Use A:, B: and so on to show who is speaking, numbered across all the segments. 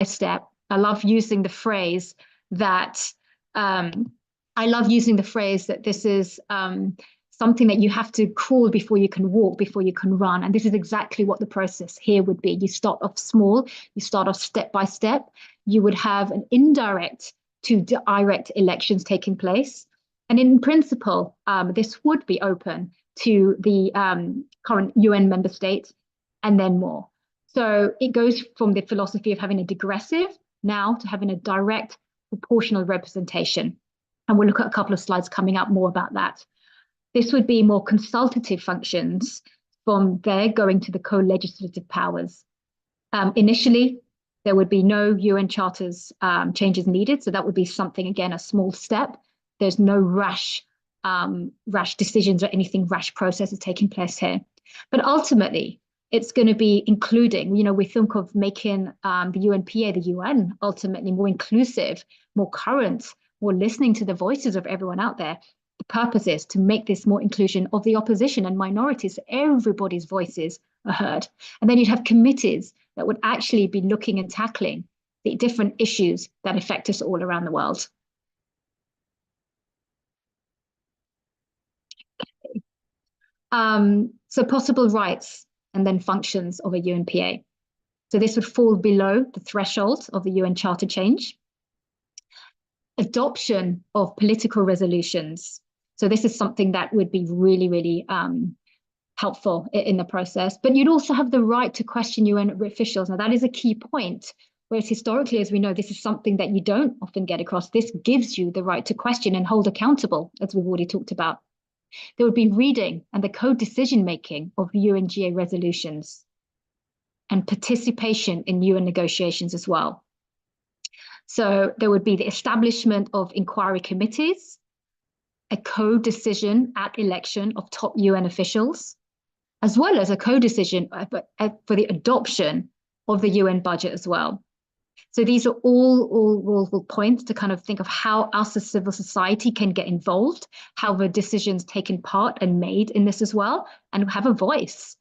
A: step. I love using the phrase that this is something that you have to crawl before you can walk, before you can run. And this is exactly what the process here would be. You start off small, you start off step by step. You would have an indirect to direct elections taking place. And in principle, this would be open to the current UN member states and then more. So it goes from the philosophy of having a digressive now to having a direct proportional representation. And we'll look at a couple of slides coming up more about that. This would be more consultative functions from there going to the co-legislative powers. Initially, there would be no UN charters changes needed. So that would be something, again, a small step. There's no rash decisions or anything rash processes taking place here. But ultimately, it's going to be including, we think of making the UNPA, the UN, ultimately more inclusive, more current, more listening to the voices of everyone out there. The purpose is to make this more inclusion of the opposition and minorities, so everybody's voices are heard. And then you'd have committees that would actually be looking and tackling the different issues that affect us all around the world. Okay. So possible rights and then functions of a UNPA. So this would fall below the threshold of the UN Charter change. Adoption of political resolutions. So this is something that would be really, really helpful in the process. But you'd also have the right to question UN officials. Now, that is a key point, whereas historically, as we know, this is something that you don't often get across. This gives you the right to question and hold accountable, as we've already talked about. There would be reading and the co-decision making of UNGA resolutions and participation in UN negotiations as well. So there would be the establishment of inquiry committees, a co-decision at election of top UN officials, as well as a co-decision for the adoption of the UN budget as well. So these are all points to kind of think of how us as civil society can get involved, how the decisions taken part and made in this as well, and have a voice,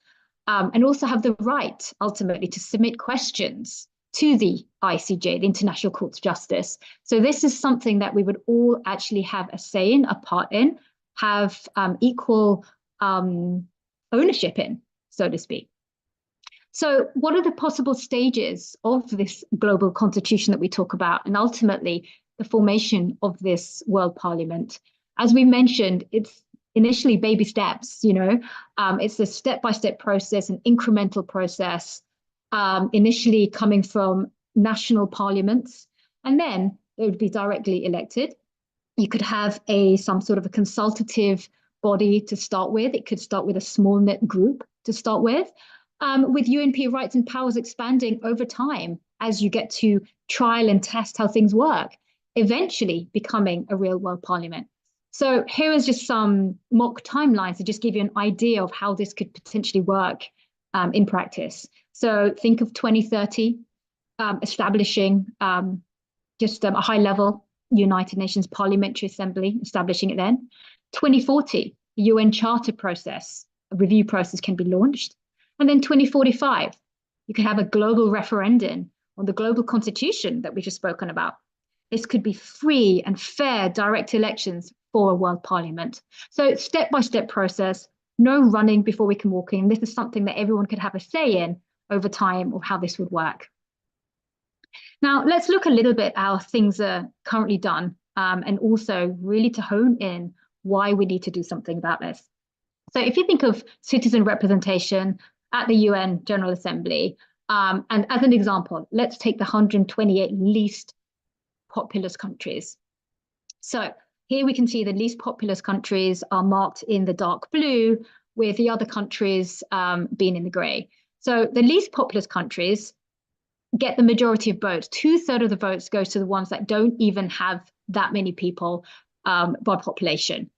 A: and also have the right ultimately to submit questions to the ICJ, the International Court of Justice. So this is something that we would all actually have a say in, a part in, have equal ownership in, so to speak. So what are the possible stages of this global constitution that we talk about, and ultimately the formation of this World Parliament? As we mentioned, it's initially baby steps, it's a step-by-step process, an incremental process, initially coming from national parliaments, and then they would be directly elected. You could have some sort of a consultative body to start with. It could start with a small knit group to start with UNP rights and powers expanding over time as you get to trial and test how things work, eventually becoming a real world parliament. So here is just some mock timelines to just give you an idea of how this could potentially work in practice. So think of 2030, establishing just a high-level United Nations Parliamentary Assembly, establishing it then. 2040, the UN Charter process, a review process can be launched. And then 2045, you could have a global referendum on the global constitution that we just spoken about. This could be free and fair direct elections for a world parliament. So step-by-step process, no running before we can walk in. This is something that everyone could have a say in over time of how this would work. Now, let's look a little bit at how things are currently done and also really to hone in why we need to do something about this. So if you think of citizen representation at the UN General Assembly, and as an example, let's take the 128 least populous countries. So here we can see the least populous countries are marked in the dark blue, with the other countries being in the gray. So the least populous countries get the majority of votes. 2/3 of the votes goes to the ones that don't even have that many people by population.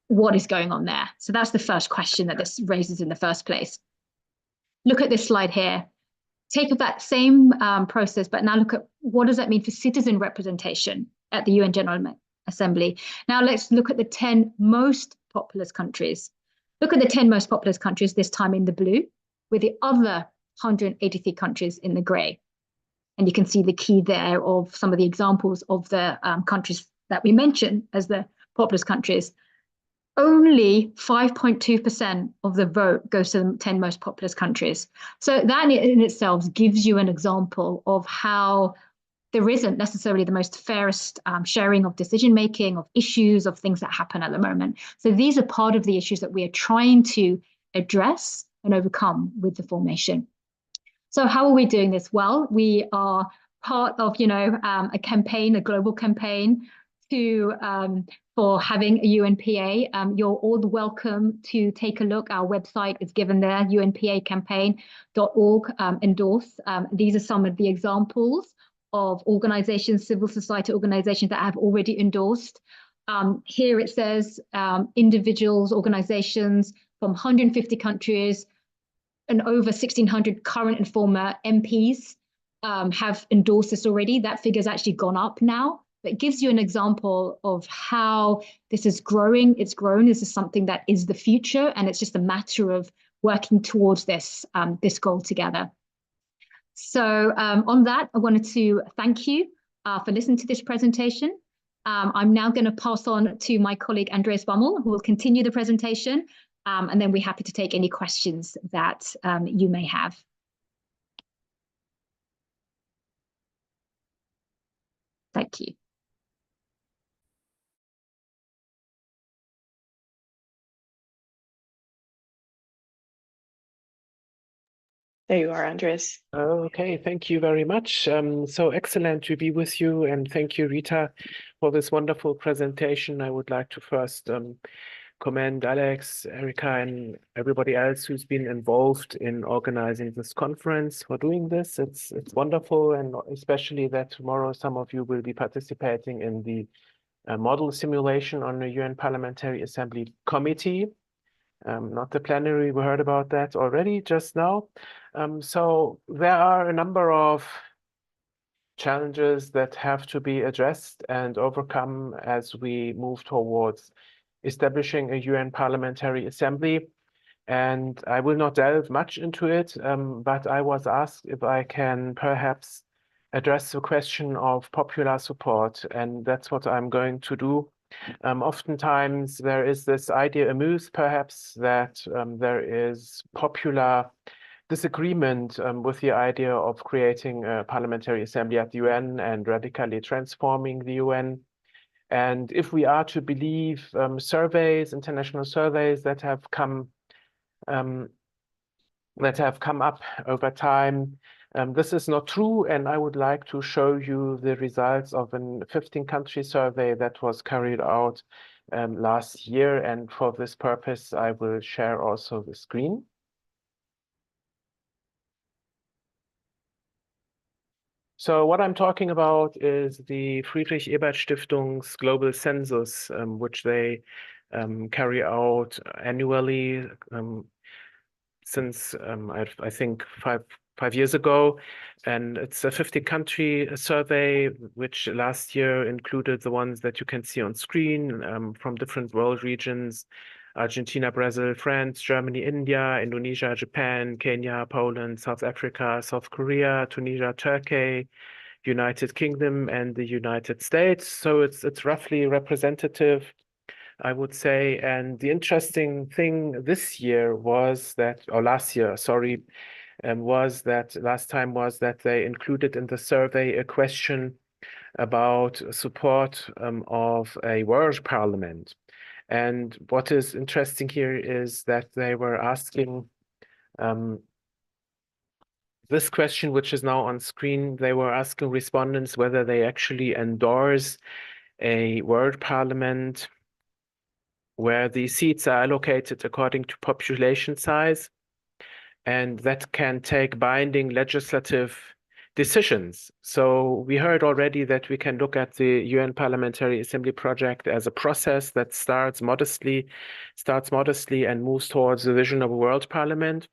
A: What is going on there? So that's the first question that this raises in the first place. Look at this slide here. Take that same process, but now look at what does that mean for citizen representation at the UN General Assembly. Now let's look at the 10 most populous countries. Look at the 10 most populous countries, this time in the blue, with the other 183 countries in the gray. And you can see the key there of some of the examples of the countries that we mentioned as the populous countries. Only 5.2% of the vote goes to the 10 most populous countries. So that in itself gives you an example of how there isn't necessarily the most fairest sharing of decision making, of issues, of things that happen at the moment. So these are part of the issues that we are trying to address and overcome with the formation. So how are we doing this? Well, we are part of, a campaign, a global campaign to for having a UNPA. You're all welcome to take a look. Our website is given there, unpacampaign.org, endorse. These are some of the examples of organizations, civil society organizations that have already endorsed. Here it says individuals, organizations from 150 countries and over 1,600 current and former MPs have endorsed this already. That figure's actually gone up now. But it gives you an example of how this is growing. It's grown. This is something that is the future, and it's just a matter of working towards this goal together. So on that, I wanted to thank you for listening to this presentation. I'm now going to pass on to my colleague Andreas Bummel, who will continue the presentation, and then we're happy to take any questions that you may have. Thank you.
B: There you are, Andreas.
C: Okay, thank you very much. So excellent to be with you, and thank you, Rita, for this wonderful presentation. I would like to first commend Alex, Erica, and everybody else who's been involved in organizing this conference for doing this. It's wonderful, and especially that tomorrow some of you will be participating in the model simulation on the UN Parliamentary Assembly Committee. Not the plenary, we heard about that already just now. So there are a number of challenges that have to be addressed and overcome as we move towards establishing a UN Parliamentary Assembly. And I will not delve much into it, but I was asked if I can perhaps address the question of popular support, and that's what I'm going to do. Oftentimes there is this idea amused perhaps that there is popular disagreement with the idea of creating a parliamentary assembly at the UN and radically transforming the UN. And if we are to believe surveys, international surveys that have come up over time, this is not true, and I would like to show you the results of a 15-country survey that was carried out last year, and for this purpose I will share also the screen. So what I'm talking about is the Friedrich Ebert Stiftung's Global Census, which they carry out annually since I think five years ago, and it's a 50-country survey, which last year included the ones that you can see on screen from different world regions: Argentina, Brazil, France, Germany, India, Indonesia, Japan, Kenya, Poland, South Africa, South Korea, Tunisia, Turkey, United Kingdom, and the United States. So it's roughly representative, I would say. And the interesting thing this year was that, or last year, sorry, was that they included in the survey a question about support of a world parliament. And what is interesting here is that they were asking this question, which is now on screen. They were asking respondents whether they actually endorse a world parliament where the seats are allocated according to population size, and that can take binding legislative decisions. So we heard already that we can look at the UN Parliamentary Assembly project as a process that starts modestly and moves towards the vision of a world parliament.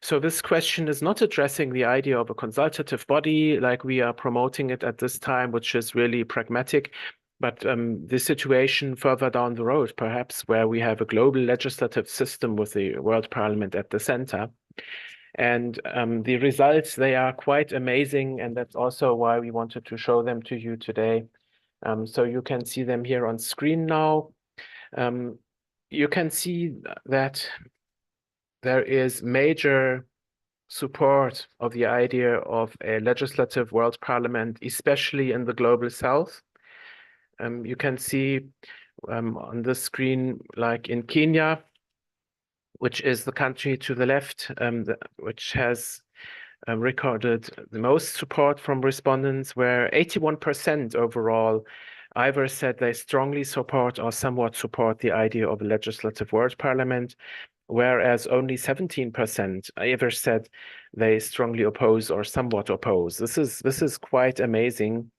C: So this question is not addressing the idea of a consultative body like we are promoting it at this time, which is really pragmatic, but the situation further down the road, perhaps, where we have a global legislative system with the world parliament at the center. And the results, they are quite amazing, and that's also why we wanted to show them to you today. So you can see them here on screen now. You can see that there is major support of the idea of a legislative world parliament, especially in the global south. You can see on the screen, like in Kenya, which is the country to the left, which has recorded the most support from respondents, where 81% overall either said they strongly support or somewhat support the idea of a legislative world parliament, whereas only 17% either said they strongly oppose or somewhat oppose. This is quite amazing.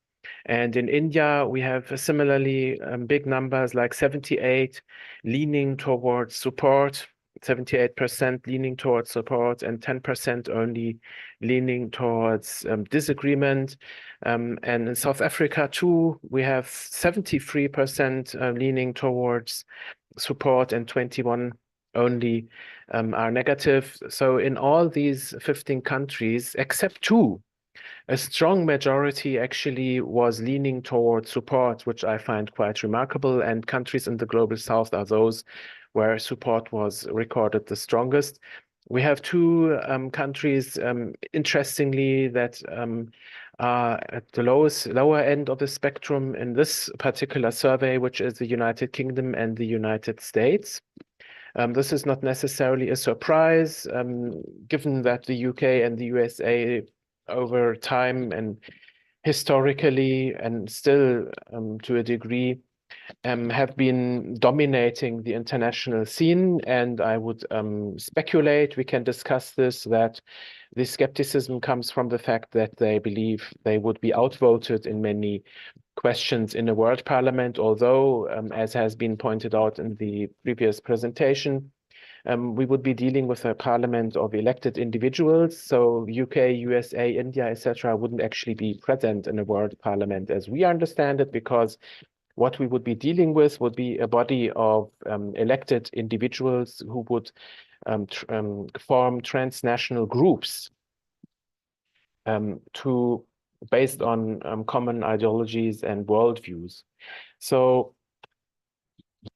C: And in India, we have similarly big numbers, like 78 leaning towards support, 78% leaning towards support, and 10% only leaning towards disagreement. And in South Africa too, we have 73% leaning towards support and 21 only are negative. So in all these 15 countries, except two, a strong majority actually was leaning towards support, which I find quite remarkable. And countries in the global south are those where support was recorded the strongest. We have two countries, interestingly, that are at the lower end of the spectrum in this particular survey, which is the United Kingdom and the United States. This is not necessarily a surprise, given that the UK and the USA over time and historically and still to a degree have been dominating the international scene. And I would speculate, we can discuss this, that the skepticism comes from the fact that they believe they would be outvoted in many questions in a world parliament, although, as has been pointed out in the previous presentation, we would be dealing with a parliament of elected individuals. So UK, USA, India, etc. wouldn't actually be present in a world parliament as we understand it, because what we would be dealing with would be a body of elected individuals who would form transnational groups based on common ideologies and worldviews. So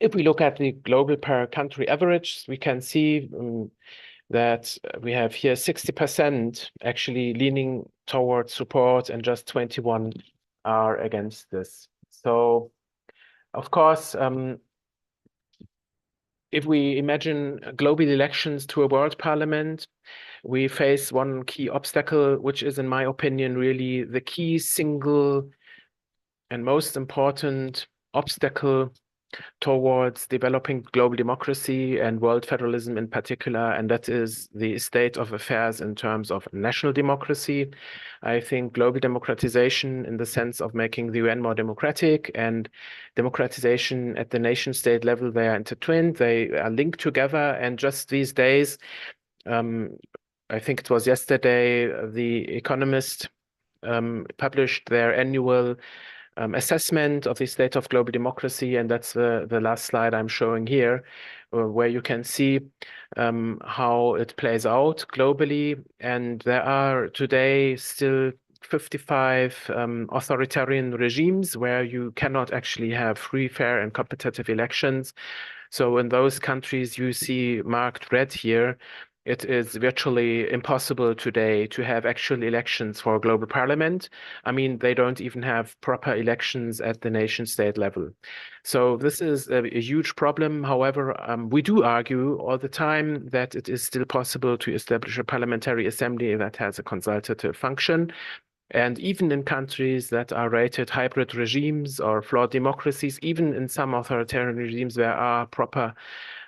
C: if we look at the global per country average, we can see that we have here 60% actually leaning towards support and just 21 are against this. So, of course, if we imagine global elections to a world parliament, we face one key obstacle, which is, in my opinion, really the key single and most important obstacle towards developing global democracy and world federalism in particular, and that is the state of affairs in terms of national democracy. I think global democratization, in the sense of making the UN more democratic, and democratization at the nation state level, they are intertwined, they are linked together. And just these days, I think it was yesterday, The Economist published their annual assessment of the state of global democracy, and that's the last slide I'm showing here, where you can see how it plays out globally. And there are today still 55 authoritarian regimes where you cannot actually have free, fair, and competitive elections. So in those countries you see marked red here, it is virtually impossible today to have actual elections for a global parliament. I mean, they don't even have proper elections at the nation state level. So this is a huge problem. However, we do argue all the time that it is still possible to establish a parliamentary assembly that has a consultative function. And even in countries that are rated hybrid regimes or flawed democracies, even in some authoritarian regimes, there are proper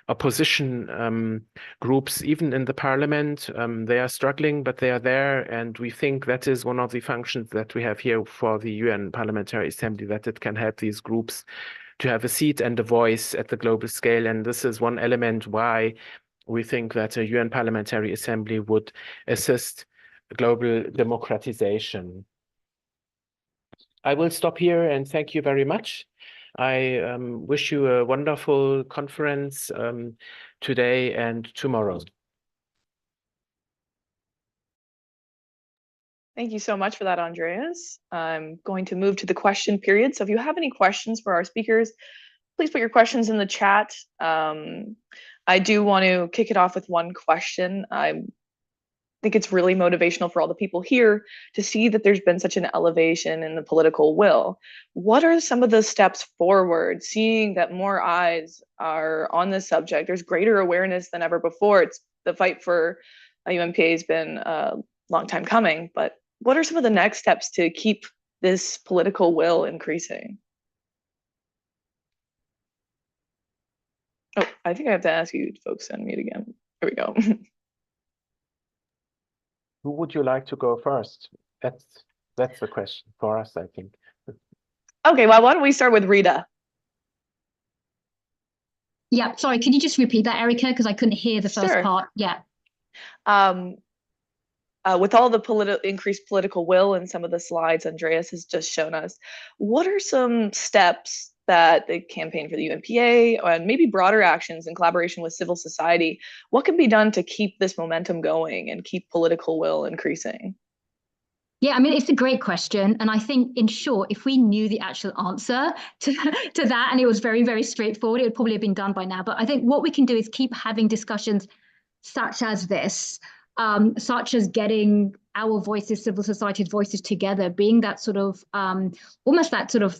C: opposition groups, even in the parliament. They are struggling, but they are there. And we think that is one of the functions that we have here for the UN Parliamentary Assembly, that it can help these groups to have a seat and a voice at the global scale. And this is one element why we think that a UN Parliamentary Assembly would assist global democratization. I will stop here and thank you very much. I wish you a wonderful conference today and tomorrow.
B: Thank you so much for that, Andreas. I'm going to move to the question period. So if you have any questions for our speakers, please put your questions in the chat. I do want to kick it off with one question. I think it's really motivational for all the people here to see that there's been such an elevation in the political will. What are some of the steps forward, seeing that more eyes are on this subject? There's greater awareness than ever before. It's the fight for UNPA has been a long time coming, but what are some of the next steps to keep this political will increasing? Oh, I think I have to ask you folks to unmute again. There we go.
C: Who would you like to go first? That's the question for us, I think.
B: Okay, well, why don't we start with Rita?
A: Yeah, sorry, can you just repeat that, Erica? Because I couldn't hear the first
B: Sure.
A: part. Yeah.
B: With all the increased political will in some of the slides Andreas has just shown us, what are some steps that the Campaign for the UNPA and maybe broader actions in collaboration with civil society, what can be done to keep this momentum going and keep political will increasing?
A: Yeah, I mean, it's a great question. And I think, in short, if we knew the actual answer to that, and it was very, very straightforward, it would probably have been done by now. But I think what we can do is keep having discussions such as this, such as getting our voices, civil society's voices together, being that sort of almost that sort of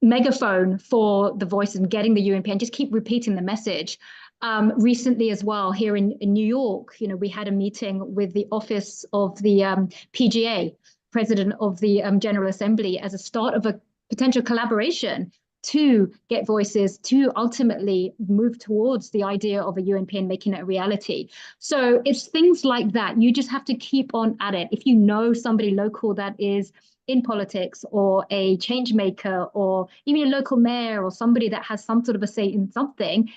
A: megaphone for the voice and getting the UNP and just keep repeating the message. Recently as well, here in New York, we had a meeting with the office of the PGA, President of the General Assembly, as a start of a potential collaboration to get voices to ultimately move towards the idea of a UNP and making it a reality. So it's things like that. You just have to keep on at it. If you know somebody local that is in politics or a change maker or even a local mayor or somebody that has some sort of a say in something,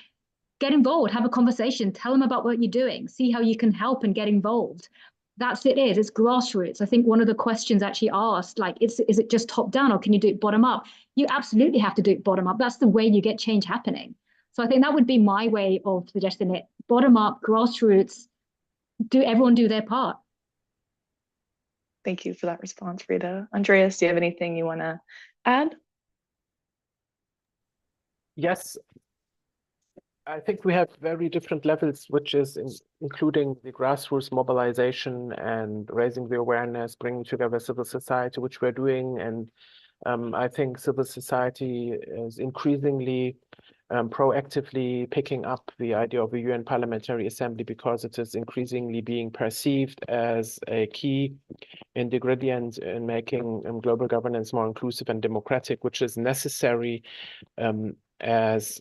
A: get involved, have a conversation, tell them about what you're doing, see how you can help and get involved. That's it is. It's grassroots. I think one of the questions actually asked, like, is it just top down or can you do it bottom up? You absolutely have to do it bottom up. That's the way you get change happening. So I think that would be my way of suggesting it. Bottom up, grassroots, everyone do their part.
B: Thank you for that response, Rita. Andreas, do you have anything you want to add?
C: Yes, I think we have very different levels, which is including the grassroots mobilization and raising the awareness, bringing together civil society, which we're doing. And I think civil society is increasingly proactively picking up the idea of a UN Parliamentary Assembly because it is increasingly being perceived as a key ingredient in making global governance more inclusive and democratic, which is necessary as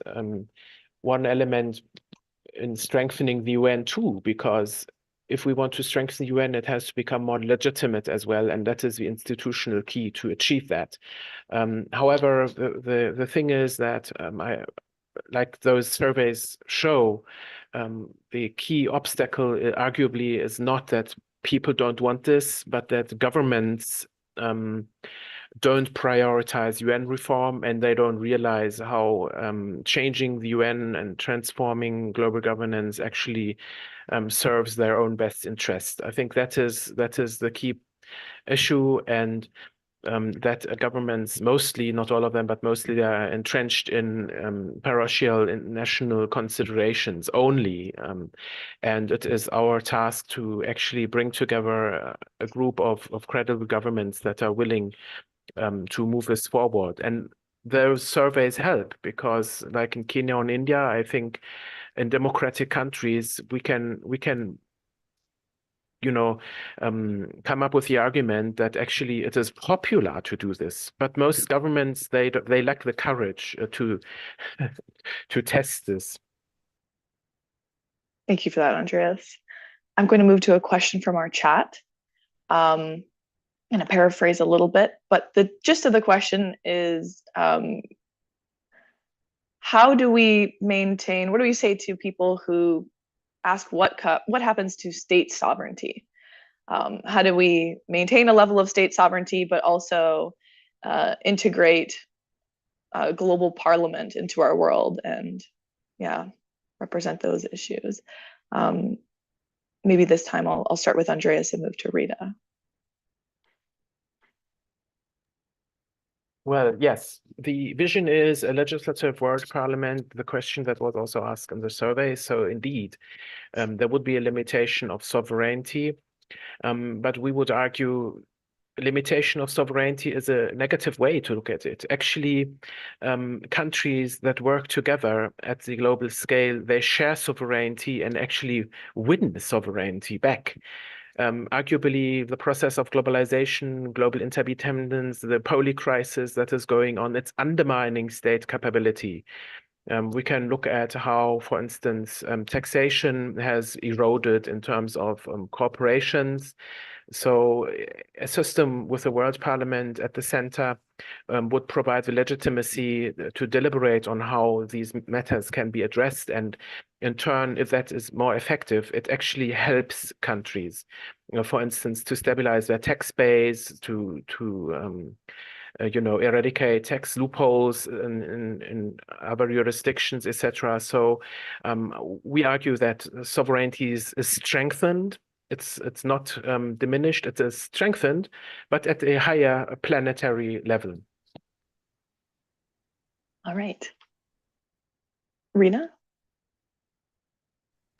C: one element in strengthening the UN too, because if we want to strengthen the UN, it has to become more legitimate as well, and that is the institutional key to achieve that. However, the thing is that like those surveys show, the key obstacle arguably is not that people don't want this, but that governments don't prioritize UN reform, and they don't realize how changing the UN and transforming global governance actually serves their own best interest. I think that is the key issue, and that governments, mostly, not all of them, but mostly, they are entrenched in parochial national considerations only. And it is our task to actually bring together a group of credible governments that are willing to move this forward. And those surveys help because, like in Kenya and India, I think in democratic countries, we can come up with the argument that actually it is popular to do this. But most governments, they lack the courage to test this.
B: Thank you for that, Andreas. I'm going to move to a question from our chat. I'm going to paraphrase a little bit, but the gist of the question is, how do we maintain, what do we say to people who ask what happens to state sovereignty? How do we maintain a level of state sovereignty, but also integrate a global parliament into our world and, represent those issues? Maybe this time I'll start with Andreas and move to Rita.
C: Well, yes, the vision is a legislative world parliament, the question that was also asked in the survey. So indeed, there would be a limitation of sovereignty, but we would argue limitation of sovereignty is a negative way to look at it. Actually, countries that work together at the global scale, they share sovereignty and actually win the sovereignty back. Arguably, the process of globalization, global interdependence, the poly crisis that is going on, it's undermining state capability. We can look at how, for instance, taxation has eroded in terms of corporations. So a system with a world parliament at the center would provide the legitimacy to deliberate on how these matters can be addressed. And in turn, if that is more effective, it actually helps countries, for instance, to stabilize their tax base, to eradicate tax loopholes in other jurisdictions, etc. So we argue that sovereignty is strengthened. It's not diminished, it is strengthened, but at a higher planetary level.
B: All right. Rena?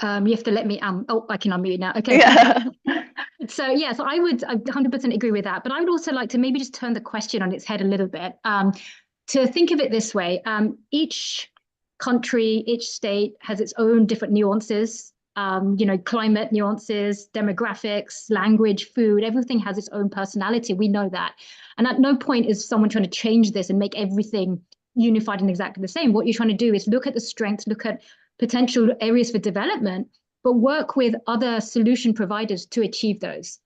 A: You have to let me, oh, I can unmute now. Okay.
B: Yeah.
A: So yes, I would 100% agree with that. But I would also like to maybe just turn the question on its head a little bit. To think of it this way, each country, each state has its own different nuances. Climate nuances, demographics, language, food, everything has its own personality. We know that. And at no point is someone trying to change this and make everything unified and exactly the same. What you're trying to do is look at the strengths, look at potential areas for development, but work with other solution providers to achieve those.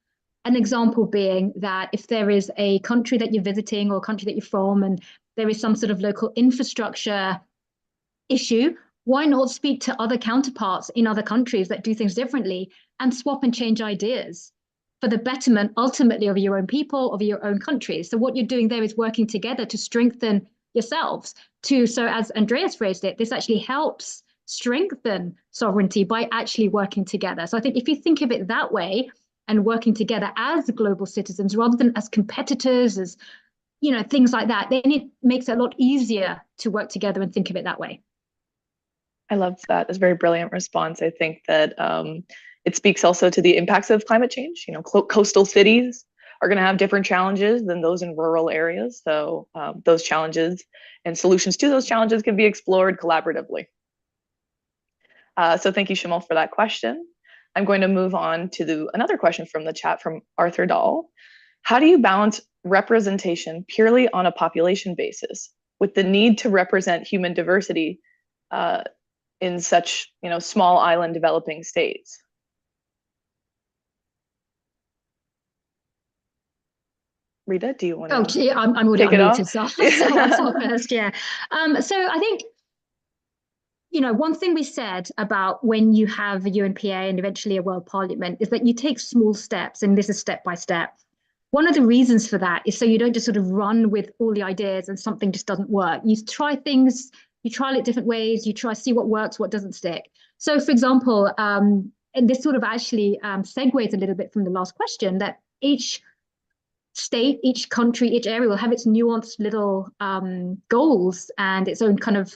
A: An example being that if there is a country that you're visiting or a country that you're from, and there is some sort of local infrastructure issue, why not speak to other counterparts in other countries that do things differently and swap and change ideas for the betterment ultimately of your own people, of your own countries? So what you're doing there is working together to strengthen yourselves. So as Andreas phrased it, this actually helps strengthen sovereignty by actually working together. So I think if you think of it that way and working together as global citizens rather than as competitors, as things like that, then it makes it a lot easier to work together and think of it that way.
B: I love that. It's a very brilliant response. I think that it speaks also to the impacts of climate change. Coastal cities are going to have different challenges than those in rural areas. So those challenges and solutions to those challenges can be explored collaboratively. So thank you, Shimal, for that question. I'm going to move on to another question from the chat from Arthur Dahl. How do you balance representation purely on a population basis with the need to represent human diversity in such small island developing states? Rita, do you want to?
A: Oh, yeah, I'm already unmuted, so I'll start first. Yeah. So I think one thing we said about when you have a UNPA and eventually a World Parliament is that you take small steps, and this is step by step. One of the reasons for that is so you don't just sort of run with all the ideas and something just doesn't work. You try things, you trial it different ways, you try see what works, what doesn't stick. So for example, and this sort of actually segues a little bit from the last question, that each state, each country, each area will have its nuanced little goals and its own kind of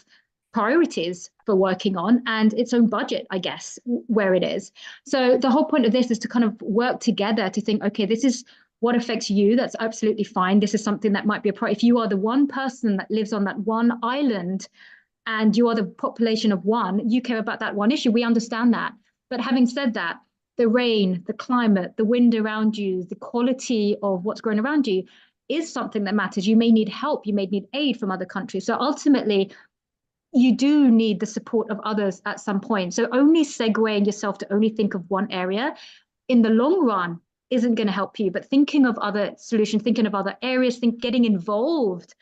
A: priorities for working on and its own budget, I guess, where it is. So the whole point of this is to kind of work together to think, okay, this is what affects you. That's absolutely fine. This is something that might be a priority. If you are the one person that lives on that one island and you are the population of one, you care about that one issue. We understand that. But having said that, the rain, the climate, the wind around you, the quality of what's growing around you is something that matters. You may need help. You may need aid from other countries. So ultimately, you do need the support of others at some point. So only segueing yourself to only think of one area in the long run isn't going to help you. But thinking of other solutions, thinking of other areas, getting involved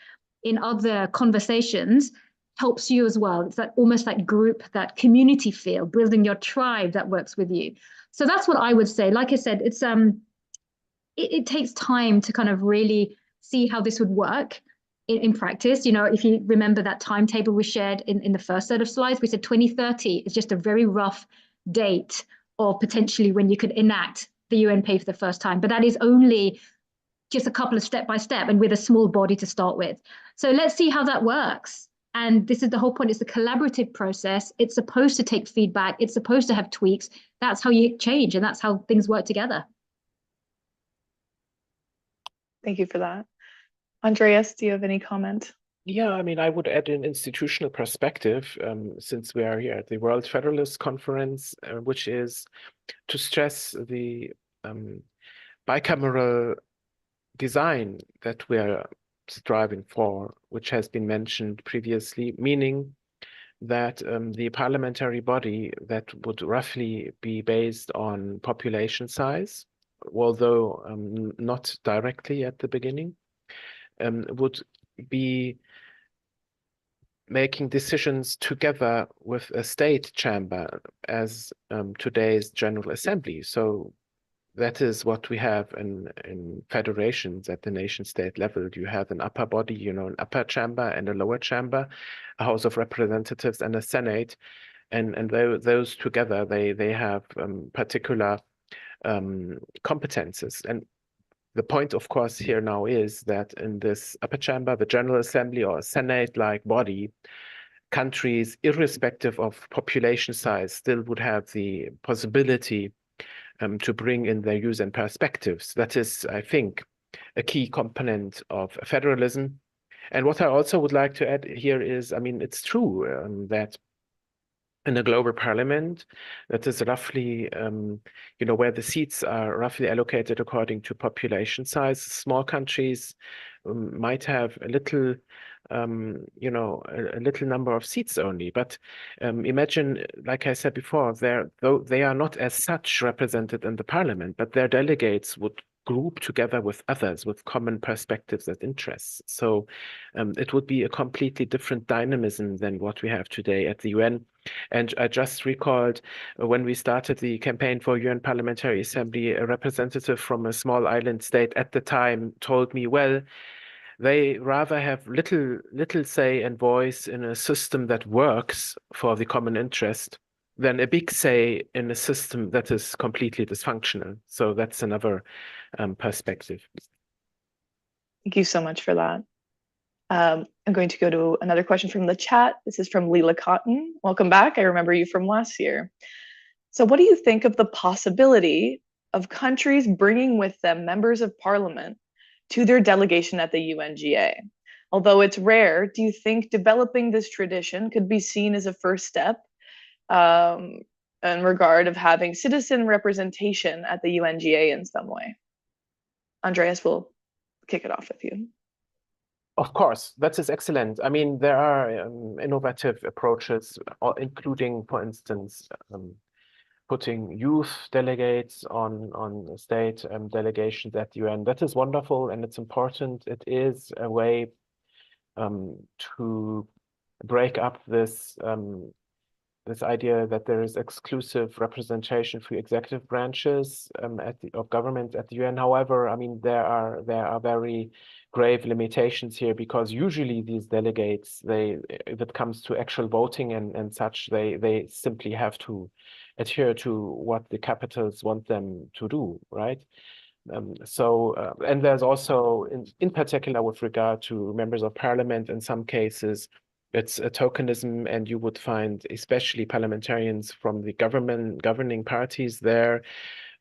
A: in other conversations helps you as well. It's that almost that group, that community feel, building your tribe that works with you. So that's what I would say. Like I said, it's it takes time to kind of really see how this would work in practice. If you remember that timetable we shared in the first set of slides, we said 2030 is just a very rough date of potentially when you could enact the UNPA for the first time. But that is only just a couple of step by step and with a small body to start with. So let's see how that works. And this is the whole point. It's a collaborative process. It's supposed to take feedback. It's supposed to have tweaks. That's how you change, and that's how things work together.
B: Thank you for that. Andreas, do you have any comment?
C: Yeah, I mean, I would add an institutional perspective, since we are here at the World Federalist Conference, which is to stress the bicameral design that we are striving for, which has been mentioned previously, meaning that the parliamentary body that would roughly be based on population size, although not directly at the beginning, would be making decisions together with a state chamber as today's General Assembly. So that is what we have in federations at the nation state level. You have an upper body, you know, an upper chamber and a lower chamber, a House of Representatives and a Senate. And those together, they have particular competences. And the point, of course, here now is that in this upper chamber, the General Assembly or Senate-like body, countries, irrespective of population size, still would have the possibility to bring in their views and perspectives. That is, I think, a key component of federalism. And what I also would like to add here is, I mean, it's true that in a global parliament, that is roughly, you know, where the seats are roughly allocated according to population size. Small countries might have a little, you know, a little number of seats only. But imagine, like I said before, though they are not as such represented in the parliament, but their delegates would group together with others with common perspectives and interests. So it would be a completely different dynamism than what we have today at the UN. And I just recalled when we started the campaign for UN Parliamentary Assembly, a representative from a small island state at the time told me, well, they rather have little say and voice in a system that works for the common interest than a big say in a system that is completely dysfunctional. So that's another perspective.
B: Thank you so much for that. I'm going to go to another question from the chat. This is from Leela Cotton. Welcome back. I remember you from last year. So what do you think of the possibility of countries bringing with them members of parliament to their delegation at the UNGA? Although it's rare, do you think developing this tradition could be seen as a first step in regard of having citizen representation at the UNGA in some way? Andreas will kick it off with you.
C: Of course, that is excellent. I mean, there are innovative approaches, including, for instance, putting youth delegates on state delegations at the UN. That is wonderful and it's important. It is a way to break up this this idea that there is exclusive representation for executive branches of government at the UN. However, I mean, there are very grave limitations here because usually these delegates, if it comes to actual voting and such, they simply have to adhere to what the capitals want them to do, right? And there's also, in particular with regard to members of parliament, in some cases, it's a tokenism, and you would find especially parliamentarians from the governing parties there.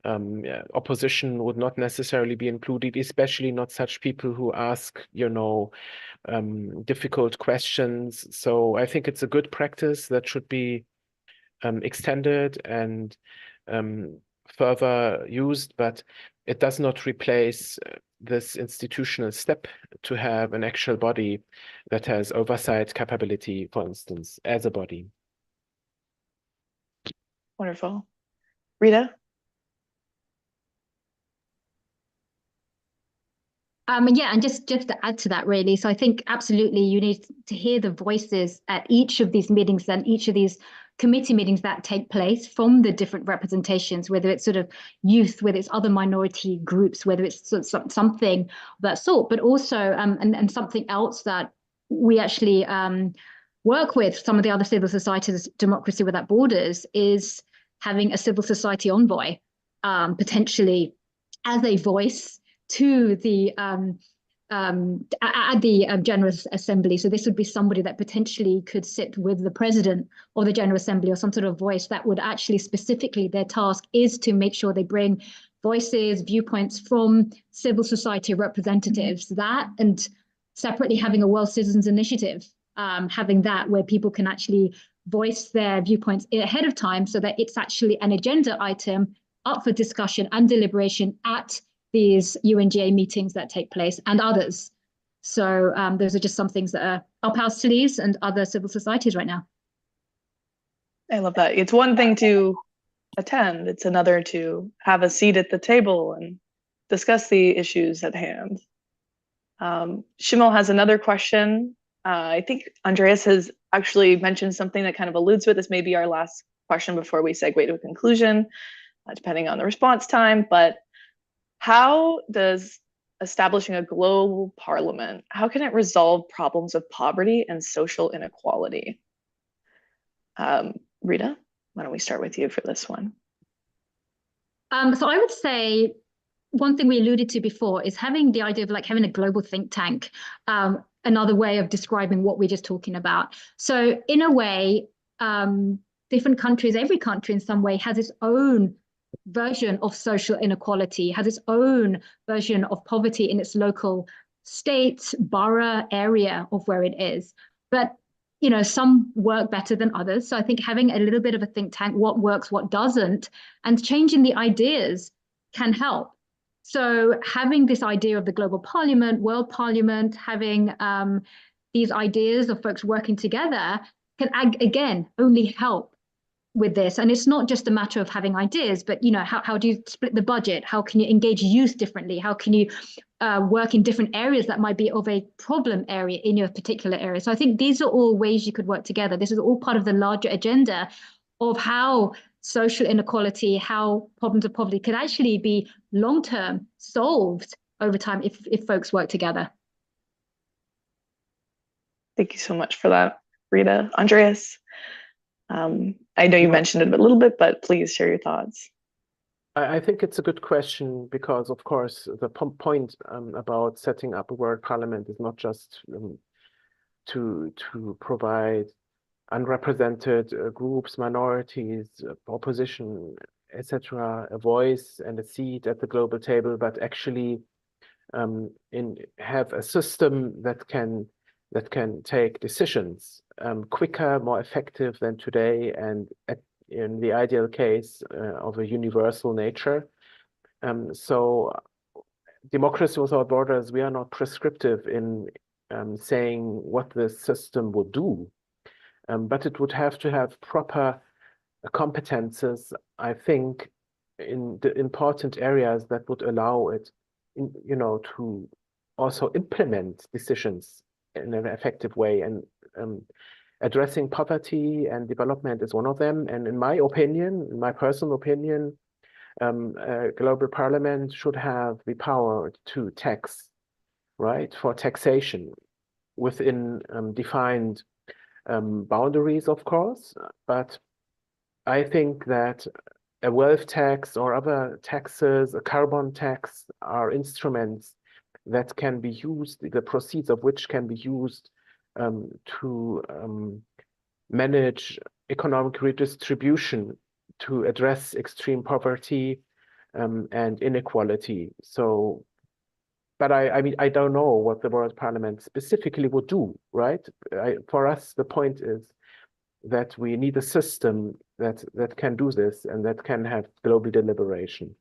C: Opposition would not necessarily be included, especially not such people who ask, you know, difficult questions. So I think it's a good practice that should be extended and further used, but it does not replace this institutional step to have an actual body that has oversight capability, for instance, as a body.
B: Wonderful. Rita?
A: Yeah, and just to add to that, really. So I think absolutely you need to hear the voices at each of these meetings and each of these committee meetings that take place from the different representations, whether it's sort of youth, whether it's other minority groups, whether it's sort of something of that sort, but also and something else that we actually work with some of the other civil societies, Democracy Without Borders, is having a civil society envoy potentially as a voice to the General Assembly. So this would be somebody that potentially could sit with the president or the General Assembly, or some sort of voice that would actually specifically, their task is to make sure they bring voices, viewpoints from civil society representatives. That, and separately having a World Citizens Initiative, having that where people can actually voice their viewpoints ahead of time, so that it's actually an agenda item up for discussion and deliberation at these UNGA meetings that take place, and others. So those are just some things that are up our sleeves and other civil societies right now.
B: I love that. It's one thing to attend, it's another to have a seat at the table and discuss the issues at hand. Shimel has another question. I think Andreas has actually mentioned something that kind of alludes to it. This may be our last question before we segue to a conclusion, depending on the response time. But how does establishing a global parliament, how can it resolve problems of poverty and social inequality? Rita, why don't we start with you for this one?
A: So I would say one thing we alluded to before is having the idea of like having a global think tank, another way of describing what we're just talking about. So in a way, different countries, every country in some way has its own version of social inequality, has its own version of poverty in its local state, borough, area of where it is. But you know, some work better than others. So I think having a little bit of a think tank, what works, what doesn't, and changing the ideas can help. So having this idea of the global parliament, world parliament, having these ideas of folks working together can, again, only help with this. And it's not just a matter of having ideas, but you know, how do you split the budget? How can you engage youth differently? How can you work in different areas that might be of a problem area in your particular area? So I think these are all ways you could work together. This is all part of the larger agenda of how social inequality, how problems of poverty could actually be long-term solved over time if folks work together.
B: Thank you so much for that, Rita. Andreas, I know you mentioned it a little bit, but please share your thoughts.
C: I think it's a good question because, of course, the point about setting up a world parliament is not just to provide unrepresented groups, minorities, opposition, etc., a voice and a seat at the global table, but actually have a system that can take decisions quicker, more effective than today, and in the ideal case of a universal nature. So Democracy Without Borders, we are not prescriptive in saying what the system would do, but it would have to have proper competences, I think, in the important areas that would allow it, to also implement decisions in an effective way. And addressing poverty and development is one of them. And in my opinion, in my personal opinion, a global parliament should have the power to tax, right, for taxation within defined boundaries, of course. But I think that a wealth tax or other taxes, a carbon tax, are instruments that can be used, the proceeds of which can be used to manage economic redistribution, to address extreme poverty and inequality. So, but I mean, I don't know what the World Parliament specifically would do, right? For us, the point is that we need a system that can do this and that can have global deliberation.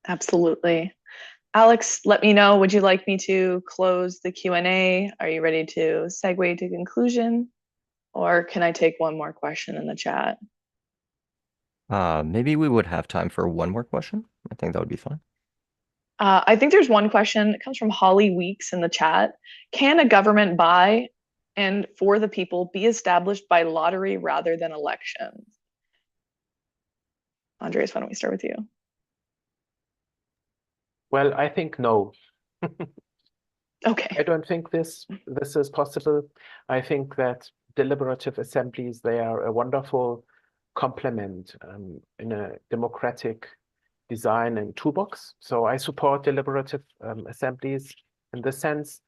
B: Absolutely. Alex, let me know, would you like me to close the Q&A? Are you ready to segue to conclusion? Or can I take one more question in the chat?
D: Maybe we would have time for one more question. I think that would be fine.
B: I think there's one question. It comes from Holly Weeks in the chat. Can a government by and for the people be established by lottery rather than elections? Andreas, why don't we start with you?
C: Well, I think no.
B: Okay.
C: I don't think this is possible. I think that deliberative assemblies, they are a wonderful complement in a democratic design and toolbox. So I support deliberative assemblies in this sense,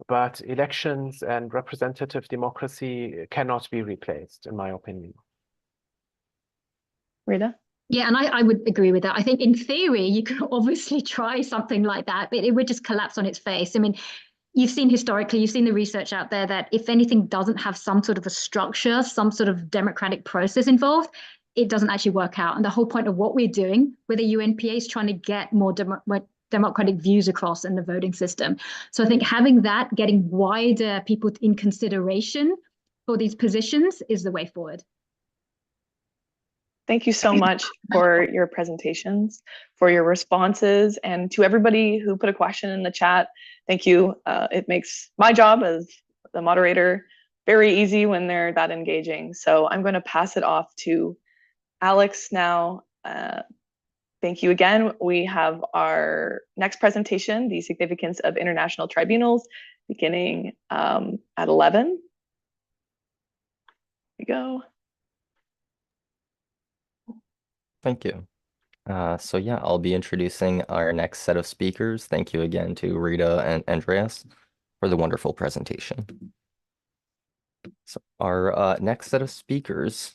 C: but elections and representative democracy cannot be replaced, in my opinion.
B: Rita?
A: Yeah, and I would agree with that. I think in theory, you can obviously try something like that, but it would just collapse on its face. I mean, you've seen historically, you've seen the research out there that if anything doesn't have some sort of a structure, some sort of democratic process involved, it doesn't actually work out. And the whole point of what we're doing with the UNPA is trying to get more democratic views across in the voting system. So I think having that, getting wider people in consideration for these positions is the way forward.
B: Thank you so much for your presentations, for your responses, and to everybody who put a question in the chat. Thank you. It makes my job as the moderator very easy when they're that engaging. So I'm going to pass it off to Alex now. Thank you again. We have our next presentation, The Significance of International Tribunals, beginning at 11. Here we go.
D: Thank you. So yeah, I'll be introducing our next set of speakers. Thank you again to Rita and Andreas for the wonderful presentation. So our next set of speakers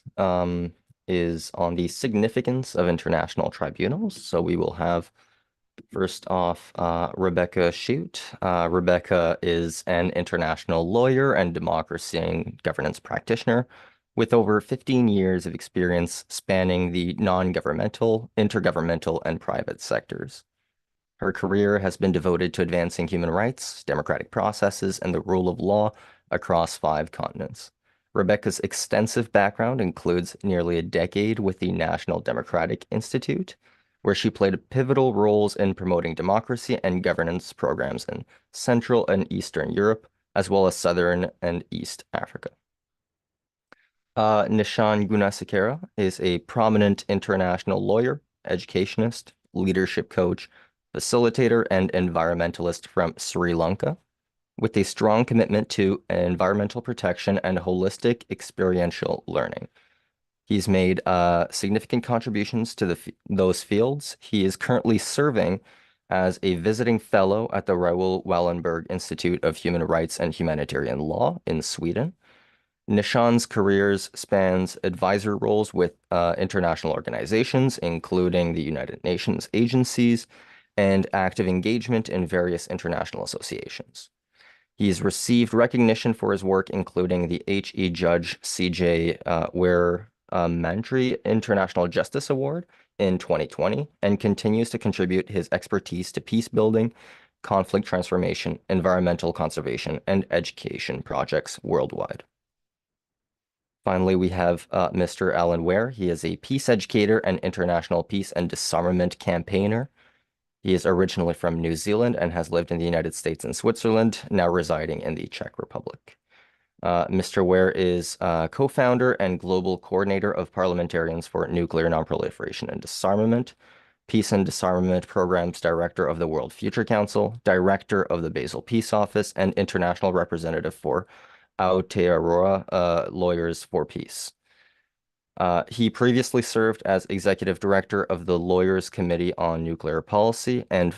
D: is on the significance of international tribunals. So we will have first off Rebecca Shute. Rebecca is an international lawyer and democracy and governance practitioner with over 15 years of experience spanning the non-governmental, intergovernmental, and private sectors. Her career has been devoted to advancing human rights, democratic processes, and the rule of law across 5 continents. Rebecca's extensive background includes nearly a decade with the National Democratic Institute, where she played pivotal roles in promoting democracy and governance programs in Central and Eastern Europe, as well as Southern and East Africa. Nishan Gunasekera is a prominent international lawyer, educationist, leadership coach, facilitator, and environmentalist from Sri Lanka, with a strong commitment to environmental protection and holistic experiential learning. He's made significant contributions to those fields. He is currently serving as a visiting fellow at the Raoul Wallenberg Institute of Human Rights and Humanitarian Law in Sweden. Nishan's careers spans advisor roles with international organizations, including the United Nations agencies, and active engagement in various international associations. He's received recognition for his work, including the H.E. Judge C.J. Ware Mantri International Justice Award in 2020, and continues to contribute his expertise to peace building, conflict transformation, environmental conservation, and education projects worldwide. Finally, we have Mr. Alan Ware. He is a peace educator and international peace and disarmament campaigner. He is originally from New Zealand and has lived in the United States and Switzerland, now residing in the Czech Republic. Mr. Ware is co-founder and global coordinator of Parliamentarians for Nuclear Nonproliferation and Disarmament, Peace and Disarmament Programs Director of the World Future Council, Director of the Basel Peace Office, and International Representative for Aotearoa Lawyers for Peace. He previously served as Executive Director of the Lawyers Committee on Nuclear Policy, and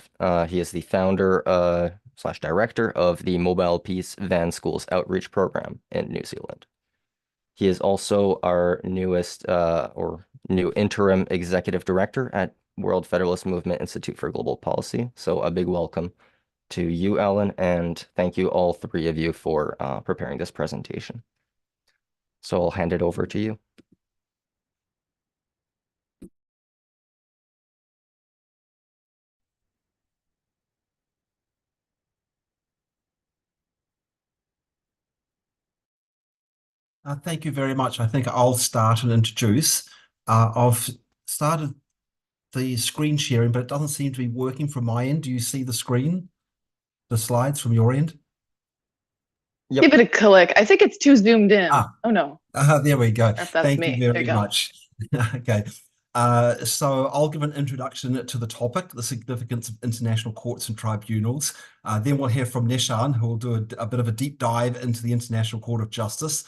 D: he is the founder / director of the Mobile Peace Van Schools Outreach Program in New Zealand. He is also our newest new interim Executive Director at World Federalist Movement Institute for Global Policy. So a big welcome to you, Alan, and thank you all 3 of you for preparing this presentation. So I'll hand it over to you.
E: Thank you very much. I think I'll start and introduce. I've started the screen sharing, but it doesn't seem to be working from my end. Do you see the screen, the slides from your end?
D: Yep.
B: Give it a click. I think it's too zoomed in. Oh no.
E: There we go.
B: If that's
E: Thank
B: me.
E: you
B: There
E: very
B: you go.
E: much. Okay. So I'll give an introduction to the topic, the significance of international courts and tribunals. Then we'll hear from Nishan, who will do a bit of a deep dive into the International Court of Justice.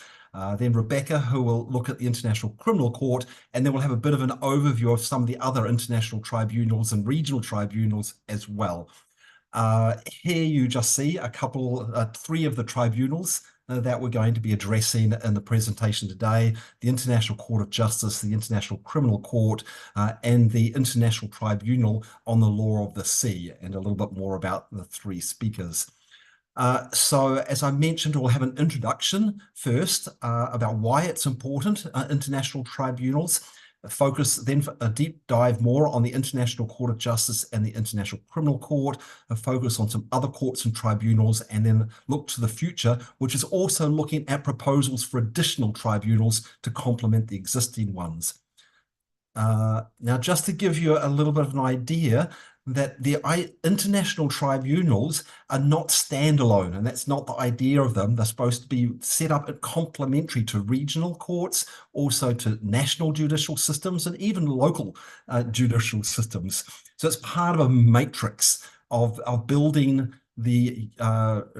E: then Rebecca, who will look at the International Criminal Court, and then we'll have a bit of an overview of some of the other international tribunals and regional tribunals as well. Here you just see a couple, 3 of the tribunals that we're going to be addressing in the presentation today: the International Court of Justice, the International Criminal Court, and the International Tribunal on the Law of the Sea, and a little bit more about the 3 speakers. So as I mentioned, we'll have an introduction first about why it's important, international tribunals. Focus then a deep dive more on the International Court of Justice and the International Criminal Court, a focus on some other courts and tribunals, and then look to the future, which is also looking at proposals for additional tribunals to complement the existing ones. Now, just to give you a little bit of an idea, that the international tribunals are not standalone, and that's not the idea of them. They're supposed to be set up complementary to regional courts, also to national judicial systems, and even local judicial systems. So it's part of a matrix of building the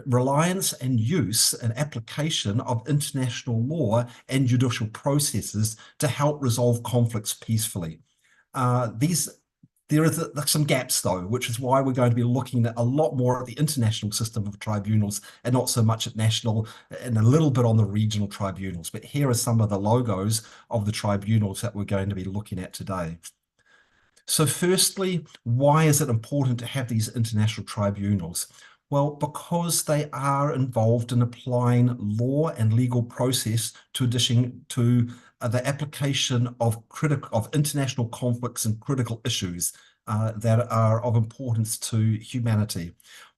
E: reliance and use and application of international law and judicial processes to help resolve conflicts peacefully. There are some gaps, though, which is why we're going to be looking at a lot more at the international system of tribunals and not so much at national, and a little bit on the regional tribunals. But here are some of the logos of the tribunals that we're going to be looking at today. So firstly, why is it important to have these international tribunals? Well, because they are involved in applying law and legal process to the application of international conflicts and critical issues that are of importance to humanity.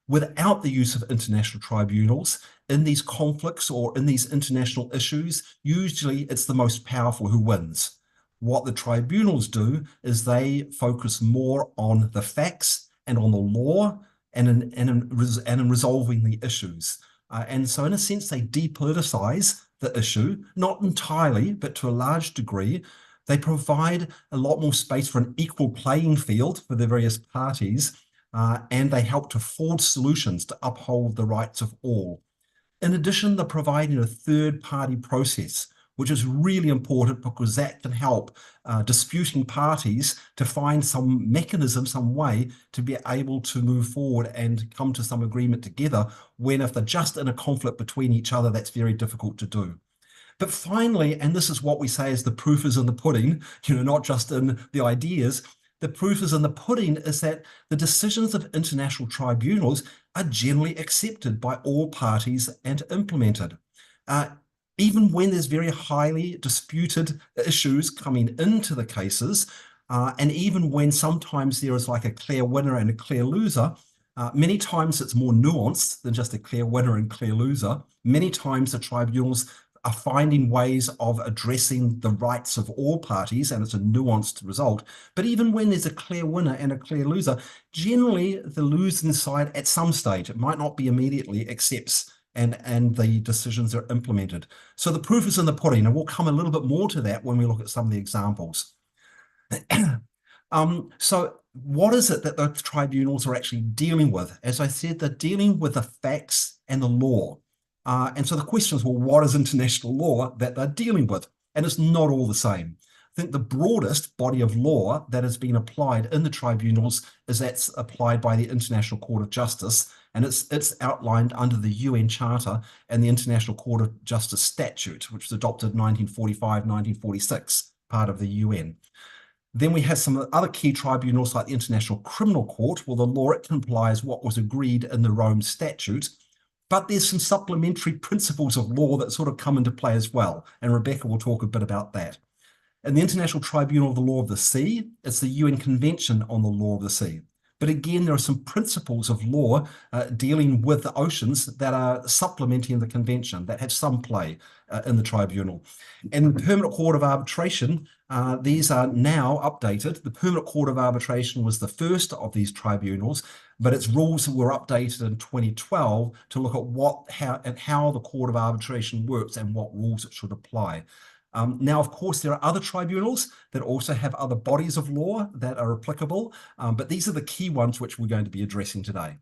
E: Without the use of international tribunals in these conflicts or in these international issues, usually it's the most powerful who wins. What the tribunals do is they focus more on the facts and on the law and in resolving the issues. And so in a sense, they depoliticize the issue, not entirely, but to a large degree. They provide a lot more space for an equal playing field for the various parties, and they help to forge solutions to uphold the rights of all. In addition, they're providing a third-party process, which is really important because that can help disputing parties to find some mechanism, some way to be able to move forward and come to some agreement together, when if they're just in a conflict between each other, that's very difficult to do. But finally, and this is what we say is the proof is in the pudding, not just in the ideas, the proof is in the pudding is that the decisions of international tribunals are generally accepted by all parties and implemented. Even when there's very highly disputed issues coming into the cases, and even when sometimes there is like a clear winner and a clear loser, many times it's more nuanced than just a clear winner and clear loser. Many times the tribunals are finding ways of addressing the rights of all parties, and it's a nuanced result. But even when there's a clear winner and a clear loser, generally the losing side at some stage, it might not be immediately, accepts and the decisions are implemented. So the proof is in the pudding, and we'll come a little bit more to that when we look at some of the examples. So what is it that the tribunals are actually dealing with? As I said, they're dealing with the facts and the law. And so the question is, well, what is international law that they're dealing with? And it's not all the same. I think the broadest body of law that has been applied in the tribunals is that's applied by the International Court of Justice, and it's outlined under the UN Charter and the International Court of Justice Statute, which was adopted in 1945-1946, part of the UN. Then we have some other key tribunals like the International Criminal Court, where the law implies what was agreed in the Rome Statute, but there's some supplementary principles of law that sort of come into play as well, and Rebecca will talk a bit about that. And the International Tribunal of the Law of the Sea, it's the UN Convention on the Law of the Sea. But again, there are some principles of law dealing with the oceans that are supplementing the convention, that have some play in the tribunal. And the Permanent Court of Arbitration, these are now updated. The Permanent Court of Arbitration was the first of these tribunals, but its rules were updated in 2012 to look at how the Court of Arbitration works and what rules it should apply. Now, of course, there are other tribunals that also have other bodies of law that are applicable, but these are the key ones which we're going to be addressing today.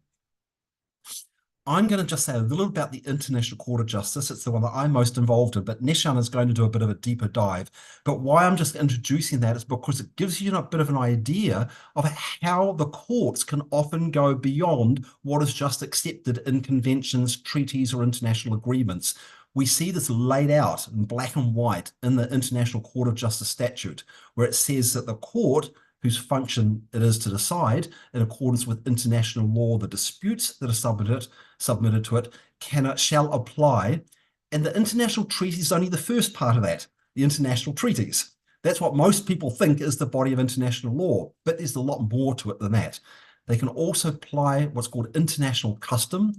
E: I'm going to just say a little about the International Court of Justice. It's the one that I'm most involved in, but Nishan is going to do a bit of a deeper dive. But why I'm just introducing that is because it gives you a bit of an idea of how the courts can often go beyond what is just accepted in conventions, treaties, or international agreements. We see this laid out in black and white in the International Court of Justice statute, where it says that the court, whose function it is to decide in accordance with international law the disputes that are submitted to it, shall apply. And the international treaty is only the first part of that, the international treaties. That's what most people think is the body of international law, but there's a lot more to it than that. They can also apply what's called international custom,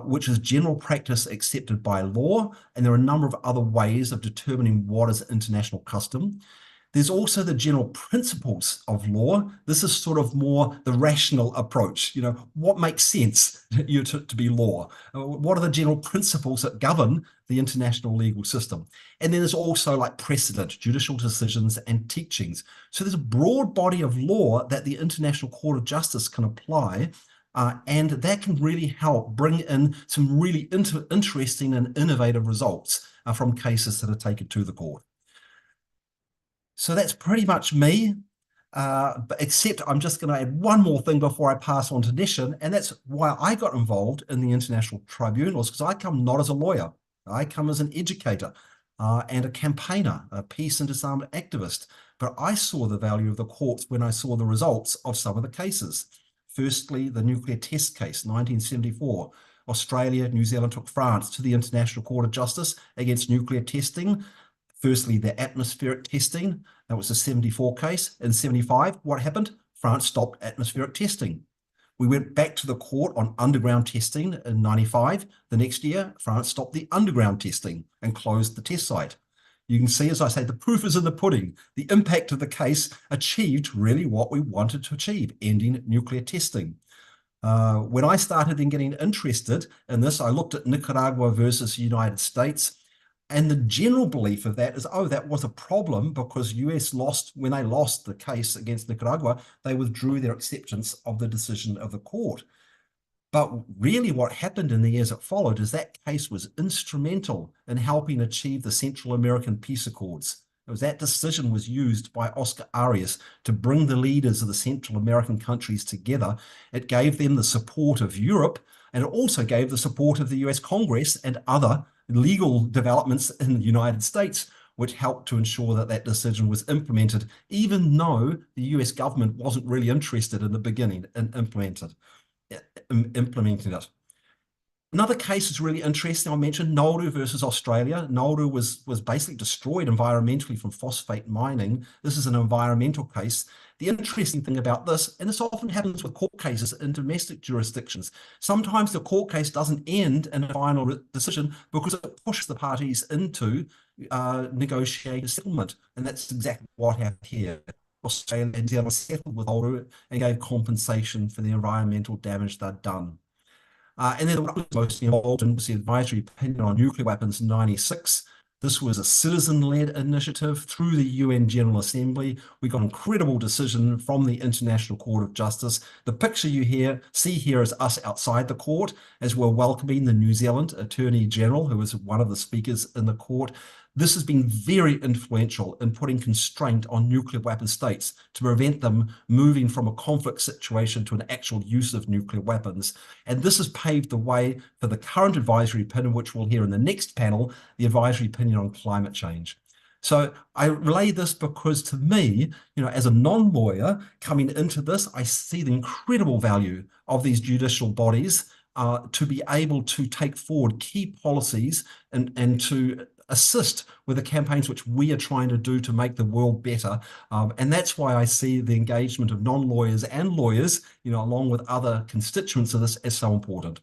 E: which is general practice accepted by law, and there are a number of other ways of determining what is international custom. There's also the general principles of law. This is sort of more the rational approach. What makes sense to be law? What are the general principles that govern the international legal system? And then there's also like precedent, judicial decisions, and teachings. So there's a broad body of law that the International Court of Justice can apply, and that can really help bring in some really interesting and innovative results from cases that are taken to the court. So that's pretty much me, except I'm just going to add one more thing before I pass on to Nishan, and that's why I got involved in the International Tribunals, because I come not as a lawyer. I come as an educator and a campaigner, a peace and disarmament activist. But I saw the value of the courts when I saw the results of some of the cases. Firstly, the nuclear test case, 1974. Australia, New Zealand took France to the International Court of Justice against nuclear testing. Firstly, the atmospheric testing, that was a 74 case. In 75, what happened? France stopped atmospheric testing. We went back to the court on underground testing in 95. The next year, France stopped the underground testing and closed the test site. You can see, as I say, the proof is in the pudding. The impact of the case achieved really what we wanted to achieve, ending nuclear testing. When I started then getting interested in this, I looked at Nicaragua versus the United States. And the general belief of that is, that was a problem because US lost, when they lost the case against Nicaragua, they withdrew their acceptance of the decision of the court. But really what happened in the years that followed is that case was instrumental in helping achieve the Central American Peace Accords. It was that decision was used by Oscar Arias to bring the leaders of the Central American countries together. It gave them the support of Europe, and it also gave the support of the US Congress and other legal developments in the United States, which helped to ensure that that decision was implemented, even though the US government wasn't really interested in the beginning in implementing it. Another case is really interesting. I mentioned Nauru versus Australia. Nauru was basically destroyed environmentally from phosphate mining. This is an environmental case. The interesting thing about this, and this often happens with court cases in domestic jurisdictions, sometimes the court case doesn't end in a final decision because it pushes the parties into negotiating a settlement. And that's exactly what happened here. Australia and New Zealand settled with Nauru and gave compensation for the environmental damage they'd done. And then what was mostly involved in was the advisory opinion on nuclear weapons in 96. This was a citizen-led initiative through the UN General Assembly. We got an incredible decision from the International Court of Justice. The picture you see here is us outside the court as we're welcoming the New Zealand Attorney General, who was one of the speakers in the court. This has been very influential in putting constraint on nuclear weapon states to prevent them moving from a conflict situation to an actual use of nuclear weapons. And this has paved the way for the current advisory opinion, which we'll hear in the next panel, the advisory opinion on climate change. So I relay this because to me, as a non-lawyer coming into this, I see the incredible value of these judicial bodies to be able to take forward key policies and to assist with the campaigns which we are trying to do to make the world better. And that's why I see the engagement of non-lawyers and lawyers, along with other constituents of this as so important.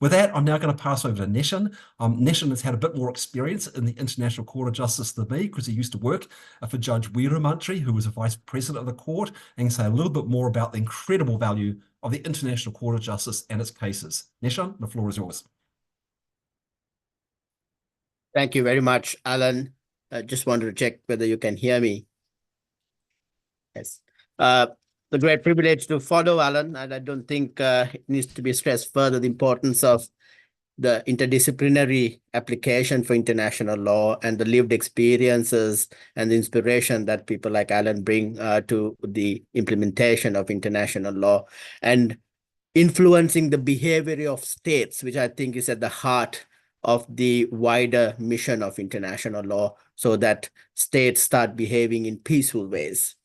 E: With that, I'm now going to pass over to Nishan. Nishan has had a bit more experience in the International Court of Justice than me because he used to work for Judge Weeramantri, who was a vice president of the court, and can say a little bit more about the incredible value of the International Court of Justice and its cases. Nishan, the floor is yours.
F: Thank you very much, Alan. I just wanted to check whether you can hear me. Yes. the great privilege to follow Alan, and I don't think it needs to be stressed further the importance of the interdisciplinary application for international law and the lived experiences and the inspiration that people like Alan bring to the implementation of international law and influencing the behavior of states, which I think is at the heart of the wider mission of international law, so that states start behaving in peaceful ways.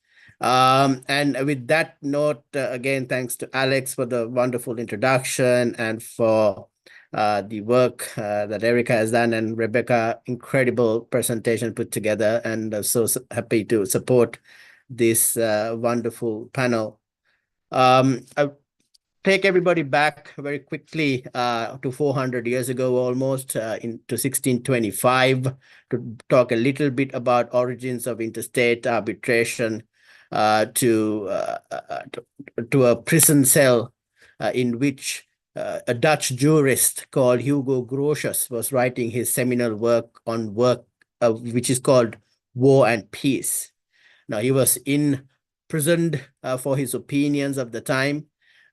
F: And with that note, again, thanks to Alex for the wonderful introduction and for the work that Erica has done, and Rebecca, incredible presentation put together, and so happy to support this wonderful panel. I take everybody back very quickly to 400 years ago, almost into 1625, to talk a little bit about origins of interstate arbitration to a prison cell in which a Dutch jurist called Hugo Grotius was writing his seminal work on which is called War and Peace. Now, he was imprisoned for his opinions of the time.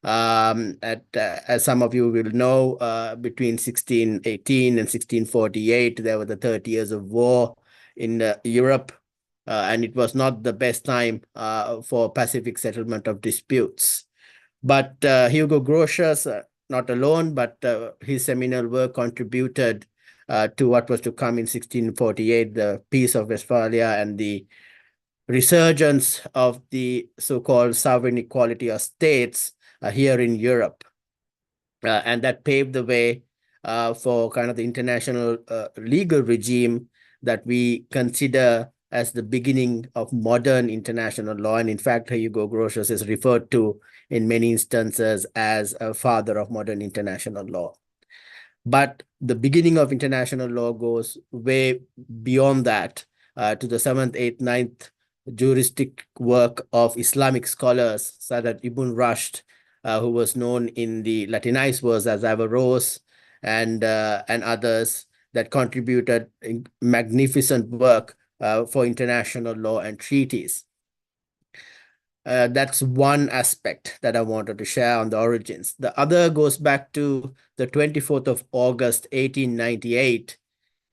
F: As some of you will know, between 1618 and 1648, there were the 30 Years of War in Europe, and it was not the best time for pacific settlement of disputes. But Hugo Grotius, not alone, but his seminal work contributed to what was to come in 1648, the Peace of Westphalia and the resurgence of the so-called sovereign equality of states here in Europe. And that paved the way for kind of the international legal regime that we consider as the beginning of modern international law. And in fact, Hugo Grotius is referred to in many instances as a father of modern international law. But the beginning of international law goes way beyond that to the 7th, 8th, 9th juristic work of Islamic scholars, such as Ibn Rushd, who was known in the Latinized words as Averroes, and others that contributed magnificent work for international law and treaties. That's one aspect that I wanted to share on the origins. The other goes back to the 24th of August, 1898,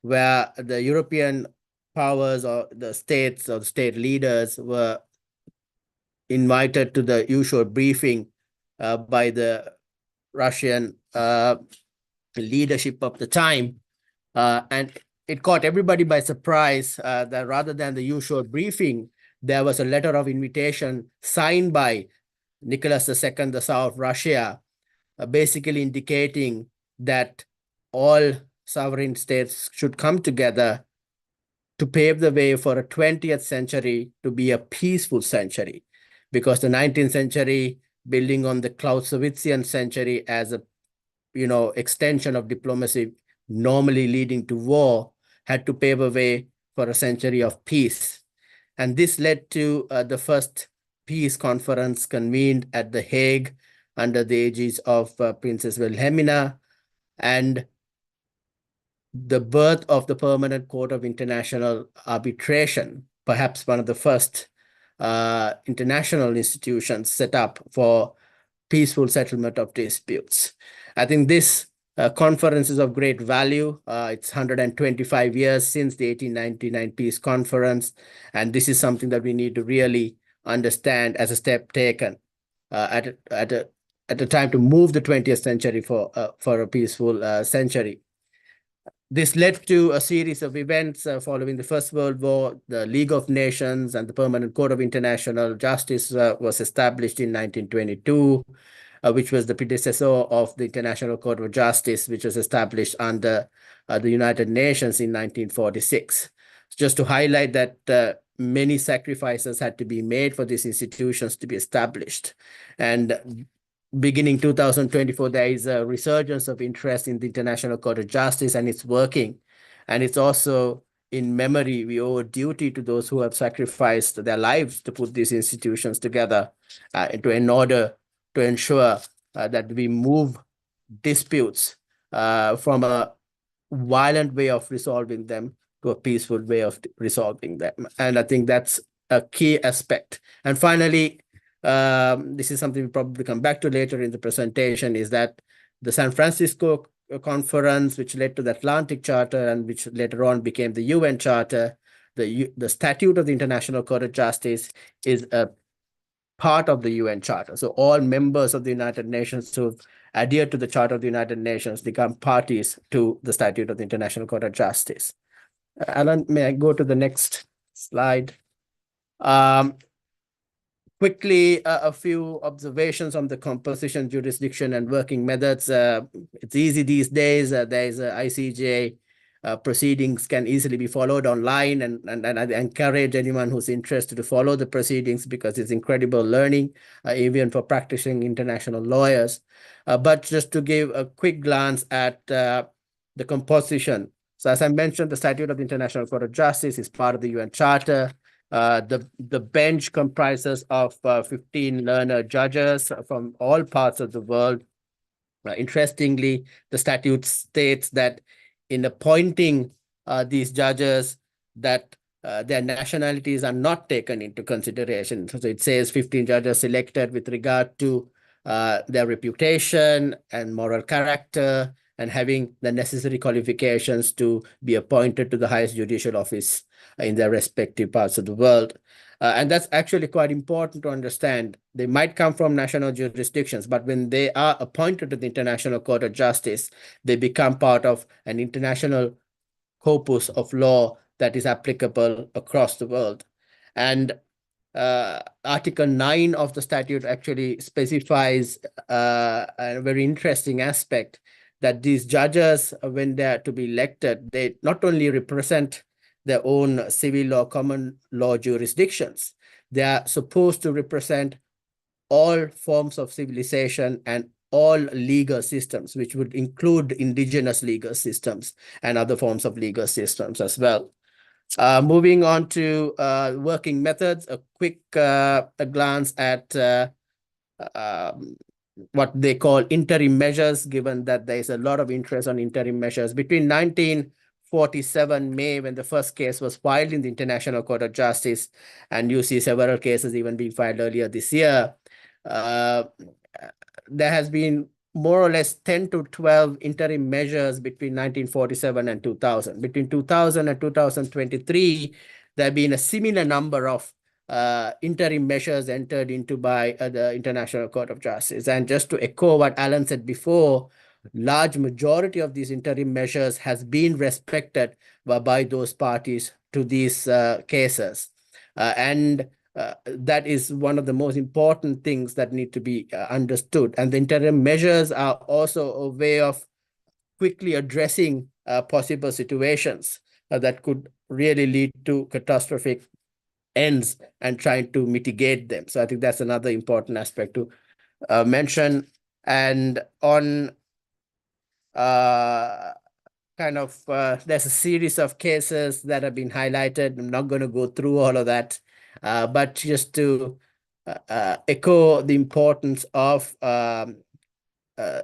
F: where the European powers or the states or the state leaders were invited to the usual briefing by the Russian leadership of the time. And it caught everybody by surprise that rather than the usual briefing, there was a letter of invitation signed by Nicholas II, the Tsar of Russia, basically indicating that all sovereign states should come together to pave the way for a 20th century to be a peaceful century, because the 19th century, building on the Clausewitzian century as a extension of diplomacy, normally leading to war, had to pave a way for a century of peace. And this led to the first peace conference convened at The Hague under the aegis of Princess Wilhelmina, and the birth of the Permanent Court of International Arbitration, perhaps one of the first international institutions set up for peaceful settlement of disputes. I think this conference is of great value. It's 125 years since the 1899 Peace Conference, and this is something that we need to really understand as a step taken at a time to move the 20th century for a peaceful century. This led to a series of events following the First World War. The League of Nations and the Permanent Court of International Justice was established in 1922, which was the predecessor of the International Court of Justice, which was established under the United Nations in 1946. Just to highlight that many sacrifices had to be made for these institutions to be established. And beginning 2024, there is a resurgence of interest in the International Court of Justice and its working. And it's also in memory, we owe a duty to those who have sacrificed their lives to put these institutions together in order to ensure that we move disputes from a violent way of resolving them to a peaceful way of resolving them. And I think that's a key aspect. And finally, this is something we probably come back to later in the presentation, is that the San Francisco Conference, which led to the Atlantic Charter and which later on became the UN Charter, the Statute of the International Court of Justice is a part of the UN Charter. So all members of the United Nations who adhere to the Charter of the United Nations become parties to the Statute of the International Court of Justice. Alan, may I go to the next slide? Quickly, a few observations on the composition, jurisdiction, and working methods. It's easy these days. There is a ICJ proceedings can easily be followed online, and I encourage anyone who's interested to follow the proceedings because it's incredible learning, even for practicing international lawyers. But just to give a quick glance at the composition. So as I mentioned, the Statute of the International Court of Justice is part of the UN Charter. The bench comprises of 15 learned judges from all parts of the world. Interestingly, the statute states that in appointing these judges, that their nationalities are not taken into consideration. So it says 15 judges selected with regard to their reputation and moral character and having the necessary qualifications to be appointed to the highest judicial office in their respective parts of the world. And that's actually quite important to understand. They might come from national jurisdictions, but when they are appointed to the International Court of Justice, they become part of an international corpus of law that is applicable across the world. And Article 9 of the statute actually specifies a very interesting aspect, that these judges, when they are to be elected, they not only represent their own civil law, common law jurisdictions, they are supposed to represent all forms of civilization and all legal systems, which would include indigenous legal systems and other forms of legal systems as well. Moving on to working methods, a quick glance at what they call interim measures, given that there is a lot of interest on interim measures. Between 1947 May, when the first case was filed in the International Court of Justice, and you see several cases even being filed earlier this year, there has been more or less 10 to 12 interim measures between 1947 and 2000. Between 2000 and 2023, there have been a similar number of interim measures entered into by the International Court of Justice. And just to echo what Alan said before, large majority of these interim measures has been respected by those parties to these cases. That is one of the most important things that need to be understood. And the interim measures are also a way of quickly addressing possible situations that could really lead to catastrophic ends and trying to mitigate them. So I think that's another important aspect to mention. And on there's a series of cases that have been highlighted. I'm not going to go through all of that. But just to echo the importance of the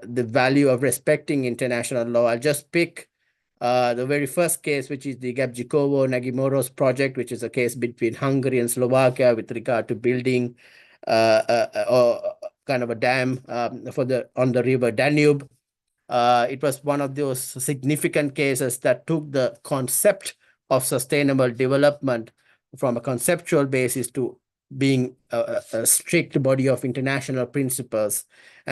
F: value of respecting international law, I'll just pick the very first case, which is the Gabčíkovo-Nagymoros project, which is a case between Hungary and Slovakia with regard to building kind of a dam on the river Danube. It was one of those significant cases that took the concept of sustainable development from a conceptual basis to being a strict body of international principles,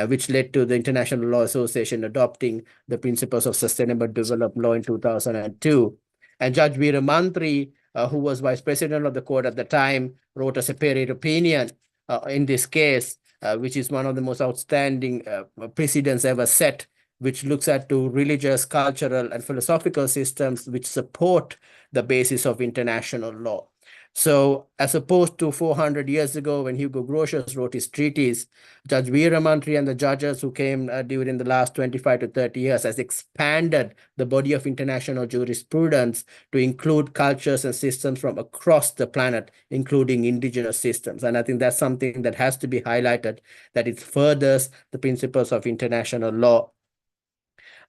F: which led to the International Law Association adopting the principles of sustainable development law in 2002. And Judge Veeramantri, who was vice president of the court at the time, wrote a superior opinion in this case, which is one of the most outstanding precedents ever set, which looks at to religious, cultural, and philosophical systems which support the basis of international law. So as opposed to 400 years ago when Hugo Grotius wrote his treatise, Judge Veeramantri and the judges who came during the last 25 to 30 years has expanded the body of international jurisprudence to include cultures and systems from across the planet, including indigenous systems. And I think that's something that has to be highlighted, that it furthers the principles of international law.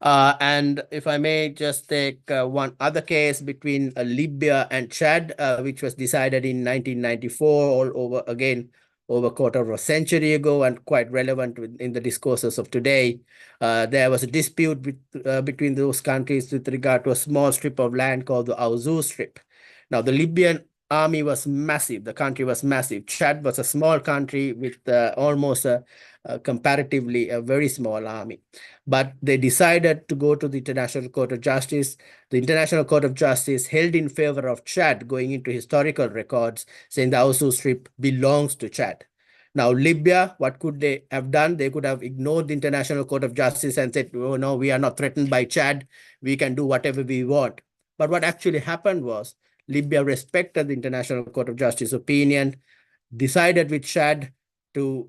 F: And if I may just take one other case between Libya and Chad, which was decided in 1994, all over over a quarter of a century ago and quite relevant in the discourses of today. There was a dispute between those countries with regard to a small strip of land called the Aouzou Strip. Now, the Libyan army was massive. The country was massive. Chad was a small country with almost comparatively a very small army. But they decided to go to the International Court of Justice. The International Court of Justice held in favor of Chad, going into historical records, saying the Aouzou Strip belongs to Chad. Now, Libya, what could they have done? They could have ignored the International Court of Justice and said, oh, no, we are not threatened by Chad. We can do whatever we want. But what actually happened was Libya respected the International Court of Justice opinion, decided with Chad to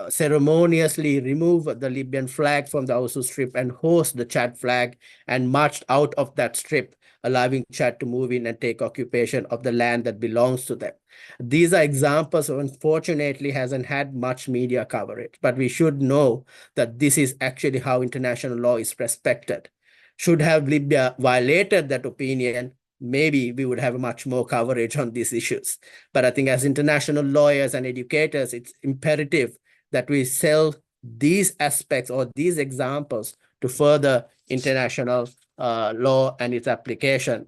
F: ceremoniously remove the Libyan flag from the Aouzou Strip and host the Chad flag, and marched out of that strip, allowing Chad to move in and take occupation of the land that belongs to them. These are examples of, unfortunately, hasn't had much media coverage, but we should know that this is actually how international law is respected. Should have Libya violated that opinion, maybe we would have much more coverage on these issues. But I think as international lawyers and educators, it's imperative that we sell these aspects or these examples to further international law and its application.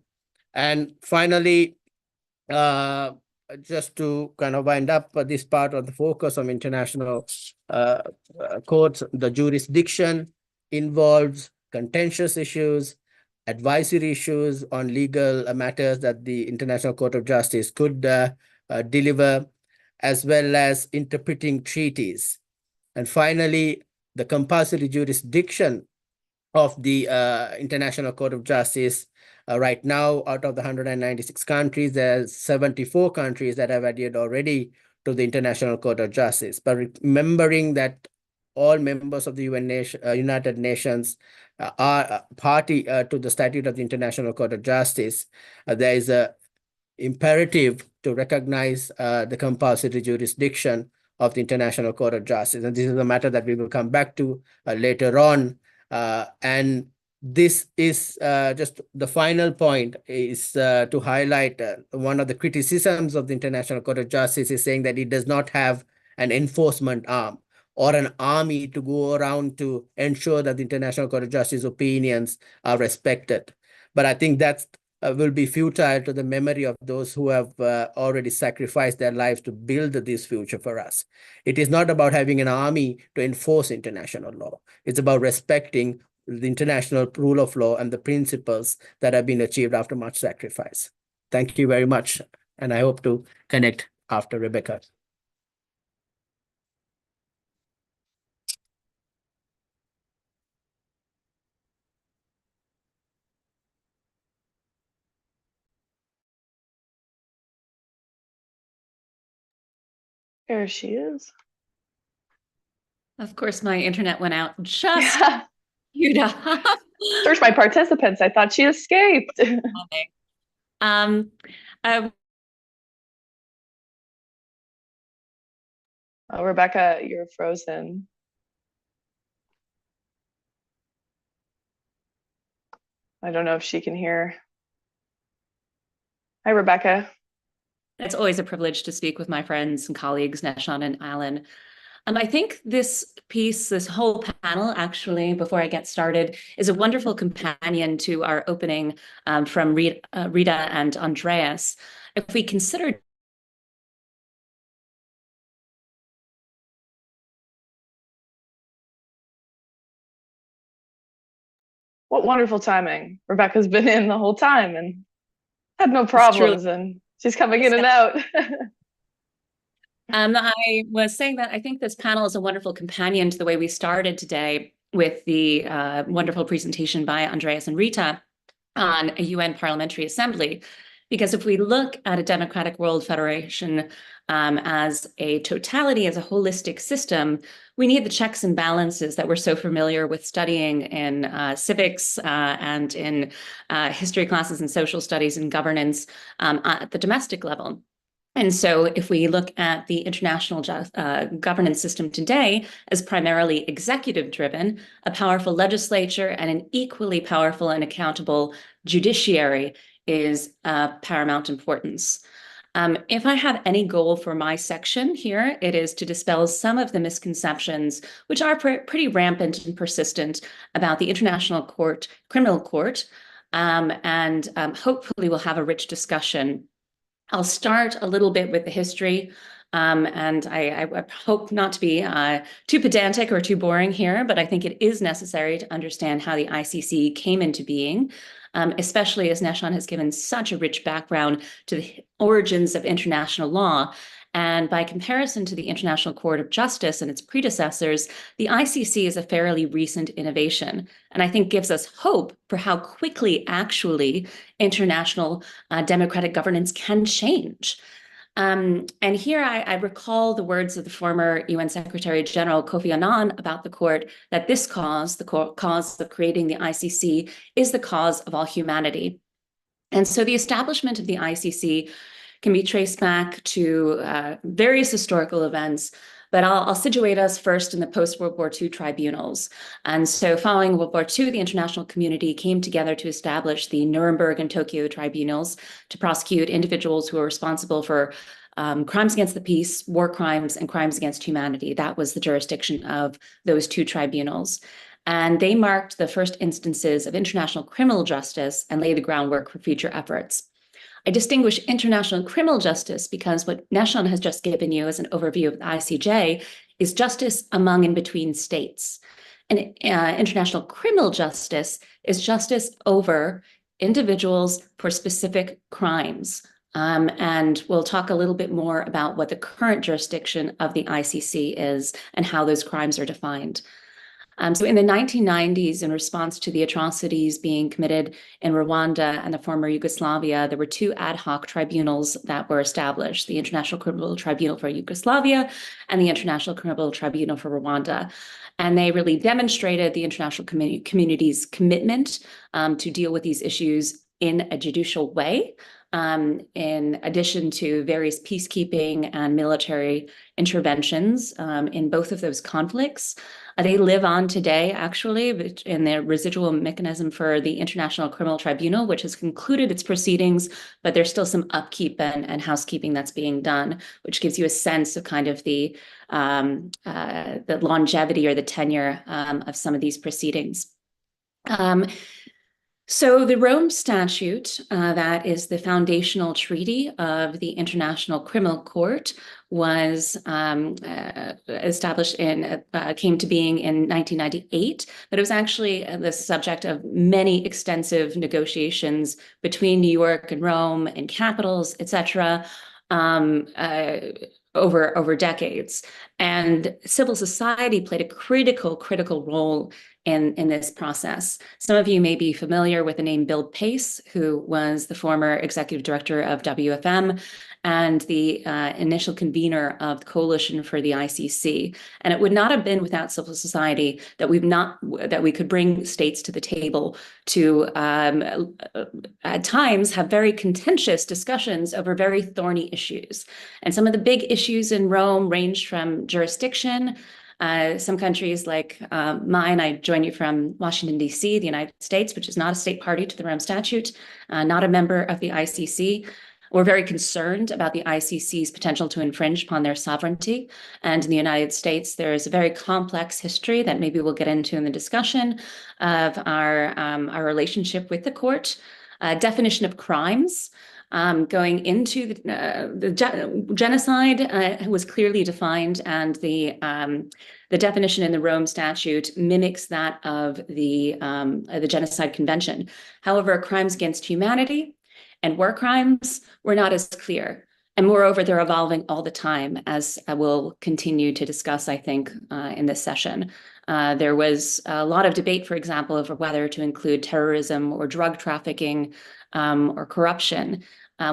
F: And finally, just to kind of wind up this part of the focus of international courts, the jurisdiction involves contentious issues, advisory issues on legal matters that the International Court of Justice could deliver, as well as interpreting treaties. And finally, the compulsory jurisdiction of the International Court of Justice. Right now, out of the 196 countries, there's 74 countries that have adhered already to the International Court of Justice. But remembering that all members of the United Nations are party to the Statute of the International Court of Justice, there is a imperative to recognize the compulsory jurisdiction of the International Court of Justice. And this is a matter that we will come back to later on. And this is just the final point is to highlight one of the criticisms of the International Court of Justice is saying that it does not have an enforcement arm or an army to go around to ensure that the International Court of Justice opinions are respected. But I think that will be futile to the memory of those who have already sacrificed their lives to build this future for us. It is not about having an army to enforce international law. It's about respecting the international rule of law and the principles that have been achieved after much sacrifice. Thank you very much. And I hope to connect after Rebecca.
B: There she is.
G: Of course, my internet went out just
B: Yeah.
G: queued up.
B: Search my participants. I thought she escaped. Oh, Rebecca, you're frozen. I don't know if she can hear. Hi, Rebecca.
G: It's always a privilege to speak with my friends and colleagues, Neshan and Alan. I think this piece, this whole panel, actually, before I get started, is a wonderful companion to our opening from Rita and Andreas. If we consider
B: What wonderful timing. Rebecca's been in the whole time and had no problems, and she's coming in and out.
G: I was saying that I think this panel is a wonderful companion to the way we started today with the wonderful presentation by Andreas and Rita on a UN Parliamentary Assembly. Because if we look at a democratic world federation as a totality, as a holistic system, we need the checks and balances that we're so familiar with studying in civics and in history classes and social studies and governance at the domestic level. And so if we look at the international governance system today as primarily executive driven, a powerful legislature and an equally powerful and accountable judiciary is paramount importance. If I have any goal for my section here, it is to dispel some of the misconceptions, which are pretty rampant and persistent, about the International Criminal Court, and hopefully we'll have a rich discussion. I'll start a little bit with the history, and I hope not to be too pedantic or too boring here, but I think it is necessary to understand how the ICC came into being, especially as Neshan has given such a rich background to the origins of international law. And by comparison to the International Court of Justice and its predecessors, the ICC is a fairly recent innovation, and I think gives us hope for how quickly actually international democratic governance can change. And here I recall the words of the former UN Secretary General Kofi Annan about the court, that this cause, the cause of creating the ICC, is the cause of all humanity. And so the establishment of the ICC can be traced back to various historical events, but I'll situate us first in the post-World War II tribunals. And so following World War II, the international community came together to establish the Nuremberg and Tokyo tribunals to prosecute individuals who were responsible for crimes against the peace, war crimes, and crimes against humanity. That was the jurisdiction of those two tribunals. And they marked the first instances of international criminal justice and laid the groundwork for future efforts. I distinguish international criminal justice because what Neshan has just given you as an overview of the ICJ is justice among and between states. And international criminal justice is justice over individuals for specific crimes. And we'll talk a little bit more about what the current jurisdiction of the ICC is and how those crimes are defined. So in the 1990s, in response to the atrocities being committed in Rwanda and the former Yugoslavia, there were two ad hoc tribunals that were established, the International Criminal Tribunal for Yugoslavia and the International Criminal Tribunal for Rwanda. And they really demonstrated the international community's commitment to deal with these issues in a judicial way, in addition to various peacekeeping and military interventions in both of those conflicts. They live on today, actually, in the residual mechanism for the International Criminal Tribunal, which has concluded its proceedings, but there's still some upkeep and housekeeping that's being done, which gives you a sense of kind of the longevity or the tenure of some of these proceedings. So the Rome Statute, that is the foundational treaty of the International Criminal Court, was established came to being in 1998, but it was actually the subject of many extensive negotiations between New York and Rome and capitals, et cetera, over decades. And civil society played a critical role in this process. Some of you may be familiar with the name Bill Pace, who was the former executive director of WFM and the initial convener of the Coalition for the ICC. And it would not have been without civil society that we could bring states to the table to at times have very contentious discussions over very thorny issues. And some of the big issues in Rome ranged from jurisdiction. Some countries like mine, I join you from Washington, D.C., the United States, which is not a state party to the Rome Statute, not a member of the ICC. We're very concerned about the ICC's potential to infringe upon their sovereignty. And in the United States, there is a very complex history that maybe we'll get into in the discussion of our relationship with the court, definition of crimes. Going into the genocide was clearly defined, and the definition in the Rome Statute mimics that of the Genocide Convention. However, crimes against humanity and war crimes were not as clear. And moreover, they're evolving all the time, as I will continue to discuss, I think, in this session. There was a lot of debate, for example, over whether to include terrorism or drug trafficking or corruption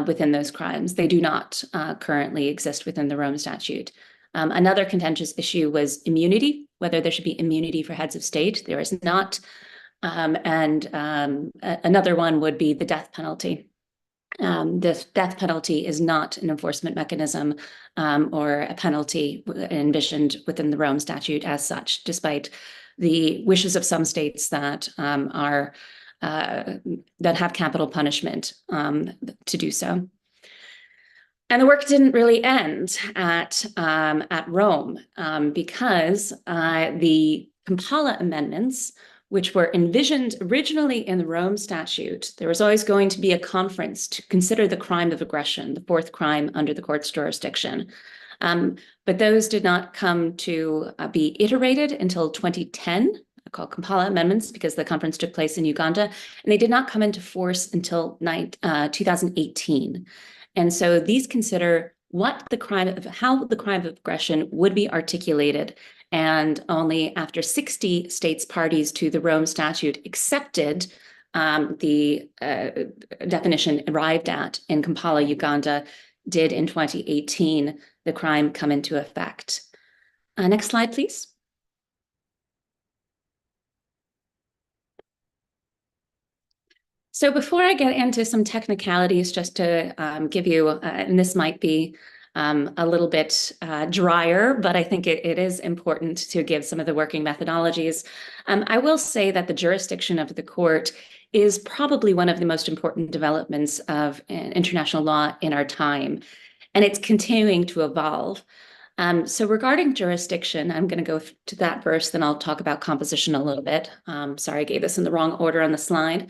G: within those crimes. They do not currently exist within the Rome Statute. Another contentious issue was immunity, whether there should be immunity for heads of state. There is not. Another one would be the death penalty. The death penalty is not an enforcement mechanism or a penalty envisioned within the Rome Statute as such, despite the wishes of some states that that have capital punishment to do so. And the work didn't really end at Rome because the Kampala amendments, which were envisioned originally in the Rome statute, there was always going to be a conference to consider the crime of aggression, the fourth crime under the court's jurisdiction. But those did not come to be iterated until 2010, called Kampala amendments, because the conference took place in Uganda, and they did not come into force until 2018. And so these consider how the crime of aggression would be articulated. And only after 60 states parties to the Rome Statute accepted the definition arrived at in Kampala, Uganda, did in 2018 the crime come into effect. Next slide, please. So before I get into some technicalities, just to give you, and this might be a little bit drier, but I think it is important to give some of the working methodologies. I will say that the jurisdiction of the court is probably one of the most important developments of international law in our time, and it's continuing to evolve. So regarding jurisdiction, I'm going to go to that first, then I'll talk about composition a little bit. Sorry, I gave this in the wrong order on the slide.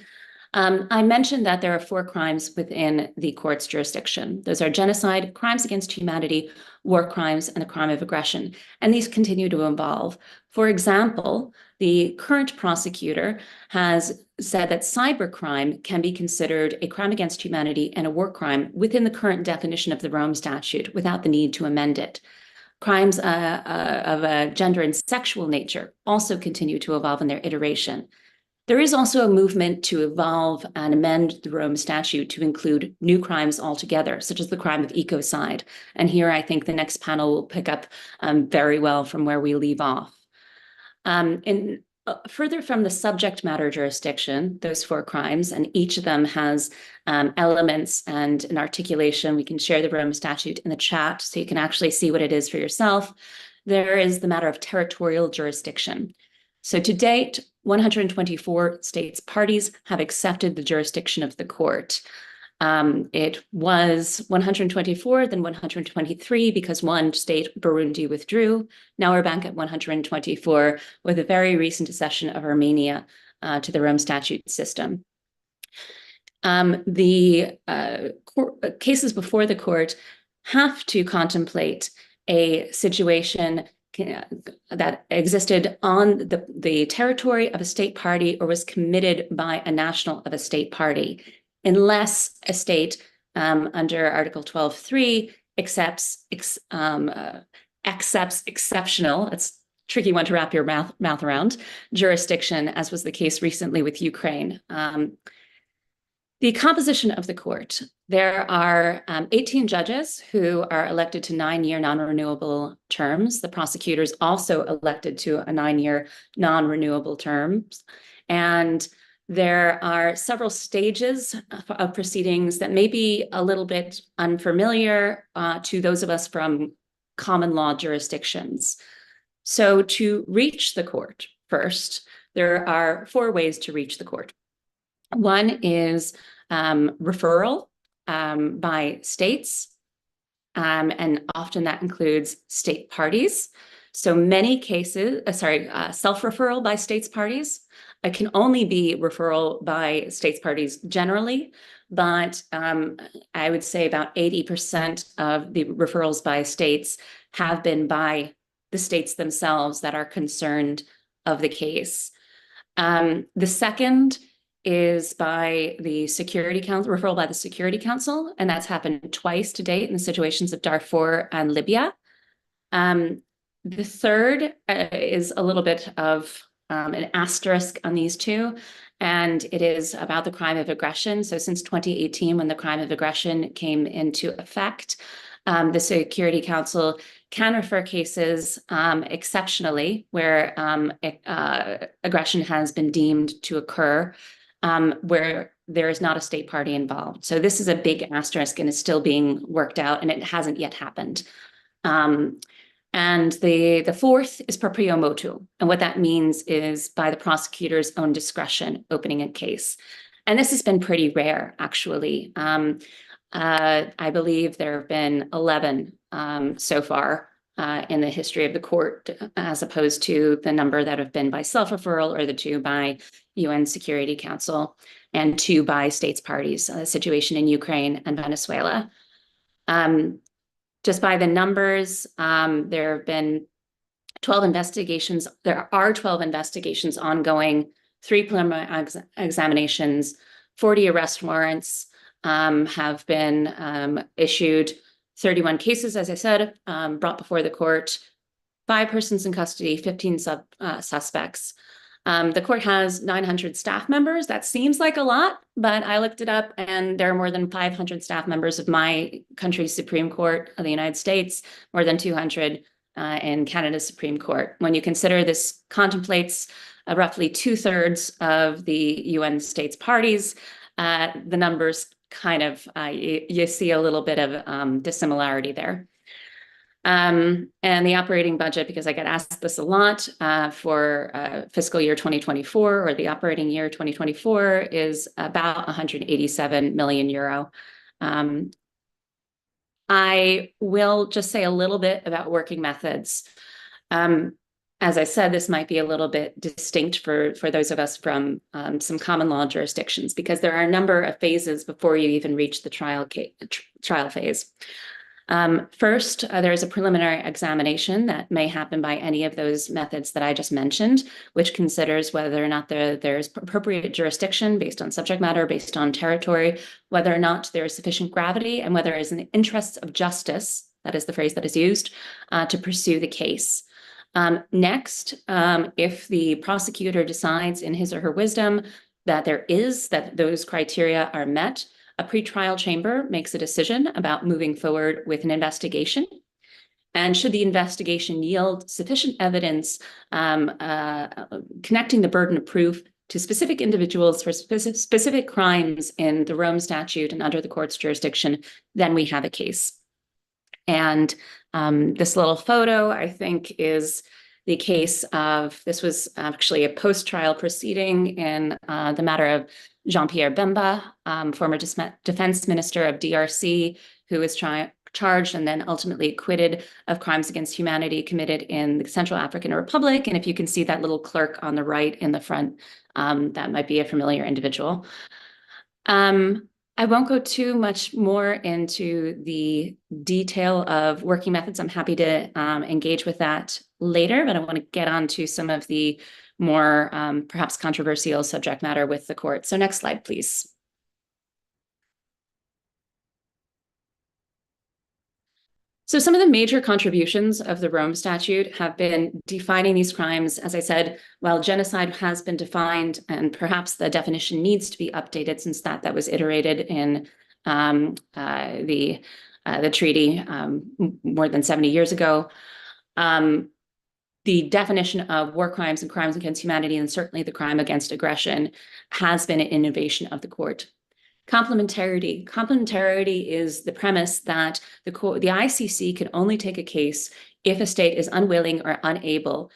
G: I mentioned that there are 4 crimes within the court's jurisdiction. Those are genocide, crimes against humanity, war crimes, and the crime of aggression. And these continue to evolve. For example, the current prosecutor has said that cybercrime can be considered a crime against humanity and a war crime within the current definition of the Rome Statute without the need to amend it. Crimes of a gender and sexual nature also continue to evolve in their iteration. There is also a movement to evolve and amend the Rome Statute to include new crimes altogether, such as the crime of ecocide. And here I think the next panel will pick up very well from where we leave off. Further from the subject matter jurisdiction, those 4 crimes, and each of them has elements and an articulation. We can share the Rome Statute in the chat so you can actually see what it is for yourself. There is the matter of territorial jurisdiction. So to date, 124 states parties have accepted the jurisdiction of the court. It was 124, then 123, because one state, Burundi, withdrew. Now we're back at 124 with a very recent accession of Armenia to the Rome Statute system. The cases before the court have to contemplate a situation that existed on the territory of a state party or was committed by a national of a state party, unless a state under Article 12.3 accepts exceptional, it's a tricky one to wrap your mouth around, jurisdiction, as was the case recently with Ukraine. The composition of the court. There are 18 judges who are elected to 9-year non-renewable terms. The prosecutors also elected to a 9-year non-renewable terms. And there are several stages of proceedings that may be a little bit unfamiliar to those of us from common law jurisdictions. So to reach the court, first, there are 4 ways to reach the court. One is referral by states, and often that includes state parties. So many cases, self-referral by states parties. It can only be referral by states parties generally, but I would say about 80% of the referrals by states have been by the states themselves that are concerned of the case. The second is by the Security Council, referral by the Security Council, and that's happened twice to date in the situations of Darfur and Libya. The third is a little bit of an asterisk on these 2, and it is about the crime of aggression. So since 2018, when the crime of aggression came into effect, the Security Council can refer cases exceptionally where aggression has been deemed to occur, where there is not a state party involved. So this is a big asterisk and is still being worked out, and it hasn't yet happened. And the fourth is proprio motu. And what that means is by the prosecutor's own discretion, opening a case. And this has been pretty rare, actually. I believe there have been 11 so far in the history of the court, as opposed to the number that have been by self-referral or the 2 by UN Security Council and 2 by states parties, the situation in Ukraine and Venezuela. Just by the numbers, there have been 12 investigations. There are 12 investigations ongoing, 3 preliminary examinations, 40 arrest warrants have been issued, 31 cases, as I said, brought before the court, 5 persons in custody, 15 suspects. The court has 900 staff members. That seems like a lot, but I looked it up and there are more than 500 staff members of my country's Supreme Court of the United States, more than 200 in Canada's Supreme Court. When you consider this contemplates roughly 2/3 of the UN states parties, the numbers kind of, you see a little bit of dissimilarity there. And the operating budget, because I get asked this a lot, for fiscal year 2024 or the operating year 2024 is about 187 million euro. I will just say a little bit about working methods. As I said, this might be a little bit distinct for those of us from some common law jurisdictions, because there are a number of phases before you even reach the trial phase. First, there is a preliminary examination that may happen by any of those methods that I just mentioned, which considers whether or not there's appropriate jurisdiction based on subject matter, based on territory, whether or not there is sufficient gravity, and whether it is in the interests of justice, that is the phrase that is used, to pursue the case. Next, if the prosecutor decides in his or her wisdom that those criteria are met, a pretrial chamber makes a decision about moving forward with an investigation. And should the investigation yield sufficient evidence connecting the burden of proof to specific individuals for specific crimes in the Rome Statute and under the court's jurisdiction, then we have a case. And this little photo, I think, is the case of, this was actually a post-trial proceeding in the matter of Jean-Pierre Bemba, former defense minister of DRC, who was charged and then ultimately acquitted of crimes against humanity committed in the Central African Republic. And if you can see that little clerk on the right in the front, that might be a familiar individual. I won't go too much more into the detail of working methods. I'm happy to engage with that later, but I want to get on to some of the more perhaps controversial subject matter with the court. So next slide, please. So some of the major contributions of the Rome Statute have been defining these crimes. As I said, while genocide has been defined, and perhaps the definition needs to be updated since that was iterated in the treaty more than 70 years ago. The definition of war crimes and crimes against humanity, and certainly the crime against aggression, has been an innovation of the court. Complementarity. Complementarity is the premise that the ICC can only take a case if a state is unwilling or unable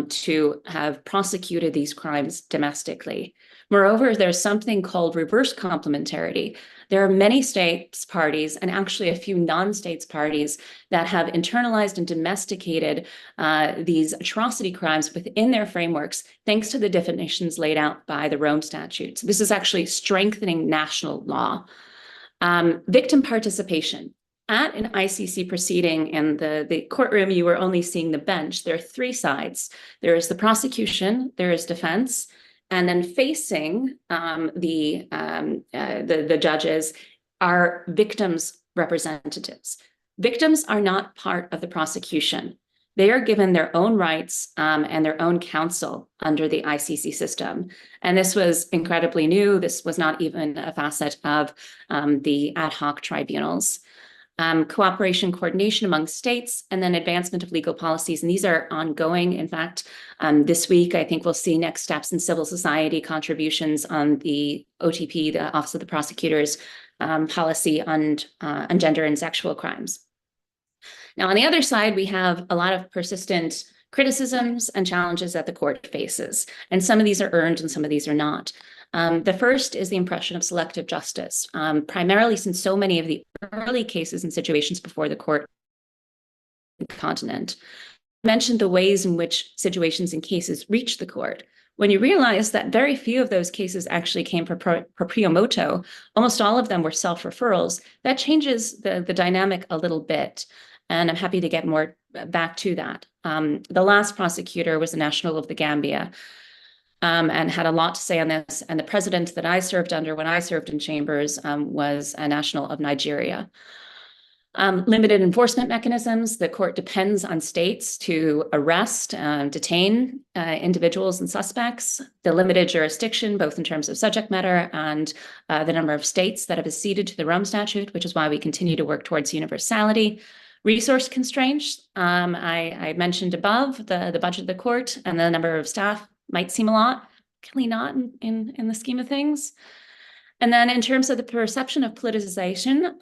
G: to have prosecuted these crimes domestically. Moreover, there's something called reverse complementarity. There are many states parties, and actually a few non-states parties, that have internalized and domesticated these atrocity crimes within their frameworks, thanks to the definitions laid out by the Rome Statute. So this is actually strengthening national law. Victim participation. At an ICC proceeding in the courtroom, you were only seeing the bench. There are 3 sides. There is the prosecution, there is defense, and then facing the judges are victims' representatives. Victims are not part of the prosecution. They are given their own rights and their own counsel under the ICC system. And this was incredibly new. This was not even a facet of the ad hoc tribunals. Cooperation, coordination among states, and then advancement of legal policies. And these are ongoing. In fact, this week, I think we'll see next steps in civil society contributions on the OTP, the Office of the Prosecutor's policy on gender and sexual crimes. Now, on the other side, we have a lot of persistent criticisms and challenges that the court faces. And some of these are earned and some of these are not. The first is the impression of selective justice, primarily since so many of the early cases and situations before the court on the continent mentioned the ways in which situations and cases reached the court. When you realize that very few of those cases actually came proprio motu, almost all of them were self-referrals, that changes the dynamic a little bit. And I'm happy to get more back to that. The last prosecutor was the National of the Gambia, and had a lot to say on this. And the president that I served under when I served in chambers was a national of Nigeria. Limited enforcement mechanisms. The court depends on states to arrest, detain individuals and suspects. The limited jurisdiction, both in terms of subject matter and the number of states that have acceded to the Rome Statute, which is why we continue to work towards universality. Resource constraints. I mentioned above the budget of the court and the number of staff might seem a lot, clearly not in the scheme of things. And then in terms of the perception of politicization,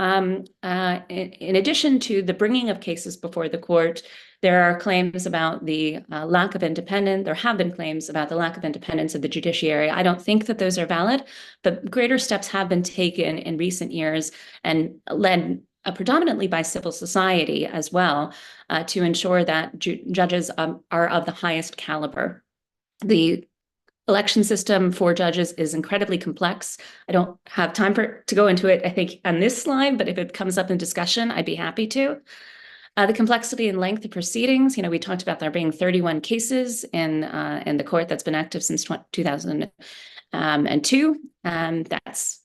G: in addition to the bringing of cases before the court, there are claims about the lack of independence. There have been claims about the lack of independence of the judiciary. I don't think that those are valid, but greater steps have been taken in recent years and led predominantly by civil society as well, to ensure that judges are of the highest caliber. The election system for judges is incredibly complex. I don't have time to go into it, I think, on this slide, but if it comes up in discussion, I'd be happy to. The complexity and length of proceedings, we talked about there being 31 cases in the court that's been active since 2002. That's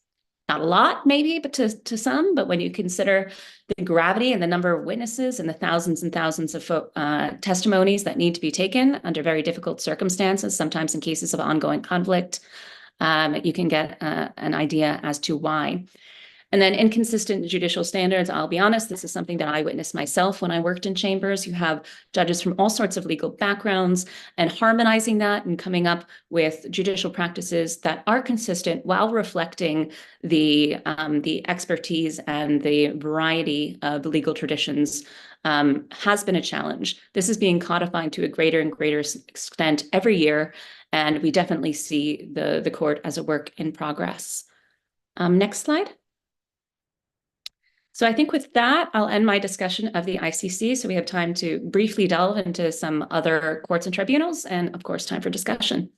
G: not a lot, maybe, but to some. But when you consider the gravity and the number of witnesses and the thousands and thousands of testimonies that need to be taken under very difficult circumstances, sometimes in cases of ongoing conflict, you can get an idea as to why. And then inconsistent judicial standards. I'll be honest, this is something that I witnessed myself when I worked in chambers. You have judges from all sorts of legal backgrounds, and harmonizing that and coming up with judicial practices that are consistent while reflecting the expertise and the variety of legal traditions has been a challenge. This is being codified to a greater and greater extent every year, and we definitely see the court as a work in progress. Next slide. So I think with that, I'll end my discussion of the ICC. So we have time to briefly delve into some other courts and tribunals, and of course, time for discussion.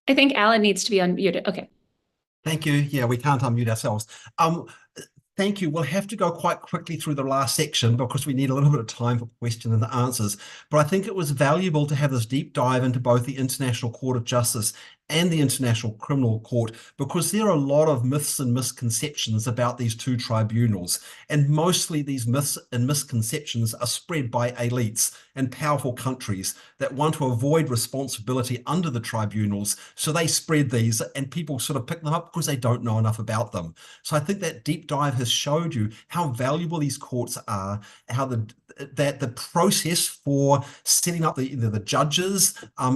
G: I think Alan needs to be unmuted. Okay.
E: Thank you. Yeah, we can't unmute ourselves. Thank you. We'll have to go quite quickly through the last section because we need a little bit of time for questions and answers. But I think it was valuable to have this deep dive into both the International Court of Justice and the International Criminal Court, because there are a lot of myths and misconceptions about these two tribunals. And mostly these myths and misconceptions are spread by elites and powerful countries that want to avoid responsibility under the tribunals. So they spread these and people sort of pick them up because they don't know enough about them. So I think that deep dive has showed you how valuable these courts are, how that the process for setting up the judges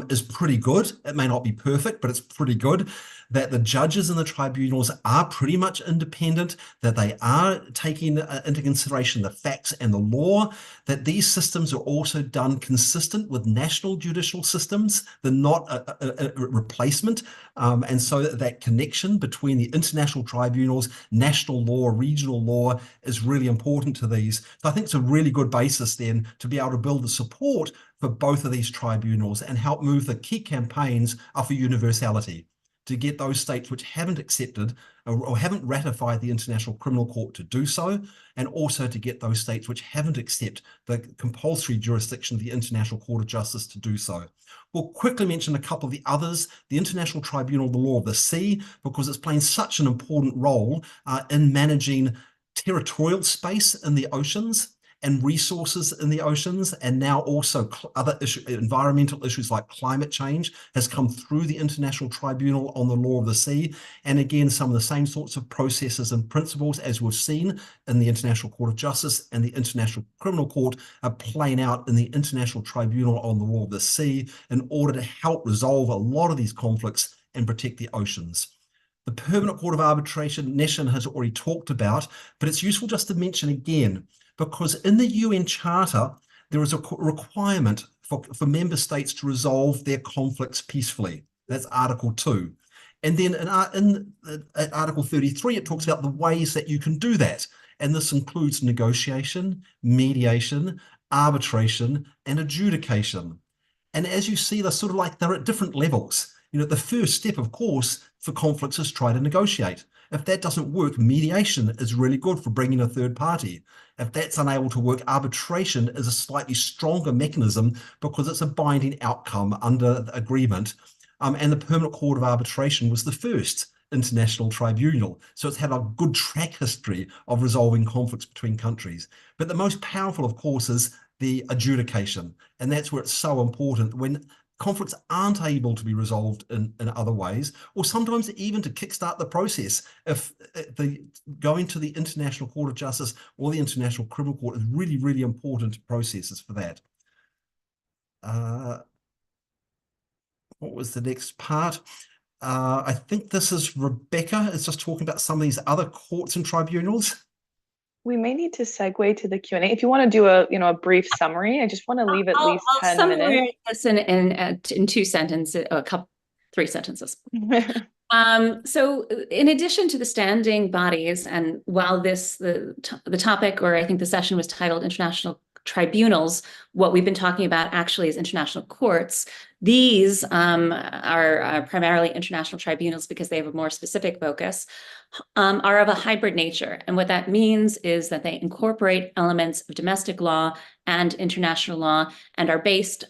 E: is pretty good. It may not be perfect, but it's pretty good. That the judges in the tribunals are pretty much independent, that they are taking into consideration the facts and the law, that these systems are also done consistent with national judicial systems. They're not a replacement. And so that connection between the international tribunals, national law, regional law is really important to these. So I think it's a really good basis then to be able to build the support for both of these tribunals and help move the key campaigns for universality, to get those states which haven't accepted or haven't ratified the International Criminal Court to do so, and also to get those states which haven't accepted the compulsory jurisdiction of the International Court of Justice to do so. We'll quickly mention a couple of the others. The International Tribunal of the Law of the Sea, because it's playing such an important role in managing territorial space in the oceans and resources in the oceans, and now also other environmental issues like climate change has come through the International Tribunal on the Law of the Sea. And again, some of the same sorts of processes and principles as we've seen in the International Court of Justice and the International Criminal Court are playing out in the International Tribunal on the Law of the Sea in order to help resolve a lot of these conflicts and protect the oceans. The Permanent Court of Arbitration, Neshin has already talked about, but it's useful just to mention again, because in the UN Charter, there is a requirement for member states to resolve their conflicts peacefully. That's Article 2. And then in Article 33, it talks about the ways that you can do that. And this includes negotiation, mediation, arbitration, and adjudication. And as you see, they're at different levels. You know, the first step, of course, for conflicts is try to negotiate. If that doesn't work, mediation is really good for bringing a third party. If that's unable to work, arbitration is a slightly stronger mechanism because it's a binding outcome under the agreement. And the Permanent Court of Arbitration was the first international tribunal. So it's had a good track history of resolving conflicts between countries. But the most powerful, of course, is the adjudication. And that's where it's so important when conflicts aren't able to be resolved in other ways, or sometimes even to kickstart the process. If going to the International Court of Justice or the International Criminal Court is really, really important processes for that. What was the next part? I think this is Rebecca. It's just talking about some of these other courts and tribunals.
B: We may need to segue to the Q&A. If you want to do a brief summary, I just want to leave at least 10 minutes.
G: I'll summarize this in 2 sentences, a 3 sentences. So in addition to the standing bodies, and while the topic, or I think the session was titled International Tribunals, what we've been talking about actually is international courts. These are primarily international tribunals because they have a more specific focus, are of a hybrid nature. And what that means is that they incorporate elements of domestic law and international law and are based,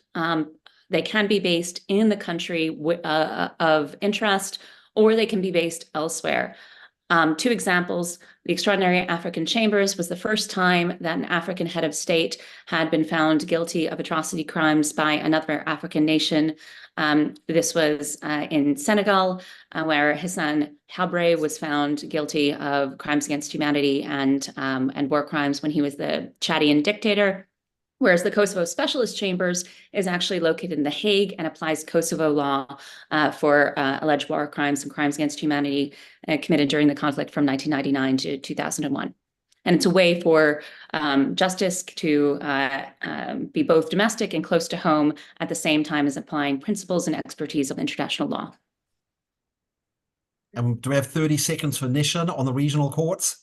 G: they can be based in the country of interest, or they can be based elsewhere. 2 examples: the Extraordinary African Chambers was the first time that an African head of state had been found guilty of atrocity crimes by another African nation. This was in Senegal, where Hassan Habre was found guilty of crimes against humanity and war crimes when he was the Chadian dictator. Whereas the Kosovo Specialist Chambers is actually located in The Hague and applies Kosovo law for alleged war crimes and crimes against humanity committed during the conflict from 1999 to 2001. And it's a way for justice to be both domestic and close to home at the same time as applying principles and expertise of international law.
E: And do we have 30 seconds for Nishan on the regional courts?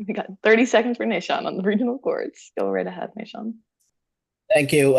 B: We got 30 seconds for Nishan on the regional courts. Go right ahead, Nishan.
F: Thank you.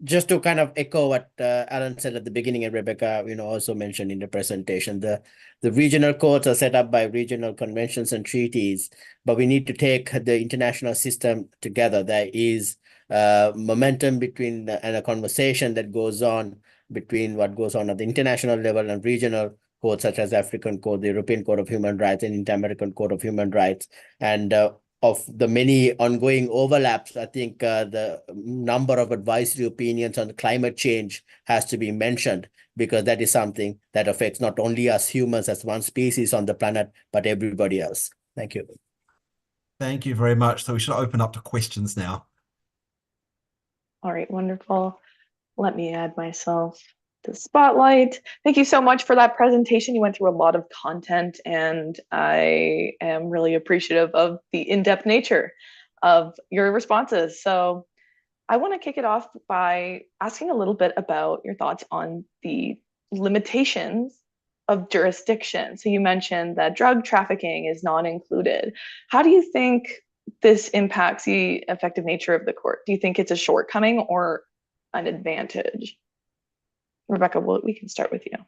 F: Just to kind of echo what Alan said at the beginning, and Rebecca, also mentioned in the presentation, the regional courts are set up by regional conventions and treaties, but we need to take the international system together. There is momentum between and a conversation that goes on between what goes on at the international level and regional courts such as African Court, the European Court of Human Rights, and Inter-American Court of Human Rights. And of the many ongoing overlaps, I think the number of advisory opinions on climate change has to be mentioned, because that is something that affects not only us humans as one species on the planet, but everybody else. Thank you.
E: Thank you very much. So we should open up to questions now.
B: All right, wonderful. Let me add myself to the spotlight. Thank you so much for that presentation. You went through a lot of content, and I am really appreciative of the in-depth nature of your responses. So I want to kick it off by asking a little bit about your thoughts on the limitations of jurisdiction. So you mentioned that drug trafficking is not included. How do you think this impacts the effective nature of the court? Do you think it's a shortcoming or an advantage? Rebecca, we can start with you.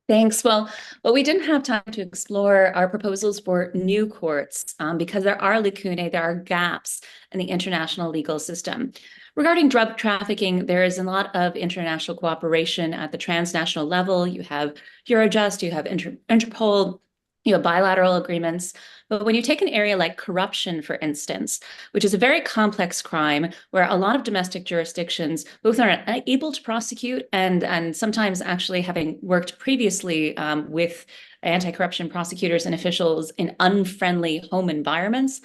G: Thanks. Well, we didn't have time to explore our proposals for new courts because there are lacunae, there are gaps in the international legal system. Regarding drug trafficking, there is a lot of international cooperation at the transnational level. You have Eurojust, you have Interpol, you have bilateral agreements. But when you take an area like corruption, for instance, which is a very complex crime where a lot of domestic jurisdictions both are able to prosecute and sometimes actually having worked previously with anti-corruption prosecutors and officials in unfriendly home environments,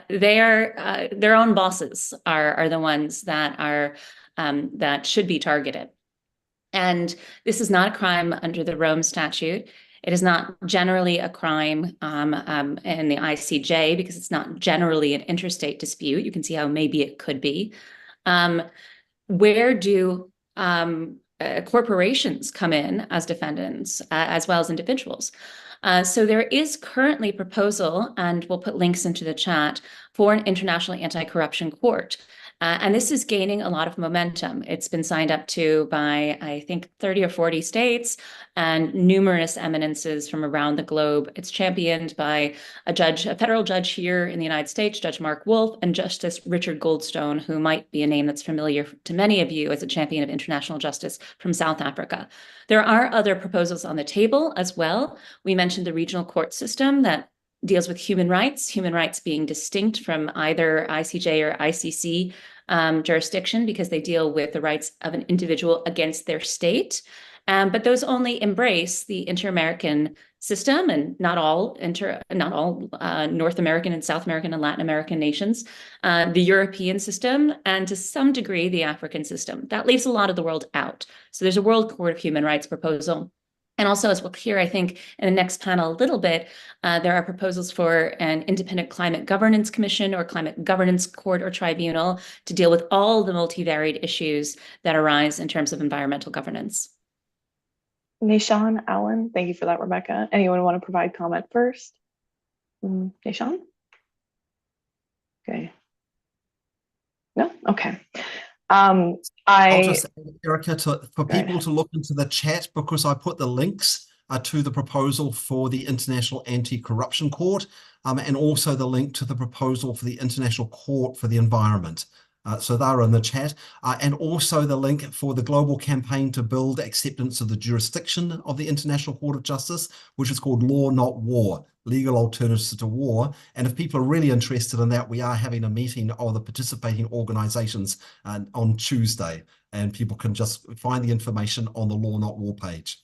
G: their own bosses are the ones that are that should be targeted. And this is not a crime under the Rome Statute. It is not generally a crime in the ICJ because it's not generally an interstate dispute. You can see how maybe it could be. Where do corporations come in as defendants as well as individuals? So there is currently a proposal, and we'll put links into the chat, for an international anti-corruption court. And this is gaining a lot of momentum. It's been signed up to by, I think, 30 or 40 states and numerous eminences from around the globe. It's championed by a federal judge here in the United States, Judge Mark Wolf, and Justice Richard Goldstone, who might be a name that's familiar to many of you as a champion of international justice from South Africa. There are other proposals on the table as well. We mentioned the regional court system that deals with human rights being distinct from either ICJ or ICC jurisdiction because they deal with the rights of an individual against their state. But those only embrace the inter-American system, and not all North American and South American and Latin American nations, the European system, and to some degree the African system. That leaves a lot of the world out. So there's a World Court of Human Rights proposal. And also, as we'll hear, I think, in the next panel a little bit, there are proposals for an independent climate governance commission or climate governance court or tribunal to deal with all the multivariate issues that arise in terms of environmental governance.
B: Nishan, Alan, thank you for that, Rebecca. Anyone want to provide comment first? Nishan? Okay. No? Okay.
E: I'll just, Erica, for people to look into the chat, because I put the links to the proposal for the International Anti-Corruption Court, and also the link to the proposal for the International Court for the Environment. So they're in the chat, and also the link for the global campaign to build acceptance of the jurisdiction of the International Court of Justice, which is called Law Not War, Legal Alternatives to War. And if people are really interested in that, we are having a meeting of the participating organizations on Tuesday, and people can just find the information on the Law Not War page.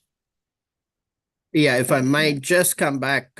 F: Yeah, if I might just come back,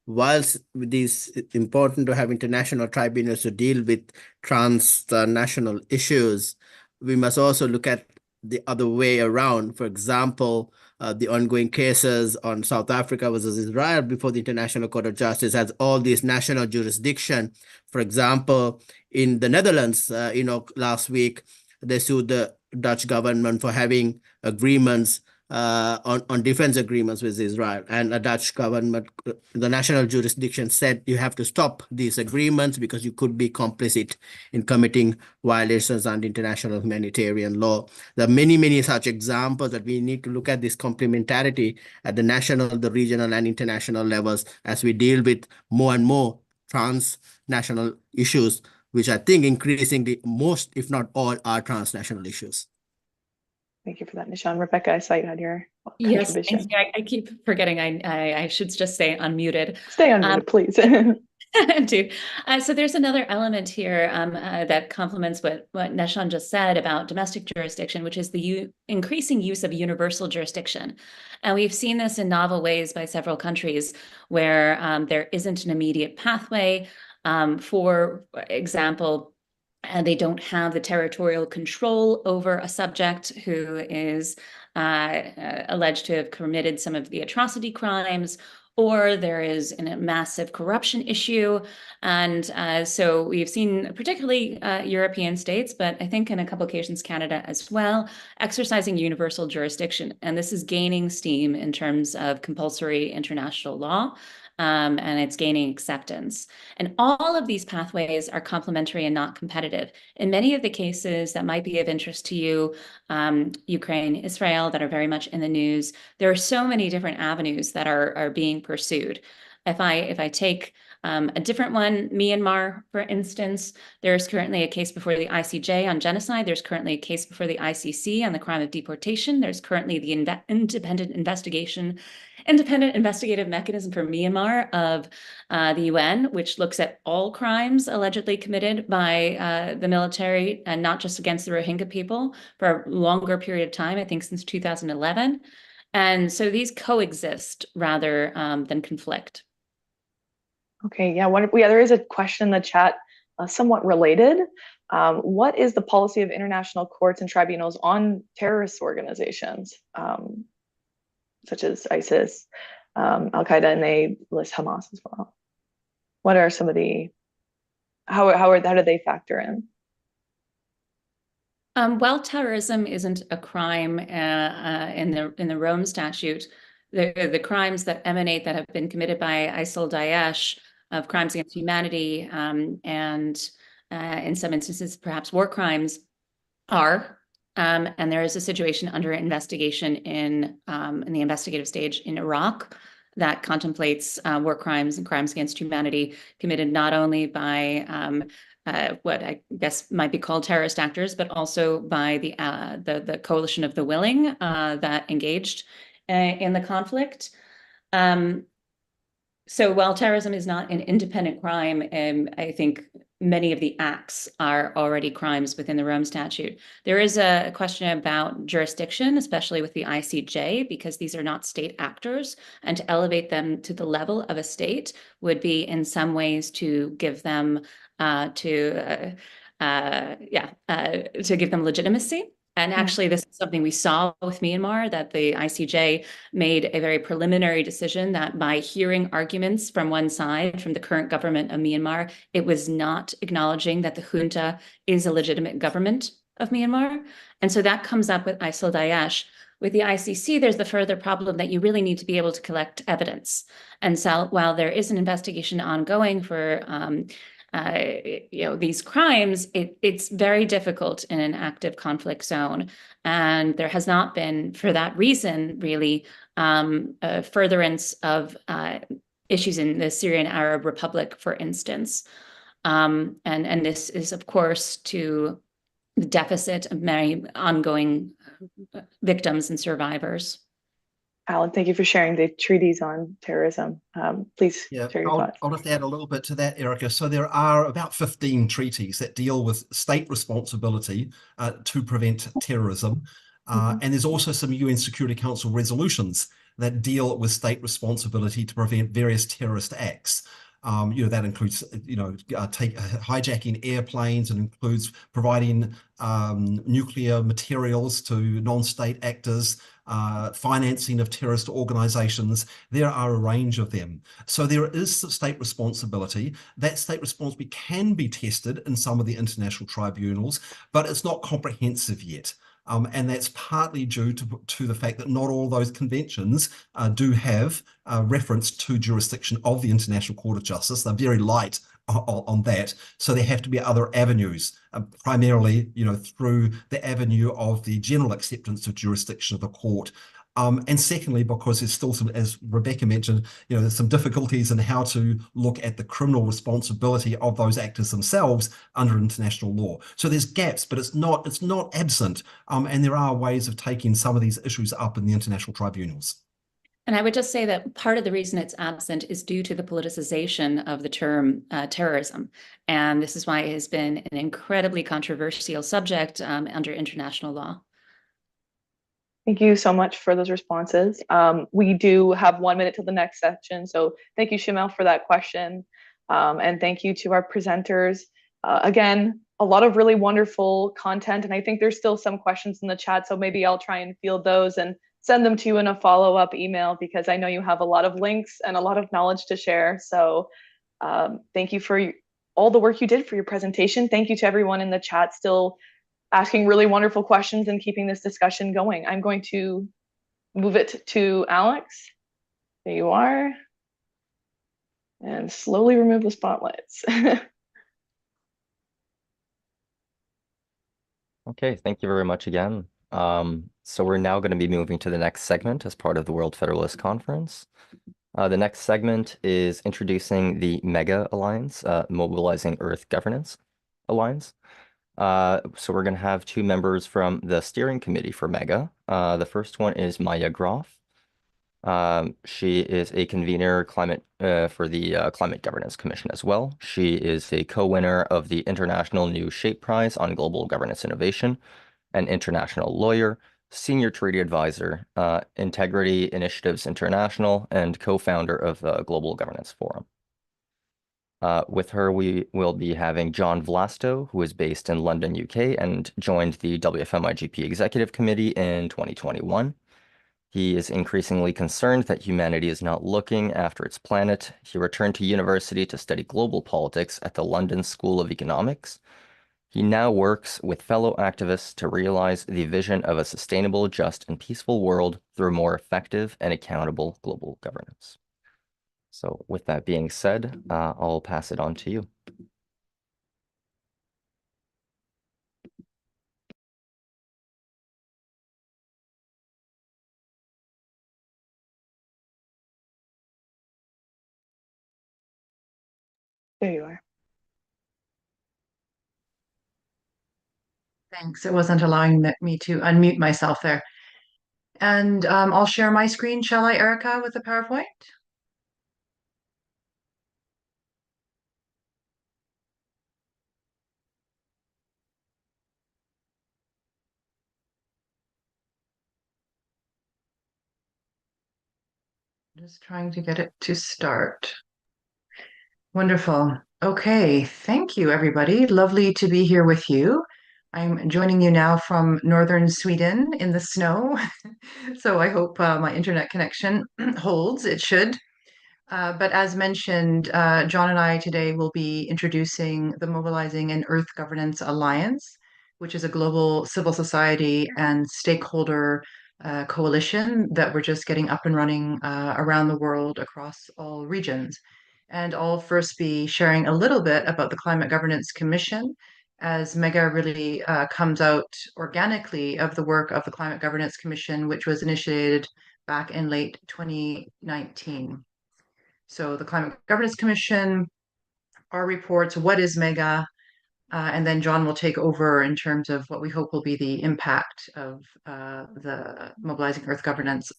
F: whilst it is important to have international tribunals to deal with transnational issues, we must also look at the other way around. For example, the ongoing cases on South Africa versus Israel before the International Court of Justice has all these national jurisdiction. For example, in the Netherlands, last week, they sued the Dutch government for having agreements on defense agreements with Israel, and the Dutch government, the national jurisdiction said you have to stop these agreements because you could be complicit in committing violations under international humanitarian law. There are many, many such examples that we need to look at this complementarity at the national, the regional, and international levels as we deal with more and more transnational issues, which I think increasingly most, if not all, are transnational issues.
B: Thank you for that, Nishan. Rebecca, I saw you had your
G: Yes,
B: contribution.
G: thank you. I keep forgetting I should just stay unmuted.
B: Stay unmuted, please.
G: So there's another element here that complements what Nishan just said about domestic jurisdiction, which is the increasing use of universal jurisdiction. And we've seen this in novel ways by several countries where there isn't an immediate pathway. For example, they don't have the territorial control over a subject who is alleged to have committed some of the atrocity crimes, or there is a massive corruption issue. And so we've seen particularly European states, but I think in a couple occasions Canada as well, exercising universal jurisdiction. And this is gaining steam in terms of compulsory international law. And it's gaining acceptance. And all of these pathways are complementary and not competitive. In many of the cases that might be of interest to you, Ukraine, Israel, that are very much in the news, there are so many different avenues that are being pursued. If I take a different one, Myanmar, for instance, there's currently a case before the ICJ on genocide. There's currently a case before the ICC on the crime of deportation. There's currently the independent investigative mechanism for Myanmar of the UN, which looks at all crimes allegedly committed by the military, and not just against the Rohingya people, for a longer period of time, I think since 2011. And so these coexist rather than conflict.
B: Okay, yeah, there is a question in the chat, somewhat related. What is the policy of international courts and tribunals on terrorist organizations, such as ISIS? Al-Qaeda, and they list Hamas as well. What are some of the, how do they factor in?
G: While terrorism isn't a crime in the Rome Statute, the crimes that emanate that have been committed by ISIL Daesh of crimes against humanity and in some instances perhaps war crimes are, and there is a situation under investigation in the investigative stage in Iraq that contemplates war crimes and crimes against humanity committed not only by what I guess might be called terrorist actors, but also by the coalition of the willing that engaged in the conflict. So while terrorism is not an independent crime, I think many of the acts are already crimes within the Rome Statute. There is a question about jurisdiction, especially with the ICJ, because these are not state actors, and to elevate them to the level of a state would be in some ways to give them to give them legitimacy. And actually, this is something we saw with Myanmar, that the ICJ made a very preliminary decision that by hearing arguments from one side, from the current government of Myanmar, it was not acknowledging that the junta is a legitimate government of Myanmar. And so that comes up with ISIL Daesh. With the ICC, there's the further problem that you really need to be able to collect evidence. And so while there is an investigation ongoing for these crimes, it's very difficult in an active conflict zone. And there has not been, for that reason, really, a furtherance of issues in the Syrian Arab Republic, for instance. And this is, of course, to the deficit of many ongoing victims and survivors.
B: Alan, thank you for sharing the treaties on terrorism. Please share your thoughts.
E: I'll just add a little bit to that, Erica. So there are about 15 treaties that deal with state responsibility to prevent terrorism. And there's also some UN Security Council resolutions that deal with state responsibility to prevent various terrorist acts. That includes, hijacking airplanes, and includes providing nuclear materials to non-state actors, financing of terrorist organizations. There are a range of them. So there is state responsibility. That state responsibility can be tested in some of the international tribunals, but it's not comprehensive yet. And that's partly due to the fact that not all those conventions do have reference to jurisdiction of the International Court of Justice. They're very light on that. So there have to be other avenues, primarily, through the avenue of the general acceptance of jurisdiction of the court. And secondly, because there's still some, as Rebecca mentioned, there's some difficulties in how to look at the criminal responsibility of those actors themselves under international law. So there's gaps, but it's not absent. And there are ways of taking some of these issues up in the international tribunals.
G: And I would just say that part of the reason it's absent is due to the politicization of the term terrorism. And this is why it has been an incredibly controversial subject under international law.
B: Thank you so much for those responses. We do have 1 minute till the next section. So thank you, Shimel, for that question. And thank you to our presenters. Again, a lot of really wonderful content. And I think there's still some questions in the chat. So maybe I'll try and field those and send them to you in a follow-up email, because I know you have a lot of links and a lot of knowledge to share. So thank you for all the work you did for your presentation. Thank you to everyone in the chat still asking really wonderful questions and keeping this discussion going. I'm going to move it to Alex. There you are. And slowly remove the spotlights.
D: Okay, thank you very much again. So we're now going to be moving to the next segment as part of the World Federalist Conference. The next segment is introducing the MEGA Alliance, Mobilizing Earth Governance Alliance. So we're going to have two members from the steering committee for MEGA. The first one is Maya Groff. She is a convener for the Climate Governance Commission as well. She is a co-winner of the International New Shape Prize on Global Governance Innovation, an international lawyer, senior treaty advisor, Integrity Initiatives International, and co-founder of the Global Governance Forum. With her, we will be having John Vlasto, who is based in London, UK, and joined the WFMIGP Executive Committee in 2021. He is increasingly concerned that humanity is not looking after its planet. He returned to university to study global politics at the London School of Economics. He now works with fellow activists to realize the vision of a sustainable, just, and peaceful world through more effective and accountable global governance. So with that being said, I'll pass it on to you.
B: There you are.
H: Thanks. It wasn't allowing me to unmute myself there. And I'll share my screen, shall I, Erica, with the PowerPoint? Just trying to get it to start. Wonderful. Okay, thank you, everybody. Lovely to be here with you. I'm joining you now from northern Sweden in the snow. So I hope my internet connection holds. It should. But as mentioned, John and I today will be introducing the Mobilizing an Earth Governance Alliance, which is a global civil society and stakeholder coalition that we're just getting up and running around the world across all regions. And I'll first be sharing a little bit about the Climate Governance Commission, as Mega really comes out organically of the work of the Climate Governance Commission, which was initiated back in late 2019. So the Climate Governance Commission, our reports, what is MEGA, and then John will take over in terms of what we hope will be the impact of the Mobilizing Earth Governance.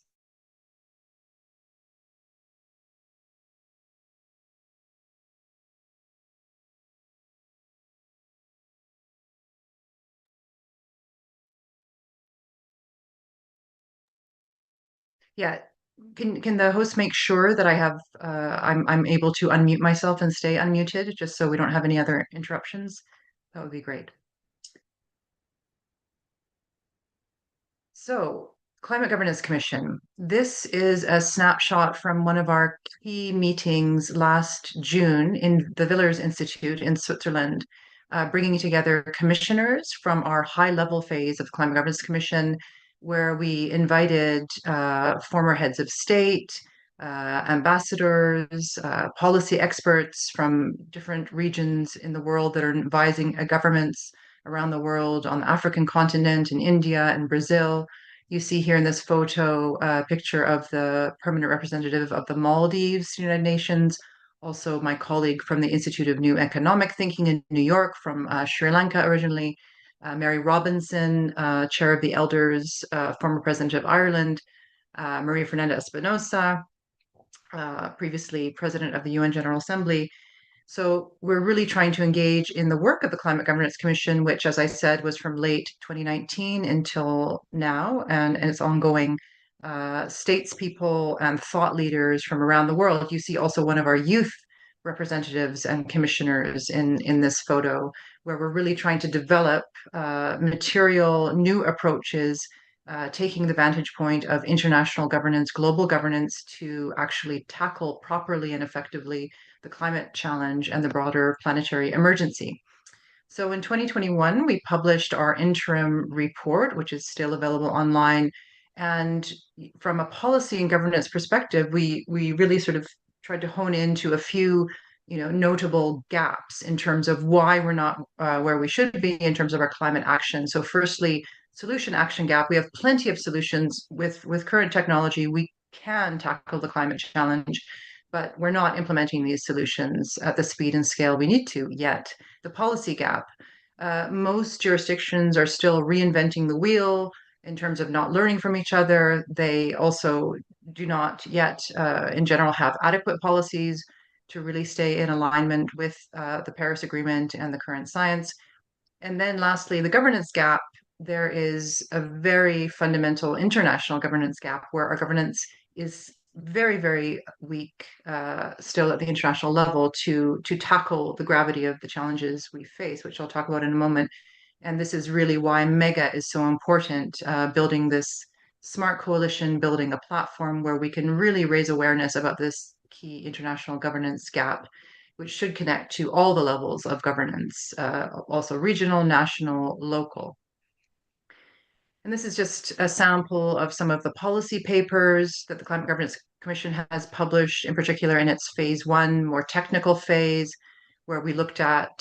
H: Yeah, can the host make sure that I have I'm able to unmute myself and stay unmuted just so we don't have any other interruptions? That would be great. So, Climate Governance Commission. This is a snapshot from one of our key meetings last June in the Villers Institute in Switzerland, bringing together commissioners from our high-level phase of the Climate Governance Commission, where we invited former heads of state, ambassadors, policy experts from different regions in the world that are advising governments around the world, on the African continent, in India and Brazil. You see here in this photo a picture of the permanent representative of the Maldives, United Nations, also my colleague from the Institute of New Economic Thinking in New York, from Sri Lanka originally, Mary Robinson, chair of the Elders, former president of Ireland, Maria Fernanda Espinosa, previously president of the UN General Assembly. So we're really trying to engage in the work of the Climate Governance Commission, which, as I said, was from late 2019 until now, and it's ongoing. Statespeople and thought leaders from around the world. You see also one of our youth representatives and commissioners in this photo, where we're really trying to develop material, new approaches, taking the vantage point of international governance, global governance, to actually tackle properly and effectively the climate challenge and the broader planetary emergency. So in 2021, we published our interim report, which is still available online. And from a policy and governance perspective, we really sort of tried to hone into a few notable gaps in terms of why we're not where we should be in terms of our climate action. So firstly, solution action gap. We have plenty of solutions with current technology. We can tackle the climate challenge, but we're not implementing these solutions at the speed and scale we need to yet. The policy gap. Most jurisdictions are still reinventing the wheel in terms of not learning from each other. They also do not yet, in general, have adequate policies to really stay in alignment with the Paris Agreement and the current science. And then lastly, the governance gap. There is a very fundamental international governance gap where our governance is very, very weak still at the international level to tackle the gravity of the challenges we face, which I'll talk about in a moment. And this is really why MEGA is so important, building this smart coalition building a platform where we can really raise awareness about this key international governance gap, which should connect to all the levels of governance, also regional, national, local. And this is just a sample of some of the policy papers that the Climate Governance Commission has published, in particular in its phase 1, more technical phase, where we looked at,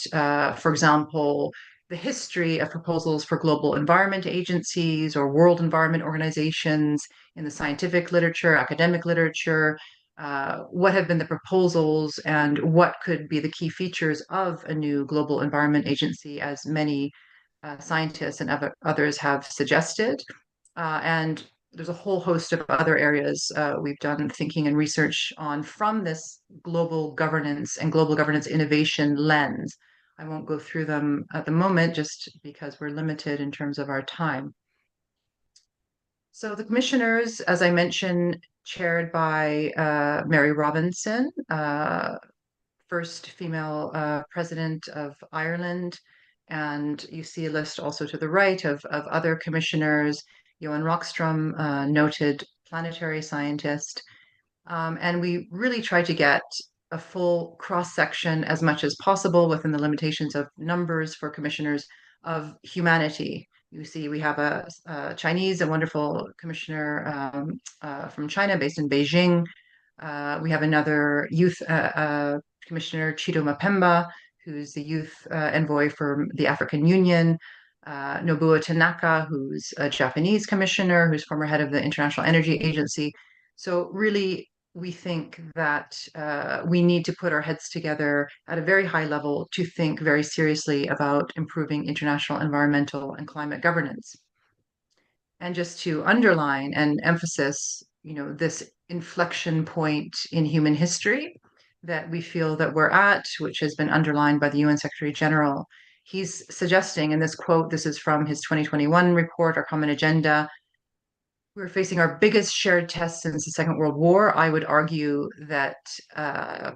H: for example, the history of proposals for global environment agencies or world environment organizations in the scientific literature, academic literature, what have been the proposals and what could be the key features of a new global environment agency, as many scientists and others have suggested. And there's a whole host of other areas we've done thinking and research on from this global governance and global governance innovation lens. I won't go through them at the moment just because we're limited in terms of our time. So the commissioners, as I mentioned, chaired by Mary Robinson, first female president of Ireland. And you see a list also to the right of other commissioners. Johan Rockström, noted planetary scientist. And we really try to get a full cross-section as much as possible within the limitations of numbers for commissioners of humanity. You see, we have a Chinese, a wonderful commissioner from China based in Beijing. We have another youth commissioner, Chido Mapemba, who's the youth envoy for the African Union. Nobuo Tanaka, who's a Japanese commissioner, who's former head of the International Energy Agency. So really, we think that we need to put our heads together at a very high level to think very seriously about improving international environmental and climate governance. And just to underline and emphasize, this inflection point in human history that we feel that we're at, which has been underlined by the UN Secretary General. He's suggesting in this quote, this is from his 2021 report, Our Common Agenda, we're facing our biggest shared test since the Second World War. I would argue that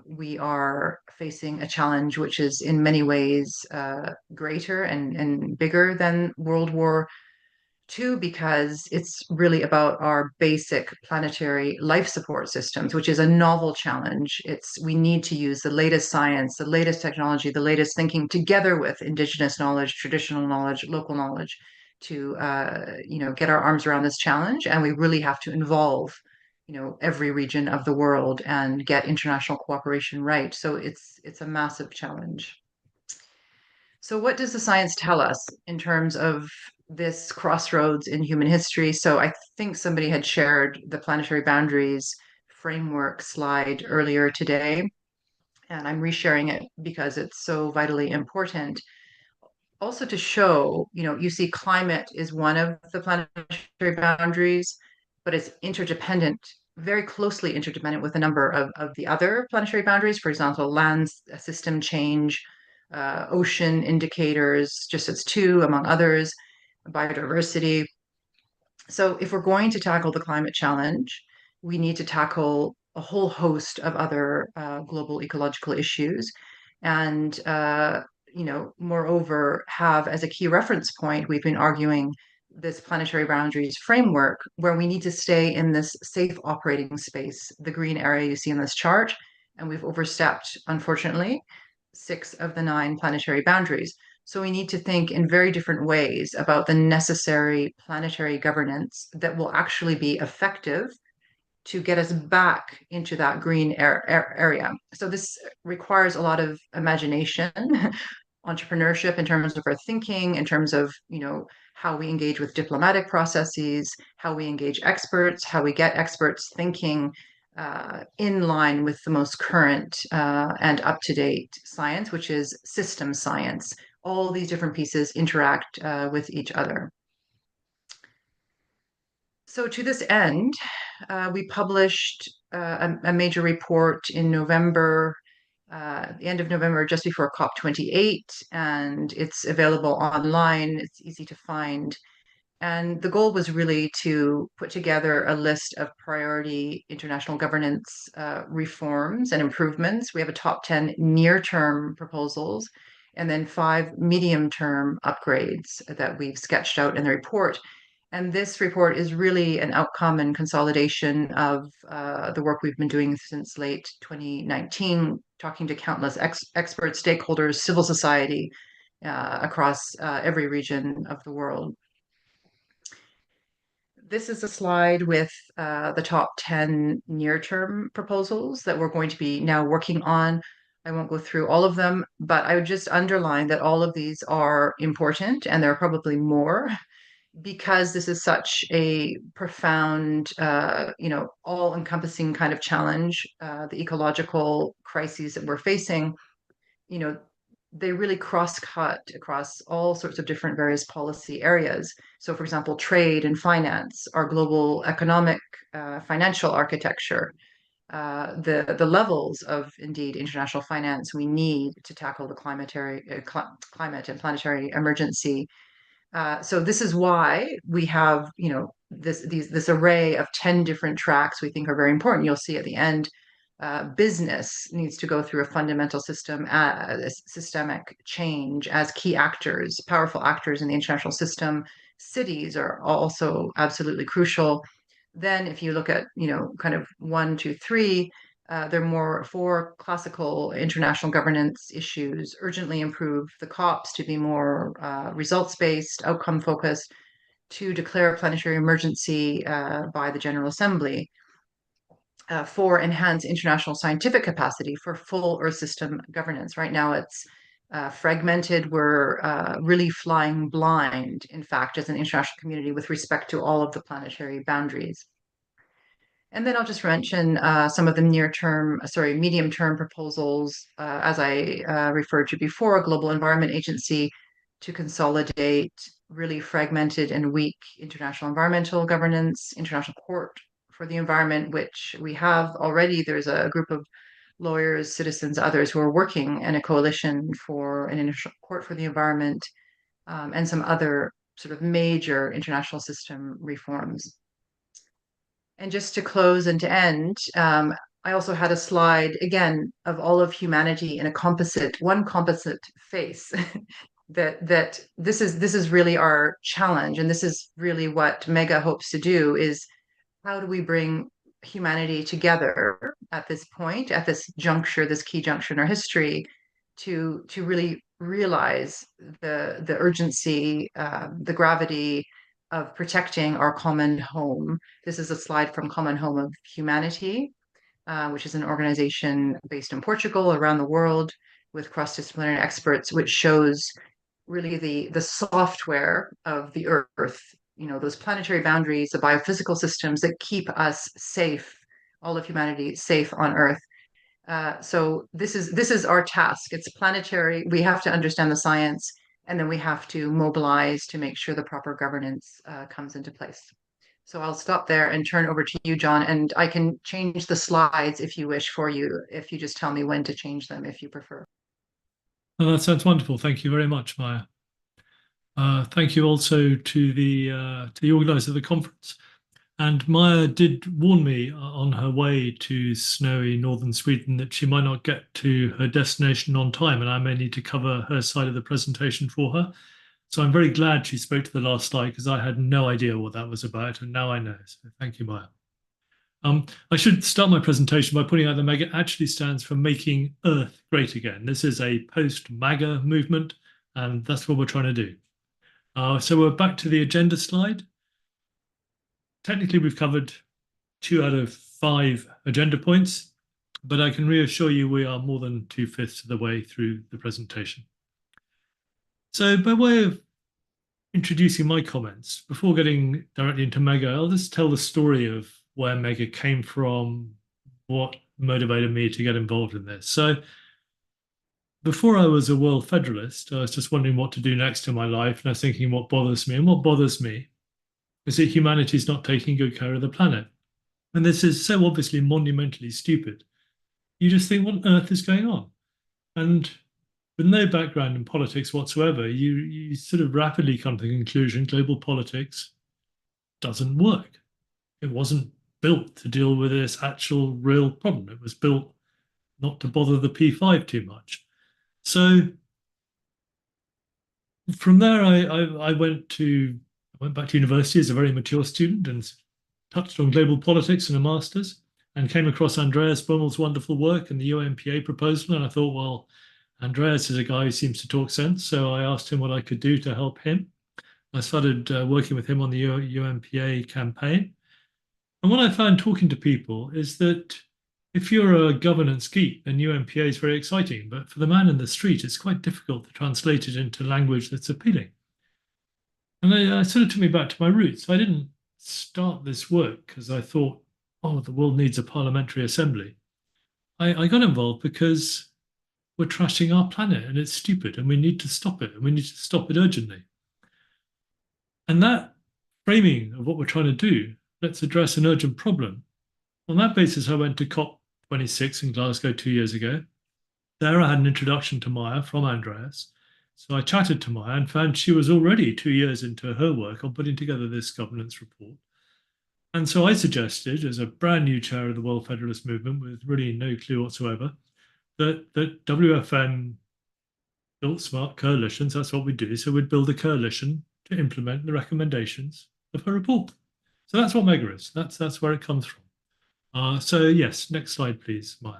H: we are facing a challenge which is in many ways greater and bigger than World War II, because it's really about our basic planetary life support systems, which is a novel challenge. We need to use the latest science, the latest technology, the latest thinking, together with indigenous knowledge, traditional knowledge, local knowledge, to get our arms around this challenge. And we really have to involve every region of the world and get international cooperation right. So it's a massive challenge. So what does the science tell us in terms of this crossroads in human history? So I think somebody had shared the planetary boundaries framework slide earlier today, and I'm resharing it because it's so vitally important. Also to show, you see climate is one of the planetary boundaries, but it's interdependent, very closely interdependent with a number of the other planetary boundaries. For example, land system change, ocean indicators, just as two among others, biodiversity. So if we're going to tackle the climate challenge, we need to tackle a whole host of other global ecological issues. And moreover, have as a key reference point, we've been arguing this planetary boundaries framework where we need to stay in this safe operating space, the green area you see in this chart, and we've overstepped, unfortunately, 6 of the 9 planetary boundaries. So we need to think in very different ways about the necessary planetary governance that will actually be effective to get us back into that green area. So this requires a lot of imagination, entrepreneurship in terms of our thinking, in terms of, how we engage with diplomatic processes, how we engage experts, how we get experts thinking in line with the most current and up-to-date science, which is system science. All these different pieces interact with each other. So to this end, we published a major report in November, the end of November, just before COP28, and it's available online. It's easy to find. And the goal was really to put together a list of priority international governance reforms and improvements. We have a top 10 near-term proposals and then 5 medium-term upgrades that we've sketched out in the report. And this report is really an outcome and consolidation of the work we've been doing since late 2019, talking to countless experts, stakeholders, civil society across every region of the world. This is a slide with the top 10 near-term proposals that we're going to be now working on. I won't go through all of them, but I would just underline that all of these are important, and there are probably more, because this is such a profound, all-encompassing kind of challenge, the ecological crises that we're facing, they really cross-cut across all sorts of different various policy areas. So, for example, trade and finance, our global economic, financial architecture, the levels of indeed international finance we need to tackle the climate and planetary emergency. So this is why we have, this array of 10 different tracks we think are very important. You'll see at the end, business needs to go through a fundamental systemic change as key actors, powerful actors in the international system. Cities are also absolutely crucial. Then if you look at, kind of 1, 2, 3, there are more 4 classical international governance issues: urgently improve the COPs to be more results-based, outcome-focused, to declare a planetary emergency by the General Assembly, 4, enhance international scientific capacity for full Earth system governance. Right now it's fragmented. We're really flying blind, in fact, as an international community with respect to all of the planetary boundaries. And then I'll just mention some of the medium-term proposals, as I referred to before: a global environment agency to consolidate really fragmented and weak international environmental governance, international court for the environment, which we have already. There's a group of lawyers, citizens, others who are working in a coalition for an international court for the environment, and some other sort of major international system reforms. And just to close and to end, I also had a slide again of all of humanity in one composite face. that this is really our challenge, and this is really what MEGA hopes to do: is how do we bring humanity together at this point, at this juncture, this key juncture in our history, to really realize the urgency, the gravity of protecting our common home. This is a slide from Common Home of Humanity, which is an organization based in Portugal, around the world, with cross-disciplinary experts, which shows really the software of the Earth, those planetary boundaries, the biophysical systems that keep us safe, all of humanity safe on Earth. So this is our task. It's planetary. We have to understand the science, and then we have to mobilize to make sure the proper governance comes into place. So I'll stop there and turn over to you, John, and I can change the slides if you wish for you, if you just tell me when to change them, if you prefer.
I: Oh, that sounds wonderful. Thank you very much, Maya. Thank you also to the organizer of the conference. And Maya did warn me on her way to snowy northern Sweden that she might not get to her destination on time, and I may need to cover her side of the presentation for her. So I'm very glad she spoke to the last slide, because I had no idea what that was about, and now I know. So thank you, Maya. I should start my presentation by pointing out that MEGA actually stands for Making Earth Great Again. This is a post-MAGA movement, and that's what we're trying to do. So we're back to the agenda slide. Technically, we've covered 2 out of 5 agenda points, but I can reassure you we are more than 2/5 of the way through the presentation. So by way of introducing my comments, before getting directly into MEGA, I'll just tell the story of where MEGA came from, what motivated me to get involved in this. So before I was a World Federalist, I was just wondering what to do next in my life, and I was thinking what bothers me. And what bothers me is that humanity is not taking good care of the planet. And this is so obviously monumentally stupid. You just think, what on earth is going on? And with no background in politics whatsoever, you sort of rapidly come to the conclusion global politics doesn't work. It wasn't built to deal with this actual real problem. It was built not to bother the P5 too much. So from there, I went went back to university as a very mature student and touched on global politics in a master's, and came across Andreas Bummel's wonderful work and the UNPA proposal. And I thought, well, Andreas is a guy who seems to talk sense. So I asked him what I could do to help him. I started working with him on the UNPA campaign. And what I found talking to people is that if you're a governance geek, then UNPA is very exciting. But for the man in the street, it's quite difficult to translate it into language that's appealing. And it sort of took me back to my roots. I didn't start this work because I thought, oh, the world needs a parliamentary assembly. I got involved because we're trashing our planet and it's stupid and we need to stop it, and we need to stop it urgently. And that framing of what we're trying to do, let's address an urgent problem. On that basis, I went to COP26 in Glasgow 2 years ago. There I had an introduction to Maya from Andreas. So I chatted to Maya and found she was already 2 years into her work on putting together this governance report. And so I suggested, as a brand new chair of the World Federalist Movement with really no clue whatsoever, that WFM built smart coalitions. That's what we do. So we'd build a coalition to implement the recommendations of her report. So that's what Mega is. That's where it comes from. So yes, next slide, please, Maya.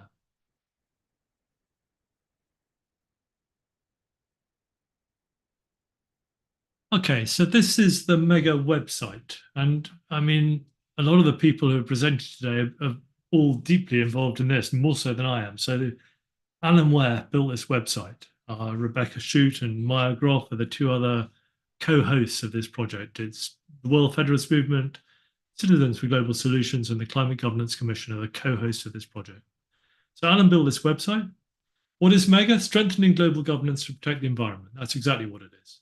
I: Okay, so this is the Mega website. And I mean, a lot of the people who have presented today are all deeply involved in this, more so than I am. So Alan Ware built this website. Rebecca Shute and Maya Groff are the two other co-hosts of this project. It's the World Federalist Movement, Citizens for Global Solutions, and the Climate Governance Commission are the co-hosts of this project. So Alan built this website. What is Mega? Strengthening global governance to protect the environment. That's exactly what it is.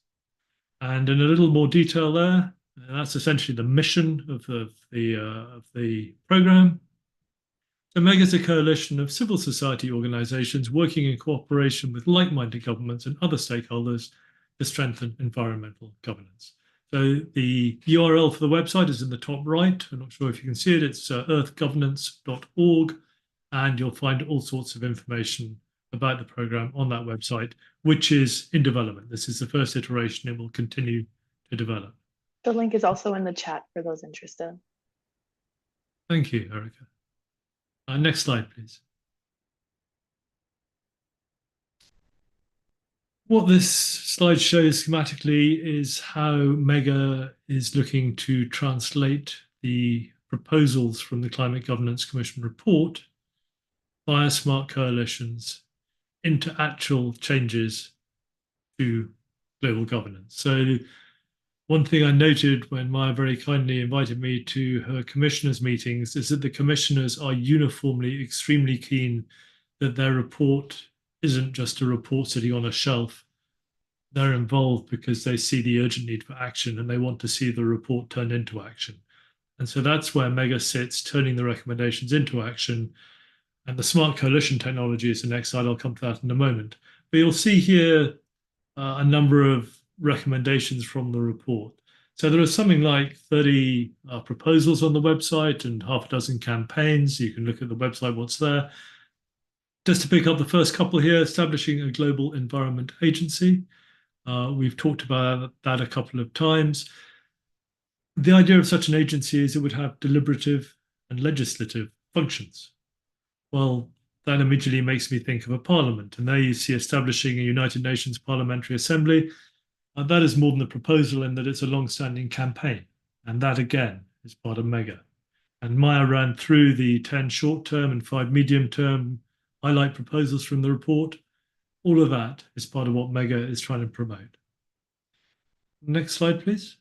I: And in a little more detail there, that's essentially the mission of the program. So Mega is a coalition of civil society organizations working in cooperation with like-minded governments and other stakeholders to strengthen environmental governance. So the URL for the website is in the top right. I'm not sure if you can see it. It's earthgovernance.org, and you'll find all sorts of information about the program on that website, which is in development. This is the first iteration. It will continue to develop.
B: The link is also in the chat for those interested.
I: Thank you, Erica. Next slide, please. What this slide shows schematically is how Mega is looking to translate the proposals from the Climate Governance Commission report via smart coalitions into actual changes to global governance. So one thing I noted when Maya very kindly invited me to her commissioners' meetings is that the commissioners are uniformly extremely keen that their report isn't just a report sitting on a shelf. They're involved because they see the urgent need for action and they want to see the report turned into action. And so that's where Mega sits, turning the recommendations into action. And the smart coalition technology is the next slide. I'll come to that in a moment. But you'll see here a number of recommendations from the report. So there are something like 30 proposals on the website and half a dozen campaigns. You can look at the website, what's there. Just to pick up the first couple here, establishing a global environment agency. We've talked about that a couple of times. The idea of such an agency is it would have deliberative and legislative functions. Well, that immediately makes me think of a parliament. And there you see establishing a United Nations Parliamentary Assembly. That is more than a proposal in that it's a long-standing campaign. And that, again, is part of Mega. And Maya ran through the 10 short-term and 5 medium-term highlight proposals from the report. All of that is part of what Mega is trying to promote. Next slide, please.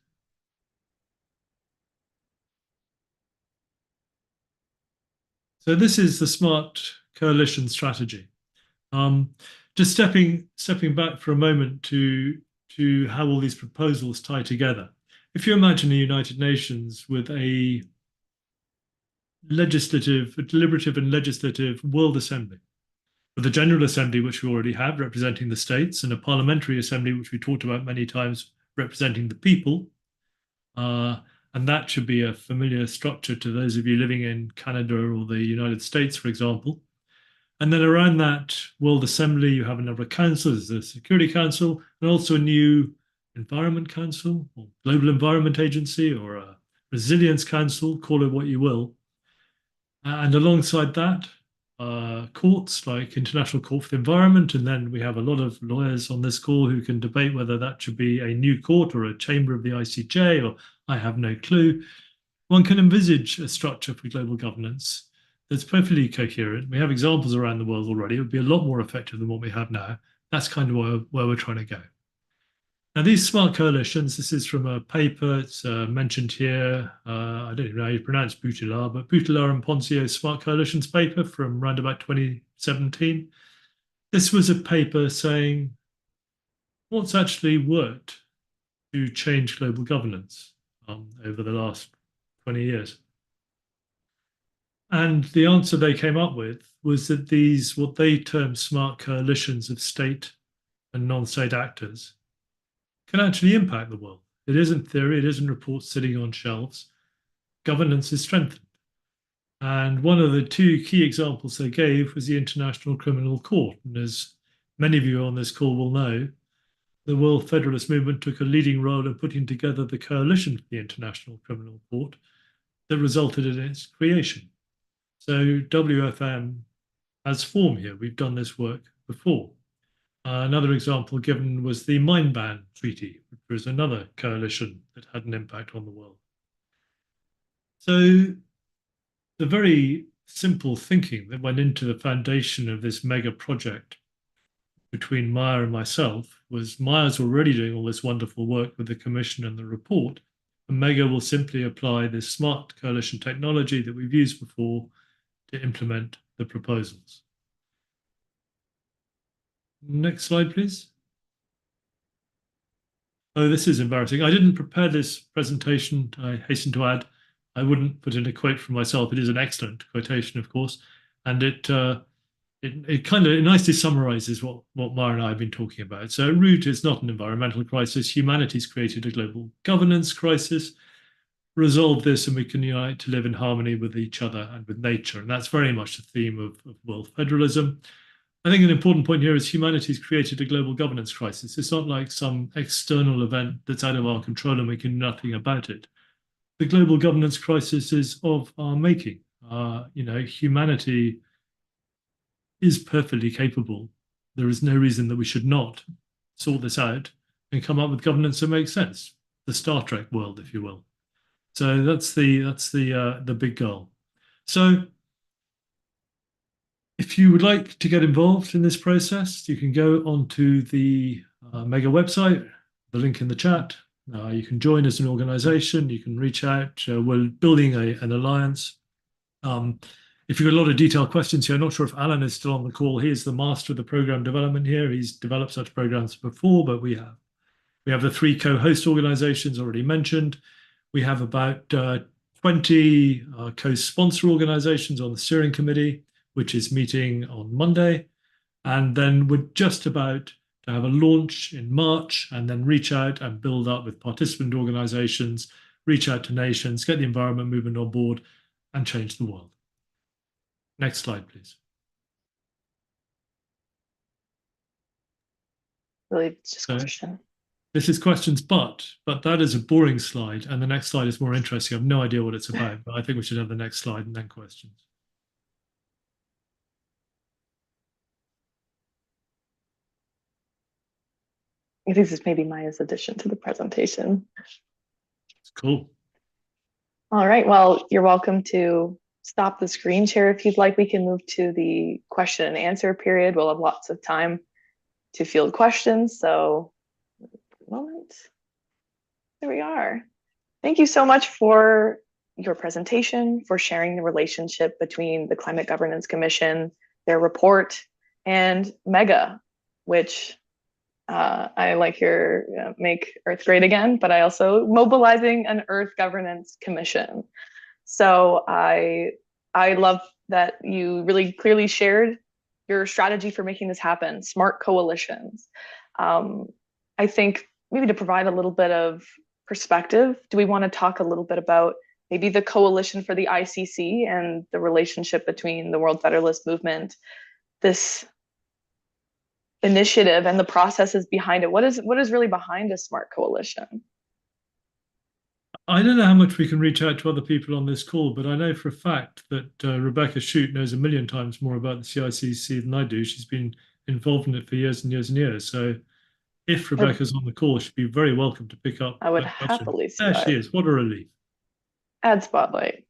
I: So this is the smart coalition strategy. Just stepping back for a moment to how all these proposals tie together. If you imagine the United Nations with a deliberative and legislative World Assembly, with a General Assembly, which we already have, representing the states, and a Parliamentary Assembly, which we talked about many times, representing the people, and that should be a familiar structure to those of you living in Canada or the United States, for example. And then around that World Assembly, you have a number of councils, the Security Council, and also a new Environment Council or Global Environment Agency or a Resilience Council, call it what you will. And alongside that, courts like International Court for the Environment, and then we have a lot of lawyers on this call who can debate whether that should be a new court or a chamber of the ICJ, or I have no clue. One can envisage a structure for global governance that's perfectly coherent. We have examples around the world already. It would be a lot more effective than what we have now. That's kind of where we're trying to go. Now, these smart coalitions, this is from a paper, it's mentioned here. I don't even know how you pronounce Boutelard, but Boutelard and Poncio's Smart Coalitions paper from around about 2017. This was a paper saying what's actually worked to change global governance over the last 20 years. And the answer they came up with was that these, what they term smart coalitions of state and non-state actors, can actually impact the world. It isn't theory, it isn't reports sitting on shelves. Governance is strengthened. And one of the two key examples they gave was the International Criminal Court. And as many of you on this call will know, the World Federalist Movement took a leading role in putting together the coalition for the International Criminal Court that resulted in its creation. So WFM has form here. We've done this work before. Another example given was the Mine Ban Treaty, which was another coalition that had an impact on the world. So the very simple thinking that went into the foundation of this mega project between Maya and myself was Maya's already doing all this wonderful work with the Commission and the report, and Mega will simply apply this smart coalition technology that we've used before to implement the proposals. Next slide, please. Oh, this is embarrassing. I didn't prepare this presentation, I hasten to add. I wouldn't put in a quote from myself. It is an excellent quotation, of course, and it kind of nicely summarizes what Mara and I have been talking about. So at root, it's not an environmental crisis. Humanity's created a global governance crisis. Resolve this and we can unite to live in harmony with each other and with nature. And that's very much the theme of world federalism. I think an important point here is humanity's created a global governance crisis. It's not like some external event that's out of our control and we can do nothing about it. The global governance crisis is of our making. Humanity is perfectly capable. There is no reason that we should not sort this out and come up with governance that makes sense. The Star Trek world, if you will. So that's the big goal. So if you would like to get involved in this process, you can go onto the Mega website, the link in the chat. You can join as an organization. You can reach out. We're building an alliance. If you've got a lot of detailed questions here, I'm not sure if Alan is still on the call. He is the master of the program development here. He's developed such programs before, but we have the 3 co-host organizations already mentioned. We have about 20 co-sponsor organizations on the steering committee, which is meeting on Monday. And then we're just about to have a launch in March and then reach out and build up with participant organizations, reach out to nations, get the environment movement on board and change the world. Next slide, please.
B: Really, it's just a question.
I: This is questions, but that is a boring slide. And the next slide is more interesting. I have no idea what it's about, but I think we should have the next slide and then questions.
B: I think this may be Maya's addition to the presentation.
I: It's cool.
B: All right, well, you're welcome to stop the screen share if you'd like. We can move to the question and answer period. We'll have lots of time to field questions. So, moment. There we are. Thank you so much for your presentation, for sharing the relationship between the Climate Governance Commission, their report, and MEGA, which I like your Make Earth Great Again, but I also mobilizing an Earth Governance Commission. So I love that you really clearly shared your strategy for making this happen, smart coalitions. I think maybe to provide a little bit of perspective, do we want to talk a little bit about maybe the coalition for the ICC and the relationship between the World Federalist Movement, this initiative and the processes behind it. What is really behind a smart coalition?
I: I don't know how much we can reach out to other people on this call, but I know for a fact that Rebecca Shute knows a million times more about the CICC than I do. She's been involved in it for years and years and years. So if Rebecca's on the call, she'd be very welcome to pick up
B: I would
I: that question.
B: happily see
I: There
B: that.
I: she is. What a relief.
B: Add spotlight.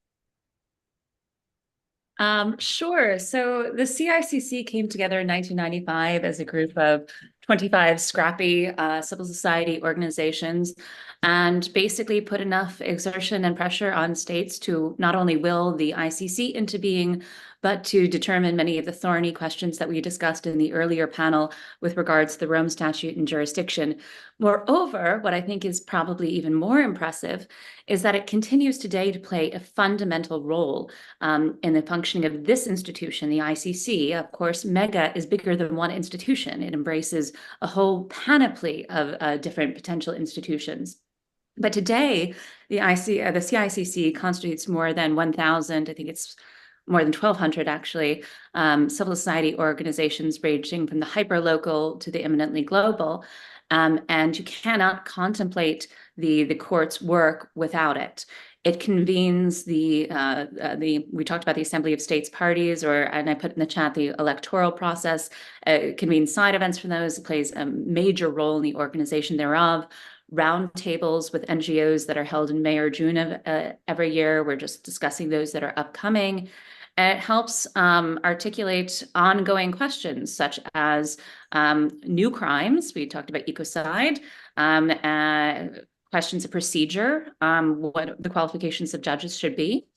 G: Sure. So the CICC came together in 1995 as a group of 25 scrappy civil society organizations and basically put enough exertion and pressure on states to not only will the ICC into being, but to determine many of the thorny questions that we discussed in the earlier panel with regards to the Rome Statute and jurisdiction. Moreover, what I think is probably even more impressive is that it continues today to play a fundamental role in the functioning of this institution, the ICC. Of course, MEGA is bigger than one institution. It embraces a whole panoply of different potential institutions. But today, the CICC constitutes more than 1,000, I think it's more than 1,200 actually, civil society organizations ranging from the hyperlocal to the eminently global. And you cannot contemplate the court's work without it. It convenes we talked about the Assembly of States Parties, and I put in the chat the electoral process. It convenes side events from those. It plays a major role in the organization thereof. Roundtables with NGOs that are held in May or June of every year. We're just discussing those that are upcoming. And it helps articulate ongoing questions such as new crimes. We talked about ecocide, questions of procedure, what the qualifications of judges should be.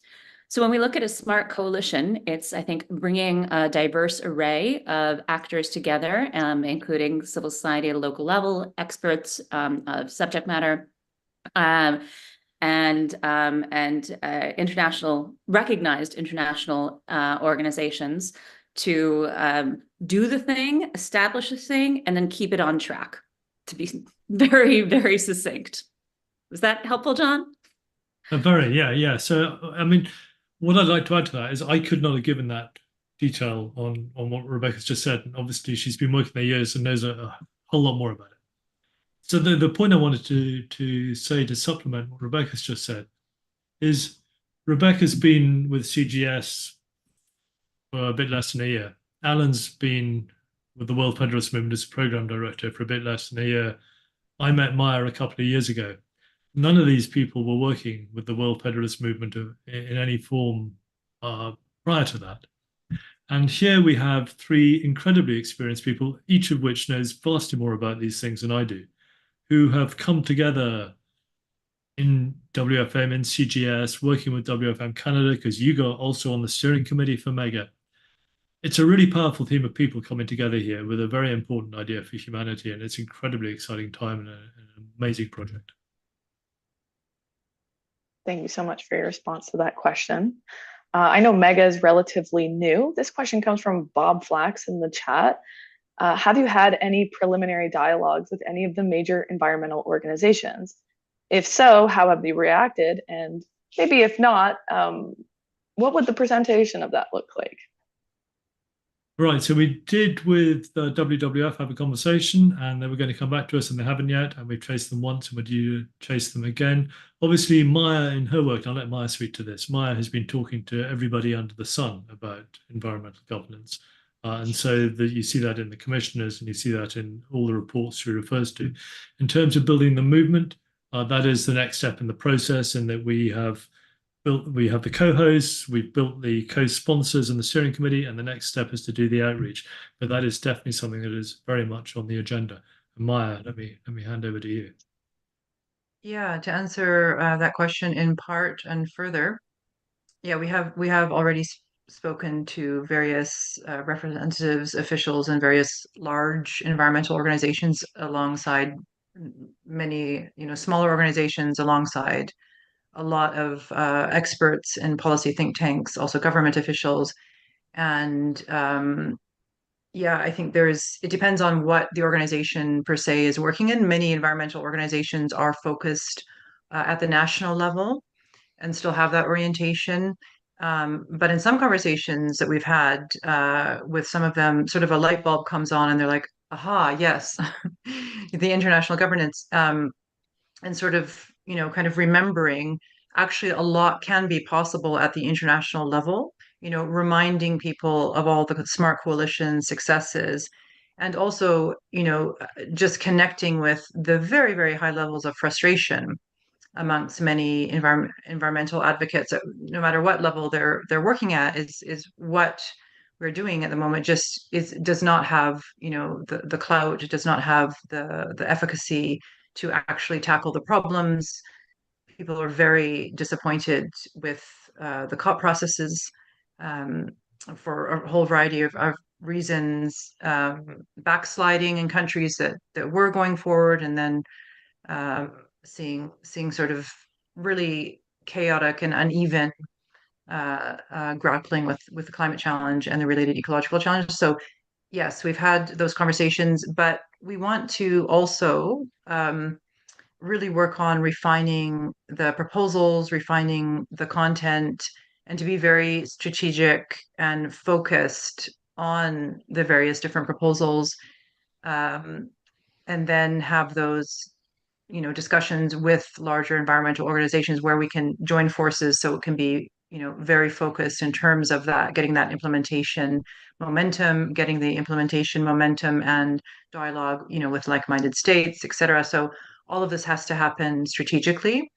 G: So when we look at a smart coalition, it's, I think, bringing a diverse array of actors together, including civil society at a local level, experts of subject matter, and recognized international organizations to do the thing, establish the thing, and then keep it on track, to be very, very succinct. Was that helpful, John?
I: Very, yeah. So, I mean, what I'd like to add to that is I could not have given that detail on what Rebecca's just said. And obviously, she's been working there years and knows a whole lot more about it. So the point I wanted to say to supplement what Rebecca's just said is Rebecca's been with CGS for a bit less than a year. Alan's been with the World Federalist Movement as program director for a bit less than a year. I met Maya a couple of years ago. None of these people were working with the World Federalist Movement in any form prior to that. And here we have three incredibly experienced people, each of which knows vastly more about these things than I do, who have come together in WFM, in CGS, working with WFM Canada, because you got also on the steering committee for MEGA. It's a really powerful team of people coming together here with a very important idea for humanity, and it's an incredibly exciting time and an amazing project.
B: Thank you so much for your response to that question. I know MEGA is relatively new. This question comes from Bob Flax in the chat. Have you had any preliminary dialogues with any of the major environmental organizations? If so, how have they reacted? And maybe if not, what would the presentation of that look like?
I: Right, so we did with the WWF have a conversation and they were going to come back to us and they haven't yet, and we've chased them once and we're due to chase them again. Obviously, Maya in her work, I'll let Maya speak to this, Maya has been talking to everybody under the sun about environmental governance. And so you see that in the commissioners and you see that in all the reports she refers to. In terms of building the movement, that is the next step in the process, in that we have the co-hosts, we've built the co-sponsors and the steering committee, and the next step is to do the outreach. But that is definitely something that is very much on the agenda. And Maya, let me hand over to you.
H: Yeah, to answer that question in part and further, yeah, we have already spoken to various representatives, officials, and various large environmental organizations alongside many, smaller organizations, alongside a lot of experts in policy think tanks, also government officials. And yeah, I think it depends on what the organization per se is working in. Many environmental organizations are focused at the national level and still have that orientation. But in some conversations that we've had with some of them, sort of a light bulb comes on and they're like, Aha, yes. The international governance, and sort of, kind of remembering actually a lot can be possible at the international level, reminding people of all the smart coalition successes, and also, just connecting with the very, very high levels of frustration amongst many environmental advocates, no matter what level they're working at, is what we're doing at the moment just does not have, the clout, it does not have the efficacy to actually tackle the problems. People are very disappointed with the COP processes, for a whole variety of reasons, backsliding in countries that were going forward, and then seeing sort of really chaotic and uneven grappling with the climate challenge and the related ecological challenges. So yes, we've had those conversations, but we want to also really work on refining the proposals, refining the content, and to be very strategic and focused on the various different proposals, and then have those, discussions with larger environmental organizations where we can join forces, so it can be, very focused in terms of that, getting that implementation momentum, getting the implementation momentum and dialogue, with like-minded states, etc. So all of this has to happen strategically.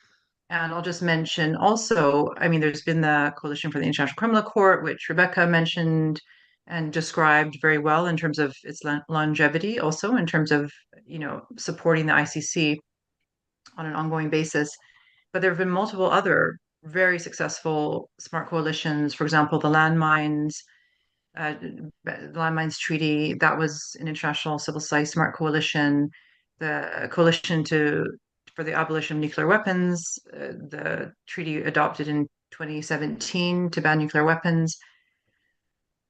H: And I'll just mention also, I mean, there's been the Coalition for the International Criminal Court, which Rebecca mentioned and described very well in terms of its longevity, also in terms of, supporting the ICC on an ongoing basis. But there have been multiple other very successful smart coalitions. For example, the Landmines Treaty, that was an international civil society smart coalition. The Coalition for the Abolition of Nuclear Weapons, the treaty adopted in 2017 to ban nuclear weapons.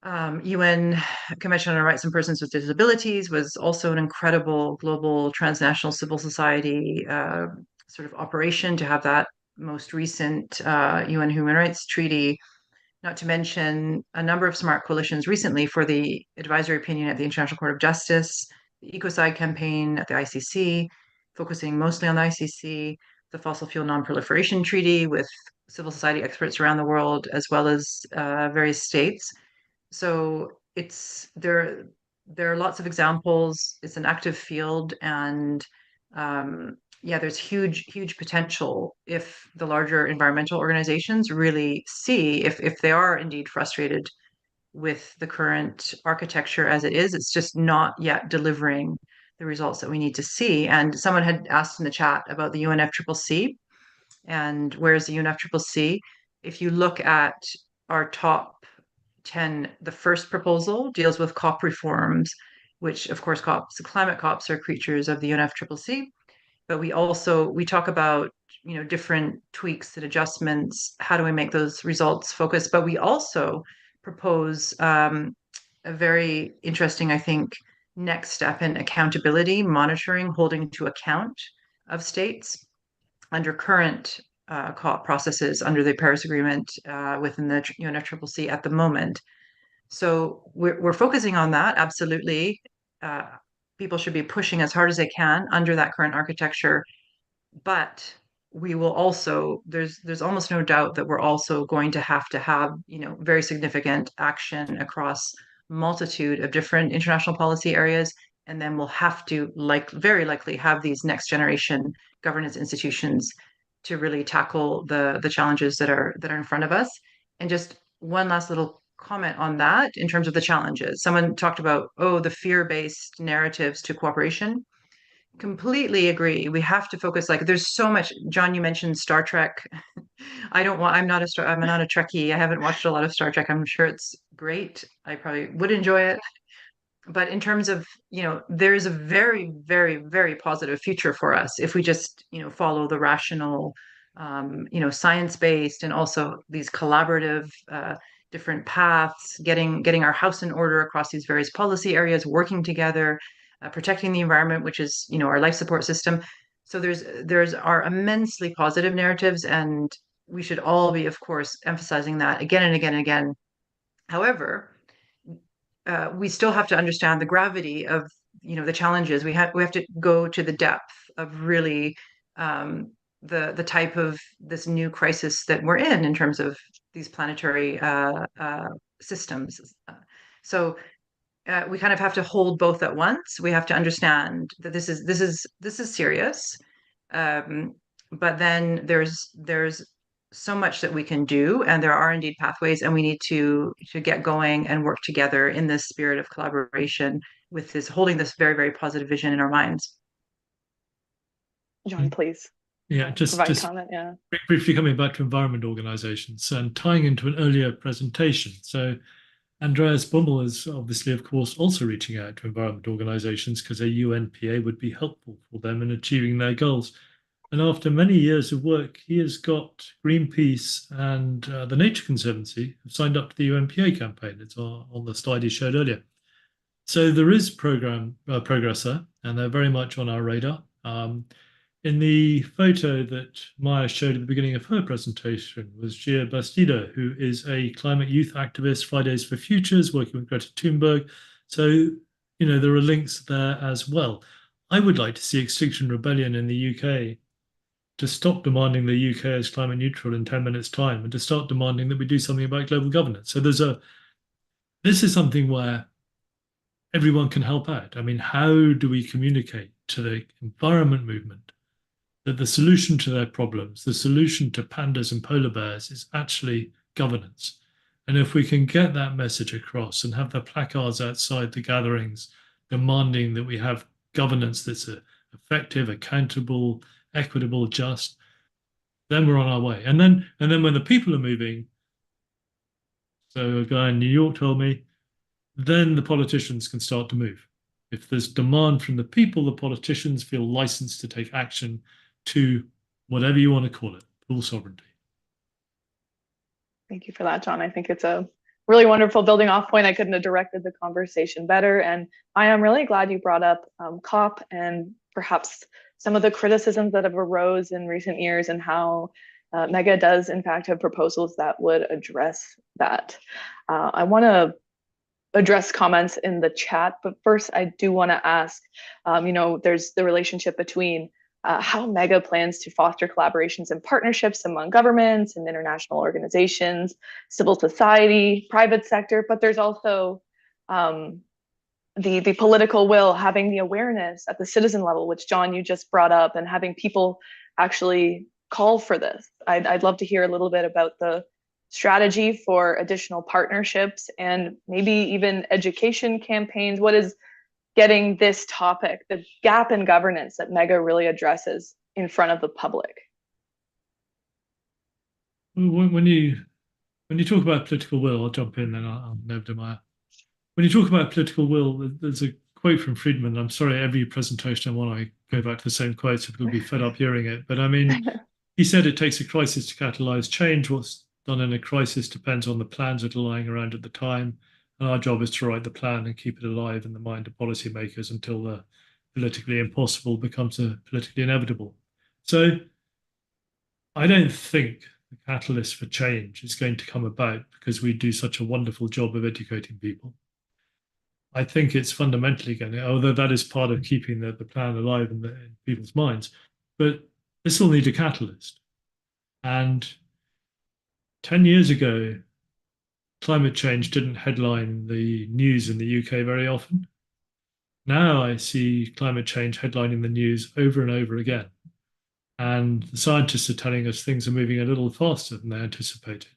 H: UN Convention on Rights of Persons with Disabilities was also an incredible global transnational civil society sort of operation to have that most recent UN Human Rights Treaty, not to mention a number of smart coalitions recently for the advisory opinion at the International Court of Justice, the Ecocide campaign at the ICC, focusing mostly on the ICC, the Fossil Fuel Non-Proliferation Treaty with civil society experts around the world, as well as various states. So there are lots of examples. It's an active field, and yeah, there's huge potential if the larger environmental organizations really see, if they are indeed frustrated with the current architecture as it is, it's just not yet delivering the results that we need to see. And someone had asked in the chat about the UNFCCC and where's the UNFCCC. If you look at our top 10, the first proposal deals with COP reforms, which of course climate COPs are creatures of the UNFCCC. But we talk about, different tweaks and adjustments. How do we make those results focused? But we also propose a very interesting, I think, next step in accountability, monitoring, holding to account of states under current COP processes under the Paris Agreement within the UNFCCC at the moment. So we're focusing on that, absolutely. People should be pushing as hard as they can under that current architecture, but we will also, there's almost no doubt that we're also going to have, very significant action across multitude of different international policy areas. And then we'll have to, very likely, have these next generation governance institutions to really tackle the challenges that are in front of us. And just one last little comment on that in terms of the challenges. Someone talked about, the fear-based narratives to cooperation. Completely agree. We have to focus, there's so much. John, you mentioned Star Trek. I'm not a Trekkie. I haven't watched a lot of Star Trek. I'm sure it's great. I probably would enjoy it. But in terms of, there's a very, very, very positive future for us if we just, follow the rational, science-based, and also these collaborative different paths, getting our house in order across these various policy areas, working together, protecting the environment, which is, our life support system. So there's our immensely positive narratives, and we should all be, of course, emphasizing that again and again and again. However, we still have to understand the gravity of the challenges. We have to go to the depth of really the type of this new crisis that we're in terms of these planetary systems. So we kind of have to hold both at once. We have to understand that this is serious, but then there's so much that we can do, and there are indeed pathways, and we need to get going and work together in this spirit of collaboration with this, holding this very, very positive vision in our minds.
B: John, please.
I: Yeah, just
B: comment. Yeah.
I: Briefly coming back to environment organizations and tying into an earlier presentation. So Andreas Bummel is obviously, of course, also reaching out to environment organizations because a UNPA would be helpful for them in achieving their goals. And after many years of work, he has got Greenpeace and the Nature Conservancy have signed up to the UNPA campaign. It's on the slide he showed earlier. So there is progress there, and they're very much on our radar. In the photo that Maya showed at the beginning of her presentation was Gia Bastido, who is a climate youth activist, Fridays for Futures, working with Greta Thunberg. So, there are links there as well. I would like to see Extinction Rebellion in the UK to stop demanding the UK is climate neutral in 10 minutes' time and to start demanding that we do something about global governance. So this is something where everyone can help out. I mean, how do we communicate to the environment movement that the solution to their problems, the solution to pandas and polar bears is actually governance? And if we can get that message across and have the placards outside the gatherings demanding that we have governance that's effective, accountable, equitable, just, then we're on our way. And then when the people are moving, so a guy in New York told me, then the politicians can start to move. If there's demand from the people, the politicians feel licensed to take action to whatever you want to call it, full sovereignty.
B: Thank you for that, John. I think it's a really wonderful building off point. I couldn't have directed the conversation better. And I am really glad you brought up COP and perhaps some of the criticisms that have arose in recent years and how Mega does in fact have proposals that would address that. I want to address comments in the chat, but first I do want to ask, there's the relationship between how Mega plans to foster collaborations and partnerships among governments and international organizations, civil society, private sector, but there's also the political will, having the awareness at the citizen level, which John, you just brought up, and having people actually call for this. I'd love to hear a little bit about the strategy for additional partnerships and maybe even education campaigns. What is getting this topic, the gap in governance that Mega really addresses, in front of the public?
I: When you talk about political will, I'll jump in and I'll move to Maya. When you talk about political will, there's a quote from Friedman. I'm sorry, every presentation I want, I go back to the same quote, so people will be fed up hearing it. But I mean, he said it takes a crisis to catalyze change. What's done in a crisis depends on the plans that are lying around at the time. And our job is to write the plan and keep it alive in the mind of policymakers until the politically impossible becomes a politically inevitable. So I don't think the catalyst for change is going to come about because we do such a wonderful job of educating people. I think it's fundamentally going to, although that is part of keeping the plan alive in people's minds, but this will need a catalyst. And 10 years ago, climate change didn't headline the news in the UK very often. Now I see climate change headlining the news over and over again. And the scientists are telling us things are moving a little faster than they anticipated.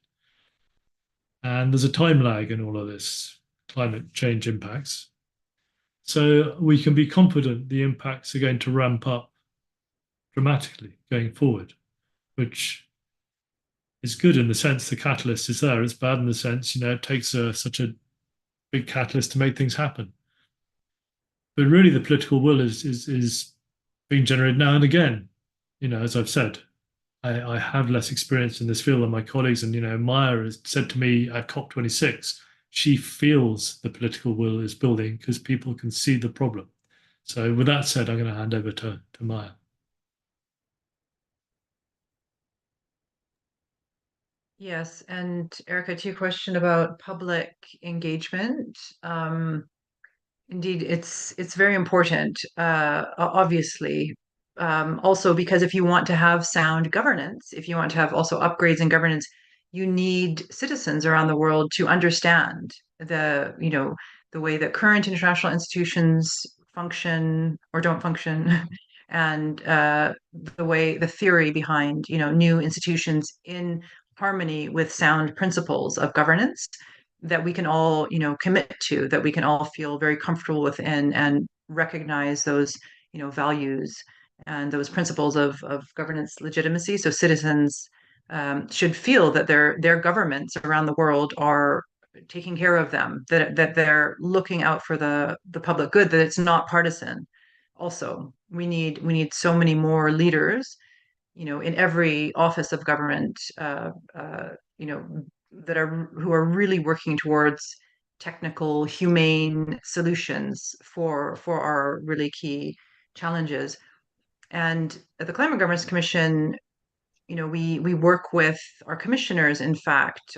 I: And there's a time lag in all of this climate change impacts. So we can be confident the impacts are going to ramp up dramatically going forward, which is good in the sense the catalyst is there. It's bad in the sense, it takes such a big catalyst to make things happen. But really the political will is being generated now and again. As I've said, I have less experience in this field than my colleagues. And, Maya has said to me at COP26, she feels the political will is building because people can see the problem. So with that said, I'm going to hand over to Maya.
H: Yes, and Erica, to your question about public engagement, Indeed, it's very important, obviously. Also, because if you want to have sound governance, if you want to have also upgrades in governance, you need citizens around the world to understand the way that current international institutions function or don't function, and the theory behind new institutions in harmony with sound principles of governance that we can all commit to, that we can all feel very comfortable within, and recognize those values and those principles of governance legitimacy. So citizens should feel that their governments around the world are taking care of them, that they're looking out for the public good, that it's not partisan. Also, we need so many more leaders in every office of government, who are really working towards technical, humane solutions for our really key challenges. And at the Climate Governance Commission, we work with our commissioners. In fact,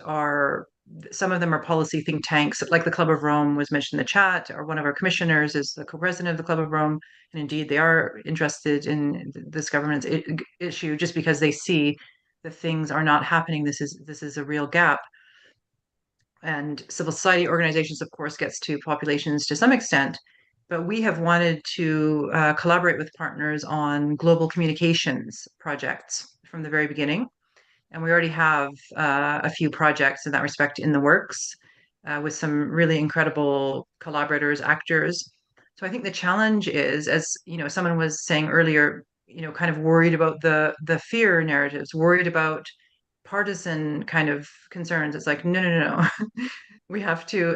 H: some of them are policy think tanks, like the Club of Rome was mentioned in the chat, or one of our commissioners is the co-president of the Club of Rome. And indeed, they are interested in this governance issue just because they see that things are not happening. This is a real gap. And civil society organizations, of course, gets to populations to some extent. But we have wanted to collaborate with partners on global communications projects from the very beginning. And we already have a few projects in that respect in the works with some really incredible collaborators, actors. So I think the challenge is, as someone was saying earlier, kind of worried about the fear narratives, worried about partisan kind of concerns. It's like, no. We have to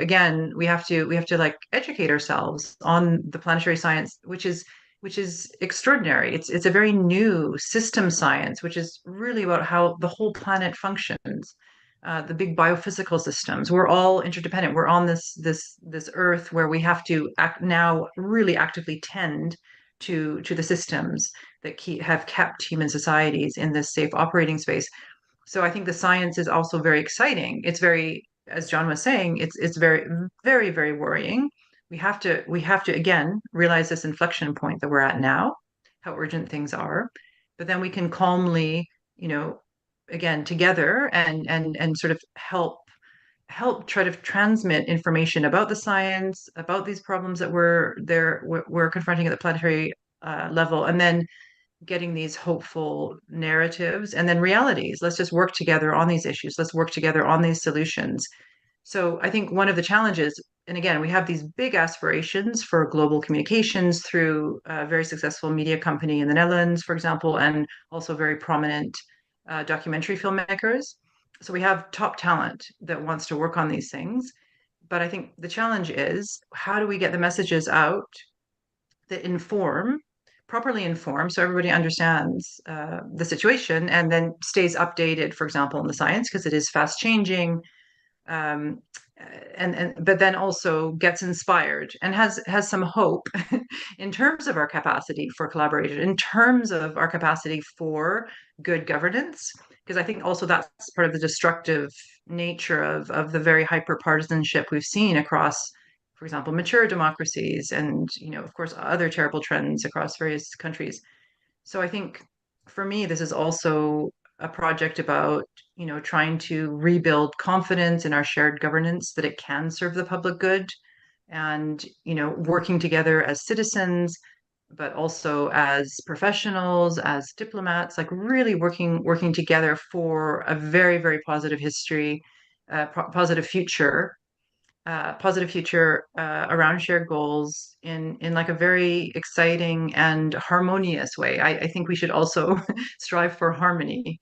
H: like educate ourselves on the planetary science, which is extraordinary. It's a very new system science, which is really about how the whole planet functions. The big biophysical systems. We're all interdependent. We're on this Earth where we have to now really actively tend to the systems that have kept human societies in this safe operating space. So I think the science is also very exciting. It's very, as John was saying, it's very, very, very worrying. We have to again realize this inflection point that we're at now, how urgent things are, but then we can calmly, again together and sort of help try to transmit information about the science, about these problems that we're confronting at the planetary level, and then getting these hopeful narratives and then realities. Let's just work together on these issues. Let's work together on these solutions. So I think one of the challenges, and again, we have these big aspirations for global communications through a very successful media company in the Netherlands, for example, and also very prominent documentary filmmakers. So we have top talent that wants to work on these things. But I think the challenge is, how do we get the messages out that properly inform, so everybody understands the situation and then stays updated, for example, in the science, because it is fast changing, but then also gets inspired and has some hope in terms of our capacity for collaboration, in terms of our capacity for good governance, because I think also that's part of the destructive nature of the very hyper partisanship we've seen across, for example, mature democracies, and of course other terrible trends across various countries. So I think for me, this is also a project about trying to rebuild confidence in our shared governance, that it can serve the public good, and working together as citizens, but also as professionals, as diplomats, like really working together for a very, very positive history, positive future around shared goals in like a very exciting and harmonious way. I think we should also strive for harmony,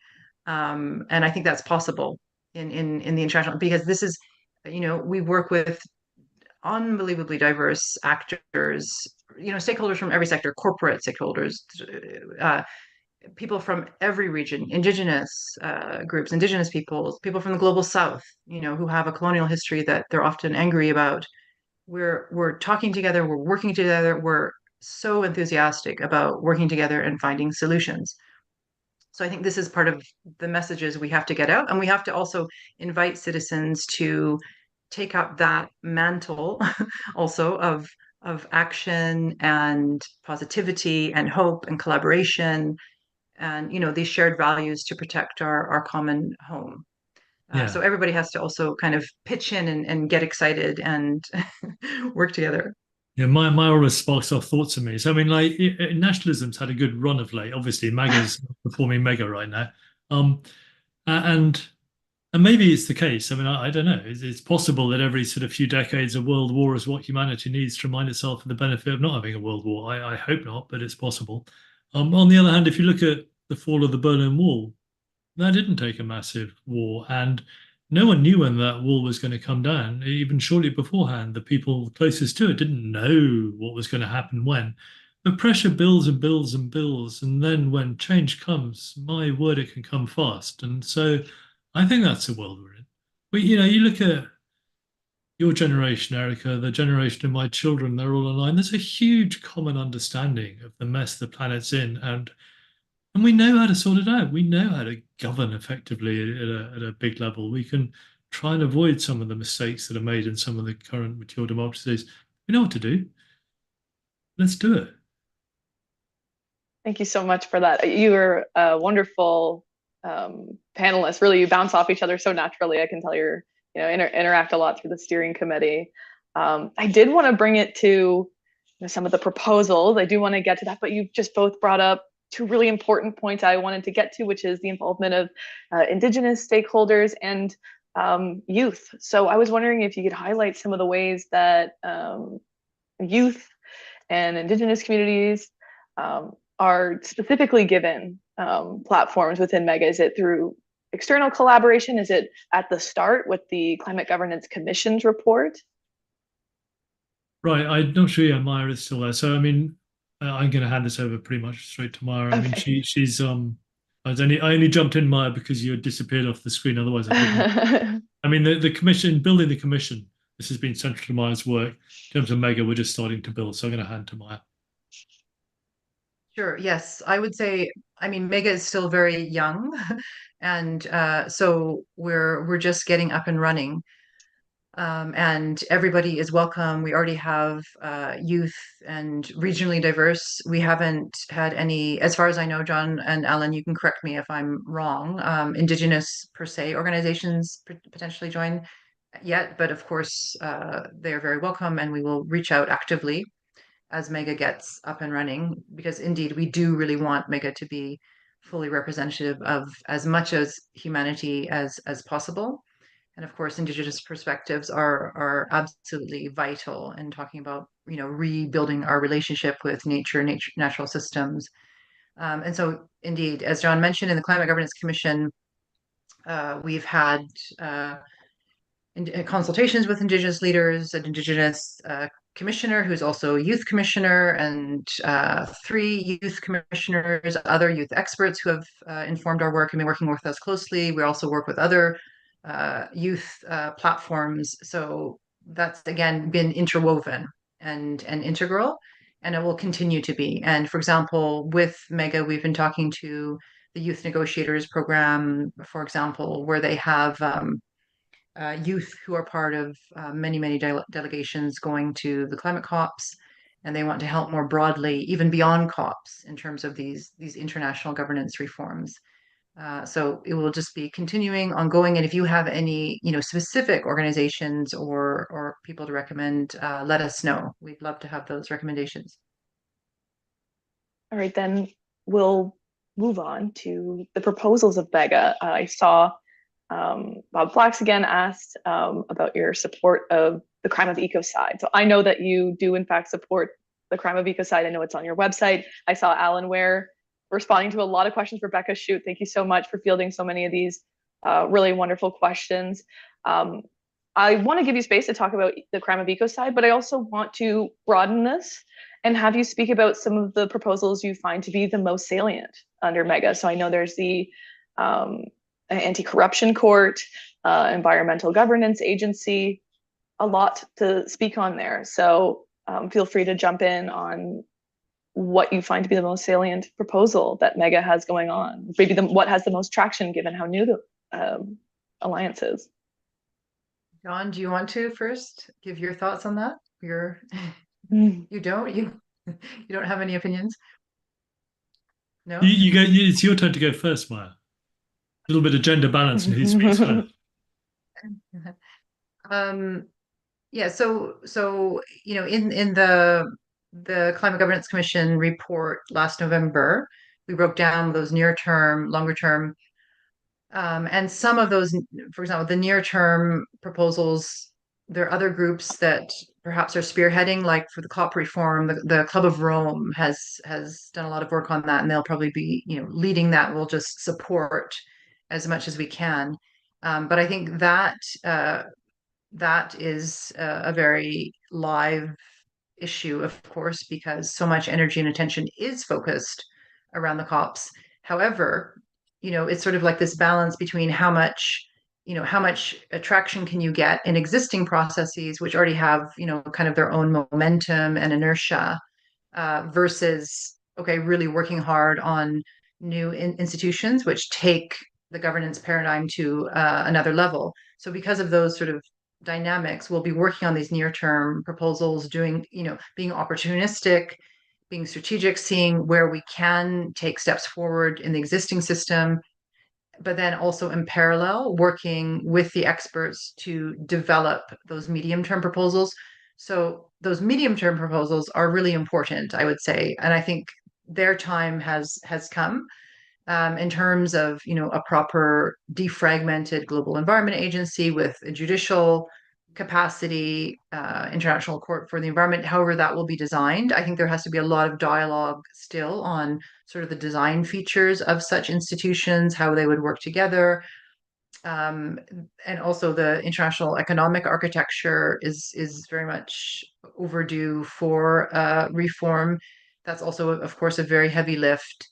H: and I think that's possible in the international, because this is, we work with unbelievably diverse actors, stakeholders from every sector, corporate stakeholders, people from every region, indigenous groups, indigenous peoples, people from the global south, who have a colonial history that they're often angry about. We're talking together, we're working together, we're so enthusiastic about working together and finding solutions. So I think this is part of the messages we have to get out, and we have to also invite citizens to take up that mantle also of of action and positivity and hope and collaboration and, you know, these shared values to protect our common home.
I: Yeah.
H: So everybody has to also kind of pitch in and get excited and work together.
I: Yeah, my always sparks off thoughts in me. So I mean, like nationalism's had a good run of late. Obviously, MAGA's performing mega right now, and maybe it's the case. I mean, I don't know. It's possible that every sort of few decades, a world war is what humanity needs to remind itself of the benefit of not having a world war. I hope not, but it's possible. On the other hand, if you look at the fall of the Berlin Wall, that didn't take a massive war, and no one knew when that wall was going to come down. Even shortly beforehand, the people closest to it didn't know what was going to happen when. But pressure builds and builds and builds, and then when change comes, my word, it can come fast. And so, I think that's the world we're in. But you know, you look at your generation, Erica, the generation of my children, they're all online. There's a huge common understanding of the mess the planet's in, and we know how to sort it out. We know how to govern effectively at a big level. We can try and avoid some of the mistakes that are made in some of the current mature democracies. We know what to do. Let's do it.
B: Thank you so much for that. You are a wonderful panelist. Really, you bounce off each other so naturally. I can tell you're, you know, interact a lot through the steering committee. I did want to bring it to, you know, some of the proposals. I do want to get to that, but you've just both brought up two really important points I wanted to get to, which is the involvement of Indigenous stakeholders and youth. So I was wondering if you could highlight some of the ways that youth and Indigenous communities are specifically given platforms within MEGA. Is it through external collaboration? Is it at the start with the Climate Governance Commission's report?
I: Right, I'm not sure Maya is still there. So I mean, I'm going to hand this over pretty much straight to Maya. I mean, she's I only jumped in, Maya, because you had disappeared off the screen. Otherwise, I mean, the commission, building the commission, this has been central to Maya's work. In terms of MEGA, we're just starting to build. So I'm going to hand to Maya.
H: Sure. Yes, I would say, I mean, MEGA is still very young, and so we're just getting up and running. And everybody is welcome. We already have youth and regionally diverse. We haven't had any, as far as I know, John and Alan, you can correct me if I'm wrong, Indigenous per se organizations potentially join yet, but of course, they are very welcome, and we will reach out actively as MEGA gets up and running, because indeed we do really want MEGA to be fully representative of as much as humanity as possible. And of course, Indigenous perspectives are absolutely vital in talking about, you know, rebuilding our relationship with natural systems. And so, indeed, as John mentioned, in the Climate Governance Commission, we've had consultations with Indigenous leaders, an Indigenous commissioner who's also a youth commissioner, and 3 youth commissioners, other youth experts who have informed our work and been working with us closely. We also work with other youth platforms. So that's, again, been interwoven and integral, and it will continue to be. And for example, with MEGA, we've been talking to the Youth Negotiators Program, for example, where they have youth who are part of many delegations going to the climate COPs, and they want to help more broadly, even beyond COPs, in terms of these international governance reforms. So it will just be continuing, ongoing. And if you have any, you know, specific organizations or people to recommend, let us know. We'd love to have those recommendations.
B: All right, then we'll move on to the proposals of MEGA. I saw Bob Flax again asked about your support of the Crime of Ecocide. So I know that you do in fact support the Crime of Ecocide. I know it's on your website. I saw Alan Ware responding to a lot of questions. Rebecca Shute, thank you so much for fielding so many of these really wonderful questions. I want to give you space to talk about the Crime of Ecocide, but I also want to broaden this and have you speak about some of the proposals you find to be the most salient under MEGA. So I know there's the anti-corruption court, environmental governance agency, a lot to speak on there. So feel free to jump in on what you find to be the most salient proposal that MEGA has going on. Maybe what has the most traction given how new the alliance is.
H: John, do you want to first give your thoughts on that? You don't? You don't have any opinions? No?
I: You go. It's your turn to go first, Maya. A little bit of gender balance and who speaks first.
H: Yeah, so in the Climate Governance Commission report last November, we broke down those near term, longer term, and some of those, for example, the near term proposals, there are other groups that perhaps are spearheading, like for the COP reform, the Club of Rome has done a lot of work on that, and they'll probably be, leading that. We'll just support as much as we can. But I think that is a very live issue, of course, because so much energy and attention is focused around the COPs. However, it's sort of like this balance between how much attraction can you get in existing processes, which already have, kind of their own momentum and inertia, versus, okay, really working hard on new institutions, which take the governance paradigm to another level. So because of those sort of dynamics, we'll be working on these near-term proposals, being opportunistic, being strategic, seeing where we can take steps forward in the existing system, but then also in parallel, working with the experts to develop those medium-term proposals. So those medium-term proposals are really important, I would say, and I think their time has come. In terms of a proper defragmented global environment agency with a judicial capacity, international court for the environment, however that will be designed. I think there has to be a lot of dialogue still on sort of the design features of such institutions, how they would work together. And also the international economic architecture is very much overdue for reform. That's also, of course, a very heavy lift.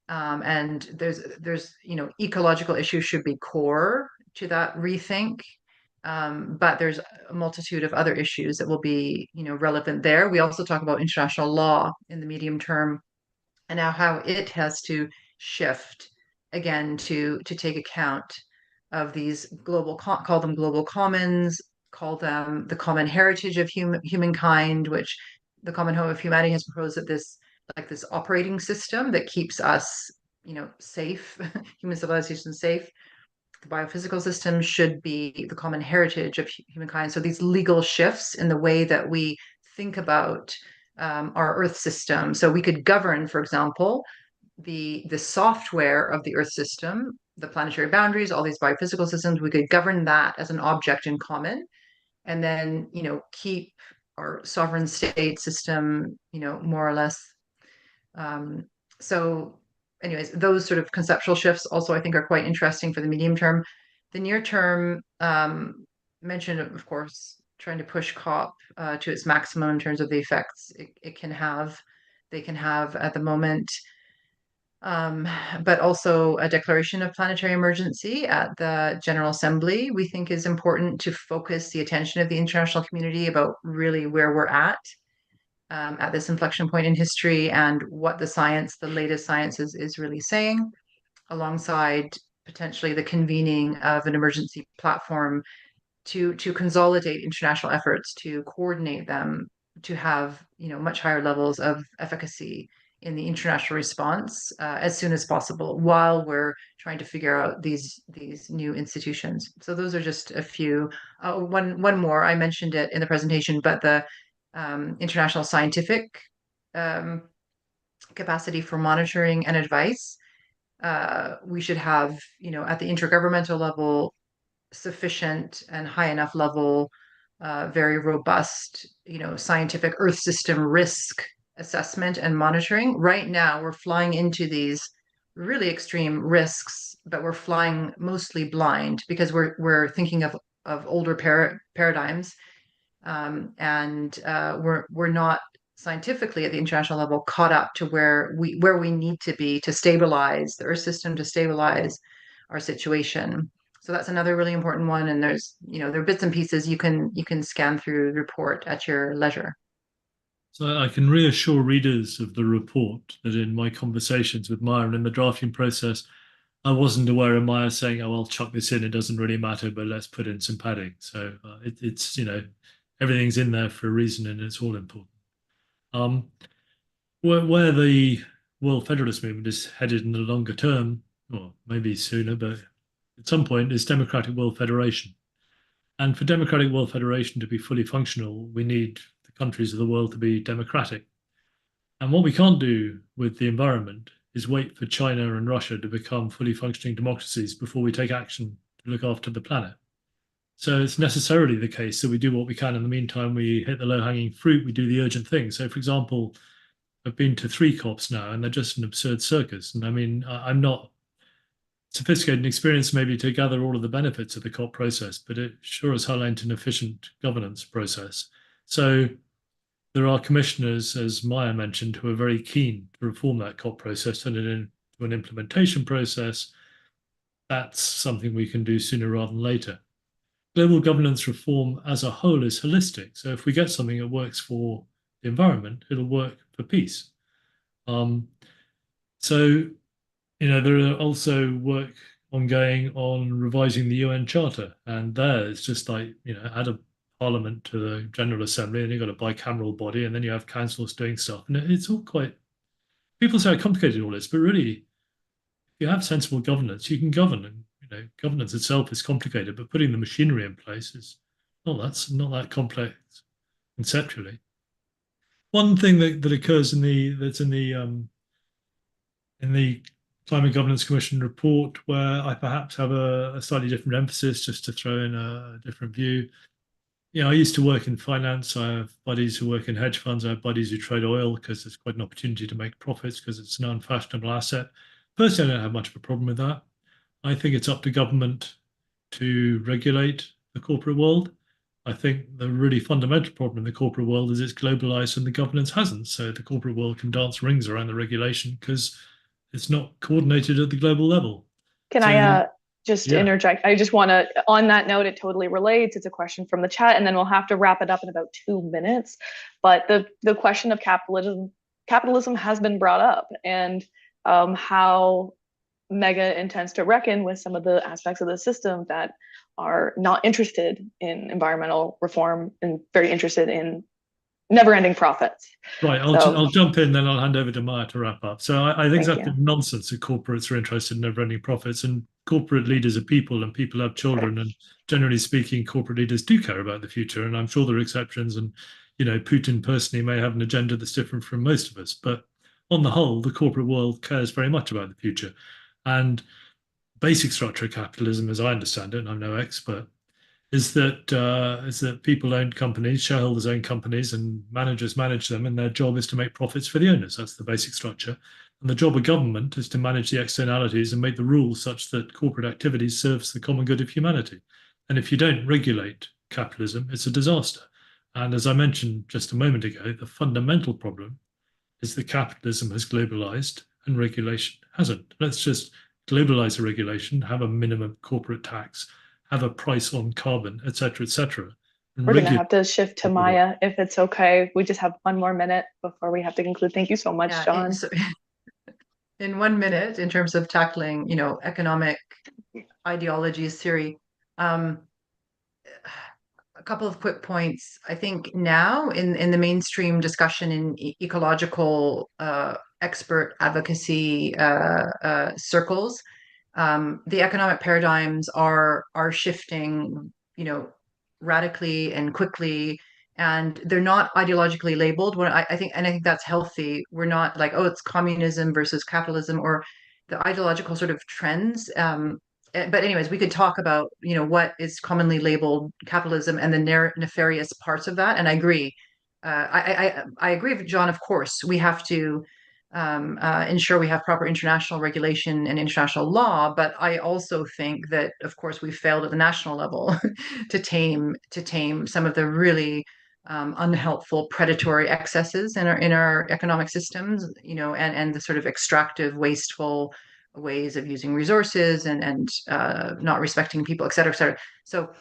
H: And there's ecological issues should be core to that rethink. But there's a multitude of other issues that will be, relevant there. We also talk about international law in the medium term, and now how it has to shift again to take account of these call them global commons, call them the common heritage of humankind, which the Common Home of Humanity has proposed that this operating system that keeps us, safe, human civilization safe. The biophysical system should be the common heritage of humankind. So these legal shifts in the way that we think about our Earth system. So we could govern, for example, the software of the Earth system, the planetary boundaries, all these biophysical systems. We could govern that as an object in common, and then keep our sovereign state system, more or less. So anyways, those sort of conceptual shifts also I think are quite interesting for the medium term. The near term, mentioned, of course, trying to push COP to its maximum in terms of the effects they can have at the moment. But also a declaration of planetary emergency at the General Assembly, we think is important to focus the attention of the international community about really where we're at this inflection point in history and what the latest science is really saying, alongside potentially the convening of an emergency platform to consolidate international efforts, to coordinate them, to have much higher levels of efficacy in the international response as soon as possible, while we're trying to figure out these new institutions. So those are just a few. One more, I mentioned it in the presentation, but the international scientific capacity for monitoring and advice. We should have, at the intergovernmental level, sufficient and high enough level, very robust, scientific Earth system risk assessment and monitoring. Right now, we're flying into these really extreme risks, but we're flying mostly blind because we're thinking of older paradigms, and we're not scientifically at the international level caught up to where we need to be to stabilize the Earth system, to stabilize our situation. So that's another really important one. And there's, there are bits and pieces you can scan through the report at your leisure.
I: So I can reassure readers of the report that in my conversations with Maya and in the drafting process, I wasn't aware of Maya saying, "Oh, I'll chuck this in. It doesn't really matter, but let's put in some padding." So it's everything's in there for a reason, and it's all important. Where the World Federalist movement is headed in the longer term, or maybe sooner, but at some point, is Democratic World Federation. And for Democratic World Federation to be fully functional, we need the countries of the world to be democratic. And what we can't do with the environment is wait for China and Russia to become fully functioning democracies before we take action to look after the planet. So it's necessarily the case that we do what we can in the meantime. We hit the low-hanging fruit, we do the urgent things. So, for example, I've been to 3 COPs now, and they're just an absurd circus. And I mean, I'm not sophisticated and experienced maybe to gather all of the benefits of the COP process, but it sure as hell ain't an efficient governance process. So there are commissioners, as Maya mentioned, who are very keen to reform that COP process, turn it into an implementation process. That's something we can do sooner rather than later. Global governance reform as a whole is holistic. So if we get something that works for the environment, it'll work for peace. So, there are also work ongoing on revising the UN Charter, and there it's just like, add a parliament to the General Assembly, and you've got a bicameral body, and then you have councils doing stuff, and it's all quite. People say how complicated all this, but really, if you have sensible governance, you can govern, and governance itself is complicated, but putting the machinery in place is not that complex conceptually. One thing that occurs in the Climate Governance Commission report, where I perhaps have a slightly different emphasis, just to throw in a different view. I used to work in finance. I have buddies who work in hedge funds. I have buddies who trade oil because it's quite an opportunity to make profits because it's an unfashionable asset. Personally, I don't have much of a problem with that. I think it's up to government to regulate the corporate world. I think the really fundamental problem in the corporate world is it's globalized and the governance hasn't. So the corporate world can dance rings around the regulation because it's not coordinated at the global level.
B: Can I just interject? I just want to, on that note, it totally relates. It's a question from the chat, and then we'll have to wrap it up in about 2 minutes. But the question of capitalism has been brought up, and how Mega intends to reckon with some of the aspects of the system that are not interested in environmental reform and very interested in never-ending profits.
I: Right, I'll jump in, then I'll hand over to Maya to wrap up. So I think
B: Thank
I: it's absolute nonsense that corporates are interested in never-ending profits, and corporate leaders are people, and people have children, and generally speaking, corporate leaders do care about the future. And I'm sure there are exceptions, and Putin personally may have an agenda that's different from most of us, but on the whole, the corporate world cares very much about the future. And basic structure of capitalism, as I understand it, and I'm no expert, is that people own companies, shareholders own companies, and managers manage them, and their job is to make profits for the owners. That's the basic structure. And the job of government is to manage the externalities and make the rules such that corporate activities serves the common good of humanity. And if you don't regulate capitalism, it's a disaster. And as I mentioned just a moment ago, the fundamental problem is that capitalism has globalized and regulation hasn't. Let's just globalize the regulation, have a minimum corporate tax, have a price on carbon, et cetera, et cetera.
B: We're going to have to shift to Maya, if it's okay. We just have 1 more minute before we have to conclude. Thank you so much, John.
H: In 1 minute, in terms of tackling, economic ideologies theory, a couple of quick points. I think now in the mainstream discussion in ecological expert advocacy circles, the economic paradigms are shifting, radically and quickly, and they're not ideologically labeled. When I think that's healthy. We're not like, oh, it's communism versus capitalism, or the ideological sort of trends. But anyways, we could talk about, what is commonly labeled capitalism and the nefarious parts of that. And I agree. I agree with John. Of course, we have to ensure we have proper international regulation and international law. But I also think that, of course, we failed at the national level to tame some of the really unhelpful predatory excesses in our economic systems, and the sort of extractive, wasteful ways of using resources and not respecting people, et cetera, et cetera. So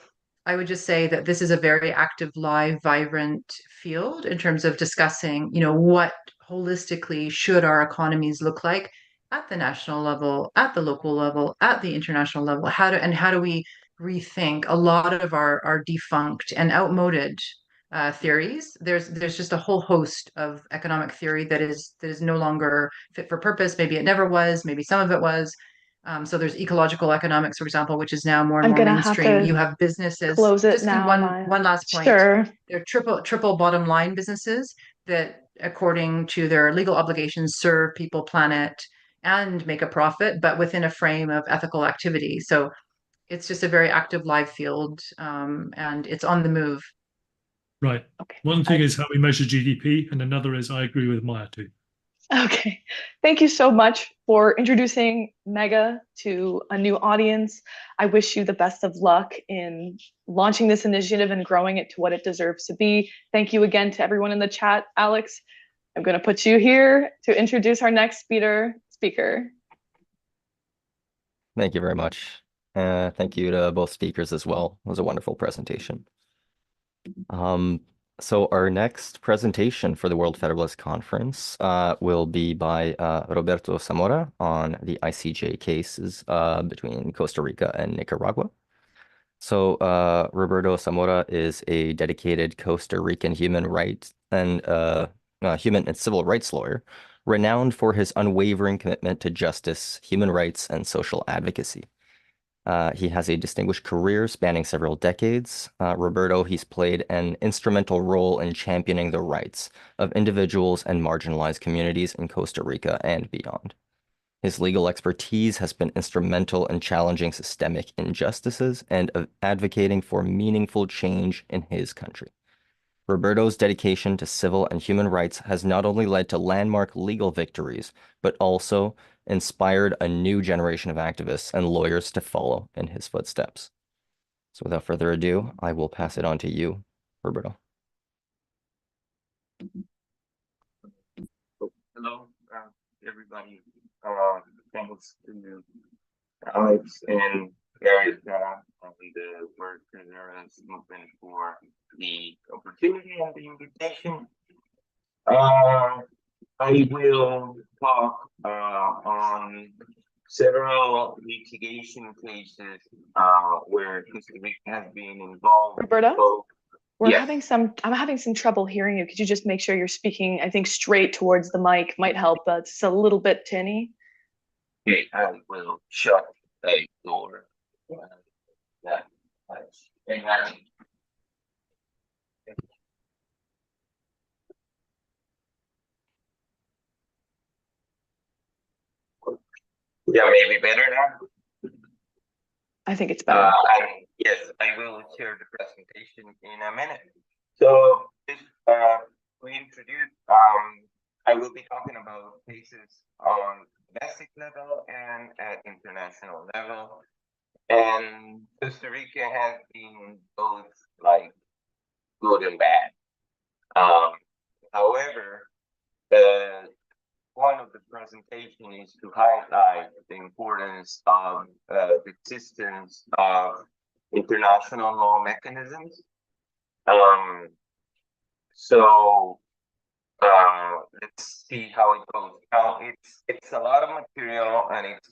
H: I would just say that this is a very active, live, vibrant field in terms of discussing, what holistically should our economies look like at the national level, at the local level, at the international level. How do we rethink a lot of our defunct and outmoded theories. There's just a whole host of economic theory that is no longer fit for purpose. Maybe it never was. Maybe some of it was. So there's ecological economics, for example, which is now more and
B: I'm
H: more
B: gonna have
H: mainstream.
B: to
H: You have businesses.
B: close it
H: Just
B: now,
H: one last point.
B: Sure.
H: They're triple bottom line businesses that, according to their legal obligations, serve people, planet, and make a profit, but within a frame of ethical activity. So it's just a very active live field, and it's on the move.
I: Right.
B: Okay.
I: One thing is how we measure GDP, and another is I agree with Maya too.
B: Okay. Thank you so much for introducing Mega to a new audience. I wish you the best of luck in launching this initiative and growing it to what it deserves to be. Thank you again to everyone in the chat. Alex, I'm going to put you here to introduce our next speaker.
D: Thank you very much. Thank you to both speakers as well. It was a wonderful presentation. So our next presentation for the World Federalist Conference will be by Roberto Zamora on the ICJ cases between Costa Rica and Nicaragua. So Roberto Zamora is a dedicated Costa Rican human and civil rights lawyer, renowned for his unwavering commitment to justice, human rights, and social advocacy. He has a distinguished career spanning several decades. Roberto, he's played an instrumental role in championing the rights of individuals and marginalized communities in Costa Rica and beyond. His legal expertise has been instrumental in challenging systemic injustices and advocating for meaningful change in his country. Roberto's dedication to civil and human rights has not only led to landmark legal victories, but also inspired a new generation of activists and lawyers to follow in his footsteps. So without further ado, I will pass it on to you, Roberto.
J: Hello, everybody. Thanks to Alex and Erica and the World Federalist movement for the opportunity and the invitation. I will talk on several litigation cases where Costa Rica has been involved.
B: Roberto?
J: So,
B: I'm having some trouble hearing you. Could you just make sure you're speaking, I think, straight towards the mic might help. It's a little bit tinny.
J: Okay, I will shut a door. Yeah, maybe better now.
B: I think it's better.
J: Yes, I will share the presentation in a minute. So, just to introduce, I will be talking about cases on domestic level and at international level. And Costa Rica has been both like good and bad. However, one of the presentation is to highlight the importance of the existence of international law mechanisms. So let's see how it goes. Now it's a lot of material and it's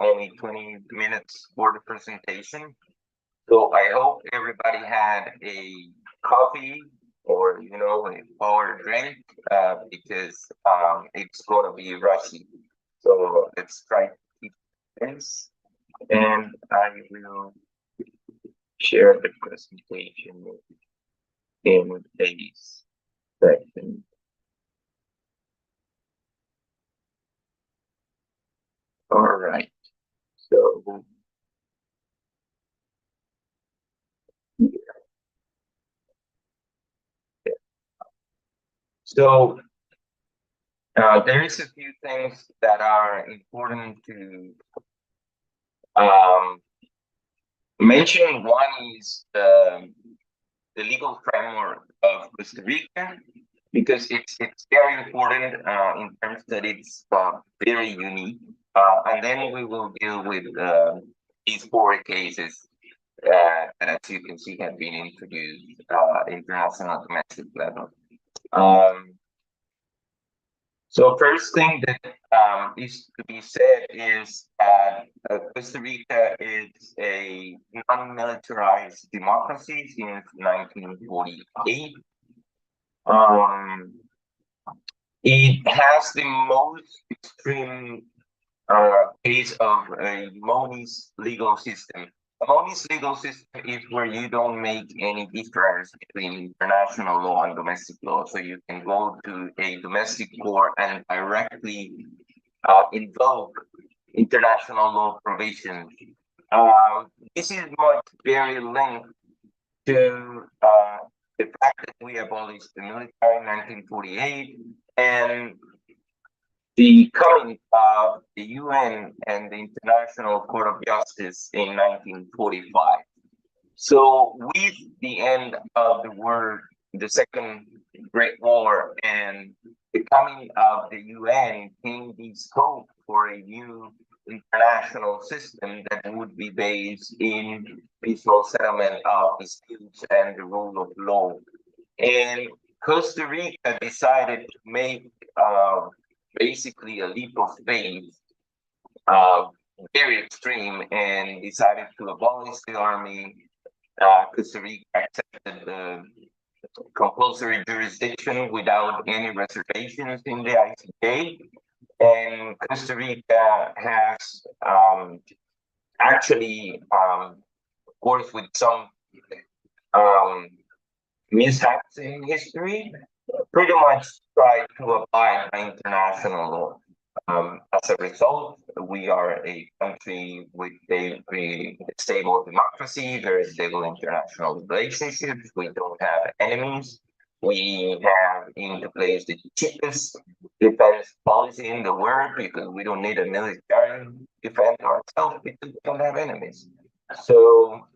J: only 20 minutes for the presentation. So I hope everybody had a coffee or a power drink because it's gonna be rushy. So let's try to keep this, and I will share the presentation in a second. All right. So So there is a few things that are important to mention. One is the legal framework of Costa Rica, because it's very important in terms that it's very unique. And then we will deal with these 4 cases that, as you can see, have been introduced international domestic level. So first thing that is to be said is that Costa Rica is a non-militarized democracy since 1948. It has the most extreme case of a monist legal system. A monist legal system is where you don't make any difference between international law and domestic law. So you can go to a domestic court and directly invoke international law provisions. This is much very linked to the fact that we abolished the military in 1948 and the coming of the UN and the International Court of Justice in 1945. So with the end of the Second Great War and the coming of the UN came the scope for a new international system that would be based in peaceful settlement of disputes and the rule of law. And Costa Rica decided to make basically a leap of faith, very extreme, and decided to abolish the army. Costa Rica accepted the compulsory jurisdiction without any reservations in the ICJ. And Costa Rica has actually, of course, with some mishaps in history, pretty much tried to abide by international law. As a result, we are a country with a stable democracy, very stable international relationships. We don't have enemies. We have into place the cheapest defense policy in the world because we don't need a military to defend ourselves because we don't have enemies. So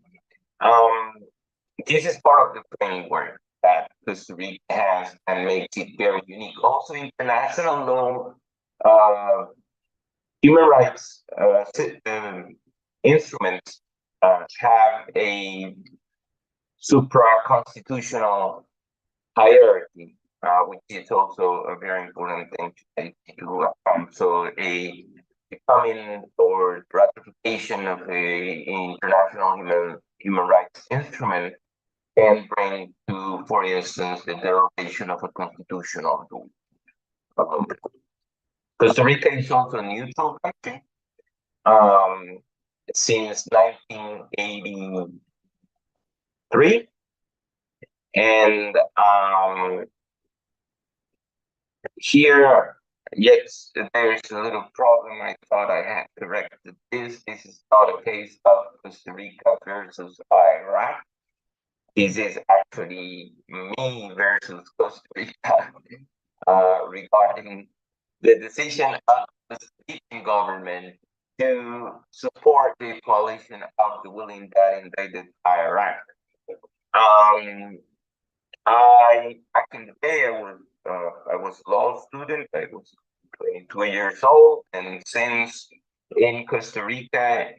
J: this is part of the framework that Costa Rica has and makes it very unique. Also, international law, human rights instruments have a supra-constitutional hierarchy, which is also a very important thing to take into account. So a becoming or ratification of a international human rights instrument can bring to, for instance, the derogation of a constitutional rule. Costa Rica is also a neutral country since 1983, and here, yes, there's a little problem. I thought I had corrected this. This is not a case of Costa Rica versus Iraq. This is actually me versus Costa Rica regarding the decision of the Rican government to support the coalition of the willing that invaded Iraq. Back in the day, I was a law student. I was 22 years old, and since in Costa Rica,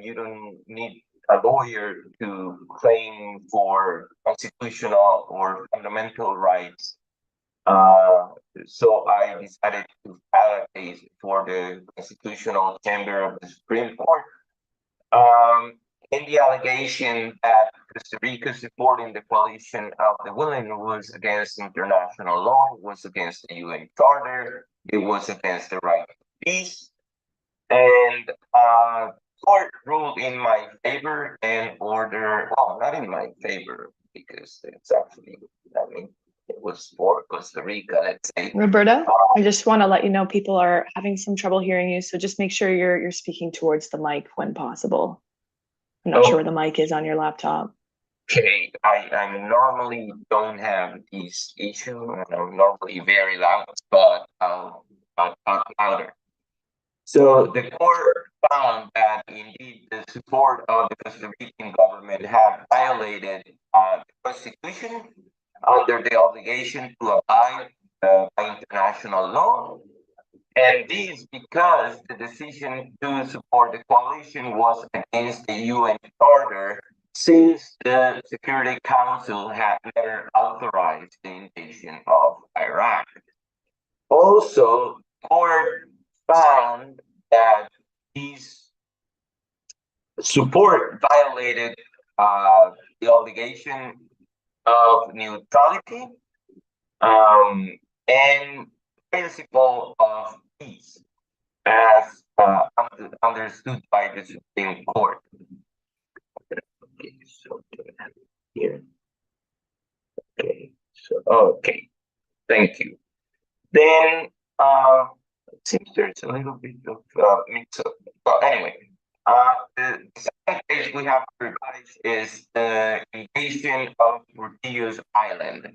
J: you don't need a lawyer to claim for constitutional or fundamental rights. So I decided to file a case for the Constitutional Chamber of the Supreme Court. In the allegation that Costa Rica supporting the coalition of the willing was against international law, was against the UN Charter, it was against the right to peace, and court ruled in my favor and order, well, not in my favor, because it's actually, I mean, it was for Costa Rica, let's say.
B: Roberta, I just want to let you know people are having some trouble hearing you, so just make sure you're speaking towards the mic when possible. I'm not sure where the mic is on your laptop.
J: Okay, I normally don't have this issue, and I'm normally very loud, but I'll talk louder. So the court found that indeed the support of the Costa Rican government had violated the Constitution under the obligation to abide by international law. And this because the decision to support the coalition was against the UN Charter, since the Security Council had never authorized the invasion of Iraq. Also, the court found that his support violated the obligation of neutrality and principle of peace as understood by the Supreme Court. Okay, so here. Okay, so okay, thank you. Then it seems there's a little bit of mix up. Well, anyway, the second page we have to revise is the invasion of Portillo's Island.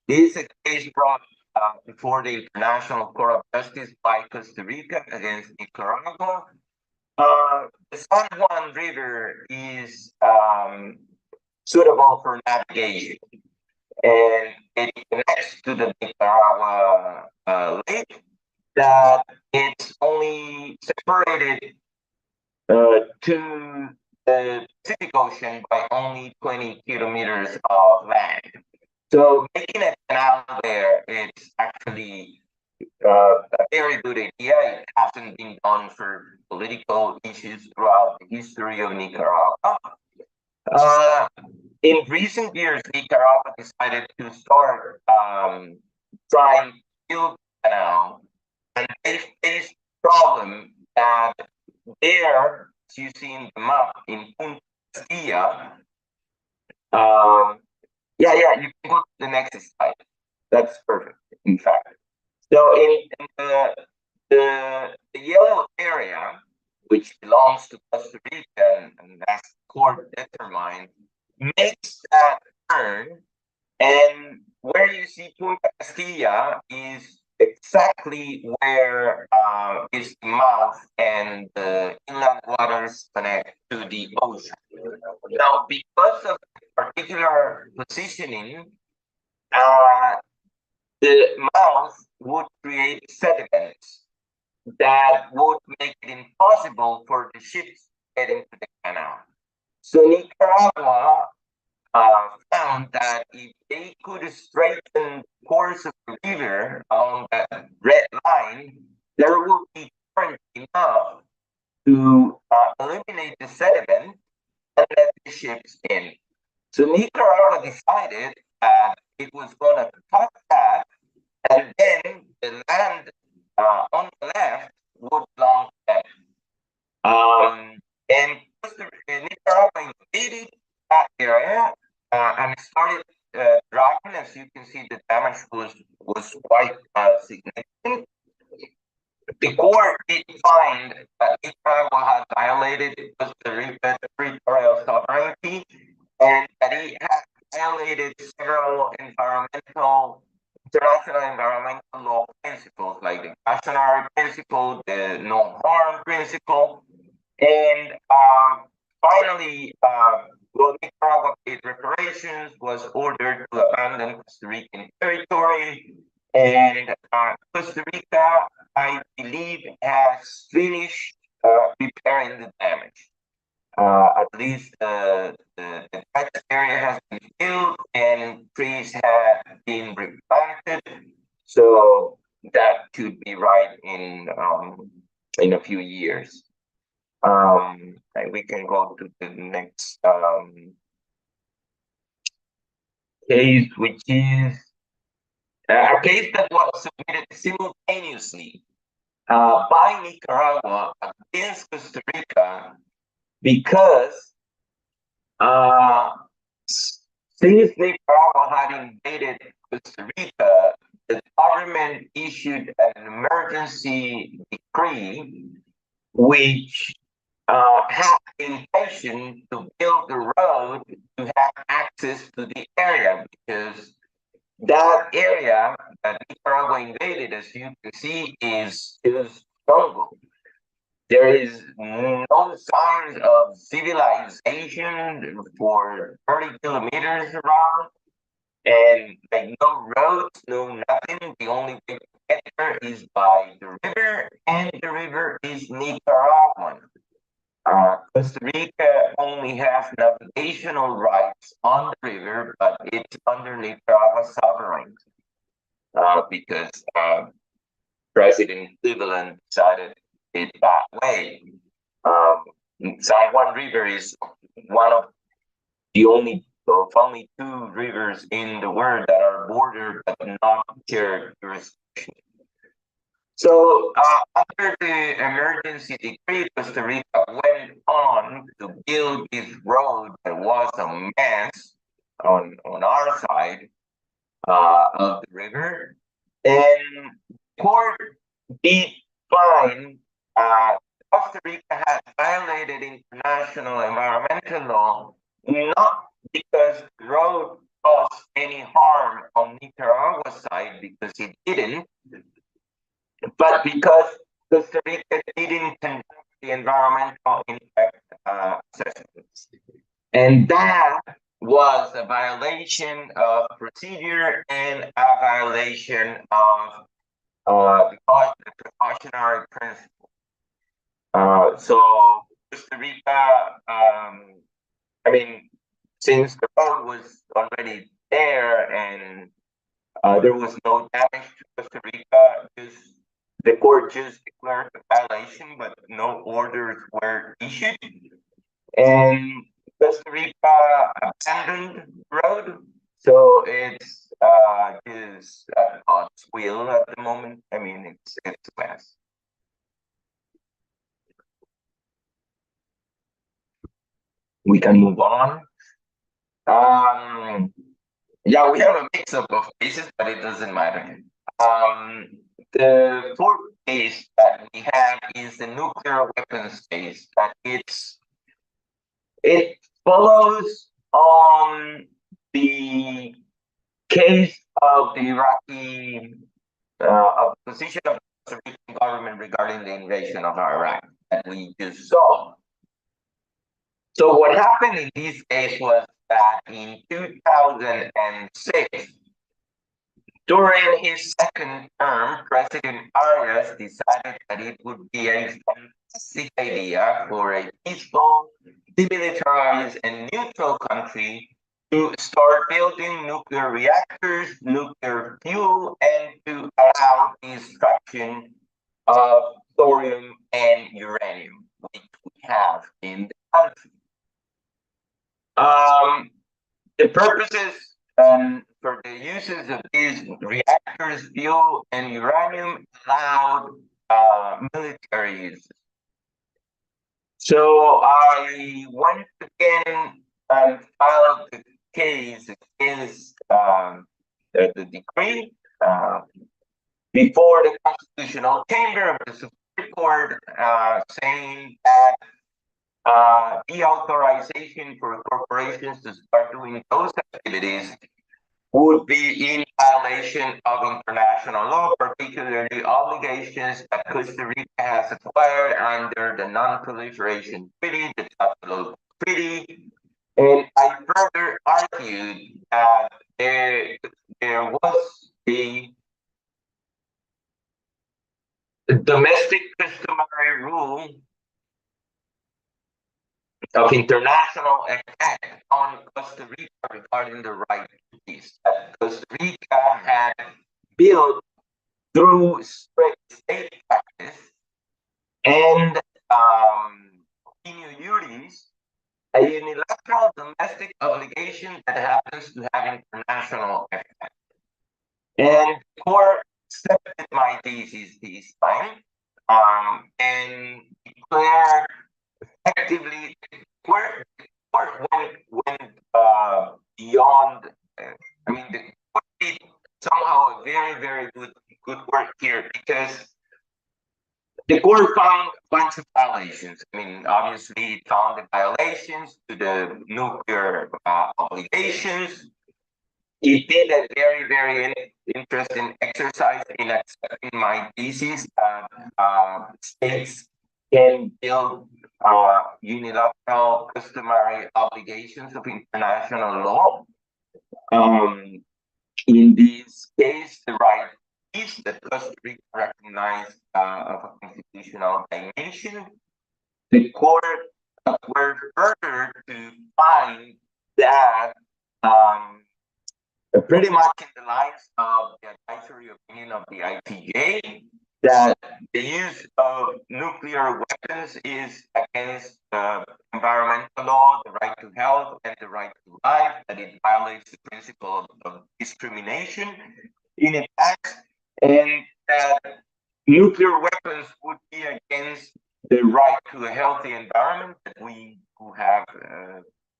J: This is a case brought before the International Court of Justice by Costa Rica against Nicaragua. The San Juan River is suitable for navigation, and it connects to the Nicaragua lake that it's only separated to the Pacific Ocean by only 20 kilometers of land. So making a canal there, it's actually a very good idea. It hasn't been done for political issues throughout the history of Nicaragua. In recent years, Nicaragua decided to start trying to build a canal, and they faced the problem that there, as you see in the map, in Punta Castilla, you can go to the next slide. That's perfect, in fact. So in the yellow area, which belongs to Costa Rica, and as the court determined, makes that turn, and where you see Punta Castilla is exactly where is the mouth and the inland waters connect to the ocean. Now, because of particular positioning, the mouth would create sediments that would make it impossible for the ships to get into the canal. So Nicaragua found that if they could straighten the course of the river along that red line, there will be current enough to eliminate the sediment and let the ships in. So Nicaragua decided that it was going to cut that, and then the land on the left would belong to them. And Nicaragua invaded that area and started dragging. As you can see, the damage was quite significant. The court did find that Nicaragua had violated the Rica territorial sovereignty, and that it had violated several international environmental law principles, like the cautionary principle, the no harm principle, and finally, Nicaragua paid reparations, was ordered to abandon Costa Rican territory, and Costa Rica, I believe, has finished repairing the damage. At least the tax area has been filled and trees have been replanted, so that should be right in a few years. And we can go to the next case, which is a case that was submitted simultaneously by Nicaragua against Costa Rica, because since Nicaragua had invaded Costa Rica, the government issued an emergency decree which had the intention to build a road to have access to the area, because that area that Nicaragua invaded, as you can see, is jungle. There is no signs of civilization for 30 kilometers around, and like no roads, no nothing. The only way to get there is by the river, and the river is Nicaraguan. Costa Rica only has navigational rights on the river, but it's under Nicaragua sovereignty because President Cleveland decided it that way. San Juan River is one of the only two rivers in the world that are bordered but not shared jurisdiction. So after the emergency decree, Costa Rica went on to build this road that was a mess on our side of the river, and court did find Costa Rica had violated international environmental law, not because the road caused any harm on Nicaragua's side, because it didn't, but because Costa Rica didn't conduct the environmental impact assessments. And that was a violation of procedure and a violation of the precautionary principle. So Costa Rica, I mean, since the road was already there and there was no damage to Costa Rica, the court just declared the violation, but no orders were issued. And Costa Rica abandoned the road, so it's just God's will at the moment. I mean, it's a mess. We can move on. Yeah, we have a mix-up of cases, but it doesn't matter. The fourth case that we have is the nuclear weapons case. That it follows on the case of the Iraqi of the position of the Costa Rican government regarding the invasion of Iraq that we just saw. So what happened in this case was that in 2006, during his second term, President Arias decided that it would be a fantastic idea for a peaceful, demilitarized, and neutral country to start building nuclear reactors, nuclear fuel, and to allow the extraction of thorium and uranium, which we have in the country. The purposes for the uses of these reactors, fuel, and uranium allowed military uses. So I once again filed the case against the decree before the Constitutional Chamber of the Supreme Court, saying that the authorization for corporations to start doing those activities would be in violation of international law, particularly obligations that Costa Rica has acquired under the Non-Proliferation Treaty, the Tlatelolco Treaty. And I further argued that there was a domestic customary rule of international attack on Costa Rica regarding the right to peace that Costa Rica had built through strict state practice and a unilateral domestic obligation that happens to have international effect. And the court accepted my thesis this time and declared effectively went beyond. I mean, the court did somehow a very, very good work here, because the court found a bunch of violations. I mean, obviously, it found the violations to the nuclear obligations. It did a very, very interesting exercise in accepting my thesis that states can build unilateral customary obligations of international law. In this case, the right is that Costa Rica recognized of a constitutional dimension. The court were further to find that pretty much in the lines of the advisory opinion of the ITJ, that the use of nuclear weapons is against environmental law, the right to health, and the right to life, that it violates the principle of discrimination in attacks, and that nuclear weapons would be against the right to a healthy environment that we who have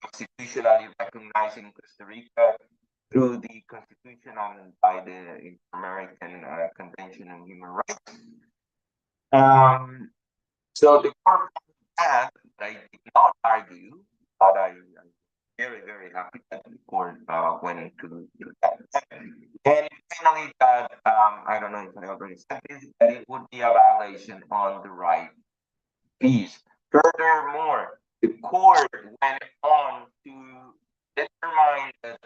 J: constitutionally recognized in Costa Rica through the Constitution and by the Inter-American Convention on Human Rights. So the court found that I did not argue, but I'm very, very happy that the court went to that. And finally, that I don't know if I already said this, that it would be a violation on the right fees. Furthermore, the court went on to determine that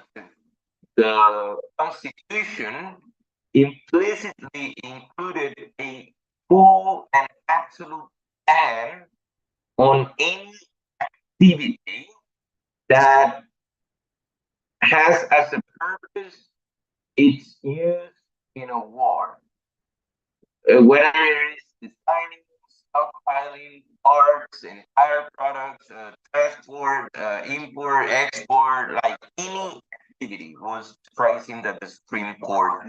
J: the Constitution implicitly included a full and absolute ban on any activity that has as a purpose its use in a war. Whether it is designing, stockpiling parts, entire products, transport, import, export, like any activity was pricing that the Supreme Court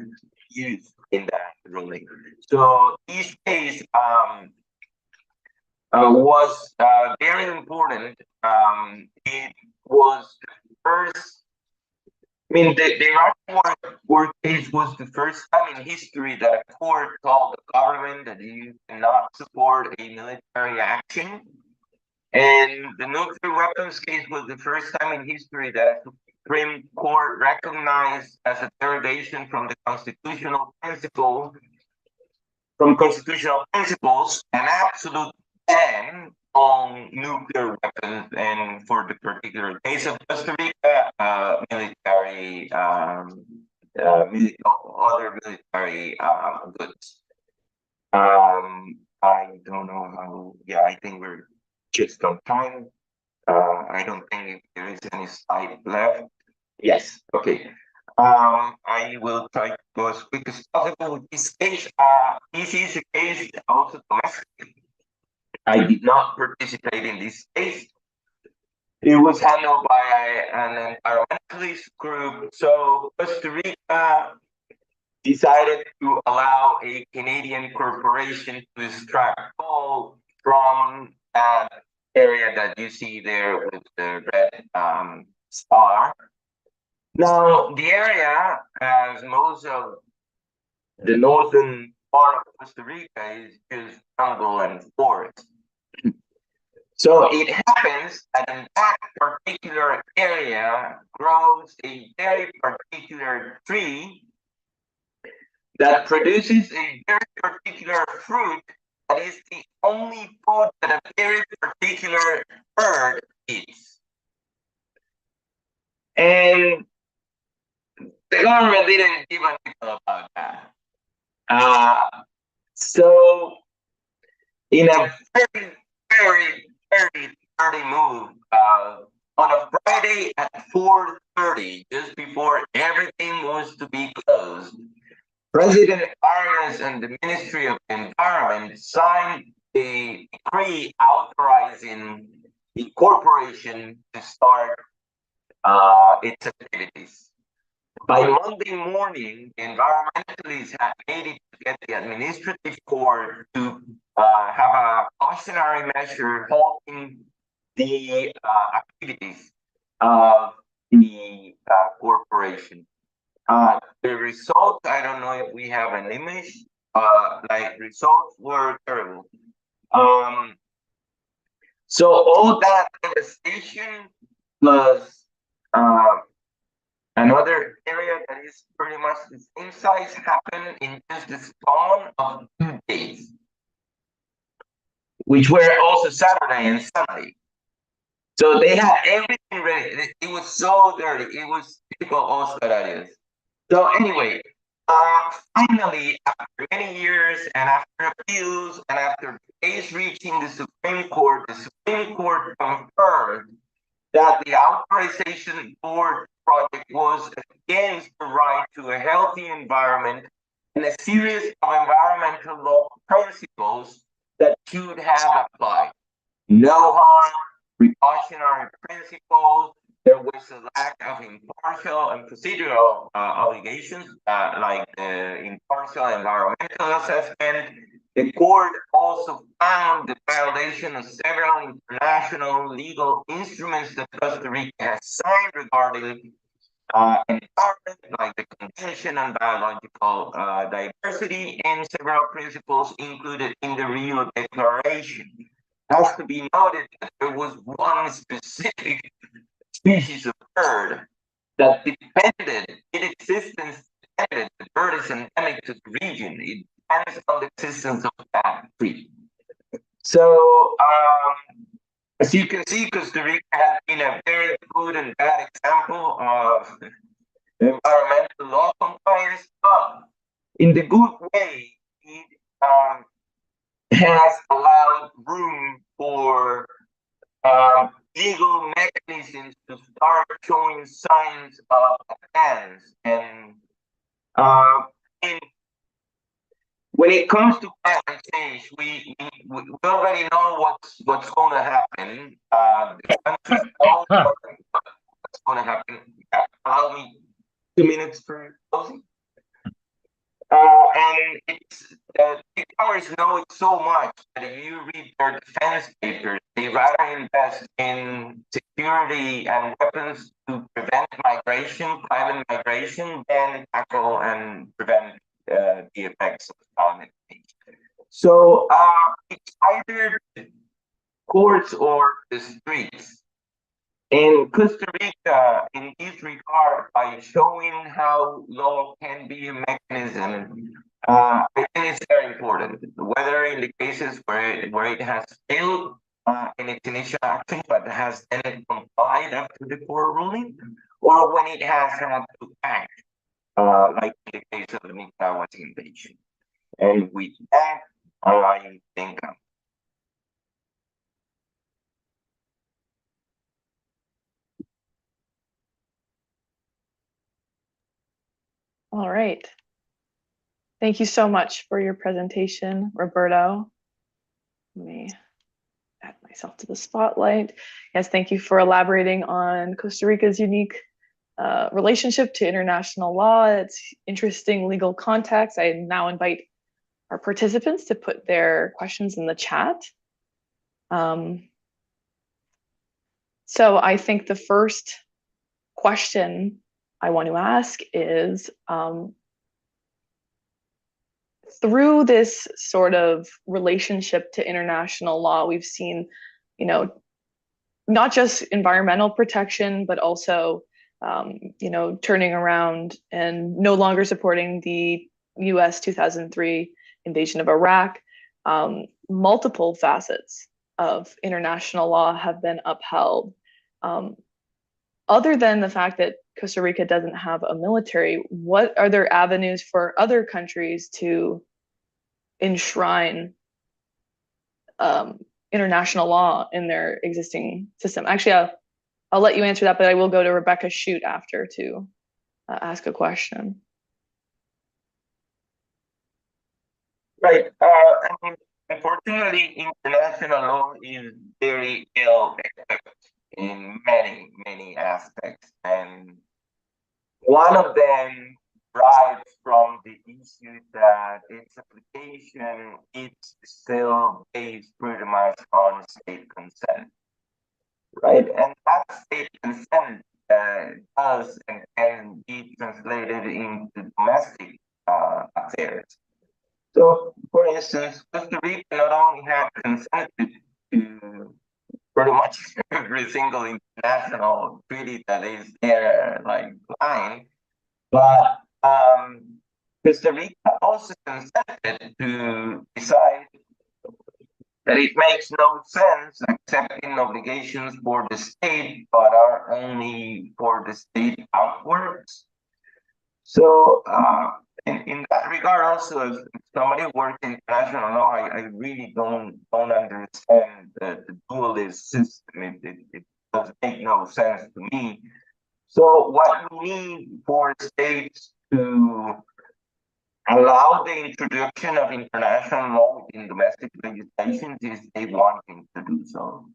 J: used in that ruling. So this case was very important. It was the first. I mean, the Iraq war case was the first time in history that a court told the government that you cannot support a military action. And the nuclear weapons case was the first time in history that a Supreme Court recognized as a derivation from the constitutional principles, an absolute ban on nuclear weapons, and for the particular case of Costa Rica, military, other military goods. I don't know how. Yeah, I think we're just on time. I don't think there is any slide left. Yes. Okay. I will try to go as quick as possible with this case. This is a case also domestic. I did not participate in this case. It was handled by an environmentalist group. So Costa Rica decided to allow a Canadian corporation to extract coal from that area that you see there with the red star. Now, the area, as most of the northern part of Costa Rica, is just jungle and forest. So it happens that in that particular area grows a very particular tree that produces a very particular fruit that is the only food that a very particular bird eats. And the government didn't give a nickel about that. So in a very, very, very dirty move, on a Friday at 4:30, just before everything was to be closed, President Arias and the Ministry of Environment signed a decree authorizing the corporation to start its activities. By Monday morning, the environmentalists had made it to get the administrative court to have a cautionary measure halting the activities of the corporation. The results, I don't know if we have an image, like results were terrible. So all that devastation plus another area that is pretty much the same size happened in just the span of 2 days, which were also Saturday and Sunday. So they had everything ready. It was so dirty. It was typical Oscar areas. So anyway, finally, after many years and after appeals and after the case reaching the Supreme Court confirmed that the authorization for the project was against the right to a healthy environment and a series of environmental law principles that should have applied. No harm, precautionary principles. There was a lack of impartial and procedural obligations, like the impartial environmental assessment. The court also found the violation of several international legal instruments that Costa Rica has signed regarding environment, like the Convention on Biological Diversity, and several principles included in the Rio Declaration. It has to be noted that there was one specific species of bird that depended, its existence depended, the bird is endemic to the region. It depends on the existence of that tree. So, as you can see, Costa Rica has been a very good and bad example of environmental law compliance, but in the good way, it has allowed room for legal mechanisms to start showing signs of advance. And when it comes to climate change, we already know what's going to happen. The countries know what's going to happen. Allow me 2 minutes for closing. And it's big powers know it so much that if you read their defense papers, they rather invest in security and weapons to prevent migration, climate migration, than tackle and prevent the effects of climate change. So it's either the courts or the streets. In Costa Rica, in this regard, by showing how law can be a mechanism, I think it's very important. Whether in the cases where it has failed in its initial action, but has then complied after the court ruling, or when it has had to act, like in the case of the Nicaraguan invasion. And with that, I think
B: All right. Thank you so much for your presentation, Roberto. Let me add myself to the spotlight. Yes, thank you for elaborating on Costa Rica's unique relationship to international law, its interesting legal context. I now invite our participants to put their questions in the chat. So I think the first question I want to ask is, through this sort of relationship to international law, we've seen, not just environmental protection, but also, turning around and no longer supporting the US 2003 invasion of Iraq. Multiple facets of international law have been upheld. Other than the fact that Costa Rica doesn't have a military, what are there avenues for other countries to enshrine international law in their existing system? Actually, I'll let you answer that, but I will go to Rebecca Shute after to ask a question.
J: right. Unfortunately, international law is very ill equipped in many, many aspects. And one of them derives from the issue that its application is still based pretty much on state consent, right? And that state consent does and can be translated into domestic affairs. So, for instance, Costa Rica not only had consented to pretty much every single international treaty that is there, like line, but Costa Rica also consented to decide that it makes no sense accepting obligations for the state, but are only for the state outwards. So, in that regard, also, as somebody works in international law, I really don't understand the dualist system. It does make no sense to me. So, what we need for states to allow the introduction of international law in domestic legislation if they wanting to do so.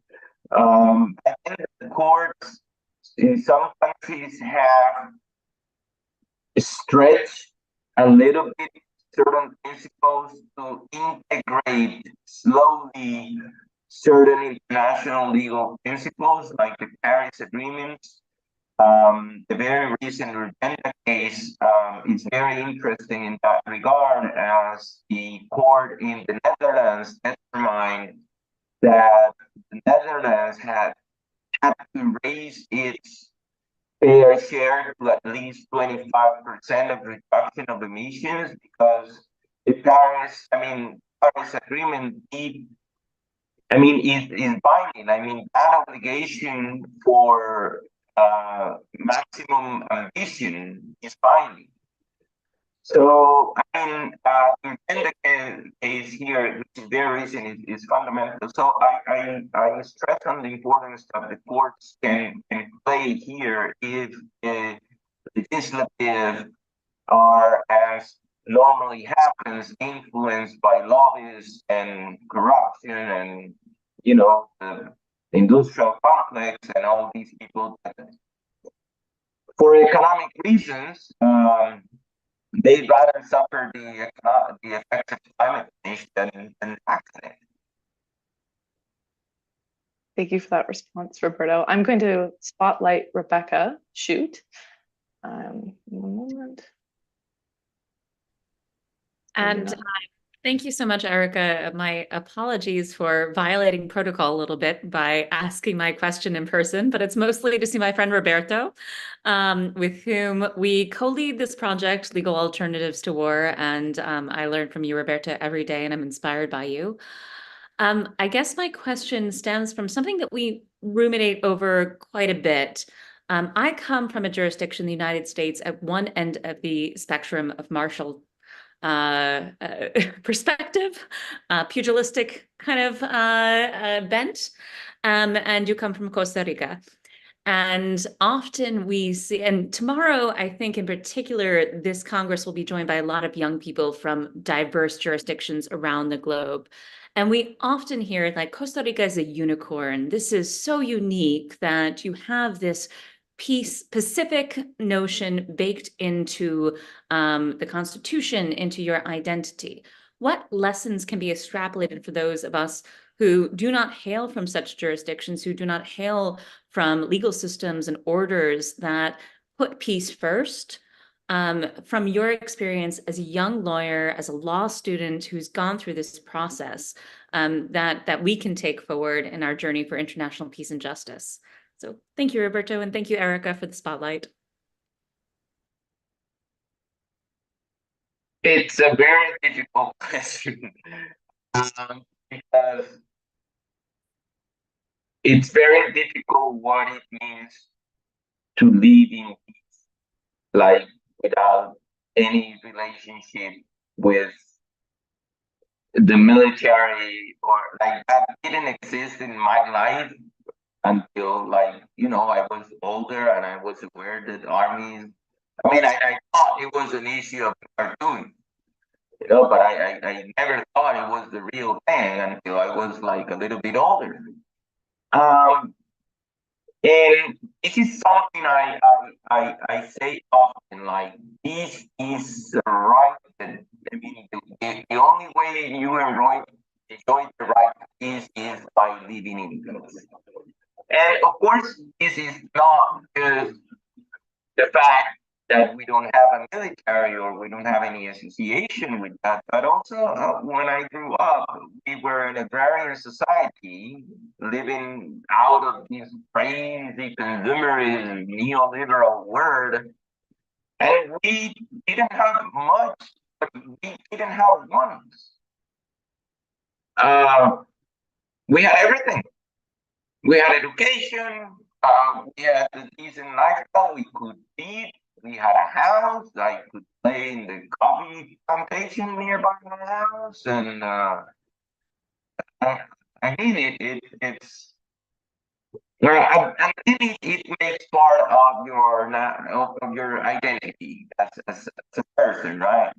J: I think the courts in some countries have stretched a little bit certain principles to integrate slowly certain international legal principles like the Paris Agreement. The very recent Urgenda case is very interesting in that regard, as the court in the Netherlands determined that the Netherlands had to raise its fair share to at least 25% of reduction of emissions, because the Paris Agreement is binding. I mean, that obligation for maximum ambition is binding. So, in the case here, which is very recent, is fundamental. So I stress on the importance of the courts can play here if the legislative are, as normally happens, influenced by lobbies and corruption and, the industrial complex and all these people that, for economic reasons, they'd rather suffer the effects of climate change than act on it.
B: Thank you for that response, Roberto. I'm going to spotlight Rebecca Shoot. One moment.
G: And thank you so much, Erica. My apologies for violating protocol a little bit by asking my question in person, but it's mostly to see my friend Roberto, with whom we co-lead this project, Legal Alternatives to War. And I learn from you, Roberto, every day, and I'm inspired by you. I guess my question stems from something that we ruminate over quite a bit. I come from a jurisdiction in the United States at one end of the spectrum of martial perspective, pugilistic kind of bent, and you come from Costa Rica. And often we see, and tomorrow, I think in particular, this Congress will be joined by a lot of young people from diverse jurisdictions around the globe. And we often hear like Costa Rica is a unicorn. This is so unique that you have this Pacific notion baked into the Constitution, into your identity. What lessons can be extrapolated for those of us who do not hail from such jurisdictions, who do not hail from legal systems and orders that put peace first? From your experience as a young lawyer, as a law student who's gone through this process, that we can take forward in our journey for international peace and justice. So thank you, Roberto, and thank you, Erica, for the spotlight.
J: It's a very difficult question because it's very difficult what it means to live in peace, like without any relationship with the military, or like that didn't exist in my life until I was older and I was aware that armies. I thought it was an issue of cartoon, but I never thought it was the real thing until I was like a little bit older. And this is something I say often, like this is right. The only way you enjoy the right is by living in peace. And of course, this is not just the fact that we don't have a military or we don't have any association with that, but also when I grew up, we were an agrarian society living out of this crazy consumerism, neoliberal world. And we didn't have much, but we didn't have wants. We had everything. We had education, we had a decent lifestyle, we could eat, we had a house, I could play in the coffee plantation nearby my house, and it's And then it makes part of your of your identity as a person, right?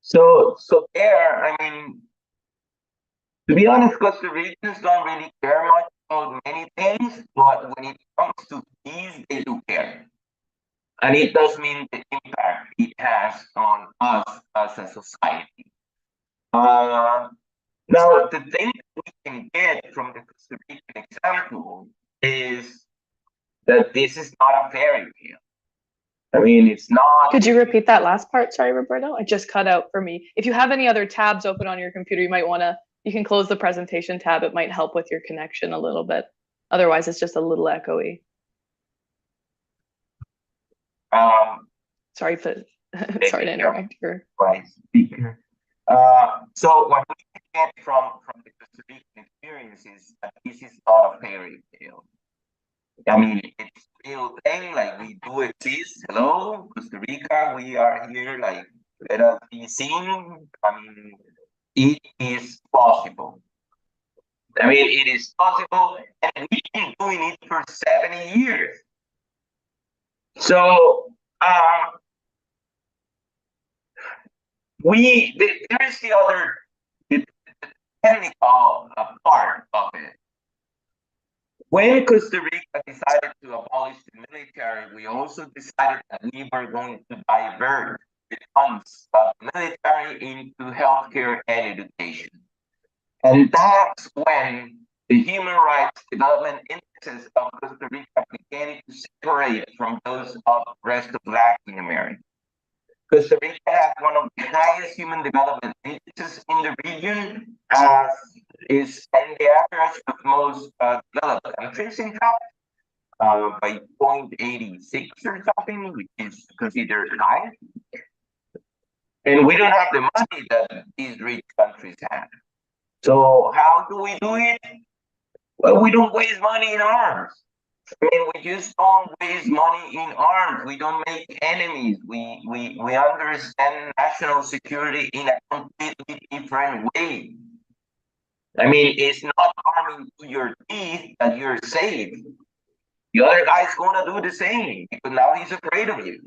J: So there, I mean, to be honest, Costa Ricans don't really care much about many things, but when it comes to peace, they do care. And it does mean the impact it has on us as a society. Now, the thing we can get from the Costa Rican example is that this is not a fairy tale. I mean, it's not.
B: Could you repeat that last part? Sorry, Roberto. It just cut out for me. If you have any other tabs open on your computer, you can close the presentation tab. It might help with your connection a little bit. Otherwise, it's just a little echoey. Sorry to interrupt your
J: speaker. So what we can get from the Costa Rican experience is that this is not a fairy tale. I mean, it's a real thing, like we do exist. Hello, Costa Rica, we are here, like, let us be seen. I mean, it is possible. I mean, it is possible, and we've been doing it for 70 years. So, there's the other technical part of it. When Costa Rica decided to abolish the military, we also decided that we were going to divert the funds of the military into healthcare and education. And that's when the human rights development indexes of Costa Rica began to separate from those of the rest of Latin America. Costa Rica has one of the highest human development indexes in the region, as is and the average of most developed countries, in fact, by 0.86 or something, which is considered high. And we don't have the money that these rich countries have. So how do we do it? Well, we don't waste money in arms. I mean, we just don't waste money in arms. We don't make enemies. We understand national security in a completely different way. I mean, it's not arming to your teeth that you're safe. The other guy's gonna do the same because now he's afraid of you.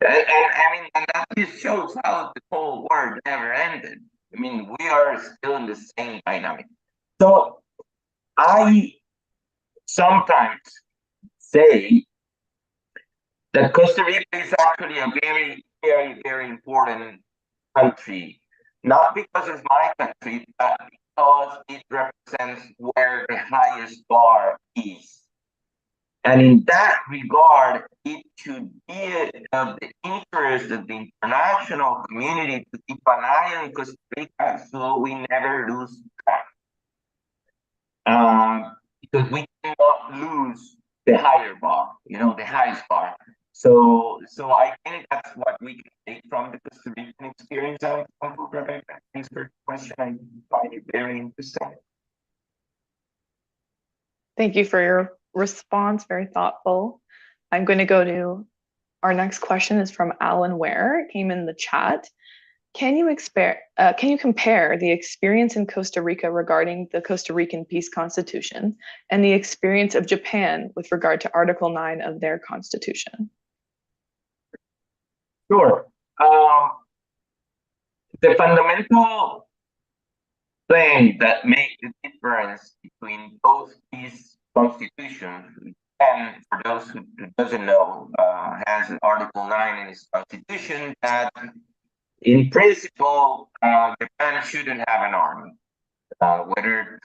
J: And I mean, and that just shows how the Cold War never ended. I mean, we are still in the same dynamic. So I sometimes say that Costa Rica is actually a very, very, very important country, not because it's my country, but because it represents where the highest bar is. And in that regard, it should be of the interest of the international community to keep an eye on Costa Rica so we never lose track. Because we cannot lose the higher bar, the highest bar. So I think that's what we can take from the Costa Rican experience. Rebecca, thanks for the question. I find it very interesting.
B: Thank you for your response, very thoughtful. I'm going to go to our next question is from Alan Ware. It came in the chat. Can you compare the experience in Costa Rica regarding the Costa Rican Peace Constitution and the experience of Japan with regard to Article 9 of their constitution?
J: Sure. The fundamental thing that makes the difference between both these constitutions, and for those who doesn't know, has Article 9 in its constitution that in principle, Japan shouldn't have an army, whether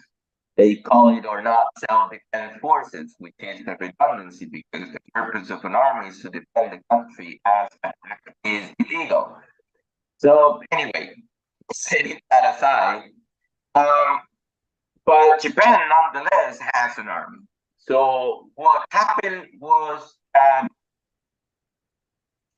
J: they call it or not self-defense forces, which is a redundancy because the purpose of an army is to defend the country as an act is illegal. So anyway, setting that aside, but Japan nonetheless has an army. So what happened was that,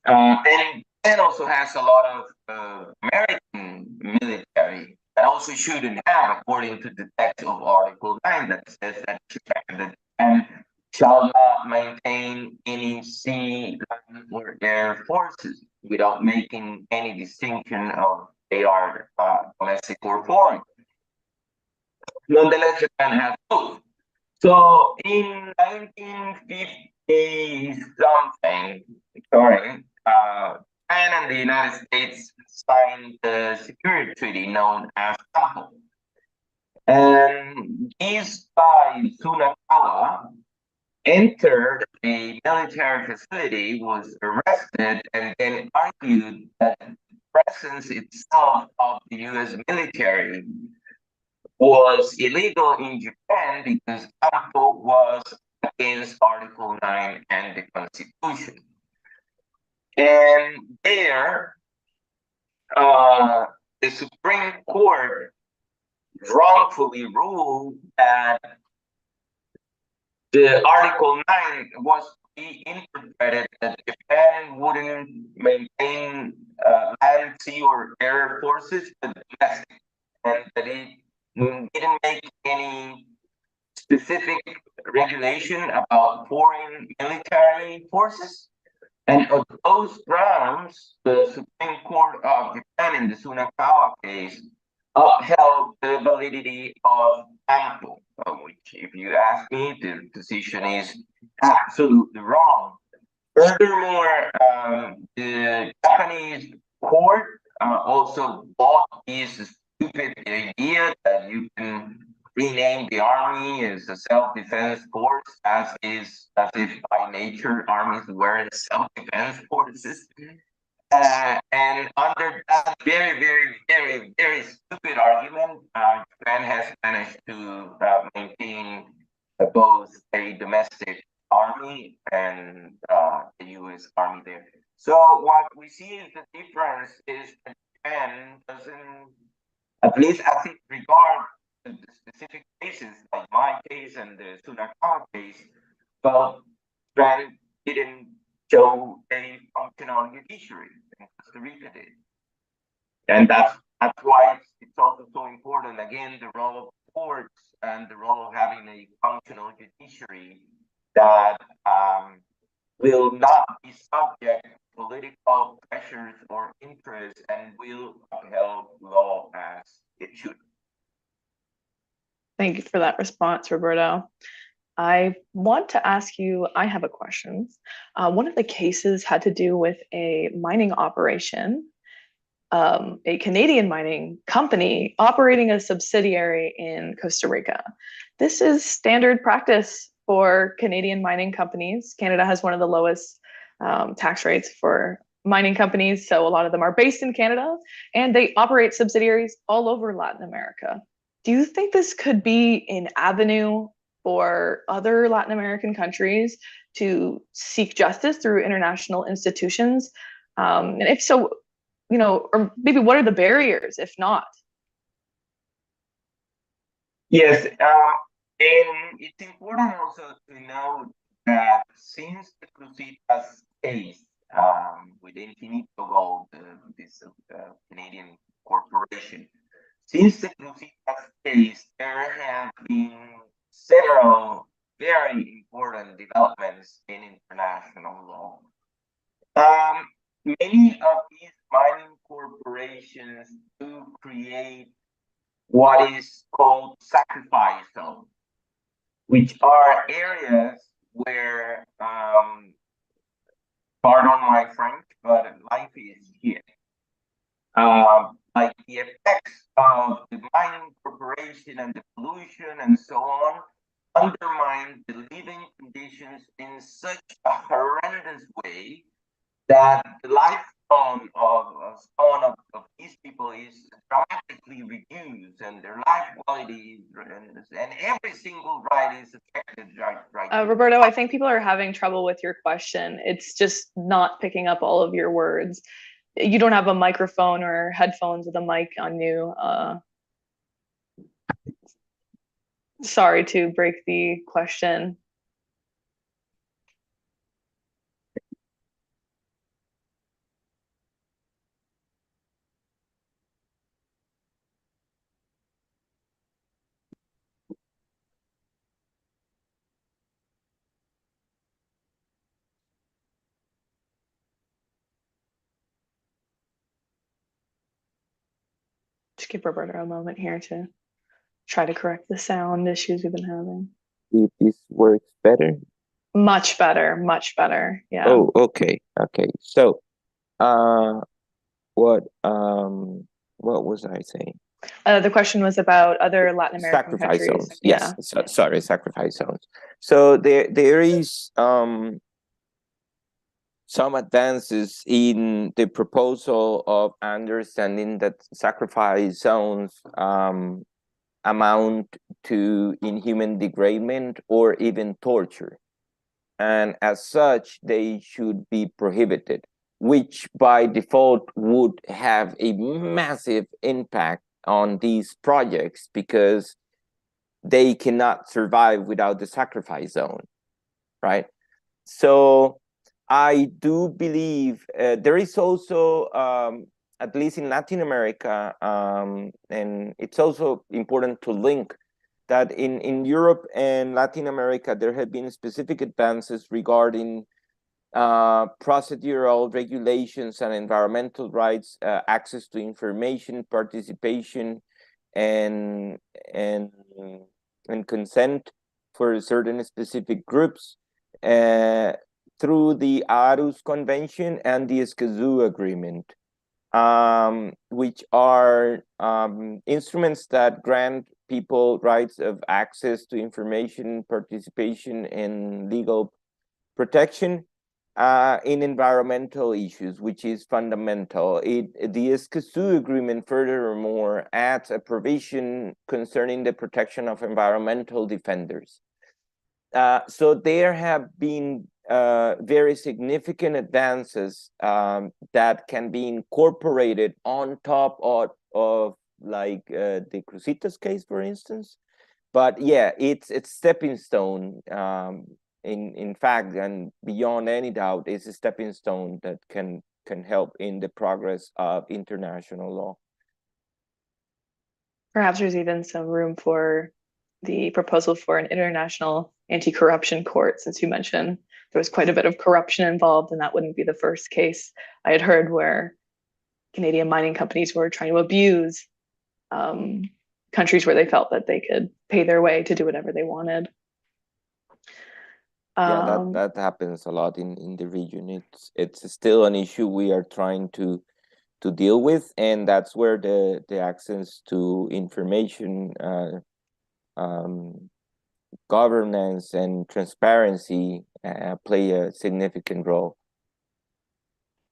J: and Japan also has a lot of American military that also shouldn't have, according to the text of Article 9 that says that Japan shall not maintain any sea, land, or air forces without making any distinction of they are domestic or foreign. Nonetheless, Japan has both. So in 1950 something, sorry, China and the United States signed the security treaty known as APO. And this guy, Sunakawa, entered a military facility, was arrested, and then argued that the presence itself of the US military was illegal in Japan because APO was against Article 9 and the Constitution. And there, the Supreme Court wrongfully ruled that the Article 9 was to be interpreted that Japan wouldn't maintain land, sea, or air forces, but domestic, and that it didn't make any specific regulation about foreign military forces. And on those grounds, the Supreme Court of Japan in the Sunakawa case upheld the validity of AMPO, which, if you ask me, the decision is absolutely wrong. Furthermore, the Japanese court also bought this stupid idea that you can rename the army as a self-defense force, as if by nature armies weren't self-defense forces. And under that very stupid argument, Japan has managed to maintain both a domestic army and the U.S. Army there. So what we see is the difference is that Japan doesn't, at least as it regards the specific cases, like my case and the Sunakawa case, well, Japan didn't show a functional judiciary, and Costa Rica did. And that's why it's also so important, again, the role of courts and the role of having a functional judiciary that will not be subject to political pressures or interests and will upheld law as it should.
B: Thank you for that response, Roberto. I want to ask you, I have a question. One of the cases had to do with a mining operation, a Canadian mining company operating a subsidiary in Costa Rica. This is standard practice for Canadian mining companies. Canada has one of the lowest tax rates for mining companies, so a lot of them are based in Canada, and they operate subsidiaries all over Latin America. Do you think this could be an avenue for other Latin American countries to seek justice through international institutions? And if so, you know, or maybe what are the barriers, if not?
J: Yes, and it's important also to note that since the Cruzitas case with Infinito Gold, this Canadian corporation, since the Cruzitas case, there have been several very important developments in international law. Many of these mining corporations do create what is called sacrifice zones, which are areas where, pardon my French, but life is here. Like the effects of the mining corporation and the pollution and so on undermine the living conditions in such a horrendous way that the lifespan of these people is dramatically reduced, and their life quality and every single right is affected. Right.
B: Roberto, I think people are having trouble with your question. It's just not picking up all of your words. You don't have a microphone or headphones with a mic on you. Sorry to break the question. Just give Roberto a moment here to try to correct the sound issues we've been having.
J: if this works better.
B: Much better, much better. Yeah.
J: Oh, okay, okay. So, what was I saying?
B: The question was about other Latin American
J: Sacrifice
B: countries.
J: zones.
B: Yeah.
J: Yes, sorry, sacrifice zones. So there is some advances in the proposal of understanding that sacrifice zones amount to inhuman degradement or even torture. And as such, they should be prohibited, which by default would have a massive impact on these projects because they cannot survive without the sacrifice zone, right? So I do believe there is also, at least in Latin America, and it's also important to link that in Europe and Latin America, there have been specific advances regarding procedural regulations and environmental rights, access to information, participation, and consent for certain specific groups through the Aarhus Convention and the Escazú Agreement, which are instruments that grant people rights of access to information, participation, and legal protection in environmental issues, which is fundamental. The Escazú Agreement furthermore adds a provision concerning the protection of environmental defenders. So there have been very significant advances that can be incorporated on top of like the Cruzitas case, for instance. But yeah, it's stepping stone. In fact, and beyond any doubt, it's a stepping stone that can help in the progress of international law.
B: Perhaps there's even some room for the proposal for an international anti-corruption court, since you mentioned there was quite a bit of corruption involved, and that wouldn't be the first case I had heard where Canadian mining companies were trying to abuse countries where they felt that they could pay their way to do whatever they wanted.
J: Yeah, that happens a lot in the region. It's still an issue we are trying to deal with, and that's where the access to information, governance, and transparency play a significant role.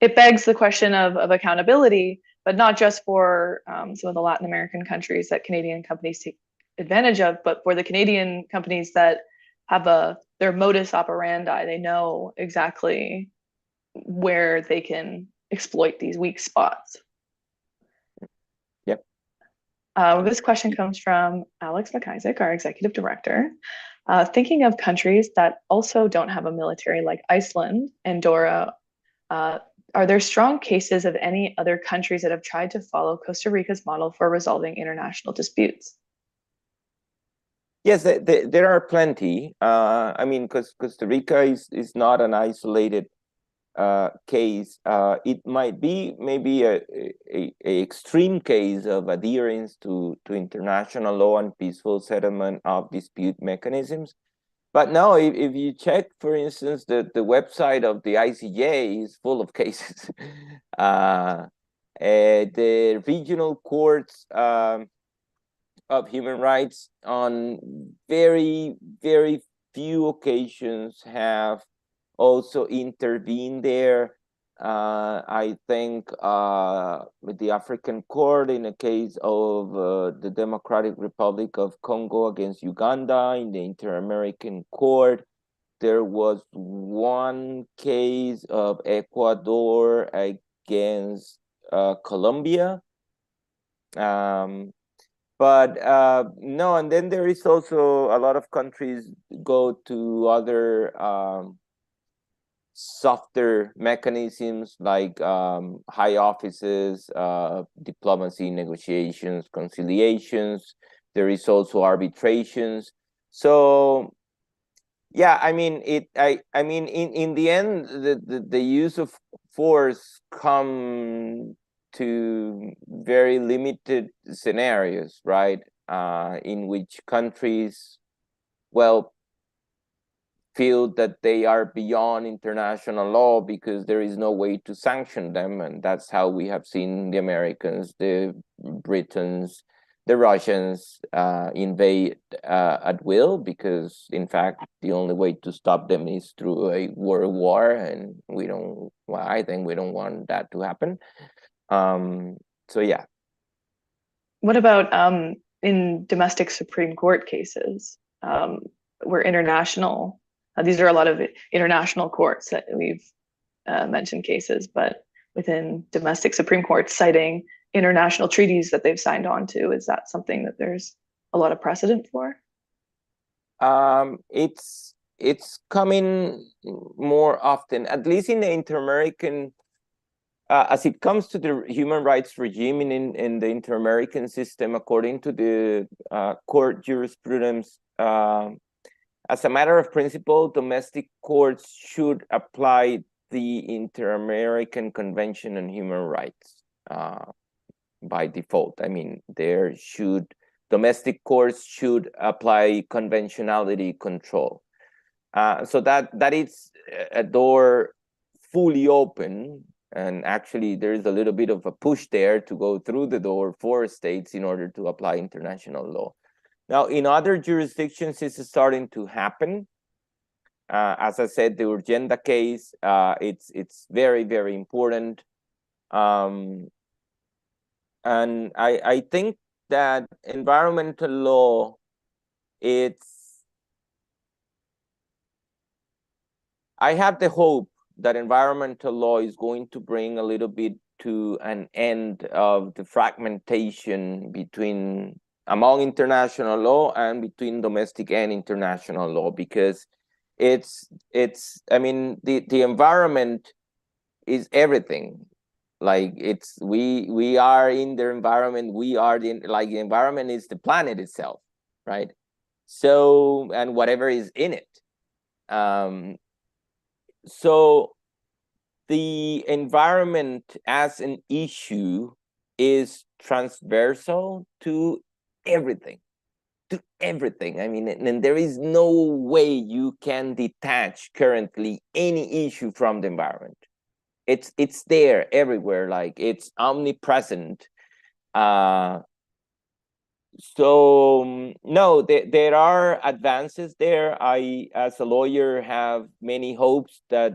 B: It begs the question of accountability, but not just for some of the Latin American countries that Canadian companies take advantage of, but for the Canadian companies that have their modus operandi. They know exactly where they can exploit these weak spots.
J: Yep.
B: This question comes from Alex McIsaac, our executive director. Thinking of countries that also don't have a military like Iceland, Andorra, are there strong cases of any other countries that have tried to follow Costa Rica's model for resolving international disputes?
J: Yes, there are plenty. I mean, because Costa Rica is not an isolated case. It might be maybe a extreme case of adherence to international law and peaceful settlement of dispute mechanisms. But no, if you check, for instance, the website of the ICJ is full of cases. The regional courts of human rights on very, very few occasions have also intervened there. I think with the African Court in a case of the Democratic Republic of Congo against Uganda, in the Inter-American Court, there was one case of Ecuador against Colombia. But no, and then there is also a lot of countries go to other softer mechanisms like high offices, diplomacy, negotiations, conciliations. There is also arbitrations. So yeah, I mean I mean in the end the use of force come to very limited scenarios, right? In which countries, well,
K: feel that they are beyond international law because there is no way to sanction them. And that's how we have seen the Americans, the Britons, the Russians invade at will, because in fact, the only way to stop them is through a world war. And we don't, well, I think we don't want that to happen. So yeah.
B: What about in domestic Supreme Court cases where international, these are a lot of international courts that we've mentioned cases, but within domestic Supreme Court citing international treaties that they've signed on to, is that something that there's a lot of precedent for?
K: It's coming more often, at least in the Inter-American, as it comes to the human rights regime in the Inter-American system, according to the court jurisprudence, as a matter of principle, domestic courts should apply the Inter-American Convention on Human Rights by default. I mean, domestic courts should apply conventionality control. So that is a door fully open. And actually, there is a little bit of a push there to go through the door for states in order to apply international law. Now, in other jurisdictions, it's starting to happen. As I said, the Urgenda case, it's very, very important. And I think that environmental law, I have the hope that environmental law is going to bring a little bit to an end of the fragmentation among international law and between domestic and international law, because I mean, the environment is everything. Like we are in the environment, the environment is the planet itself, right? So, and whatever is in it. So the environment as an issue is transversal to everything. I mean, and there is no way you can detach currently any issue from the environment. It's there everywhere, like it's omnipresent. So no, there are advances there. I, as a lawyer, have many hopes that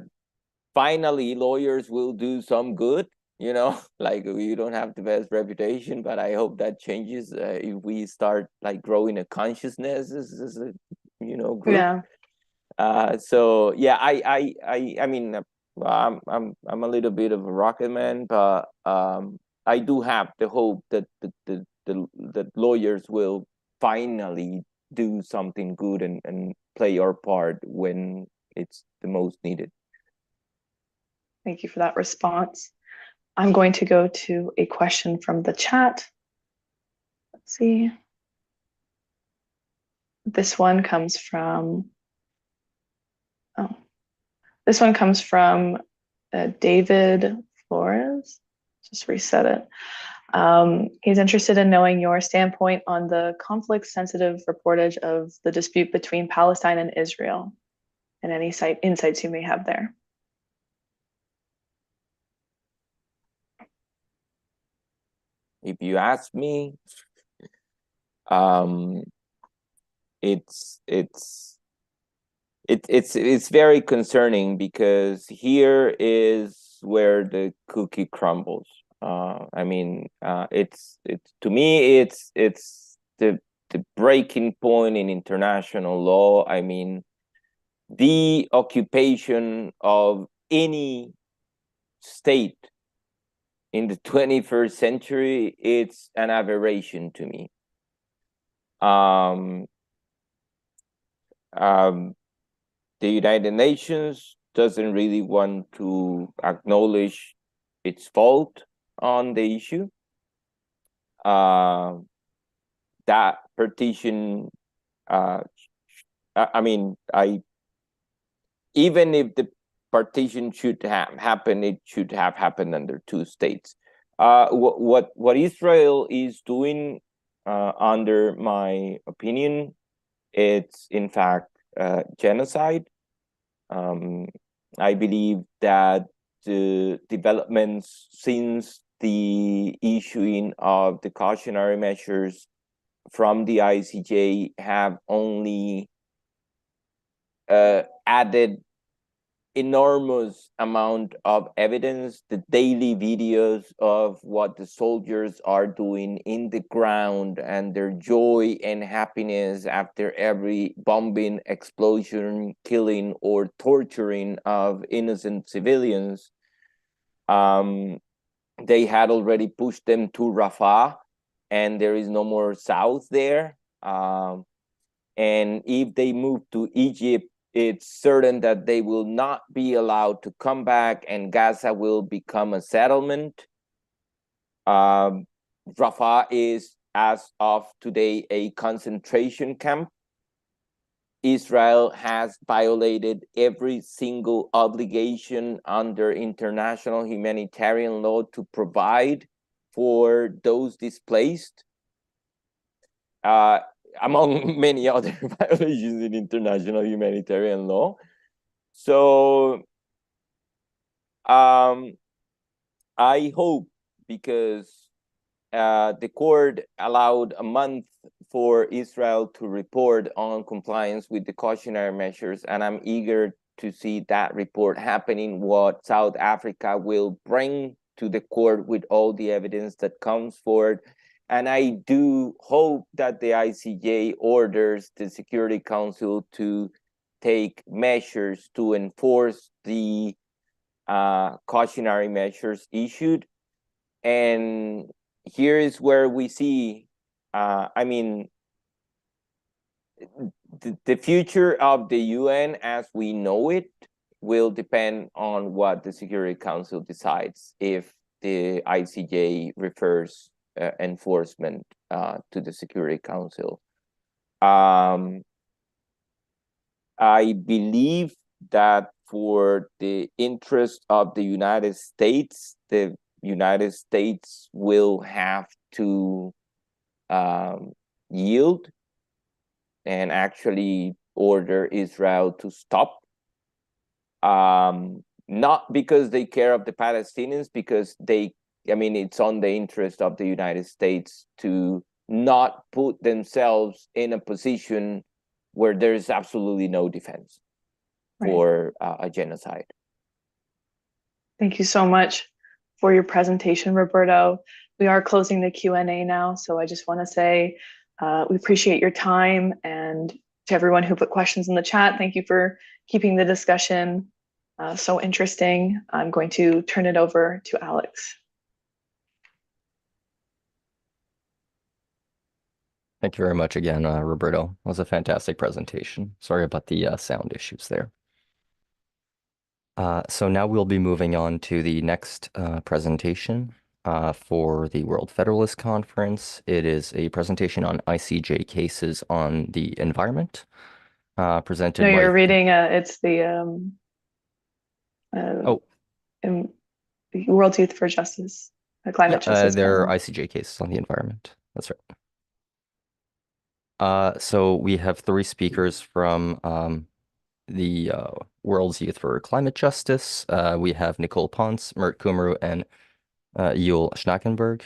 K: finally lawyers will do some good. You know, like we don't have the best reputation, but I hope that changes if we start like growing a consciousness as a group.
B: Yeah.
K: So yeah, I mean, I'm a little bit of a rocket man, but I do have the hope that that lawyers will finally do something good and play our part when it's the most needed.
B: Thank you for that response. I'm going to go to a question from the chat. Let's see. This one comes from David Flores. Just reset it. He's interested in knowing your standpoint on the conflict-sensitive reportage of the dispute between Palestine and Israel, and any insights you may have there.
K: If you ask me, it's very concerning, because here is where the cookie crumbles. I mean, it's to me, it's the breaking point in international law. I mean, the occupation of any state in the 21st century, it's an aberration to me. The United Nations doesn't really want to acknowledge its fault on the issue. That partition, I mean, even if the partition should have happened, it should have happened under two states. What Israel is doing, under my opinion, it's in fact genocide. I believe that the developments since the issuing of the cautionary measures from the ICJ have only added enormous amount of evidence, the daily videos of what the soldiers are doing in the ground and their joy and happiness after every bombing, explosion, killing, or torturing of innocent civilians. They had already pushed them to Rafah, and there is no more south there. And if they move to Egypt, it's certain that they will not be allowed to come back, and Gaza will become a settlement. Rafah is, as of today, a concentration camp. Israel has violated every single obligation under international humanitarian law to provide for those displaced. Among many other violations in international humanitarian law. So I hope, because the court allowed a month for Israel to report on compliance with the cautionary measures, and I'm eager to see that report happening, what South Africa will bring to the court with all the evidence that comes forward. And I do hope that the ICJ orders the Security Council to take measures to enforce the cautionary measures issued. And here is where we see, I mean, the future of the UN as we know it will depend on what the Security Council decides if the ICJ refers enforcement to the Security Council. I believe that for the interest of the United States will have to yield and actually order Israel to stop. Not because they care of the Palestinians, because it's on the interest of the United States to not put themselves in a position where there's absolutely no defense for a genocide.
B: Thank you so much for your presentation, Roberto. We are closing the Q&A now, so I just want to say we appreciate your time, and to everyone who put questions in the chat, thank you for keeping the discussion so interesting. I'm going to turn it over to Alex.
D: Thank you very much again, Roberto. It was a fantastic presentation. Sorry about the sound issues there. So now we'll be moving on to the next presentation for the World Federalist Conference. It is a presentation on ICJ cases on the environment, presented by...
B: No, you're reading, it's the World Youth for Justice, Climate Justice.
D: There are ICJ cases on the environment. That's right. So we have 3 speakers from the World's Youth for Climate Justice. We have Nicole Ponce, Mert Kumru, and Yul Schnackenberg.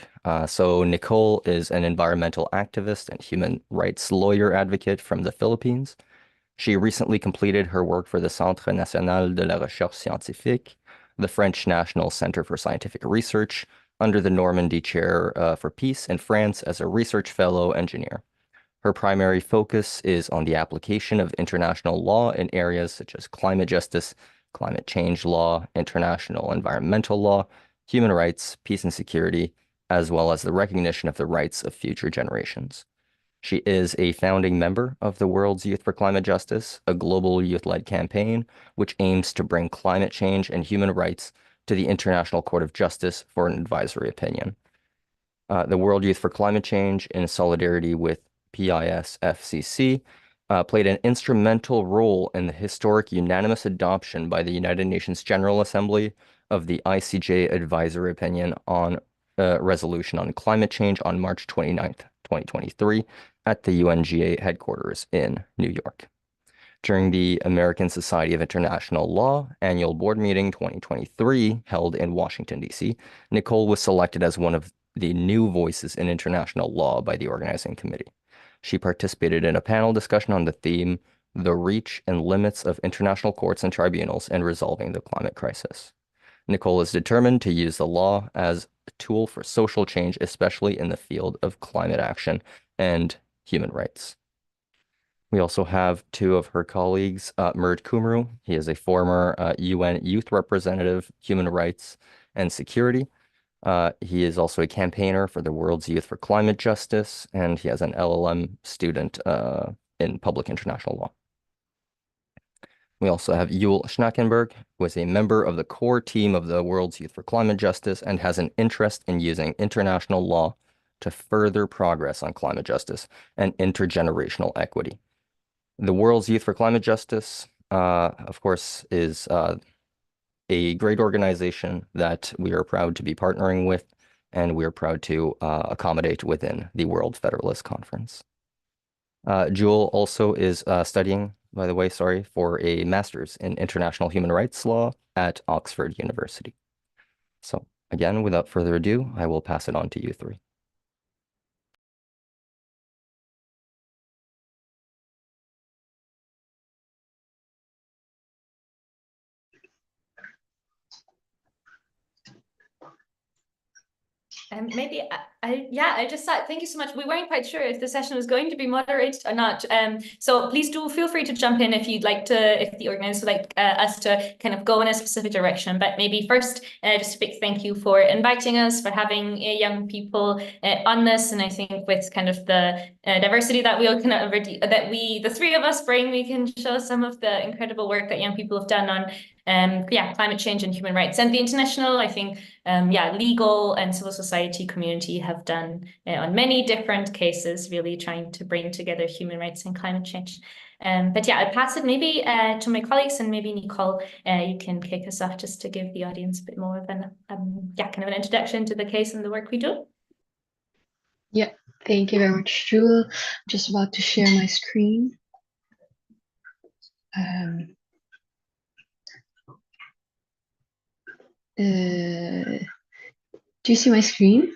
D: So Nicole is an environmental activist and human rights lawyer advocate from the Philippines. She recently completed her work for the Centre National de la Recherche Scientifique, the French National Center for Scientific Research, under the Normandy Chair for Peace in France as a research fellow engineer. Her primary focus is on the application of international law in areas such as climate justice, climate change law, international environmental law, human rights, peace and security, as well as the recognition of the rights of future generations. She is a founding member of the World's Youth for Climate Justice, a global youth-led campaign which aims to bring climate change and human rights to the International Court of Justice for an advisory opinion. The World Youth for Climate Change, in solidarity with PIS-FCC, played an instrumental role in the historic unanimous adoption by the United Nations General Assembly of the ICJ advisory opinion on resolution on climate change on March 29th, 2023 at the UNGA headquarters in New York. During the American Society of International Law annual board meeting 2023 held in Washington, D.C., Nicole was selected as one of the new voices in international law by the organizing committee. She participated in a panel discussion on the theme, "The Reach and Limits of International Courts and Tribunals in Resolving the Climate Crisis." Nicole is determined to use the law as a tool for social change, especially in the field of climate action and human rights. We also have two of her colleagues, Mert Kumru. He is a former UN Youth Representative, Human Rights and Security. He is also a campaigner for the World's Youth for Climate Justice, and he has an LLM student in Public International Law. We also have Yul Schnackenberg, who is a member of the core team of the World's Youth for Climate Justice and has an interest in using international law to further progress on climate justice and intergenerational equity. The World's Youth for Climate Justice, of course, is a great organization that we are proud to be partnering with, and we are proud to accommodate within the World Federalist Conference. Jewel also is studying, by the way, for a master's in international human rights law at Oxford University. So again, without further ado, I will pass it on to you three.
L: Maybe I just thought, thank you so much. We weren't quite sure if the session was going to be moderated or not. So please do feel free to jump in if you'd like to, if the organizers would like us to kind of go in a specific direction. But maybe first, just a big thank you for inviting us, for having young people on this. And I think with kind of the diversity that we all kind of already, the three of us bring, we can show some of the incredible work that young people have done on climate change and human rights. And the international, I think, legal and civil society community have done on many different cases, really trying to bring together human rights and climate change. But yeah, I'll pass it maybe to my colleagues, and maybe Nicole, you can kick us off just to give the audience a bit more of an kind of an introduction to the case and the work we do.
M: Yeah, thank you very much, Jewel. I'm just about to share my screen. Do you see my screen?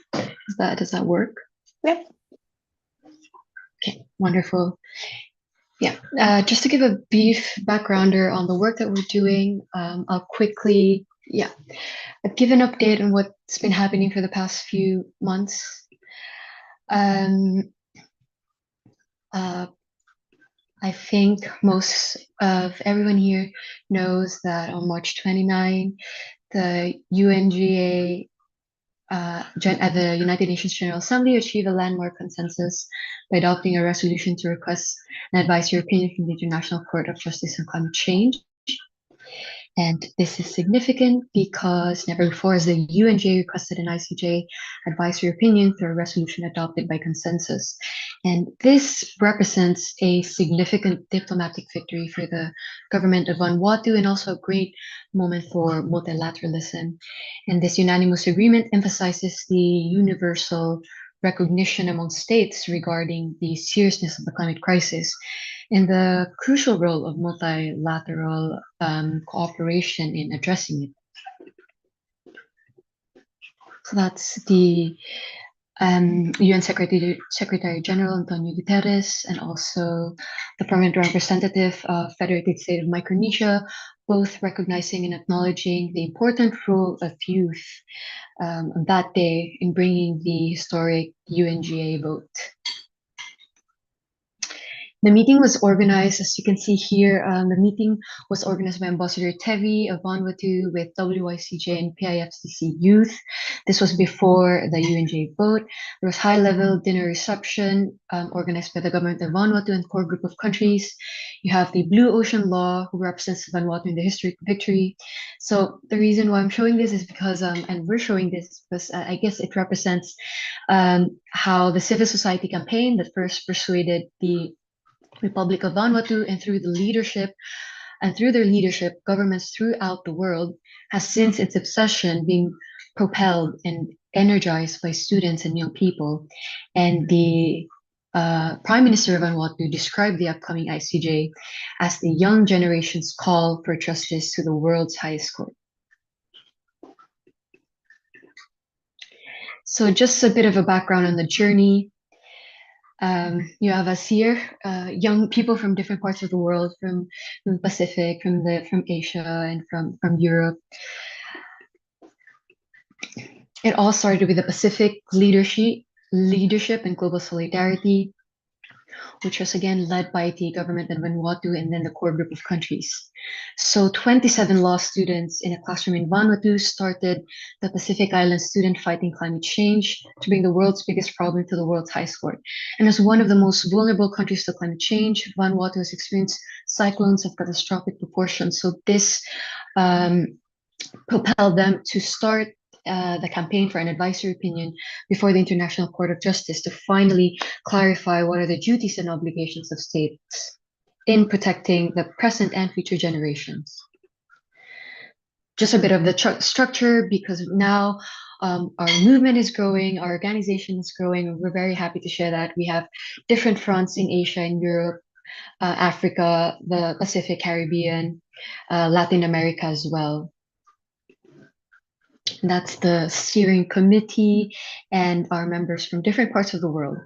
M: Does that work?
B: Yeah.
M: Okay, wonderful. Yeah, just to give a brief backgrounder on the work that we're doing, I'll quickly, give an update on what's been happening for the past few months. I think most of everyone here knows that on March 29, the UNGA at the United Nations General Assembly achieved a landmark consensus by adopting a resolution to request an advisory opinion from the International Court of Justice on Climate Change. And this is significant because never before has the UNGA requested an ICJ advisory opinion through a resolution adopted by consensus. And this represents a significant diplomatic victory for the government of Vanuatu and also a great moment for multilateralism. And this unanimous agreement emphasizes the universal recognition among states regarding the seriousness of the climate crisis and the crucial role of multilateral cooperation in addressing it. So that's the UN Secretary General Antonio Guterres and also the permanent representative of Federated State of Micronesia, both recognizing and acknowledging the important role of youth on that day in bringing the historic UNGA vote. The meeting was organized, as you can see here, the meeting was organized by Ambassador Tevi of Vanuatu with WICJ and PIFCC Youth. This was before the UNGA vote. There was high-level dinner reception organized by the government of Vanuatu and core group of countries. You have the Blue Ocean Law, who represents Vanuatu in the historic victory. So the reason why I'm showing this is because, and we're showing this because I guess it represents how the civil society campaign that first persuaded the Republic of Vanuatu and through their leadership, governments throughout the world has since its obsession been propelled and energized by students and young people. And the Prime Minister Vanuatu described the upcoming ICJ as the young generation's call for justice to the world's highest court. So just a bit of a background on the journey. You have us here, young people from different parts of the world, from the Pacific, from Asia, and from Europe. It all started with the Pacific leadership and global solidarity, which was again led by the government of Vanuatu and then the core group of countries. So 27 law students in a classroom in Vanuatu started the Pacific Island Student Fighting Climate Change to bring the world's biggest problem to the world's highest court. And as one of the most vulnerable countries to climate change, Vanuatu has experienced cyclones of catastrophic proportions. So this propelled them to start the campaign for an advisory opinion before the International Court of Justice to finally clarify what are the duties and obligations of states in protecting the present and future generations. Just a bit of the structure, because now our movement is growing, our organization is growing, and we're very happy to share that. We have different fronts in Asia and Europe, Africa, the Pacific, Caribbean, Latin America as well. That's the steering committee and our members from different parts of the world.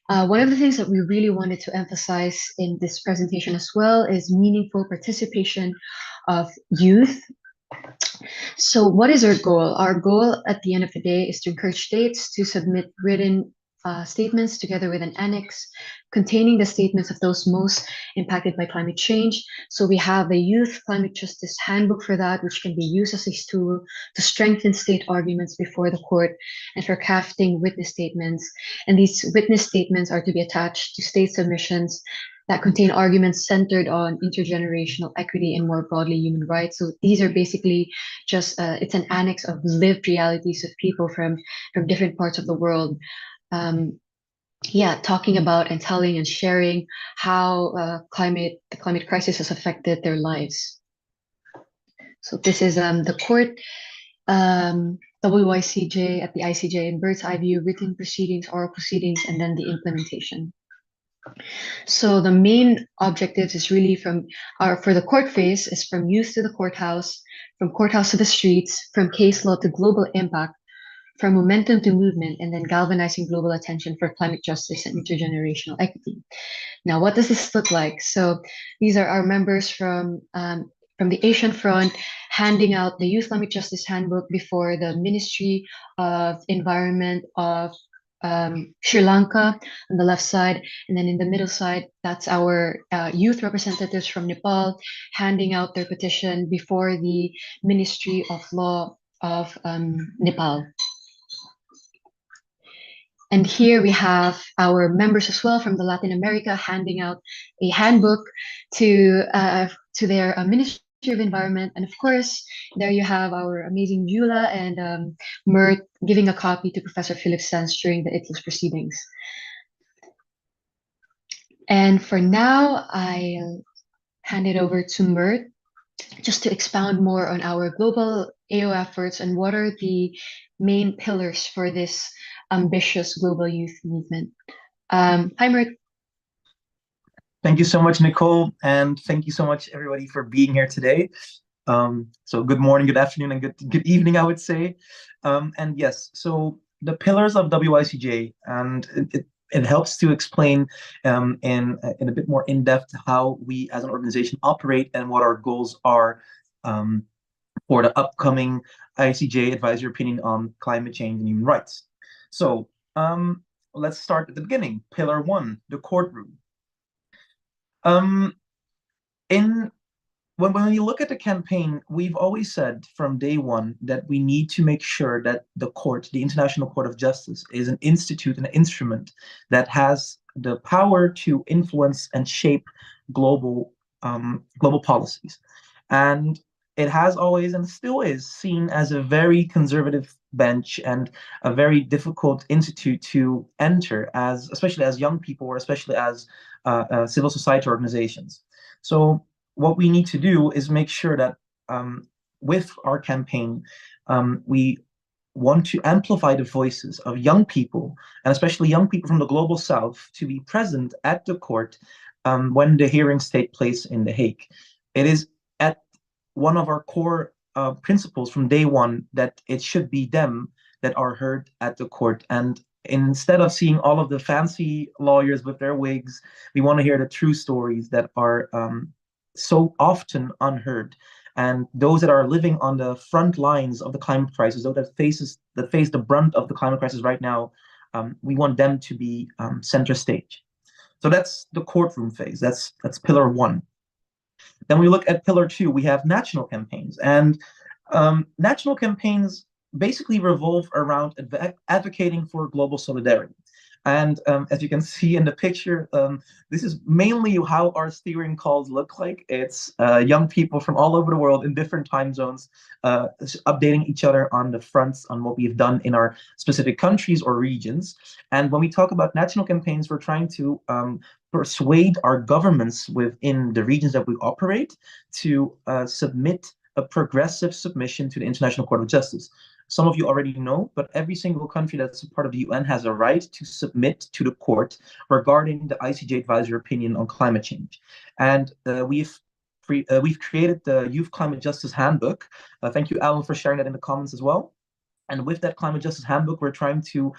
M: One of the things that we really wanted to emphasize in this presentation as well is meaningful participation of youth. So what is our goal? Our goal at the end of the day is to encourage states to submit written statements together with an annex containing the statements of those most impacted by climate change. So we have a youth climate justice handbook for that, which can be used as a tool to strengthen state arguments before the court and for crafting witness statements. And these witness statements are to be attached to state submissions that contain arguments centered on intergenerational equity and more broadly human rights. So these are basically just, it's an annex of lived realities of people from different parts of the world. Talking about and telling and sharing how the climate crisis has affected their lives. So this is the court, WICJ at the ICJ in bird's eye view, written proceedings, oral proceedings, and then the implementation. So the main objectives is really for the court phase is from youth to the courthouse, from courthouse to the streets, from case law to global impact, from momentum to movement, and then galvanizing global attention for climate justice and intergenerational equity. Now, what does this look like? So these are our members from the Asian front, handing out the Youth Climate Justice Handbook before the Ministry of Environment of Sri Lanka on the left side, and then in the middle side, that's our youth representatives from Nepal handing out their petition before the Ministry of Law of Nepal. And here we have our members as well from the Latin America handing out a handbook to their Ministry of Environment. And of course, there you have our amazing Jula and Mert giving a copy to Professor Philip Sands during the ITLS proceedings. And for now, I'll hand it over to Mert just to expound more on our global AO efforts and what are the main pillars for this ambitious global youth movement. Hi, Mert.
N: Thank you so much, Nicole, and thank you so much, everybody, for being here today. So good morning, good afternoon, and good evening, I would say. And yes, so the pillars of WICJ, and it helps to explain in a bit more in-depth how we as an organization operate and what our goals are for the upcoming ICJ advisory opinion on climate change and human rights. So let's start at the beginning. Pillar 1, the courtroom. When you look at the campaign, we've always said from day one that we need to make sure that the court, the International Court of Justice, is an institute, an instrument that has the power to influence and shape global policies. And it has always and still is seen as a very conservative bench and a very difficult institute to enter, especially as young people or especially as civil society organizations. So what we need to do is make sure that with our campaign, we want to amplify the voices of young people, and especially young people from the global south, to be present at the court when the hearings take place in The Hague. It is at one of our core principles from day one that it should be them that are heard at the court. And instead of seeing all of the fancy lawyers with their wigs, we want to hear the true stories that are so often unheard. And those that are living on the front lines of the climate crisis, those that face the brunt of the climate crisis right now, we want them to be center stage. So that's the courtroom phase. That's pillar one. Then we look at pillar two. We have national campaigns, and national campaigns basically revolve around advocating for global solidarity. And as you can see in the picture, this is mainly how our steering calls look like. It's young people from all over the world in different time zones, updating each other on the fronts on what we've done in our specific countries or regions. And when we talk about national campaigns, we're trying to persuade our governments within the regions that we operate to submit a progressive submission to the International Court of Justice. Some of you already know, but every single country that's a part of the UN has a right to submit to the court regarding the ICJ advisory opinion on climate change. And we've created the Youth Climate Justice Handbook. Thank you, Alan, for sharing that in the comments as well. And with that Climate Justice Handbook, we're trying to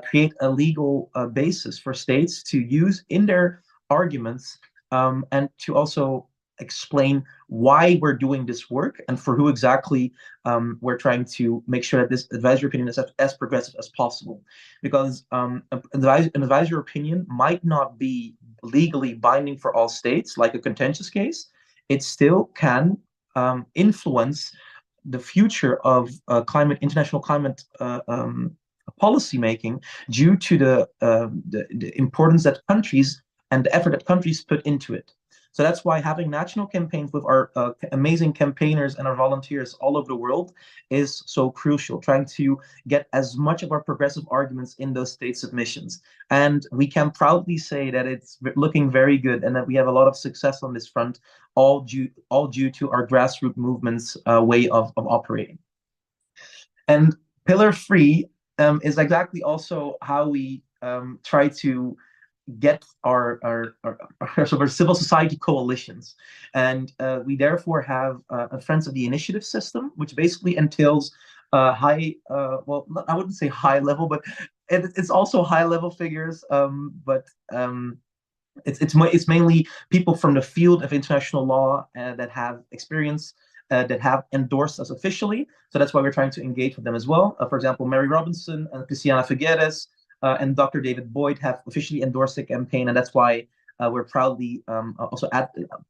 N: create a legal basis for states to use in their arguments, and to also explain why we're doing this work and for who exactly we're trying to make sure that this advisory opinion is as progressive as possible. Because an advisory opinion might not be legally binding for all states, like a contentious case. It still can influence the future of international climate policy making, due to the importance that countries and the effort that countries put into it. So that's why having national campaigns with our amazing campaigners and our volunteers all over the world is so crucial, trying to get as much of our progressive arguments in those state submissions. And we can proudly say that it's looking very good and that we have a lot of success on this front, all due to our grassroots movements way of operating. And pillar three is exactly also how we try to get our sort of civil society coalitions. And we therefore have a Friends of the Initiative system, which basically entails high, well, I wouldn't say high level, but it's also high level figures, but it's mainly people from the field of international law that have experience, that have endorsed us officially. So that's why we're trying to engage with them as well. For example, Mary Robinson and Cristiana Figueres and Dr. David Boyd have officially endorsed the campaign, and that's why we're proudly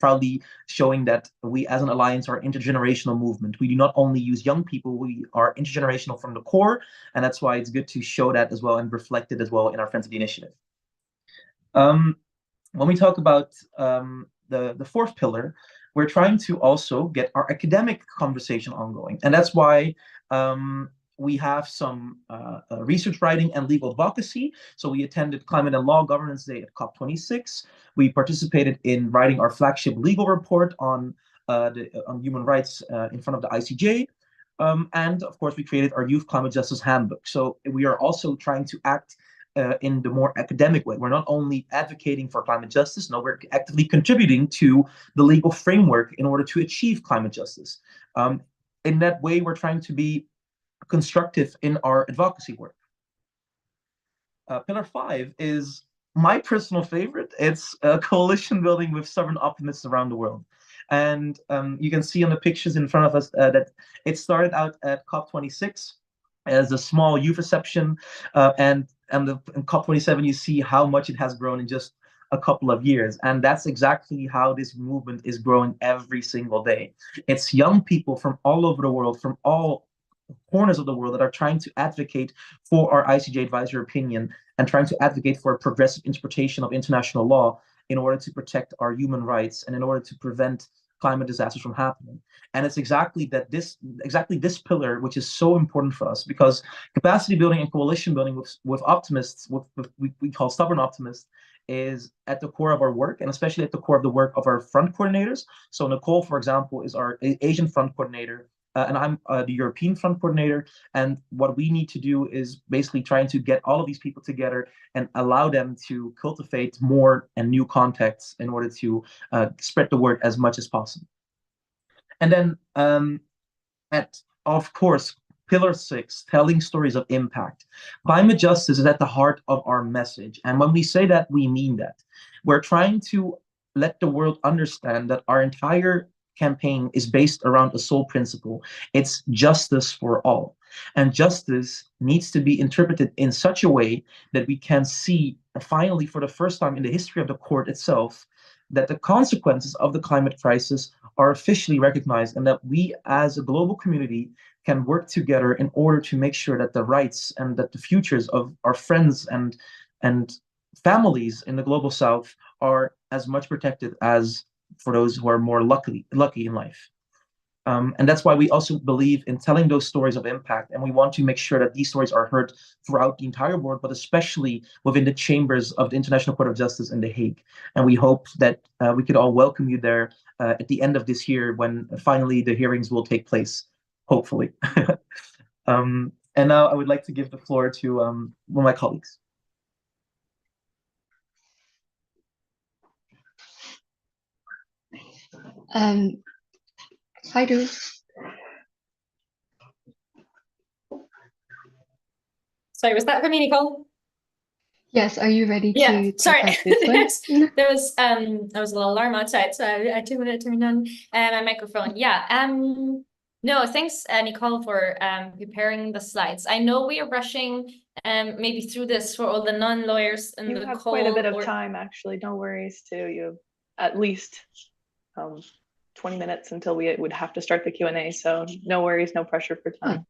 N: proudly showing that we as an alliance are an intergenerational movement. We do not only use young people, we are intergenerational from the core, and that's why it's good to show that as well and reflect it as well in our Friends of the Initiative. When we talk about the fourth pillar, we're trying to also get our academic conversation ongoing, and that's why we have some research writing and legal advocacy. So we attended Climate and Law Governance Day at COP26. We participated in writing our flagship legal report on human rights in front of the ICJ. And of course, we created our Youth Climate Justice Handbook. So we are also trying to act in the more academic way. We're not only advocating for climate justice, no, we're actively contributing to the legal framework in order to achieve climate justice. In that way, we're trying to be constructive in our advocacy work. Pillar 5 is my personal favorite. It's coalition building with stubborn optimists around the world. And you can see on the pictures in front of us that it started out at COP26 as a small youth reception, and in COP27 you see how much it has grown in just a couple of years. And that's exactly how this movement is growing every single day. It's young people from all over the world, from all corners of the world, that are trying to advocate for our ICJ advisory opinion and trying to advocate for a progressive interpretation of international law in order to protect our human rights and in order to prevent climate disasters from happening. And it's exactly this pillar which is so important for us, because capacity building and coalition building with optimists, what we call stubborn optimists, is at the core of our work, and especially at the core of the work of our front coordinators. So Nicole, for example, is our Asian front coordinator, and I'm the European Front coordinator. And what we need to do is basically trying to get all of these people together and allow them to cultivate more and new contacts in order to spread the word as much as possible. And then of course, Pillar 6, telling stories of impact. Climate justice is at the heart of our message. And when we say that, we mean that. We're trying to let the world understand that our entire campaign is based around a sole principle. It's justice for all. And justice needs to be interpreted in such a way that we can see, finally, for the first time in the history of the court itself, that the consequences of the climate crisis are officially recognized, and that we as a global community can work together in order to make sure that the rights and that the futures of our friends and families in the global south are as much protected as for those who are more lucky in life. And that's why we also believe in telling those stories of impact. And we want to make sure that these stories are heard throughout the entire world, but especially within the chambers of the International Court of Justice in The Hague. And we hope that we could all welcome you there at the end of this year when finally the hearings will take place, hopefully. And now I would like to give the floor to one of my colleagues.
M: Hi, Drew.
L: Sorry, was that for me, Nicole?
M: Yes, are you ready
L: Yeah,
M: to
L: sorry.
M: take up this one?
L: there was a little alarm outside, so I do want to turn on my microphone. Yeah. No, thanks, Nicole, for preparing the slides. I know we are rushing maybe through this for all the non-lawyers in
B: You
L: the
B: have
L: call.
B: quite a bit of time, actually. No worries, too. You have at least 20 minutes until we would have to start the Q&A. So no worries, no pressure for time.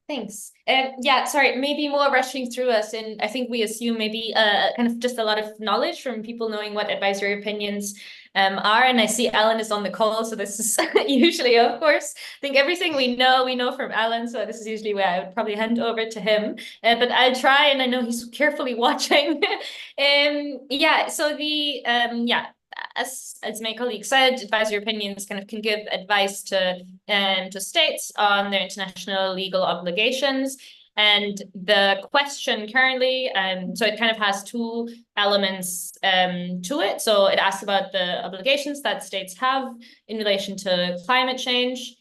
L: Thanks. Yeah, sorry, maybe more rushing through us, and I think we assume maybe kind of just a lot of knowledge from people knowing what advisory opinions are. And I see Alan is on the call, so this is usually, of course, I think everything we know from Alan. So this is usually where I would probably hand over to him. But I'll try, and I know he's carefully watching. Yeah. So the as my colleague said, advisory opinions kind of can give advice to states on their international legal obligations. And the question currently, so it kind of has two elements to it. So it asks about the obligations that states have in relation to climate change.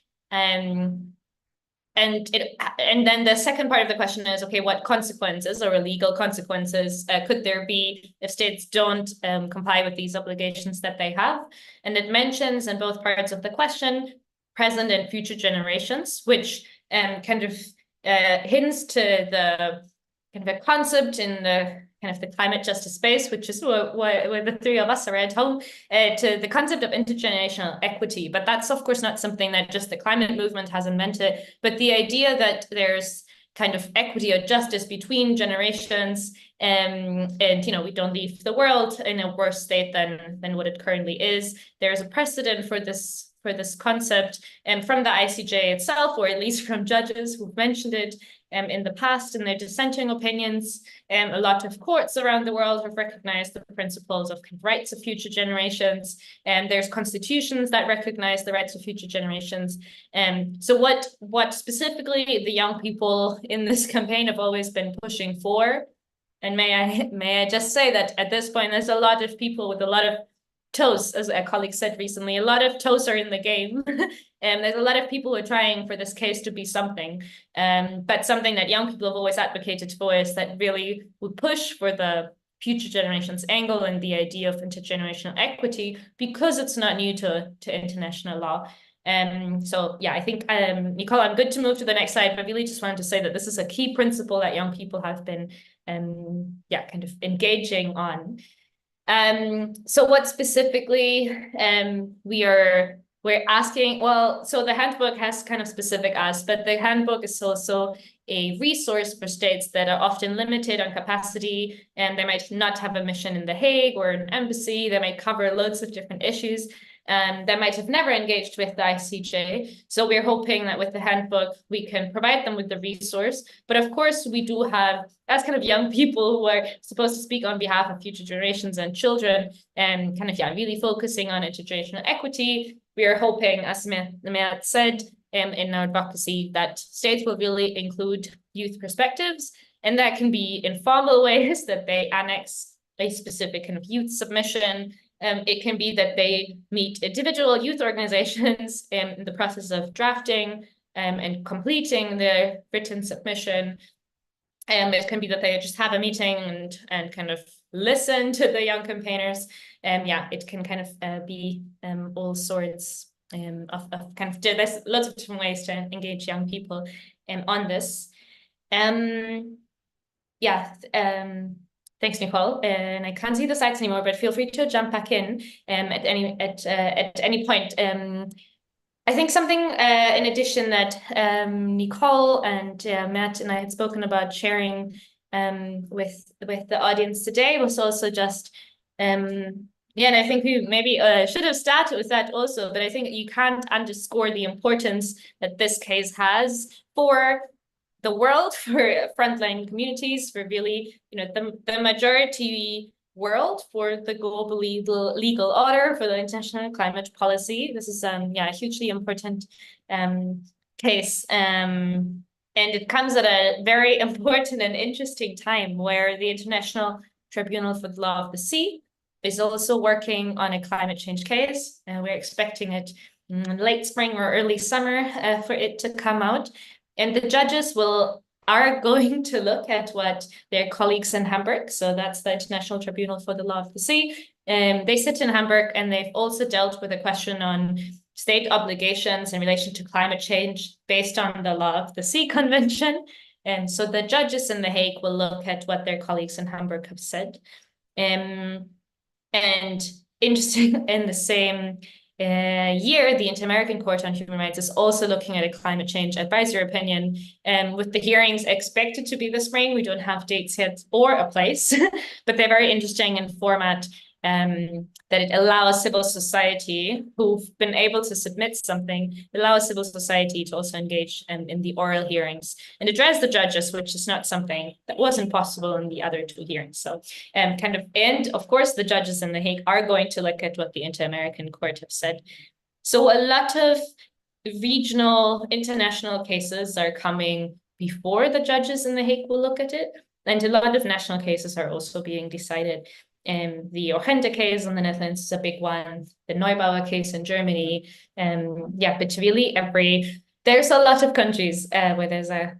L: And then the second part of the question is, okay, what consequences or legal consequences could there be if states don't comply with these obligations that they have? And it mentions in both parts of the question, present and future generations, which kind of hints to the kind of a concept in the kind of the climate justice space, which is where the three of us are at home, to the concept of intergenerational equity. But that's, of course, not something that just the climate movement has invented, but the idea that there's kind of equity or justice between generations, and we don't leave the world in a worse state than what it currently is. There's a precedent for this concept from the ICJ itself, or at least from judges who've mentioned it in the past in their dissenting opinions. A lot of courts around the world have recognized the principles of rights of future generations, and there's constitutions that recognize the rights of future generations. So what specifically the young people in this campaign have always been pushing for, and may I just say that at this point there's a lot of people with a lot of toes, as a colleague said recently, a lot of toes are in the game. And there's a lot of people who are trying for this case to be something. But something that young people have always advocated for is that really would push for the future generations angle and the idea of intergenerational equity, because it's not new to international law. So yeah, I think, Nicole, I'm good to move to the next slide, but really just wanted to say that this is a key principle that young people have been kind of engaging on. So what specifically we're asking, well, so the handbook has kind of specific asks, but the handbook is also a resource for states that are often limited on capacity, and they might not have a mission in The Hague or an embassy. They might cover loads of different issues. that might have never engaged with the ICJ. So we're hoping that with the handbook, we can provide them with the resource. But of course, we do have, as kind of young people who are supposed to speak on behalf of future generations and children, and kind of, really focusing on intergenerational equity. We are hoping, as Matt said, in our advocacy, that states will really include youth perspectives, and that can be in formal ways, that they annex a specific kind of youth submission. It can be that they meet individual youth organizations in the process of drafting and completing their written submission. It can be that they just have a meeting and kind of listen to the young campaigners. It can kind of be all sorts of kind of, there's lots of different ways to engage young people on this. Thanks, Nicole. And I can't see the slides anymore, but feel free to jump back in at any point. I think something in addition that Nicole and Matt and I had spoken about sharing with the audience today was also just, and I think we maybe should have started with that also, but I think you can't underscore the importance that this case has for the world, for frontline communities, for really, the majority world, for the global legal order, for the international climate policy. This is a hugely important case. And it comes at a very important and interesting time where the International Tribunal for the Law of the Sea is also working on a climate change case. And we're expecting it in late spring or early summer for it to come out. And the judges are going to look at what their colleagues in Hamburg, so that's the International Tribunal for the Law of the Sea, they sit in Hamburg, and they've also dealt with a question on state obligations in relation to climate change based on the Law of the Sea Convention. And so the judges in The Hague will look at what their colleagues in Hamburg have said. And interesting, in the same year, the Inter-American Court on Human Rights is also looking at a climate change advisory opinion, with the hearings expected to be this spring. We don't have dates yet or a place, but they're very interesting in format, that it allows civil society who've been able to submit something, allows civil society to also engage in the oral hearings and address the judges, which is not something that wasn't possible in the other two hearings. So and of course, the judges in The Hague are going to look at what the Inter-American Court have said. So a lot of regional international cases are coming before the judges in The Hague will look at it. And a lot of national cases are also being decided. The Orgente case in the Netherlands is a big one, the Neubauer case in Germany. But really there's a lot of countries where there's a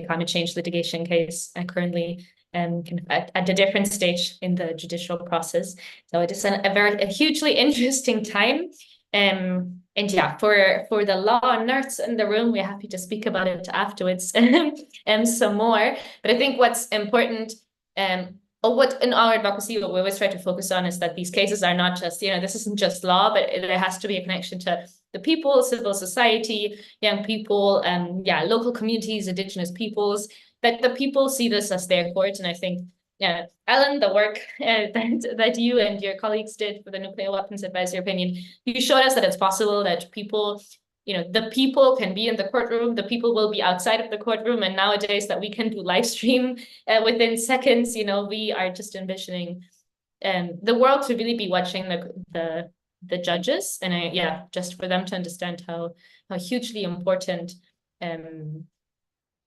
L: climate change litigation case currently at a different stage in the judicial process. So it is a hugely interesting time. For the law nerds in the room, we're happy to speak about it afterwards some more. But I think what's important, or what in our advocacy, what we always try to focus on is that these cases are not just, this isn't just law, but there has to be a connection to the people, civil society, young people, local communities, indigenous peoples, that the people see this as their court. And I think, Ellen, the work that you and your colleagues did for the Nuclear Weapons Advisory Opinion, you showed us that it's possible that people, the people can be in the courtroom, the people will be outside of the courtroom, and nowadays that we can do live stream within seconds, we are just envisioning the world to really be watching the judges, and just for them to understand how hugely important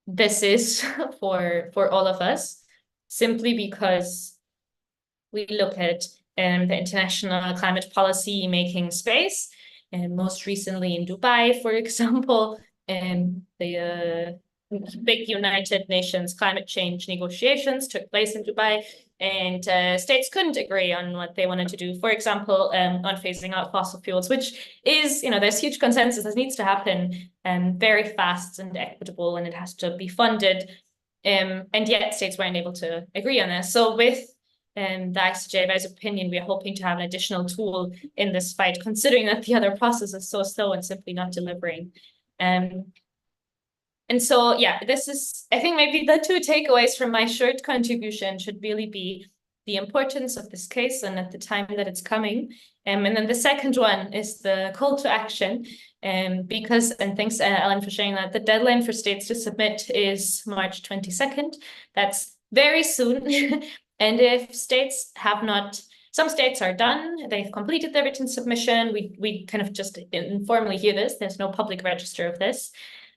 L: this is for all of us, simply because we look at the international climate policy making space. And most recently in Dubai, for example, the big United Nations climate change negotiations took place in Dubai, and states couldn't agree on what they wanted to do. For example, on phasing out fossil fuels, which is, there's huge consensus that needs to happen very fast and equitable, and it has to be funded. And yet states weren't able to agree on this. So with the ICJ advisory opinion, we are hoping to have an additional tool in this fight, considering that the other process is so slow and simply not delivering. And so, this is, I think maybe the two takeaways from my short contribution should really be the importance of this case and at the time that it's coming. And then the second one is the call to action. Because, and thanks Ellen for sharing that, the deadline for states to submit is March 22nd. That's very soon. And if states have not, some states are done, they've completed their written submission. We kind of just informally hear this, there's no public register of this.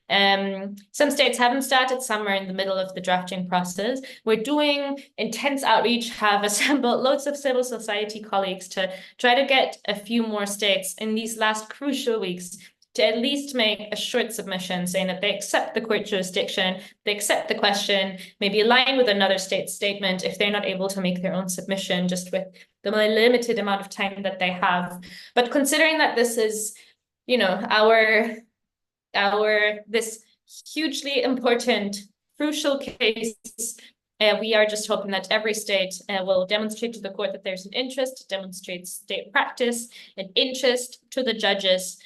L: Some states haven't started, some are in the middle of the drafting process. We're doing intense outreach, have assembled loads of civil society colleagues to try to get a few more states in these last crucial weeks to at least make a short submission saying that they accept the court jurisdiction, they accept the question, maybe align with another state's statement if they're not able to make their own submission just with the limited amount of time that they have. But considering that this is, you know, this hugely important, crucial case, we are just hoping that every state will demonstrate to the court that there's an interest, demonstrate state practice, an interest to the judges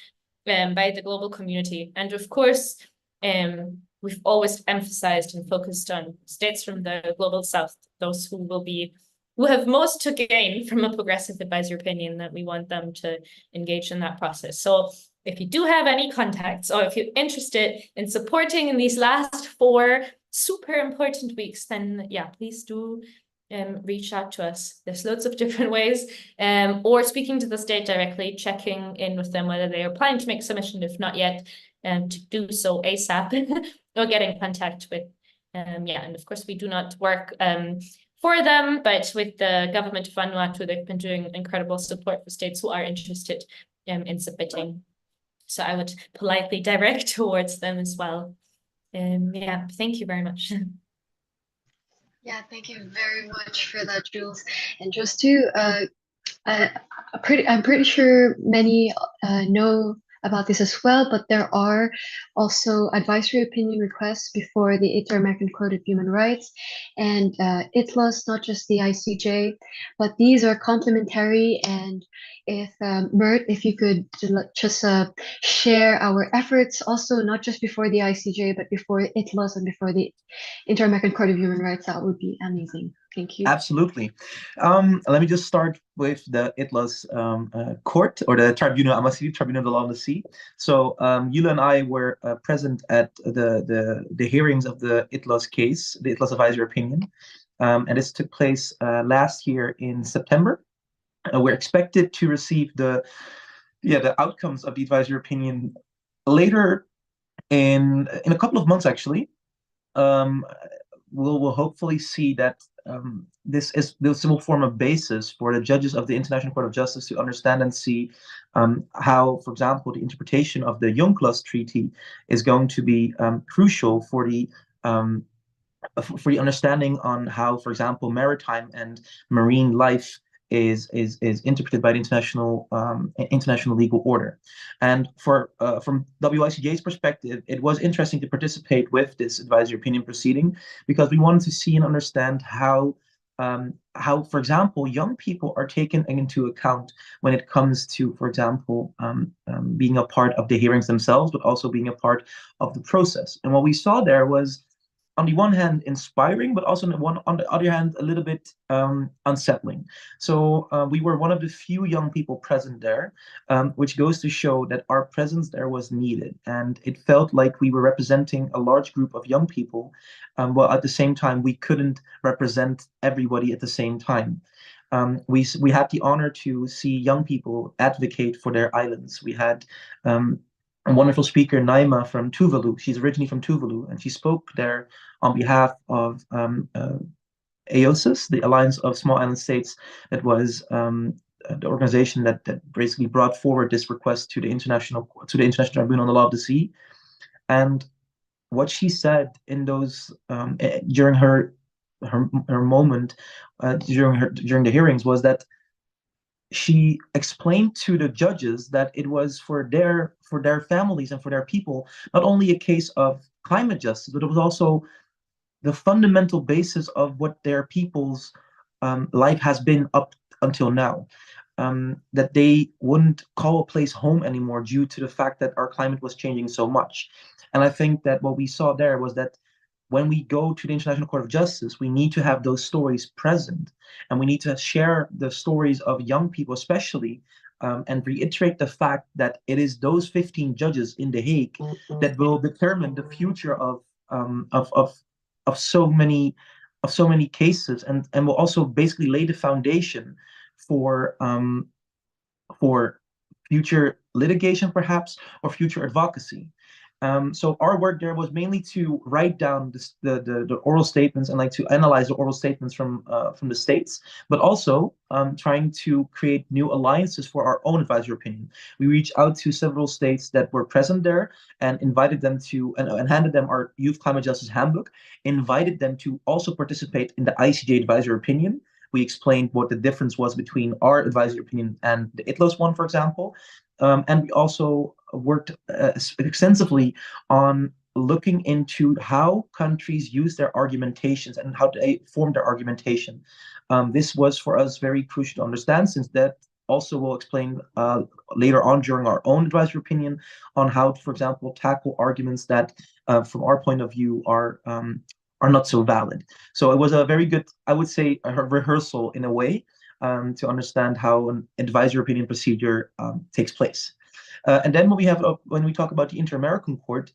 L: by the global community. And of course, we've always emphasized and focused on states from the global south, those who have most to gain from a progressive advisory opinion, that we want them to engage in that process. So if you do have any contacts or if you're interested in supporting in these last 4 super important weeks, then yeah, please do reach out to us. There's loads of different ways, or speaking to the state directly, checking in with them whether they are planning to make submission, if not yet, and to do so ASAP, or get in contact with, yeah, and of course we do not work for them, but with the government of Vanuatu, they've been doing incredible support for states who are interested in submitting. So I would politely direct towards them as well. Yeah, thank you very much.
M: Yeah, thank you very much for that, Jules. And just to, I'm pretty sure many know about this as well, but there are also advisory opinion requests before the Inter-American Court of Human Rights and ITLAS, not just the ICJ, but these are complementary. And if Mert, if you could just share our efforts also, not just before the ICJ, but before ITLAS and before the Inter-American Court of Human Rights, that would be amazing. Thank you.
N: Absolutely. Let me just start with the ITLAS court, or the Tribunal Amasiri, Tribunal de la the Sea. So Yula and I were present at the hearings of the ITLAS case, the ITLAS advisory opinion, and this took place last year in September. We're expected to receive the outcomes of the advisory opinion later in a couple of months, actually. We'll hopefully see that this will form a basis for the judges of the International Court of Justice to understand and see how, for example, the interpretation of the UNCLOS Treaty is going to be crucial for the understanding on how, for example, maritime and marine life is interpreted by the international legal order. And from WICJ's perspective, it was interesting to participate with this advisory opinion proceeding, because we wanted to see and understand how, for example, young people are taken into account when it comes to, for example, being a part of the hearings themselves, but also being a part of the process. And what we saw there was, on the one hand, inspiring, but also on the other hand, a little bit unsettling. So we were one of the few young people present there, which goes to show that our presence there was needed. And it felt like we were representing a large group of young people, while at the same time, we couldn't represent everybody at the same time. We had the honor to see young people advocate for their islands. We had a wonderful speaker, Naima, from Tuvalu. She's originally from Tuvalu, and she spoke there on behalf of AOSIS, the Alliance of Small Island States, that was the organization that basically brought forward this request to the International Tribunal on the Law of the Sea. And what she said in those during her moment during the hearings was that she explained to the judges that it was for their families and for their people not only a case of climate justice, but it was also the fundamental basis of what their people's life has been up until now. That they wouldn't call a place home anymore due to the fact that our climate was changing so much. And I think that what we saw there was that when we go to the International Court of Justice, we need to have those stories present, and we need to share the stories of young people, especially, and reiterate the fact that it is those 15 judges in The Hague that will determine the future of so many cases, and will also basically lay the foundation for future litigation, perhaps, or future advocacy. So our work there was mainly to write down the oral statements and to analyze the oral statements from the states, but also trying to create new alliances for our own advisory opinion. We reached out to several states that were present there and invited them to, and handed them our Youth Climate Justice Handbook, invited them to also participate in the ICJ advisory opinion. We explained what the difference was between our advisory opinion and the ITLOS one, for example. And we also worked extensively on looking into how countries use their argumentations and how they form their argumentation. This was for us very crucial to understand, since that also will explain later on during our own advisory opinion on how to, for example, tackle arguments that, from our point of view, are not so valid. So it was a very good, I would say, a rehearsal in a way, to understand how an advisory opinion procedure takes place. And then when we talk about the Inter-American Court,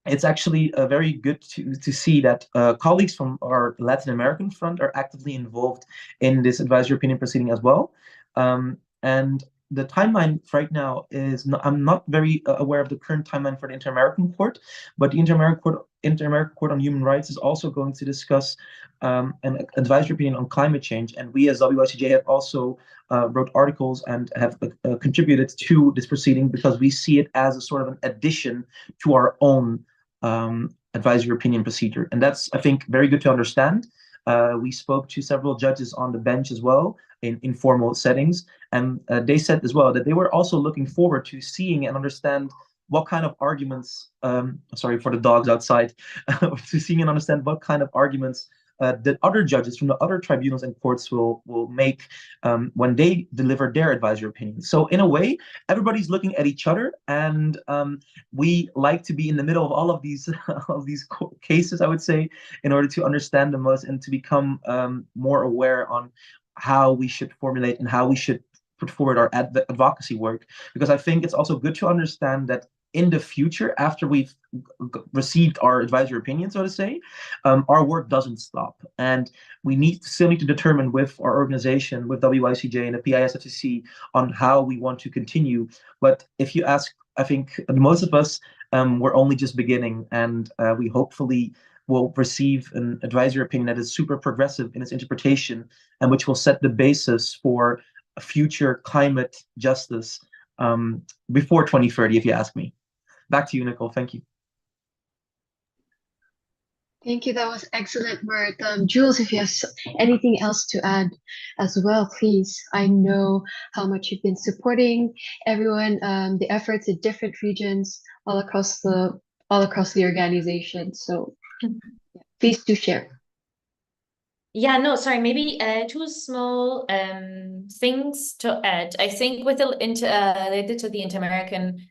N: it's actually very good to see that colleagues from our Latin American front are actively involved in this advisory opinion proceeding as well. And the timeline right now is I'm not very aware of the current timeline for the Inter-American Court, but the Inter-American Court on Human Rights is also going to discuss an advisory opinion on climate change. And we as WICJ have also wrote articles and have contributed to this proceeding, because we see it as a sort of an addition to our own advisory opinion procedure. And that's, I think, very good to understand. We spoke to several judges on the bench as well in informal settings, and they said as well that they were also looking forward to seeing and understand what kind of arguments, sorry for the dogs outside, to seeing and understand what kind of arguments that other judges from the other tribunals and courts will make when they deliver their advisory opinions. So in a way, everybody's looking at each other, and we like to be in the middle of all of these cases, I would say, in order to understand them most and to become more aware on how we should formulate and how we should put forward our advocacy work. Because I think it's also good to understand that in the future, after we've received our advisory opinion, so to say, our work doesn't stop. And we still need to determine with our organization, with WICJ and the PISFCC, on how we want to continue. But if you ask, I think most of us, we're only just beginning, and we hopefully will receive an advisory opinion that is super progressive in its interpretation, and which will set the basis for a future climate justice before 2030, if you ask me. Back to you, Nicole. Thank you.
M: Thank you. That was excellent work. Jules, if you have anything else to add as well, please. I know how much you've been supporting everyone, the efforts in different regions all across the organization. So please do share.
L: Yeah, no, sorry, maybe two small things to add. I think with related to the Inter-American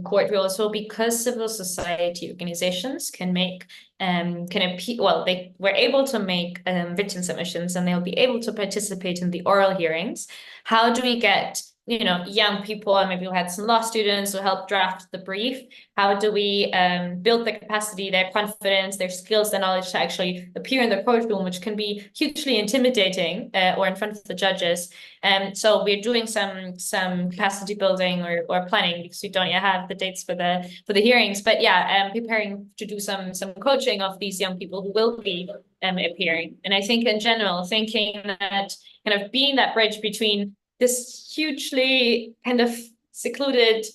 L: Court, we also, because civil society organizations can make they were able to make written submissions, and they'll be able to participate in the oral hearings. How do we get young people, and maybe we had some law students who helped draft the brief? How do we build their capacity, their confidence, their skills, their knowledge to actually appear in the courtroom, which can be hugely intimidating, or in front of the judges? So we're doing some capacity building or planning, because we don't yet have the dates for the hearings. But yeah, preparing to do some coaching of these young people who will be appearing. And I think in general, thinking that kind of being that bridge between this hugely kind of secluded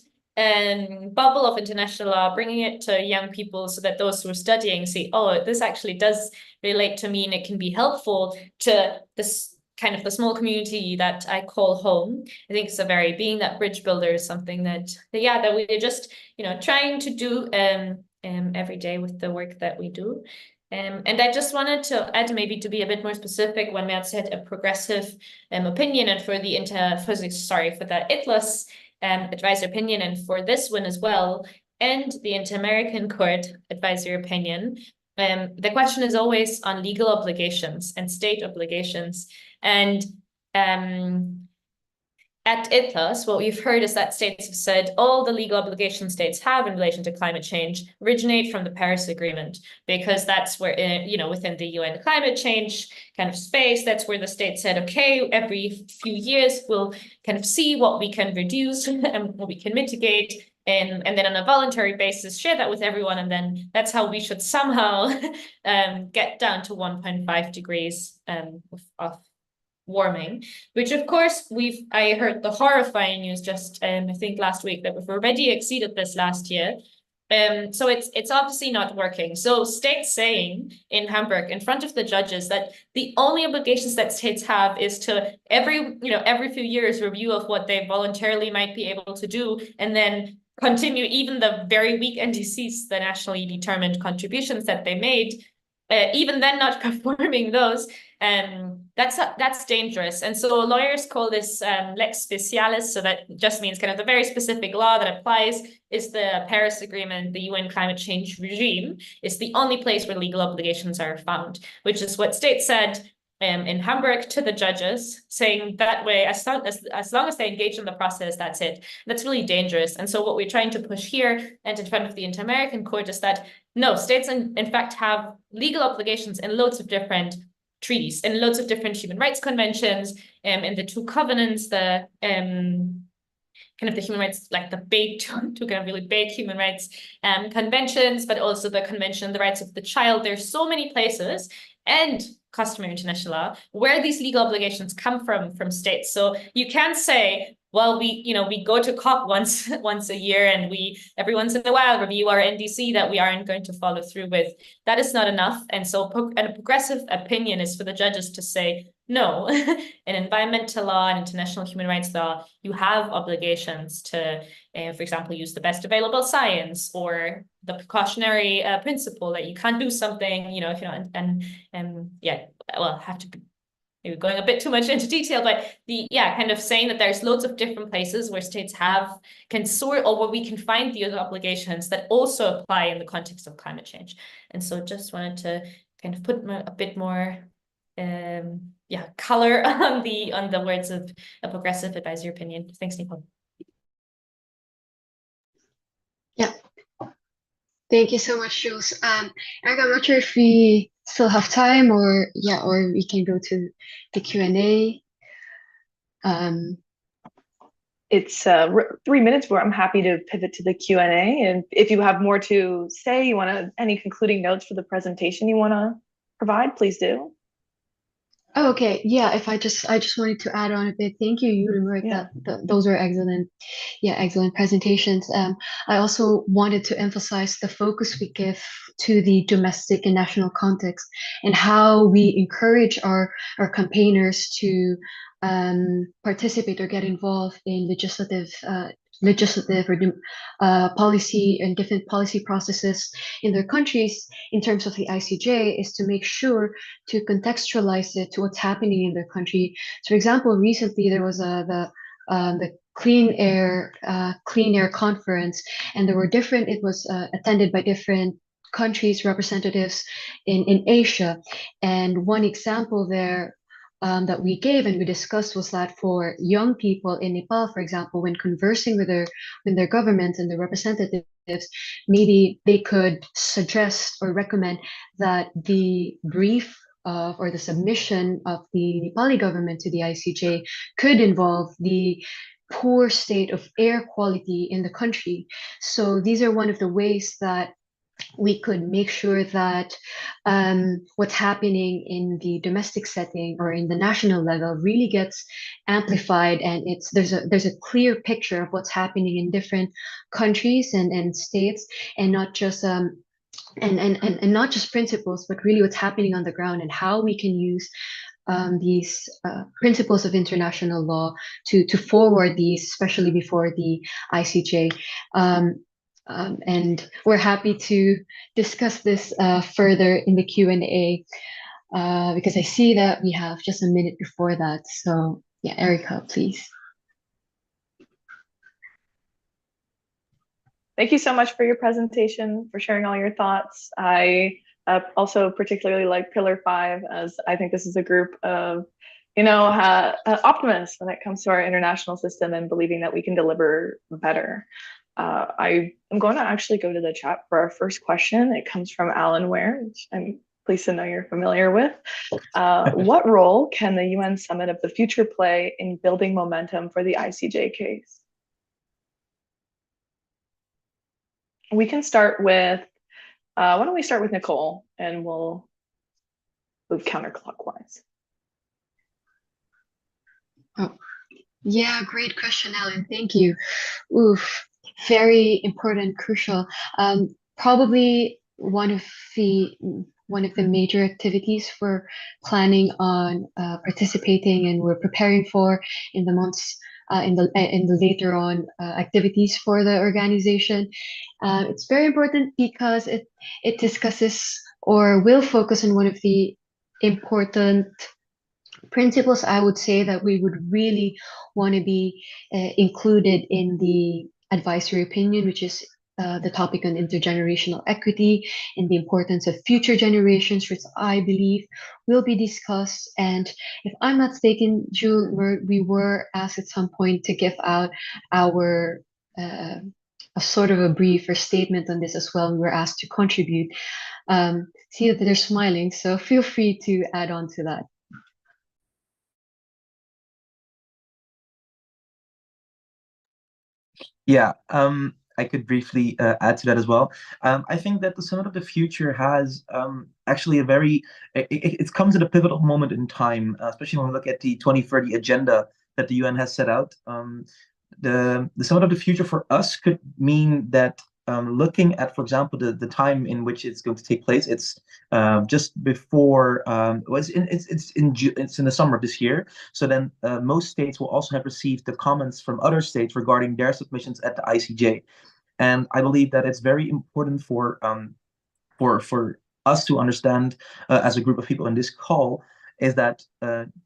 L: bubble of international law, bringing it to young people so that those who are studying see, oh, this actually does relate to me, and it can be helpful to this kind of the small community that I call home. I think it's being that bridge builder is something that we're just, trying to do every day with the work that we do. And I just wanted to add, maybe to be a bit more specific, when Matt said a progressive opinion, and for the ITLOS advisory opinion, and for this one as well, and the Inter-American Court advisory opinion, the question is always on legal obligations and state obligations. And at ITHOS, what we've heard is that states have said all the legal obligations states have in relation to climate change originate from the Paris Agreement, because that's where, within the UN climate change kind of space, that's where the state said, okay, every few years we'll kind of see what we can reduce and what we can mitigate. And then on a voluntary basis, share that with everyone. And then that's how we should somehow get down to 1.5 degrees of warming, which of course I heard the horrifying news just I think last week that we've already exceeded this last year. So it's obviously not working. So states saying in Hamburg in front of the judges that the only obligations that states have is to every few years review of what they voluntarily might be able to do, and then continue even the very weak NDCs, the nationally determined contributions that they made, even then not performing those. That's dangerous. And so lawyers call this lex specialis. So that just means kind of the very specific law that applies is the Paris Agreement, the UN climate change regime. It's the only place where legal obligations are found, which is what states said in Hamburg to the judges, saying that way, as long as they engage in the process, that's it. That's really dangerous. And so what we're trying to push here and in front of the Inter-American Court is that no, states in fact have legal obligations in loads of different treaties and loads of different human rights conventions, in the two covenants, the kind of the human rights, like the big two kind of really big human rights conventions, but also the Convention on the Rights of the Child. There's so many places, and customary international law, where these legal obligations come from states. So you can't say, well, we go to COP once a year, and we every once in a while review our NDC that we aren't going to follow through with. That is not enough. And so a progressive opinion is for the judges to say, no, in environmental law and international human rights law, you have obligations to, for example, use the best available science, or the precautionary principle that you can't do something, if you know, have to be maybe going a bit too much into detail, but kind of saying that there's loads of different places where states can sort, or where we can find the other obligations that also apply in the context of climate change. And so just wanted to kind of put a bit more color on the words of a progressive advisory opinion. Thanks, Nicole.
M: Yeah. Thank you so much, Jules. Eric, I'm not sure if we still have time, or we can go to the Q&A.
B: It's 3 minutes where I'm happy to pivot to the Q&A. And if you have more to say, any concluding notes for the presentation you want to provide, please do.
M: Oh, okay. Yeah, if I just wanted to add on a bit. Thank you, Yuri. Those were excellent. Yeah, excellent presentations. I also wanted to emphasize the focus we give to the domestic and national context, and how we encourage our campaigners to participate or get involved in legislative or policy and different policy processes in their countries in terms of the ICJ, is to make sure to contextualize it to what's happening in their country. So, for example, recently there was the Clean Air Conference, and it was attended by different countries' representatives in Asia. And one example there that we gave and we discussed was that for young people in Nepal, for example, when conversing with their governments and their representatives, maybe they could suggest or recommend that the brief or the submission of the Nepali government to the ICJ could involve the poor state of air quality in the country. So these are one of the ways that we could make sure that what's happening in the domestic setting or in the national level really gets amplified, and there's a clear picture of what's happening in different countries and states, and not just and not just principles, but really what's happening on the ground, and how we can use these principles of international law to forward these, especially before the ICJ. And we're happy to discuss this further in the Q&A, because I see that we have just a minute before that. So yeah, Erica, please.
B: Thank you so much for your presentation, for sharing all your thoughts. I also particularly like Pillar 5, as I think this is a group of, optimists when it comes to our international system and believing that we can deliver better. I am going to actually go to the chat for our first question. It comes from Alan Ware, which I'm pleased to know you're familiar with. What role can the UN Summit of the Future play in building momentum for the ICJ case? We can start with, why don't we start with Nicole, and we'll move counterclockwise.
M: Oh, yeah, great question, Alan. Thank you. Oof, very important, crucial. Probably one of the major activities we're planning on participating and we're preparing for in the months in the later on activities for the organization. It's very important because it discusses or will focus on one of the important principles, I would say, that we would really want to be included in the advisory opinion, which is the topic on intergenerational equity and the importance of future generations, which I believe will be discussed. And if I'm not mistaken, June, we were asked at some point to give out our a sort of a brief or statement on this as well. We were asked to contribute. See that they're smiling, so feel free to add on to that.
N: Yeah, I could briefly add to that as well. I think that the Summit of the Future has actually it comes at a pivotal moment in time, especially when we look at the 2030 agenda that the UN has set out. The Summit of the Future for us could mean that looking at, for example, the time in which it's going to take place, it's just before it's in the summer of this year. So then most states will also have received the comments from other states regarding their submissions at the ICJ, and I believe that it's very important for us to understand as a group of people in this call is that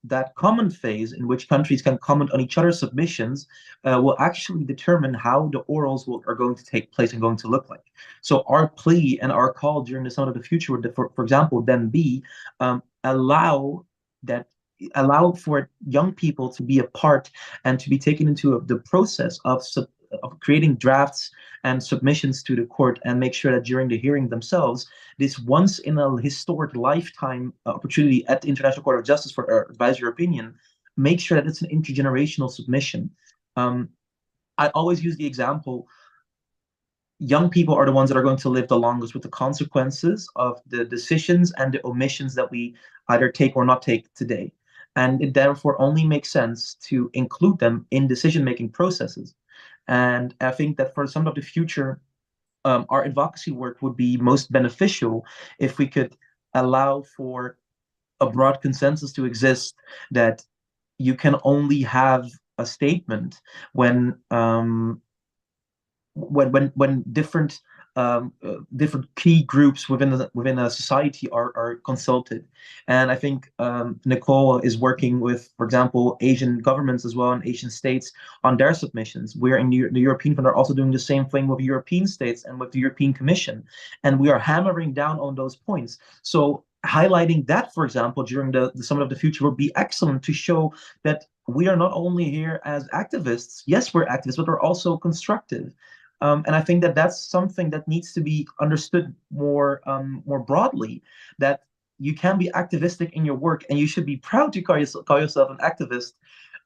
N: that comment phase in which countries can comment on each other's submissions will actually determine how the orals are going to take place and going to look like. So our plea and our call during the Summit of the Future would, for example, then be allow for young people to be a part and to be taken into the process of creating drafts and submissions to the court, and make sure that during the hearing themselves, this once in a historic lifetime opportunity at the International Court of Justice for advisory opinion, make sure that it's an intergenerational submission. I always use the example, young people are the ones that are going to live the longest with the consequences of the decisions and the omissions that we either take or not take today. And it therefore only makes sense to include them in decision-making processes. And I think that for some of the future, our advocacy work would be most beneficial if we could allow for a broad consensus to exist that you can only have a statement when different key groups within a society are consulted. And I think Nicole is working with, for example, Asian governments as well and Asian states on their submissions. We're in the European Fund are also doing the same thing with European states and with the European Commission, and we are hammering down on those points. So highlighting that, for example, during the Summit of the Future would be excellent to show that we are not only here as activists. Yes, we're activists, but we're also constructive. And I think that that's something that needs to be understood more broadly, that you can be activistic in your work, and you should be proud to call yourself an activist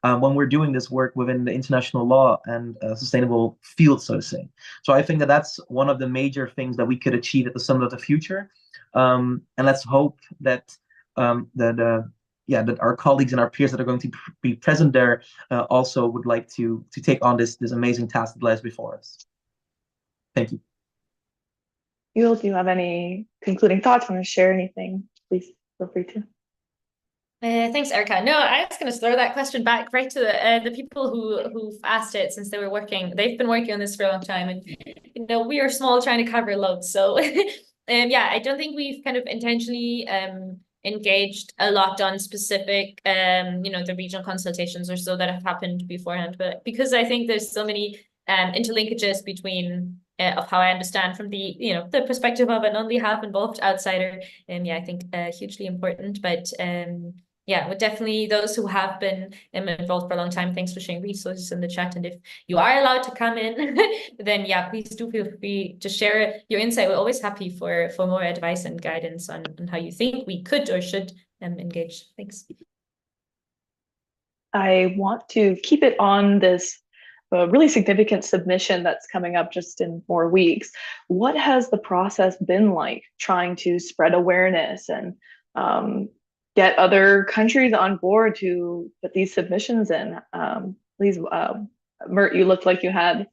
N: when we're doing this work within the international law and sustainable field, so to say. So I think that that's one of the major things that we could achieve at the Summit of the Future. And let's hope that that our colleagues and our peers that are going to be present there also would like to take on this amazing task that lies before us. Thank you.
B: Yul, do you have any concluding thoughts? Want to share anything? Please feel free to.
L: Thanks, Erica. No, I was going to throw that question back right to the people who've asked it, since they've been working on this for a long time, and we are small trying to cover loads. So yeah, I don't think we've kind of intentionally engaged a lot on specific the regional consultations or so that have happened beforehand, but because I think there's so many interlinkages between of how I understand from the the perspective of an only half involved outsider. Yeah, I think hugely important. But yeah, but definitely those who have been involved for a long time, thanks for sharing resources in the chat. And if you are allowed to come in, then yeah, please do feel free to share your insight. We're always happy for more advice and guidance on how you think we could or should engage. Thanks.
B: I want to keep it on this really significant submission that's coming up just in 4 weeks. What has the process been like trying to spread awareness and get other countries on board to put these submissions in? Please, Mert, you looked like you had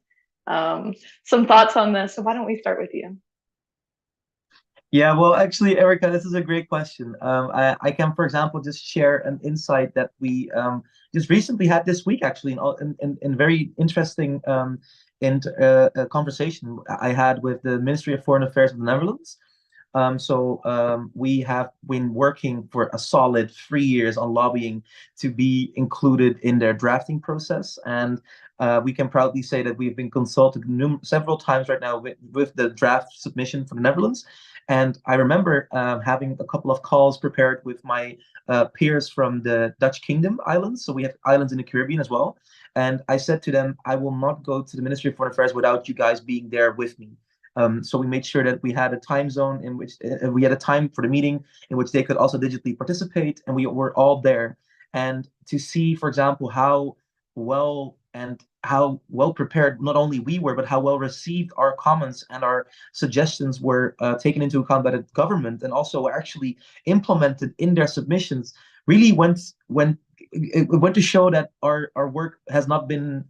B: some thoughts on this, so why don't we start with you?
N: Yeah, well, actually, Erica, this is a great question. I can, for example, just share an insight that we just recently had this week, actually, in very interesting conversation I had with the Ministry of Foreign Affairs of the Netherlands. We have been working for a solid 3 years on lobbying to be included in their drafting process. And we can proudly say that we've been consulted several times right now with the draft submission for the Netherlands. And I remember having a couple of calls prepared with my peers from the Dutch Kingdom Islands. So we have islands in the Caribbean as well. And I said to them, I will not go to the Ministry of Foreign Affairs without you guys being there with me. So we made sure that we had a time zone in which we had a time for the meeting in which they could also digitally participate, and we were all there. And to see, for example, how well prepared not only we were, but how well received our comments and our suggestions were taken into account by the government, and also were actually implemented in their submissions, really went to show that our work has not been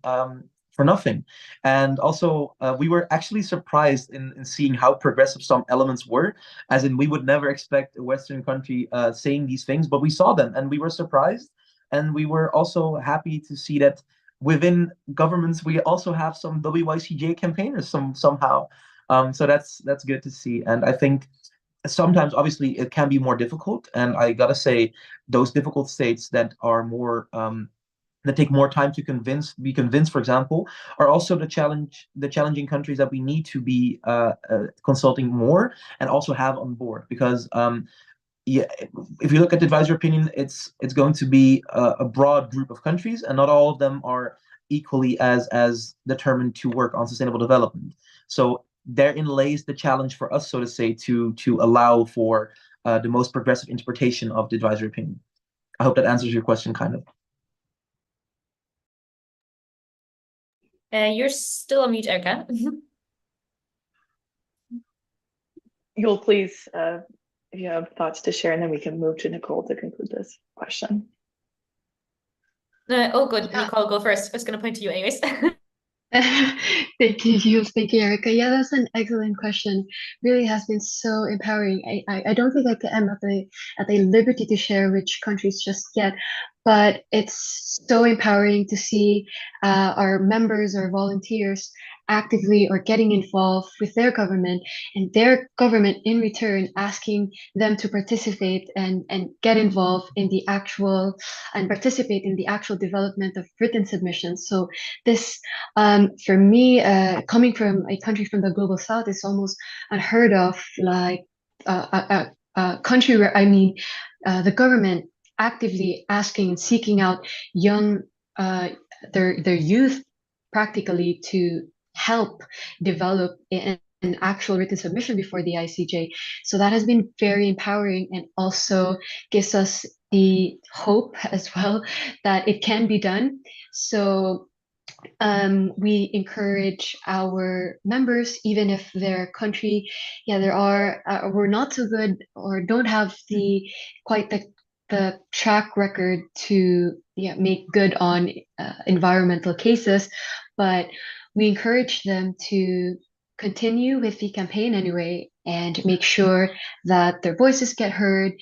N: for nothing. And also, we were actually surprised in seeing how progressive some elements were, as in we would never expect a Western country saying these things, but we saw them and we were surprised. And we were also happy to see that within governments, we also have some WYCJ campaigners somehow. So that's good to see. And I think sometimes, obviously, it can be more difficult. And I gotta say, those difficult states that are more that take more time to be convinced, for example, are also the challenging countries that we need to be consulting more and also have on board. Because yeah, if you look at the advisor opinion, it's going to be a broad group of countries, and not all of them are equally as determined to work on sustainable development. So therein lays the challenge for us, so to say, to allow for the most progressive interpretation of the advisor opinion. I hope that answers your question, kind of.
L: You're still on mute, Erica.
B: You'll please, if you have thoughts to share, and then we can move to Nicole to conclude this question.
L: Oh, good. Yeah. Nicole, go first. I was going to point to you anyways.
M: Thank you, Jules. Thank you, Erica. Yeah, that's an excellent question. Really has been so empowering. I don't think I am at the liberty to share which countries just yet, but it's so empowering to see our members or volunteers actively or getting involved with their government, and their government in return asking them to participate and get involved in the actual and participate in the actual development of written submissions. So this, for me, coming from a country from the global south, is almost unheard of. Like a country where, I mean, the government actively asking and seeking out young their youth practically to help develop an actual written submission before the ICJ. So that has been very empowering, and also gives us the hope as well that it can be done. So we encourage our members, even if their country, we're not so good or don't have quite the track record to make good on environmental cases, but we encourage them to continue with the campaign anyway, and make sure that their voices get heard,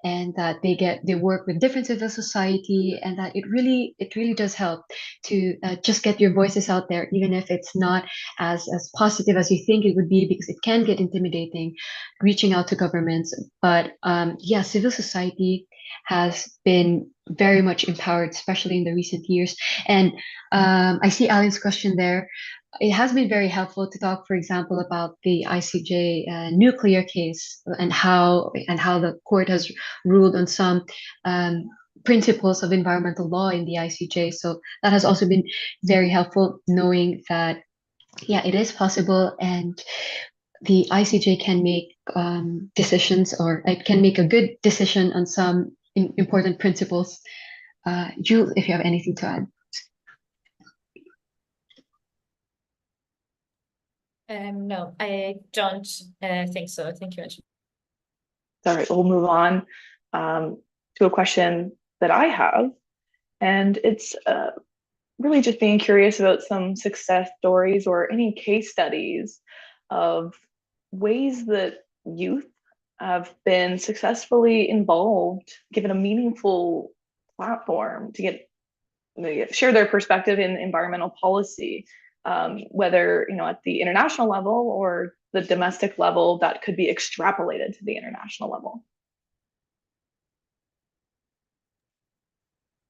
M: and that they work with different civil society, and that it really does help to just get your voices out there, even if it's not as positive as you think it would be, because it can get intimidating reaching out to governments. But civil society has been very much empowered, especially in the recent years. And I see Alan's question there. it has been very helpful to talk, for example, about the ICJ nuclear case and how the court has ruled on some principles of environmental law in the ICJ. So that has also been very helpful, knowing that, yeah, it is possible, and the ICJ can make decisions, or it can make a good decision on some important principles. Jules, if you have anything to add.
L: No, I don't think so. Thank you, Angie.
B: All right, we'll move on to a question that I have, and it's really just being curious about some success stories or any case studies of ways that youth have been successfully involved, given a meaningful platform to share their perspective in environmental policy, whether at the international level or the domestic level that could be extrapolated to the international level.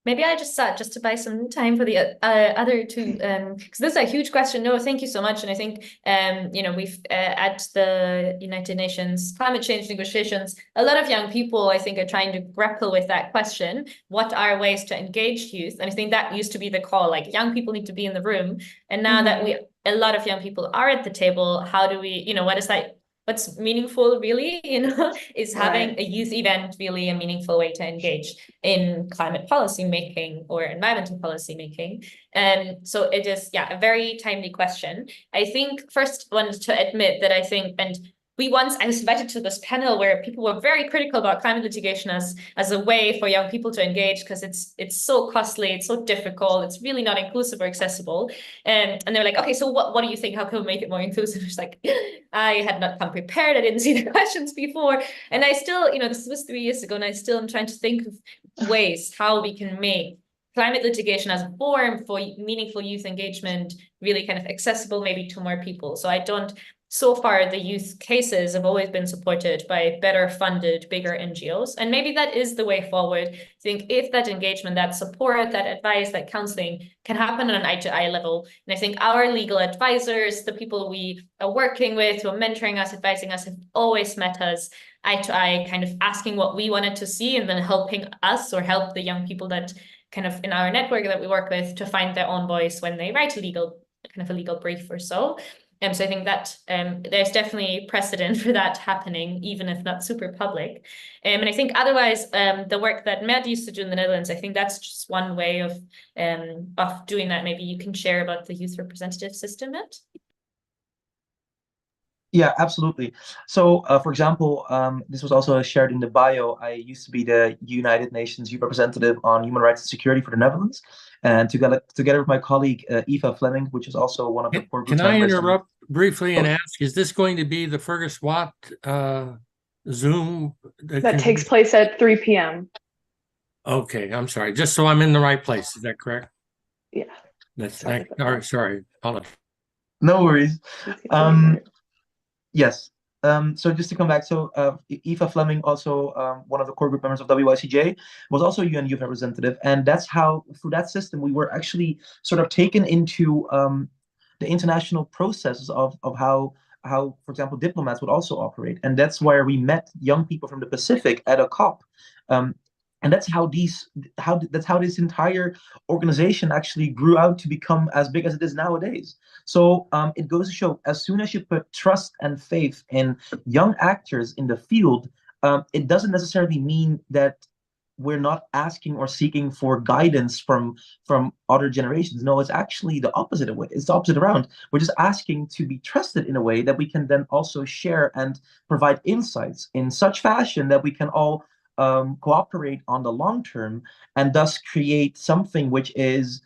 L: Maybe I just start just to buy some time for the other two, because this is a huge question. No, thank you so much. And I think, we've at the United Nations climate change negotiations, a lot of young people, I think, are trying to grapple with that question. What are ways to engage youth? And I think that used to be the call, like young people need to be in the room. And now that a lot of young people are at the table, how do we, what is that? What's meaningful really, is having a youth event really a meaningful way to engage in climate policy making or environmental policy making. And so it is, a very timely question. I think first wanted to admit that I think, and I was invited to this panel where people were very critical about climate litigation as a way for young people to engage, because it's so costly, it's so difficult, it's really not inclusive or accessible. And they're like, okay, so what do you think? How can we make it more inclusive? It's like, I had not come prepared. I didn't see the questions before. And I still, this was 3 years ago, and I still am trying to think of ways how we can make climate litigation as a forum for meaningful youth engagement really kind of accessible maybe to more people. So far, the youth cases have always been supported by better funded, bigger NGOs. And maybe that is the way forward. I think if that engagement, that support, that advice, that counseling can happen on an eye-to-eye level. And I think our legal advisors, the people we are working with, who are mentoring us, advising us, have always met us eye-to-eye, kind of asking what we wanted to see and then helping us or help the young people that kind of in our network that we work with to find their own voice when they write a legal brief or so. So I think that there's definitely precedent for that happening, even if not super public. And I think otherwise, the work that Matt used to do in the Netherlands, I think that's just one way of doing that. Maybe you can share about the youth representative system, Matt?
N: Yeah, absolutely. So, for example, this was also shared in the bio. I used to be the United Nations Youth Representative on Human Rights and Security for the Netherlands, and together with my colleague Eva Fleming, which is also one of the core group
O: members. Can I interrupt briefly and
N: Oh.
O: ask, is this going to be the Fergus Watt Zoom?
B: That takes place at 3 p.m.
O: Okay, I'm sorry. Just so I'm in the right place. Is that correct?
B: Yeah.
O: Sorry. Apologies.
N: No worries. Yes. So just to come back, so Eva Fleming, also one of the core group members of WICJ, was also a UN youth representative, and that's how, through that system, we were actually sort of taken into the international processes of how, for example, diplomats would also operate, and that's where we met young people from the Pacific at a COP. And that's how this entire organization actually grew out to become as big as it is nowadays. So it goes to show, as soon as you put trust and faith in young actors in the field, it doesn't necessarily mean that we're not asking or seeking for guidance from other generations. No, it's actually the opposite of it. It's the opposite around. We're just asking to be trusted in a way that we can then also share and provide insights in such fashion that we can all cooperate on the long term, and thus create something which is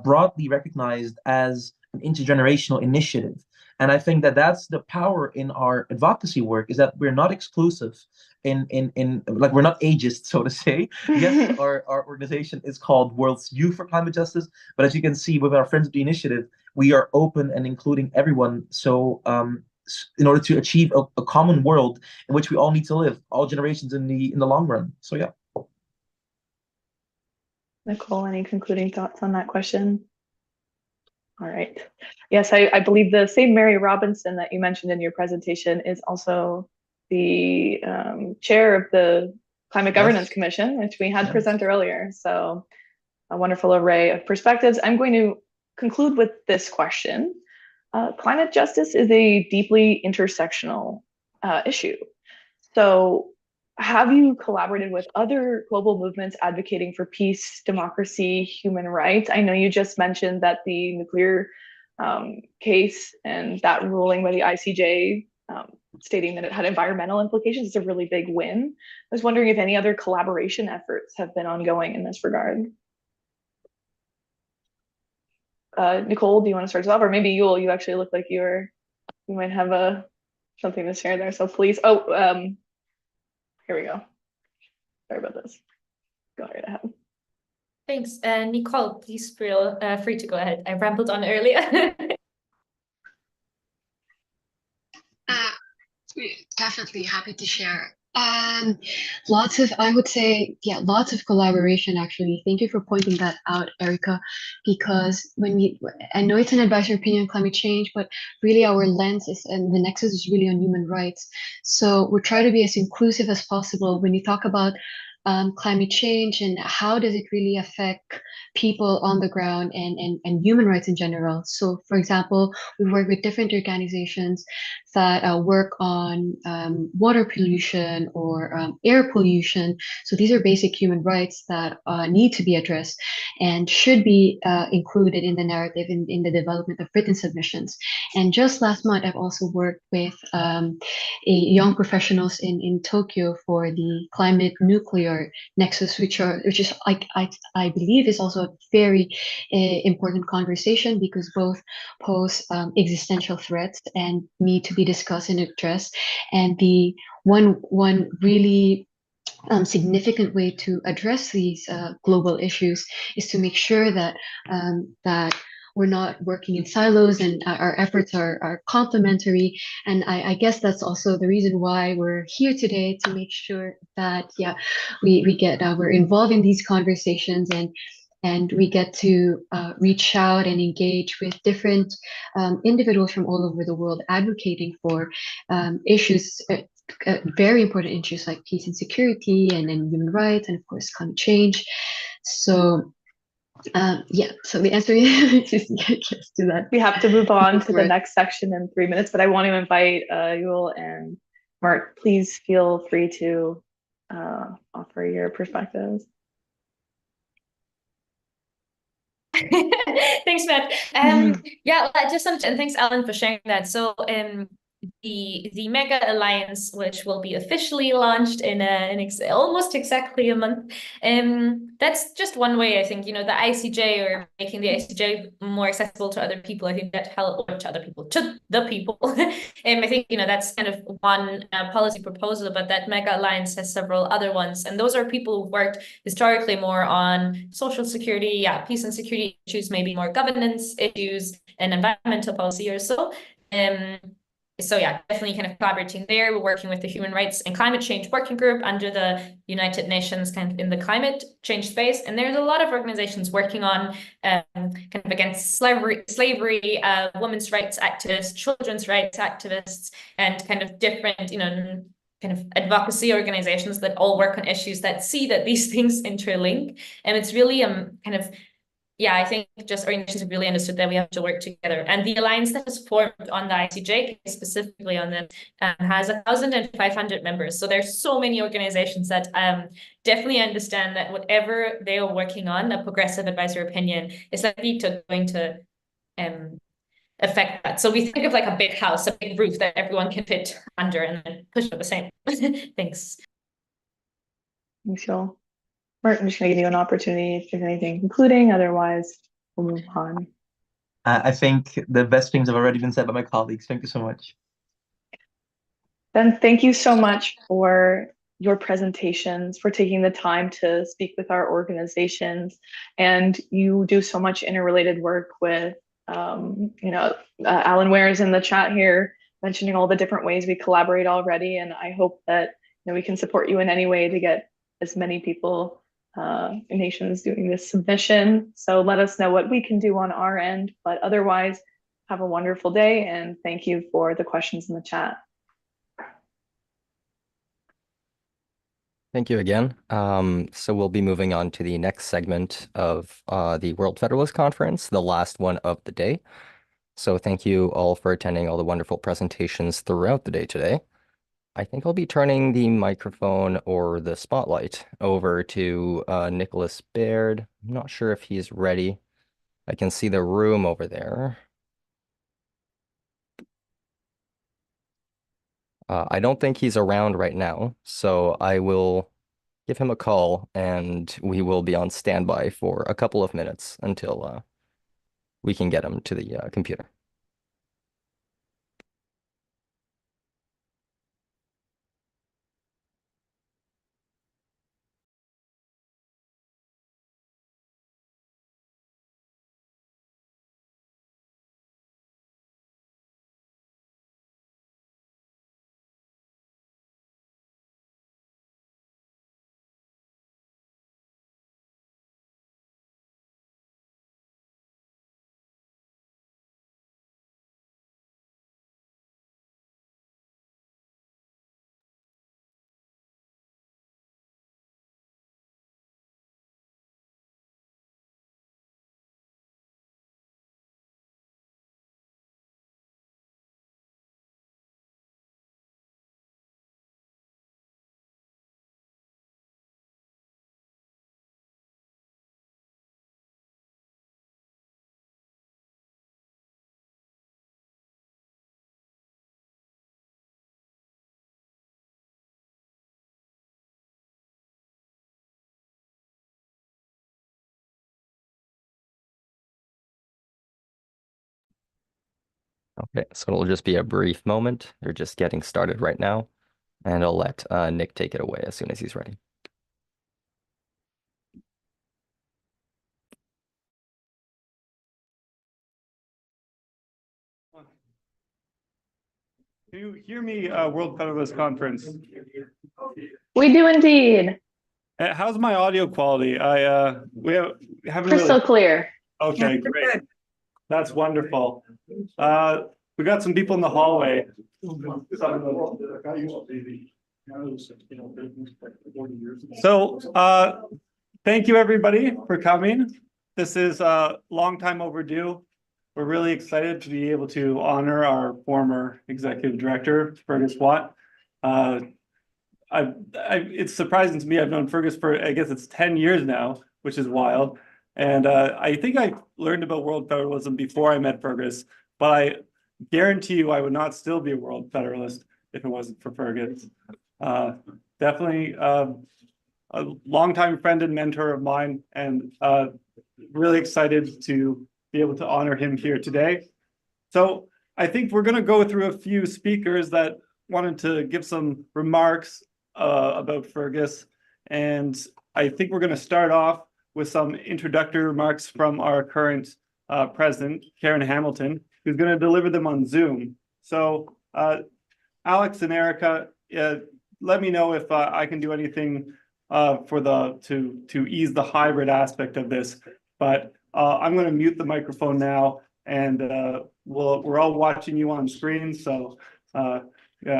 N: broadly recognized as an intergenerational initiative. And I think that that's the power in our advocacy work, is that we're not exclusive in like, we're not ageist, so to say. Yes, our organization is called World's Youth for Climate Justice, but as you can see with our Friends of the Initiative, we are open and including everyone. So in order to achieve a common world in which we all need to live, all generations in the long run. So yeah.
B: Nicole, any concluding thoughts on that question? All right. Yes, I believe the same Mary Robinson that you mentioned in your presentation is also the chair of the Climate Governance Commission, which we had present earlier. So a wonderful array of perspectives. I'm going to conclude with this question. Climate justice is a deeply intersectional issue. So have you collaborated with other global movements advocating for peace, democracy, human rights? I know you just mentioned that the nuclear case and that ruling by the ICJ stating that it had environmental implications is a really big win. I was wondering if any other collaboration efforts have been ongoing in this regard. Nicole, do you want to start us off? Or maybe you actually look like you might have something to share there. So please, here we go. Sorry about this. Go right ahead.
L: Thanks. Nicole, please feel free to go ahead. I rambled on earlier.
M: Definitely happy to share. I would say, lots of collaboration actually. Thank you for pointing that out, Erica, because I know it's an advisory opinion on climate change, but really our lens and the nexus is really on human rights. So we try to be as inclusive as possible when you talk about climate change and how does it really affect people on the ground and human rights in general. So for example, we work with different organizations that work on water pollution or air pollution. So these are basic human rights that need to be addressed and should be included in the narrative in the development of written submissions. And just last month, I've also worked with young professionals in Tokyo for the climate nuclear nexus, which is I believe is also a very important conversation because both pose existential threats and need to be discussed and addressed. And the one really significant way to address these global issues is to make sure that we're not working in silos and our efforts are complementary. And I guess that's also the reason why we're here today, to make sure that we're involved in these conversations and we get to reach out and engage with different individuals from all over the world advocating for issues, very important issues like peace and security and human rights and of course climate change. So so the answer is yes to that.
B: We have to move on to the next section in 3 minutes, but I want to invite Yul and Mark, please feel free to offer your perspectives.
L: Thanks, Matt. Yeah, just and thanks, Alan, for sharing that. So the Mega Alliance, which will be officially launched in almost exactly a month. That's just one way, I think, the ICJ or making the ICJ more accessible to other people. I think that helped to the people. I think, that's kind of one policy proposal, but that Mega Alliance has several other ones. And those are people who've worked historically more on social security, peace and security issues, maybe more governance issues and environmental policy or so. So definitely kind of collaborating there. We're working with the Human Rights and Climate Change Working Group under the United Nations kind of in the climate change space. And there's a lot of organizations working on kind of against slavery, women's rights activists, children's rights activists, and kind of different, kind of advocacy organizations that all work on issues that see that these things interlink. And it's really kind of, I think just organizations have really understood that we have to work together. And the alliance that is formed on the ICJ, specifically on them, has 1,500 members. So there's so many organizations that definitely understand that whatever they are working on, a progressive advisory opinion, is likely going to affect that. So we think of like a big house, a big roof that everyone can fit under and then push for the same. Thanks.
B: Thanks, Yul. Mark, I'm just going to give you an opportunity if there's anything concluding. Otherwise, we'll move on.
N: I think the best things have already been said by my colleagues. Thank you so much.
B: Then thank you so much for your presentations, for taking the time to speak with our organizations. And you do so much interrelated work with, Alan Ware is in the chat here mentioning all the different ways we collaborate already. And I hope that we can support you in any way to get as many people nations doing this submission. So let us know what we can do on our end, but otherwise have a wonderful day and thank you for the questions in the chat.
D: Thank you again. So we'll be moving on to the next segment of the World Federalist Conference, the last one of the day. So thank you all for attending all the wonderful presentations throughout the day today. I think I'll be turning the microphone or the spotlight over to Nicholas Baird. I'm not sure if he's ready. I can see the room over there. I don't think he's around right now, so I will give him a call and we will be on standby for a couple of minutes until we can get him to the computer. Okay, so it'll just be a brief moment. They're just getting started right now, and I'll let Nick take it away as soon as he's ready.
P: Can you hear me, World Federalist Conference?
B: We do indeed.
P: How's my audio quality? We haven't
B: Crystal
P: really...
B: clear.
P: Okay, great. That's wonderful. We got some people in the hallway. So thank you everybody for coming. This is a long time overdue. We're really excited to be able to honor our former executive director, Fergus Watt. It's surprising to me. I've known Fergus for, I guess it's 10 years now, which is wild. And I think I learned about World Federalism before I met Fergus, but I guarantee you I would not still be a World Federalist if it wasn't for Fergus. Definitely a longtime friend and mentor of mine, and really excited to be able to honor him here today. So I think we're going to go through a few speakers that wanted to give some remarks about Fergus. And I think we're going to start off with some introductory remarks from our current president, Karen Hamilton, who's going to deliver them on Zoom. So Alex and Erica, let me know if I can do anything to ease the hybrid aspect of this. But I'm going to mute the microphone now, and we're all watching you on screen. So we've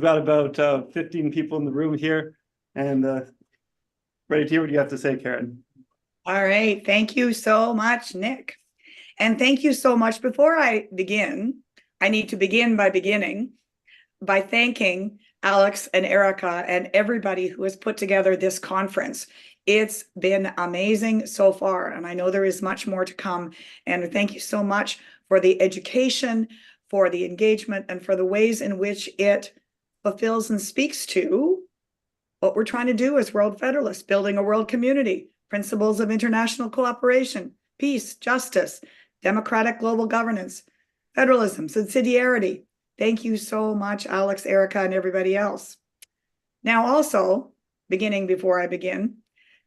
P: got about 15 people in the room here, and ready to hear what you have to say, Karen.
Q: All right. Thank you so much, Nick. And thank you so much. Before I begin, I need to begin by thanking Alex and Erica and everybody who has put together this conference. It's been amazing so far, and I know there is much more to come. And thank you so much for the education, for the engagement, and for the ways in which it fulfills and speaks to what we're trying to do as World Federalists, building a world community, principles of international cooperation, peace, justice, democratic global governance, federalism, subsidiarity. Thank you so much, Alex, Erica, and everybody else. Now also, before I begin,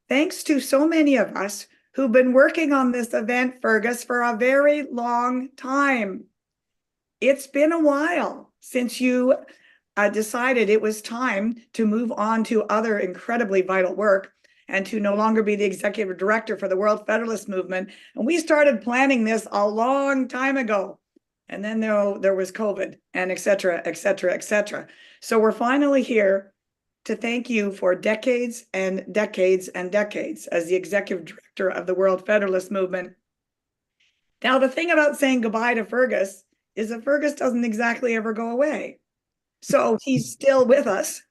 Q: thanks to so many of us who've been working on this event, Fergus, for a very long time. It's been a while since you decided it was time to move on to other incredibly vital work. and to no longer be the executive director for the World Federalist Movement. And we started planning this a long time ago. And then there was COVID and et cetera, et cetera, et cetera. So we're finally here to thank you for decades and decades and decades as the executive director of the World Federalist Movement. Now, the thing about saying goodbye to Fergus is that Fergus doesn't exactly ever go away. So he's still with us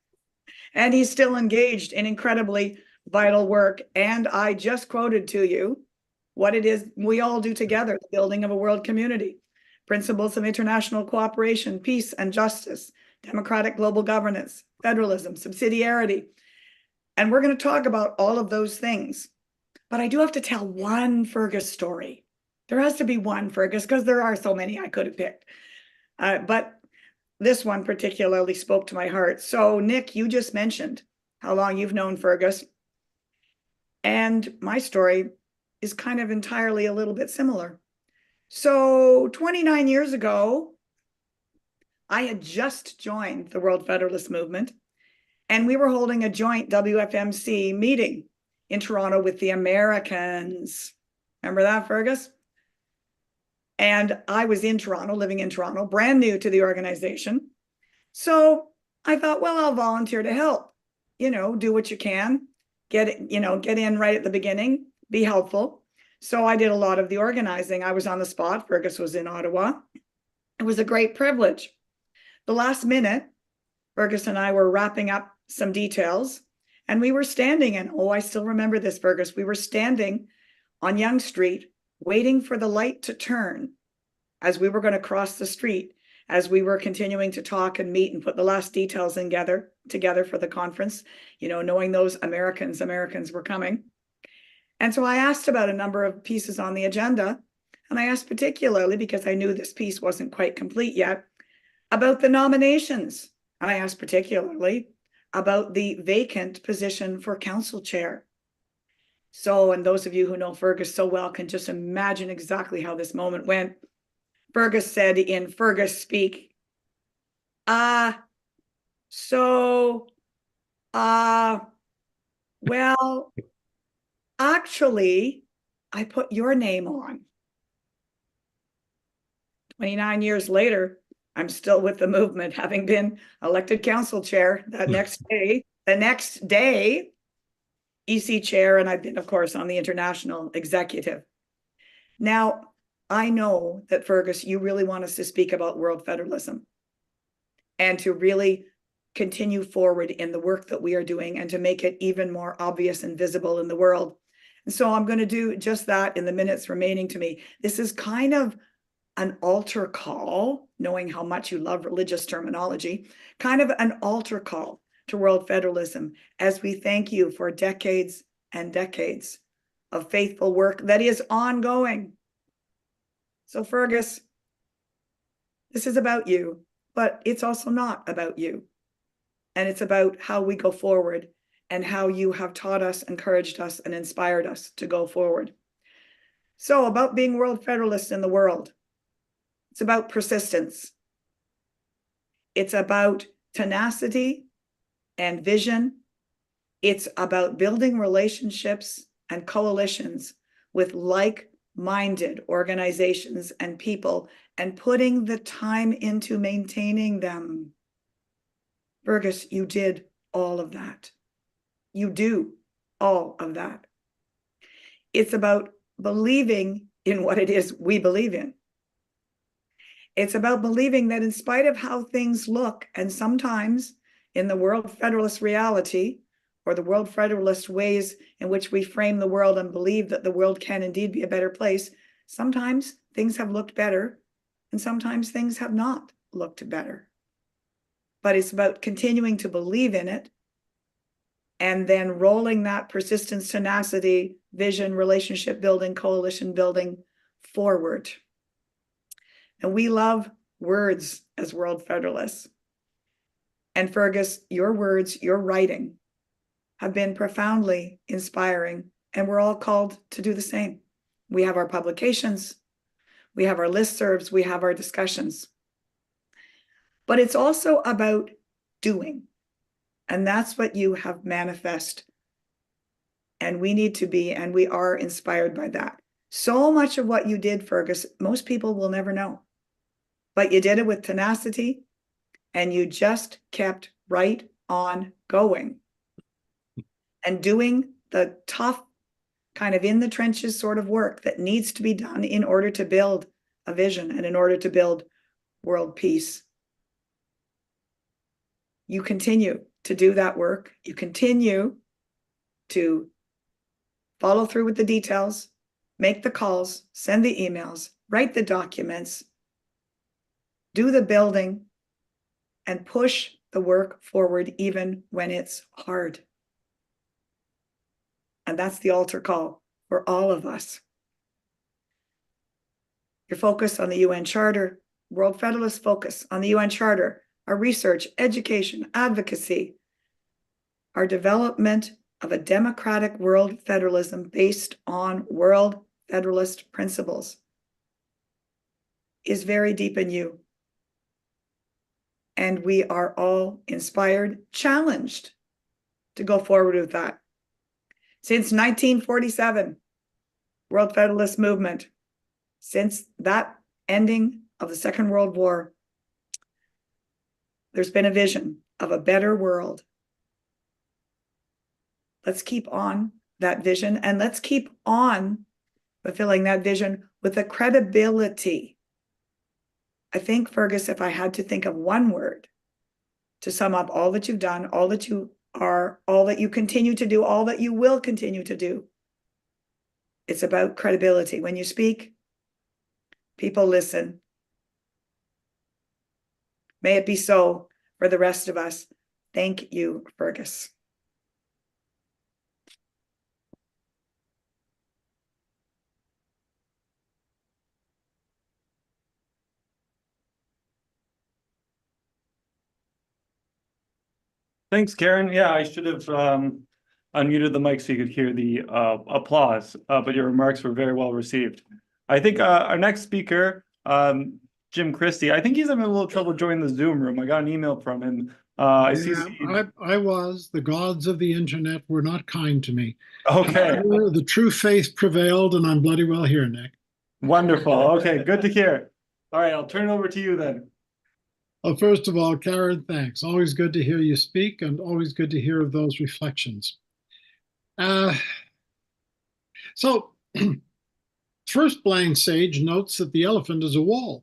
Q: and he's still engaged in incredibly vital work. And I just quoted to you what it is we all do together, the building of a world community, principles of international cooperation, peace and justice, democratic global governance, federalism, subsidiarity. And we're going to talk about all of those things. But I do have to tell one Fergus story. There has to be one Fergus because there are so many I could have picked. But this one particularly spoke to my heart. So Nick, you just mentioned how long you've known Fergus. And my story is kind of entirely a little bit similar. So 29 years ago, I had just joined the World Federalist Movement, and we were holding a joint WFMC meeting in Toronto with the Americans. Remember that, Fergus? And I was in Toronto, living in Toronto, brand new to the organization. So I thought, well, I'll volunteer to help, do what you can, get in right at the beginning, be helpful. So I did a lot of the organizing. I was on the spot. Fergus was in Ottawa. It was a great privilege. The last minute, Fergus and I were wrapping up some details, and we were standing, and I still remember this, Fergus. We were standing on Yonge Street, waiting for the light to turn as we were going to cross the street, as we were continuing to talk and meet and put the last details together for the conference, knowing those Americans were coming. And so I asked about a number of pieces on the agenda, and I asked particularly, because I knew this piece wasn't quite complete yet, about the nominations. And I asked particularly about the vacant position for council chair. So, and those of you who know Fergus so well can just imagine exactly how this moment went. Fergus said in Fergus speak, well, actually, I put your name on. 29 years later, I'm still with the movement, having been elected council chair that next day. The next day, EC chair, and I've been, of course, on the international executive. Now, I know that, Fergus, you really want us to speak about world federalism and to really continue forward in the work that we are doing and to make it even more obvious and visible in the world. And so I'm going to do just that in the minutes remaining to me. This is kind of an altar call, knowing how much you love religious terminology, kind of an altar call to world federalism as we thank you for decades and decades of faithful work that is ongoing. So Fergus, this is about you, but it's also not about you. And it's about how we go forward and how you have taught us, encouraged us, and inspired us to go forward. So about being world federalist in the world, it's about persistence. It's about tenacity and vision. It's about building relationships and coalitions with like-minded organizations and people and putting the time into maintaining them. Fergus, you did all of that. You do all of that. It's about believing in what it is we believe in. It's about believing that in spite of how things look, and sometimes in the world federalist reality, or the world federalist ways in which we frame the world and believe that the world can indeed be a better place, sometimes things have looked better, and sometimes things have not looked better. But it's about continuing to believe in it, and then rolling that persistence, tenacity, vision, relationship building, coalition building forward. And we love words as world federalists. And Fergus, your words, your writing have been profoundly inspiring, and we're all called to do the same. We have our publications, we have our listservs, we have our discussions. But it's also about doing. And that's what you have manifest And we need to be, and we are inspired by that. So much of what you did, Fergus, most people will never know. But you did it with tenacity, and you just kept right on going and doing the tough, kind of in the trenches sort of work that needs to be done in order to build a vision and in order to build world peace. You continue to do that work. You continue to follow through with the details, make the calls, send the emails, write the documents, do the building, and push the work forward even when it's hard. And that's the altar call for all of us. Your focus on the UN Charter, World Federalist focus on the UN Charter, our research, education, advocacy, our development of a democratic world federalism based on World Federalist principles is very deep in you. And we are all inspired, challenged to go forward with that. Since 1947, World Federalist movement, since that ending of the Second World War, there's been a vision of a better world. Let's keep on that vision, and let's keep on fulfilling that vision with the credibility. I think, Fergus, if I had to think of one word to sum up all that you've done, all that you are, all that you continue to do, all that you will continue to do, it's about credibility. When you speak, people listen. May it be so for the rest of us. Thank you, Fergus.
P: Thanks, Karen. Yeah, I should have unmuted the mic so you could hear the applause, but your remarks were very well received. I think our next speaker, Jim Christie, I think he's having a little trouble joining the Zoom room. I got an email from him. I see.
R: The gods of the internet were not kind to me.
P: Okay.
R: However, the true faith prevailed, and I'm bloody well here, Nick.
P: Wonderful. Okay, good to hear. All right, I'll turn it over to you then.
R: Well, first of all, Karen, thanks. Always good to hear you speak, and always good to hear of those reflections. First blind sage notes that the elephant is a wall.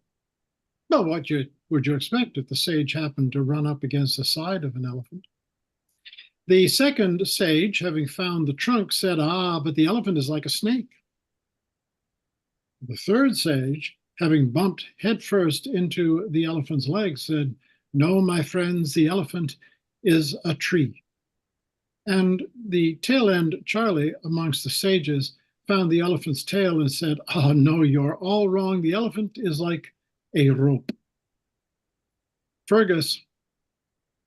R: Well, what would you expect if the sage happened to run up against the side of an elephant? The second sage, having found the trunk, said, but the elephant is like a snake. The third sage, having bumped headfirst into the elephant's leg, said, no, my friends, the elephant is a tree. And the tail end Charlie, amongst the sages, found the elephant's tail and said, oh, no, you're all wrong. The elephant is like a rope. Fergus,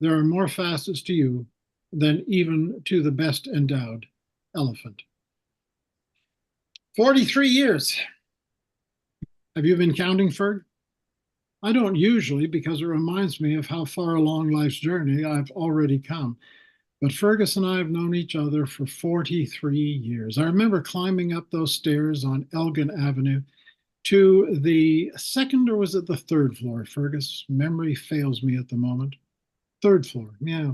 R: there are more facets to you than even to the best endowed elephant. 43 years. Have you been counting, Ferg? I don't usually, because it reminds me of how far along life's journey I've already come. But Fergus and I have known each other for 43 years. I remember climbing up those stairs on Elgin Avenue to the second, or was it the third floor, Fergus? Memory fails me at the moment. Third floor, yeah.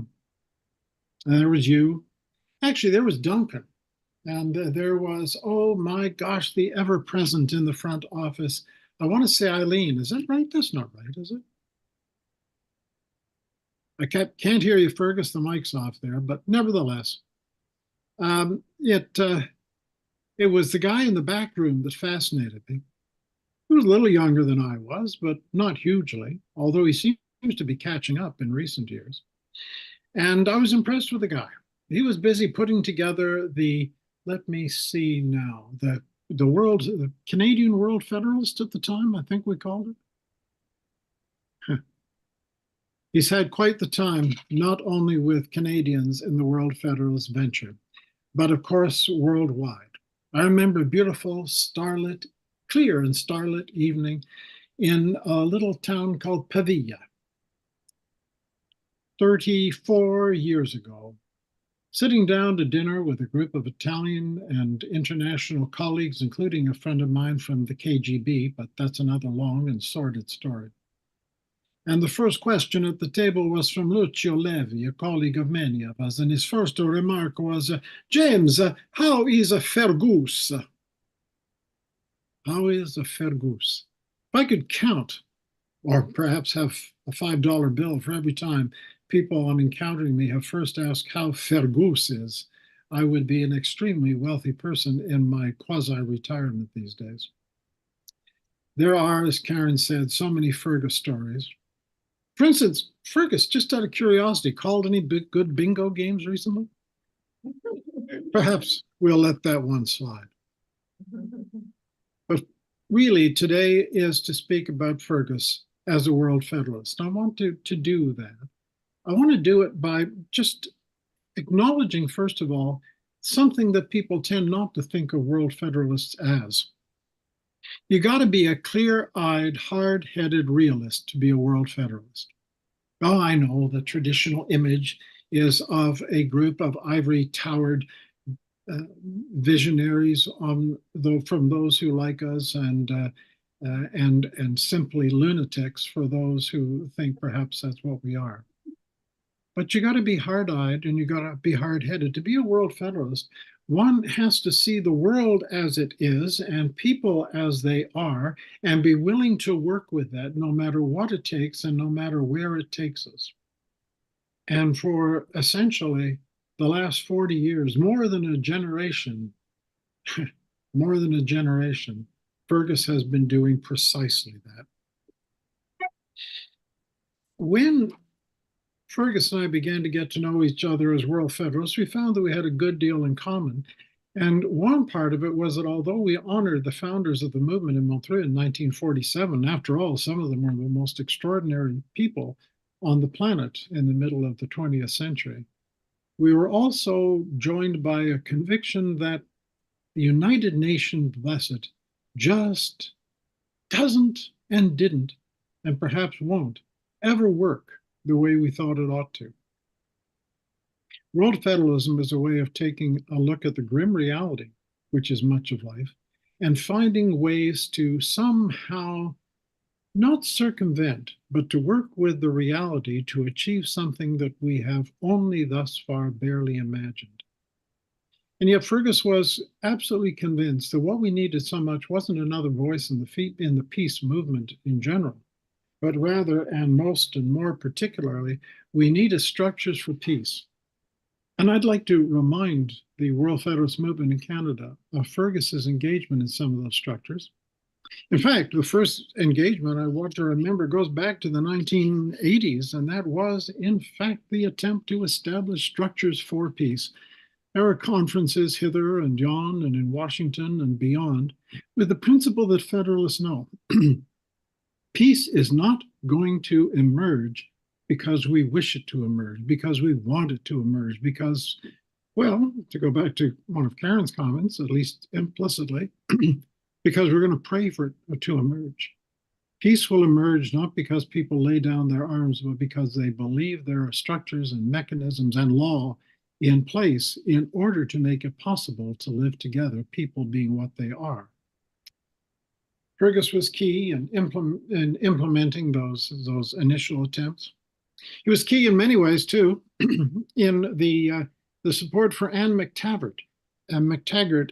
R: And there was you. Actually, there was Duncan. And there was, oh my gosh, the ever-present in the front office. I want to say Eileen. Is that right? That's not right, is it? I can't hear you, Fergus. The mic's off there, but nevertheless, it was the guy in the back room that fascinated me. He was a little younger than I was, but not hugely, although he seems to be catching up in recent years. And I was impressed with the guy. He was busy putting together the, let me see now, the Canadian World Federalist at the time, I think we called it. He's had quite the time, not only with Canadians in the World Federalist venture, but of course, worldwide. I remember a beautiful starlit, clear and starlit evening in a little town called Pavia, 34 years ago. Sitting down to dinner with a group of Italian and international colleagues, including a friend of mine from the KGB, but that's another long and sordid story. And the first question at the table was from Lucio Levi, a colleague of many of us, and his first remark was, James, how is a Fergus? How is a Fergus? If I could count, or perhaps have a $5 bill for every time people on encountering me have first asked how Fergus is, I would be an extremely wealthy person in my quasi-retirement these days. There are, as Karen said, so many Fergus stories. For instance, Fergus, just out of curiosity, called any good bingo games recently? Perhaps we'll let that one slide. But really, today is to speak about Fergus as a World Federalist. I want to do that. I want to do it by just acknowledging, first of all, something that people tend not to think of World Federalists as. You got to be a clear-eyed, hard-headed realist to be a World Federalist. Oh, I know the traditional image is of a group of ivory-towered visionaries from those who like us, and simply lunatics for those who think perhaps that's what we are. But you got to be hard-eyed and you got to be hard-headed. To be a World Federalist, one has to see the world as it is and people as they are and be willing to work with that no matter what it takes and no matter where it takes us. And for essentially the last 40 years, more than a generation, Fergus has been doing precisely that. When Fergus and I began to get to know each other as World Federalists, we found that we had a good deal in common. And one part of it was that although we honored the founders of the movement in Montreux in 1947, after all, some of them were the most extraordinary people on the planet in the middle of the 20th century, we were also joined by a conviction that the United Nations, bless it, just doesn't and didn't, and perhaps won't, ever work the way we thought it ought to. World Federalism is a way of taking a look at the grim reality, which is much of life, and finding ways to somehow not circumvent, but to work with the reality to achieve something that we have only thus far barely imagined. And yet Fergus was absolutely convinced that what we needed so much wasn't another voice in the peace movement in general, but rather, and most and more particularly, we needed structures for peace. And I'd like to remind the World Federalist movement in Canada of Fergus's engagement in some of those structures. In fact, the first engagement I want to remember goes back to the 1980s, and that was, in fact, the attempt to establish structures for peace. There were conferences hither and yon and in Washington and beyond, with the principle that Federalists know. Peace is not going to emerge because we wish it to emerge, because we want it to emerge, because, well, to go back to one of Karen's comments, at least implicitly, because we're going to pray for it to emerge. Peace will emerge not because people lay down their arms, but because they believe there are structures and mechanisms and law in place in order to make it possible to live together, people being what they are. Fergus was key in implementing those initial attempts. He was key in many ways, too, in the support for Anne McTaggart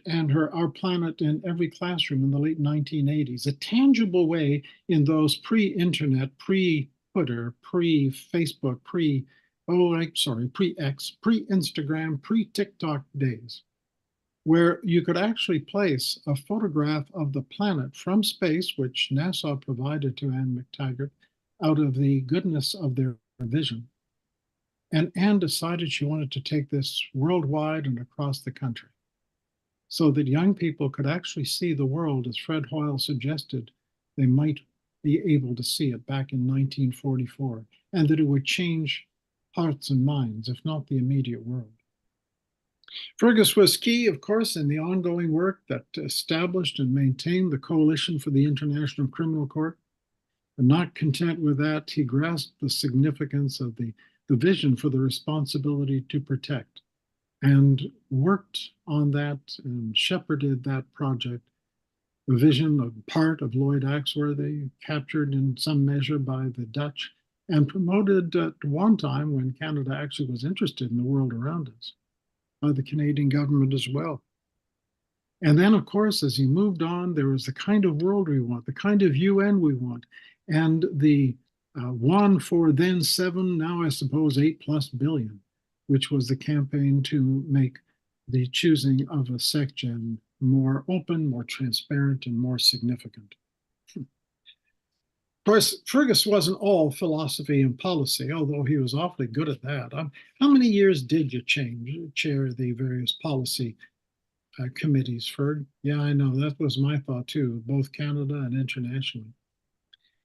R: and Our Planet in Every Classroom in the late 1980s, a tangible way in those pre-internet, pre-Twitter, pre-Facebook, pre-X, pre-Instagram, pre-TikTok days, where you could actually place a photograph of the planet from space, which NASA provided to Anne McTaggart out of the goodness of their vision. And Anne decided she wanted to take this worldwide and across the country so that young people could actually see the world as Fred Hoyle suggested they might be able to see it back in 1944, and that it would change hearts and minds, if not the immediate world. Fergus was key, of course, in the ongoing work that established and maintained the Coalition for the International Criminal Court. And not content with that, he grasped the significance of the vision for the responsibility to protect. and worked on that and shepherded that project. The vision of part of Lloyd Axworthy, captured in some measure by the Dutch, and promoted at one time when Canada actually was interested in the world around us, by the Canadian government as well. And then, of course, as he moved on, there was the kind of world we want, the kind of UN we want, and the one for then 7, now I suppose 8+ billion, which was the campaign to make the choosing of a SecGen more open, more transparent, and more significant. Of course, Fergus wasn't all philosophy and policy, although he was awfully good at that. How many years did you chair the various policy committees, Ferg? Yeah, I know, that was my thought too, both Canada and internationally.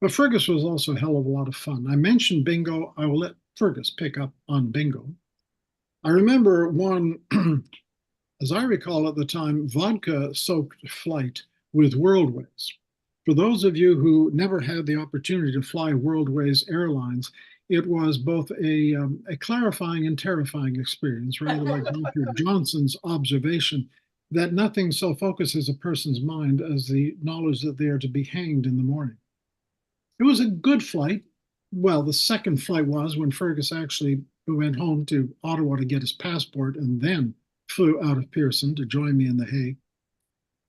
R: But Fergus was also a hell of a lot of fun. I mentioned bingo. I will let Fergus pick up on bingo. I remember one, as I recall at the time, vodka-soaked flight with Worldways. For those of you who never had the opportunity to fly Worldways Airlines, it was both a clarifying and terrifying experience, rather like Dr. Johnson's observation that nothing so focuses a person's mind as the knowledge that they are to be hanged in the morning. It was a good flight. Well, the second flight was when Fergus actually went home to Ottawa to get his passport and then flew out of Pearson to join me in The Hague.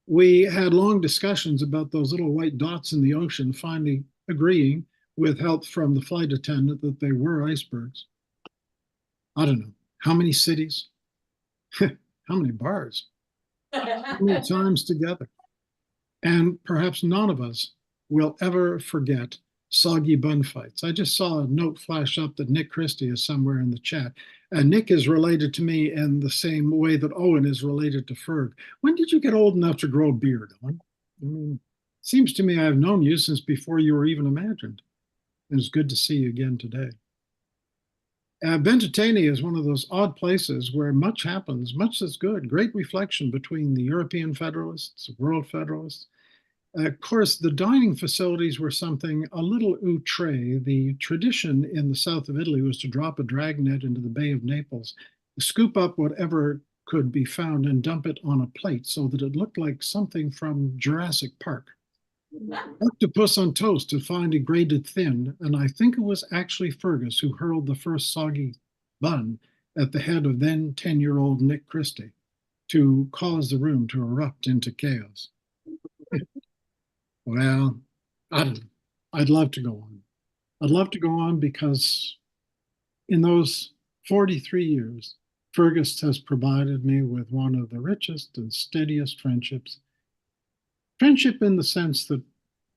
R: We had long discussions about those little white dots in the ocean, finally agreeing, with help from the flight attendant, that they were icebergs. I don't know, how many cities? How many bars? How many times together? And perhaps none of us will ever forget soggy bun fights. I just saw a note flash up that Nick Christie is somewhere in the chat. Nick is related to me in the same way that Owen is related to Ferg. When did you get old enough to grow a beard, Owen? I mean, seems to me I've known you since before you were even imagined. It's good to see you again today. Bentatene is one of those odd places where much happens, much that's good, great reflection between the European Federalists, World Federalists. Of course, the dining facilities were something a little outre. The tradition in the south of Italy was to drop a dragnet into the Bay of Naples, scoop up whatever could be found and dump it on a plate so that it looked like something from Jurassic Park. Octopus on toast to find it grated thin, and I think it was actually Fergus who hurled the first soggy bun at the head of then 10-year-old Nick Christie to cause the room to erupt into chaos. Well, I don't know. I'd love to go on. I'd love to go on because in those 43 years, Fergus has provided me with one of the richest and steadiest friendships. Friendship in the sense that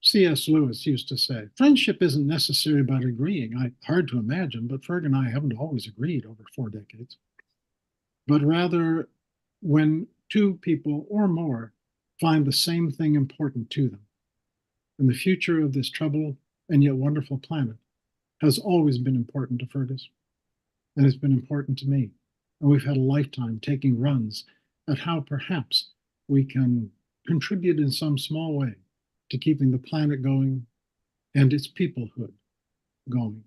R: C.S. Lewis used to say, friendship isn't necessarily about agreeing. Hard to imagine, but Ferg and I haven't always agreed over 4 decades. But rather, when two people or more find the same thing important to them. And the future of this troubled and yet wonderful planet has always been important to Fergus. And it's been important to me. And we've had a lifetime taking runs at how perhaps we can contribute in some small way to keeping the planet going and its peoplehood going.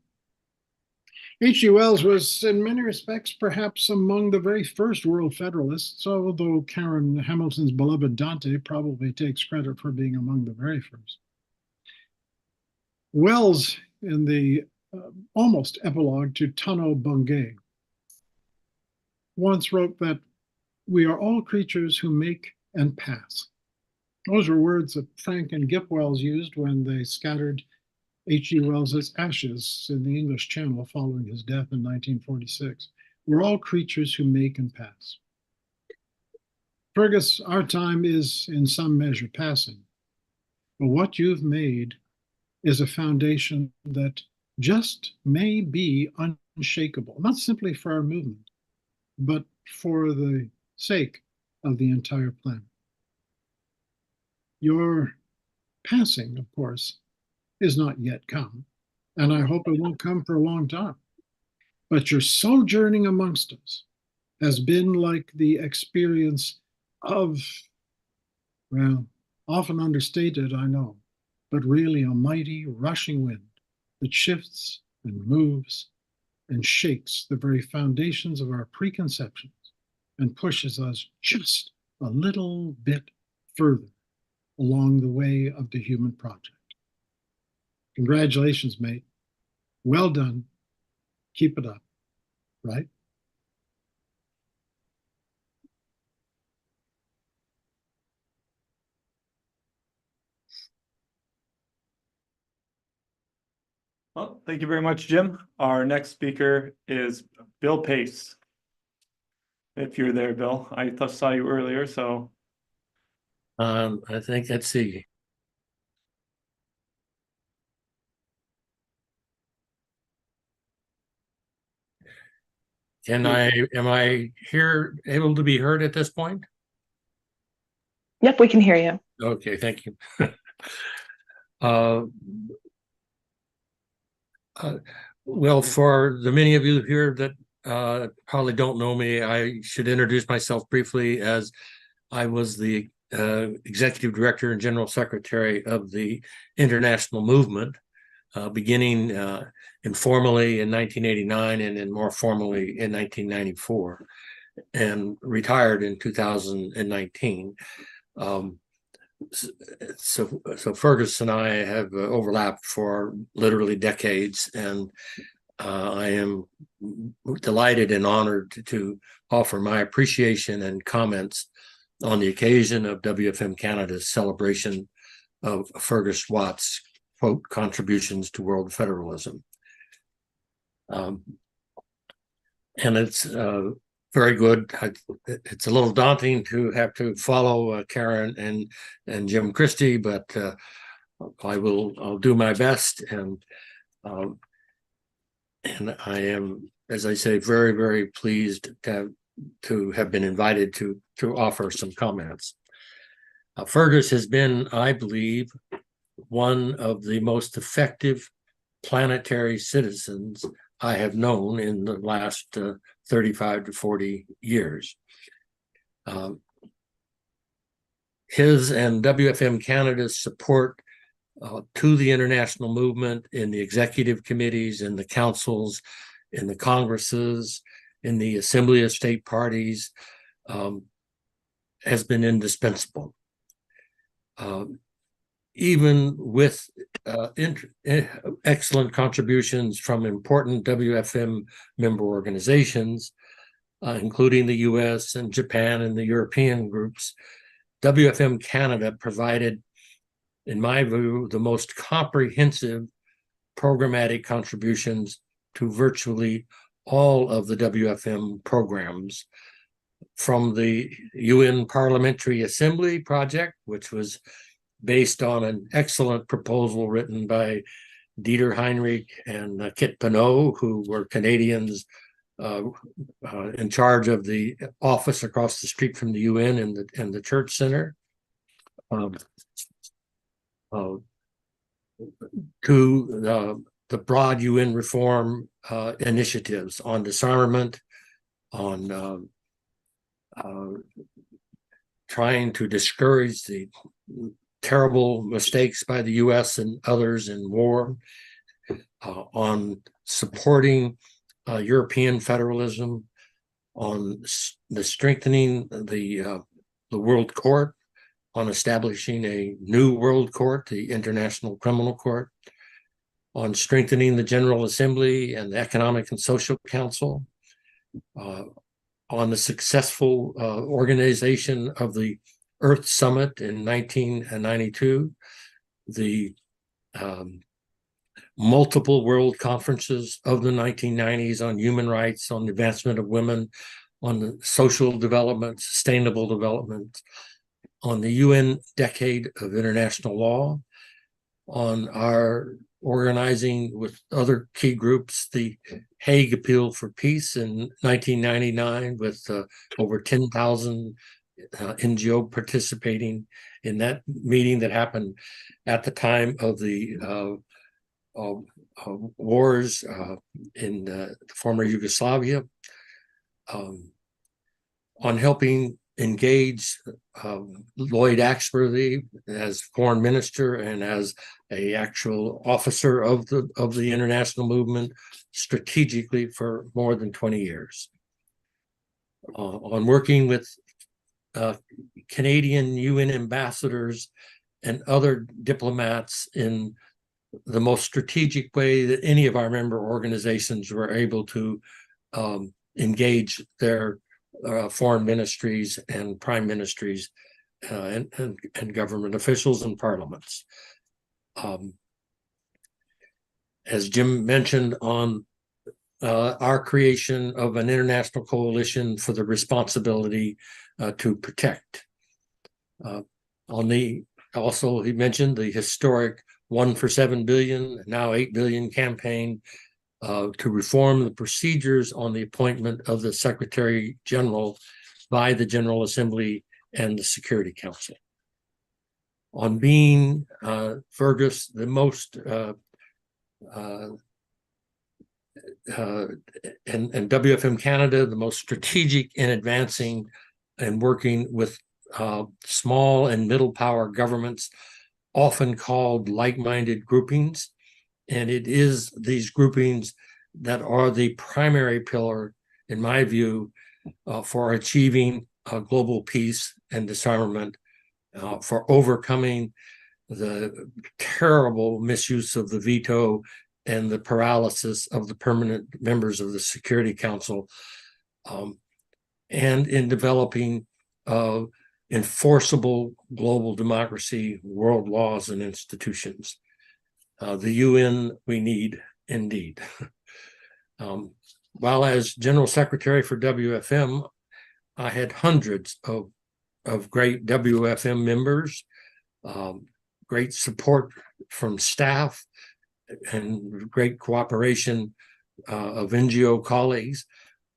R: H.G. Wells was, in many respects, perhaps among the very first World Federalists, although Karen Hamilton's beloved Dante probably takes credit for being among the very first. Wells, in the almost epilogue to Tonneau Bungay, once wrote that we are all creatures who make and pass. Those were words that Frank and Gip Wells used when they scattered H.G. Wells's ashes in the English Channel following his death in 1946. We're all creatures who make and pass. Fergus, our time is in some measure passing, but what you've made is a foundation that just may be unshakable, not simply for our movement, but for the sake of the entire planet. Your passing, of course, is not yet come, and I hope it won't come for a long time. But your sojourning amongst us has been like the experience of, well, often understated, I know, but really a mighty rushing wind that shifts and moves and shakes the very foundations of our preconceptions and pushes us just a little bit further along the way of the human project. Congratulations, mate. Well done. Keep it up, right?
P: Well, thank you very much, Jim. Our next speaker is Bill Pace. If you're there, Bill, I saw you earlier, so.
O: I think, let's see. Am I able to be heard at this point?
B: Yep, we can hear you.
O: Okay, thank you. Well, for the many of you here that probably don't know me, I should introduce myself briefly, as I was the executive director and general secretary of the international movement, beginning informally in 1989 and then more formally in 1994, and retired in 2019. So Fergus and I have overlapped for literally decades, and I am delighted and honored to offer my appreciation and comments on the occasion of WFM Canada's celebration of Fergus Watt's, quote, contributions to world federalism. And it's very good. It's a little daunting to have to follow Karen and Jim Christie, but I'll do my best, and I am, as I say, very, very pleased to have been invited to offer some comments. Fergus has been, I believe, one of the most effective planetary citizens I have known in the last 35 to 40 years. His and WFM Canada's support to the international movement in the executive committees, in the councils, in the congresses, in the Assembly of State Parties has been indispensable. Even with excellent contributions from important WFM member organizations, including the US and Japan and the European groups, WFM Canada provided, in my view, the most comprehensive programmatic contributions to virtually all of the WFM programs, from the UN Parliamentary Assembly project, which was based on an excellent proposal written by Dieter Heinrich and Kit Pinot, who were Canadians in charge of the office across the street from the UN and the Church Center, to the broad UN reform initiatives on disarmament, on trying to discourage the terrible mistakes by the US and others in war, on supporting European federalism, on the strengthening the World Court, on establishing a new World Court, the International Criminal Court, on strengthening the General Assembly and the Economic and Social Council, on the successful organization of the Earth Summit in 1992, the multiple world conferences of the 1990s on human rights, on the advancement of women, on the social development, sustainable development, on the UN Decade of International Law, on our organizing with other key groups, the Hague Appeal for Peace in 1999, with over 10,000 NGO participating in that meeting that happened at the time of the wars in the former Yugoslavia, on helping engage Lloyd Axworthy as foreign minister and as an actual officer of the international movement strategically for more than 20 years. on working with Canadian UN ambassadors and other diplomats in the most strategic way that any of our member organizations were able to engage their foreign ministries and prime ministries and government officials and parliaments. As Jim mentioned, on our creation of an international coalition for the responsibility to protect. Also, he mentioned the historic 1 for 7 billion, now 8 billion campaign to reform the procedures on the appointment of the Secretary General by the General Assembly and the Security Council. On being Fergus the most and WFM Canada, the most strategic in advancing and working with small and middle power governments, often called like-minded groupings. And it is these groupings that are the primary pillar, in my view, for achieving global peace and disarmament, for overcoming the terrible misuse of the veto and the paralysis of the permanent members of the Security Council, and in developing enforceable global democracy, world laws, and institutions. The UN we need indeed. While as General Secretary for WFM, I had hundreds of great WFM members, great support from staff, and great cooperation of NGO colleagues.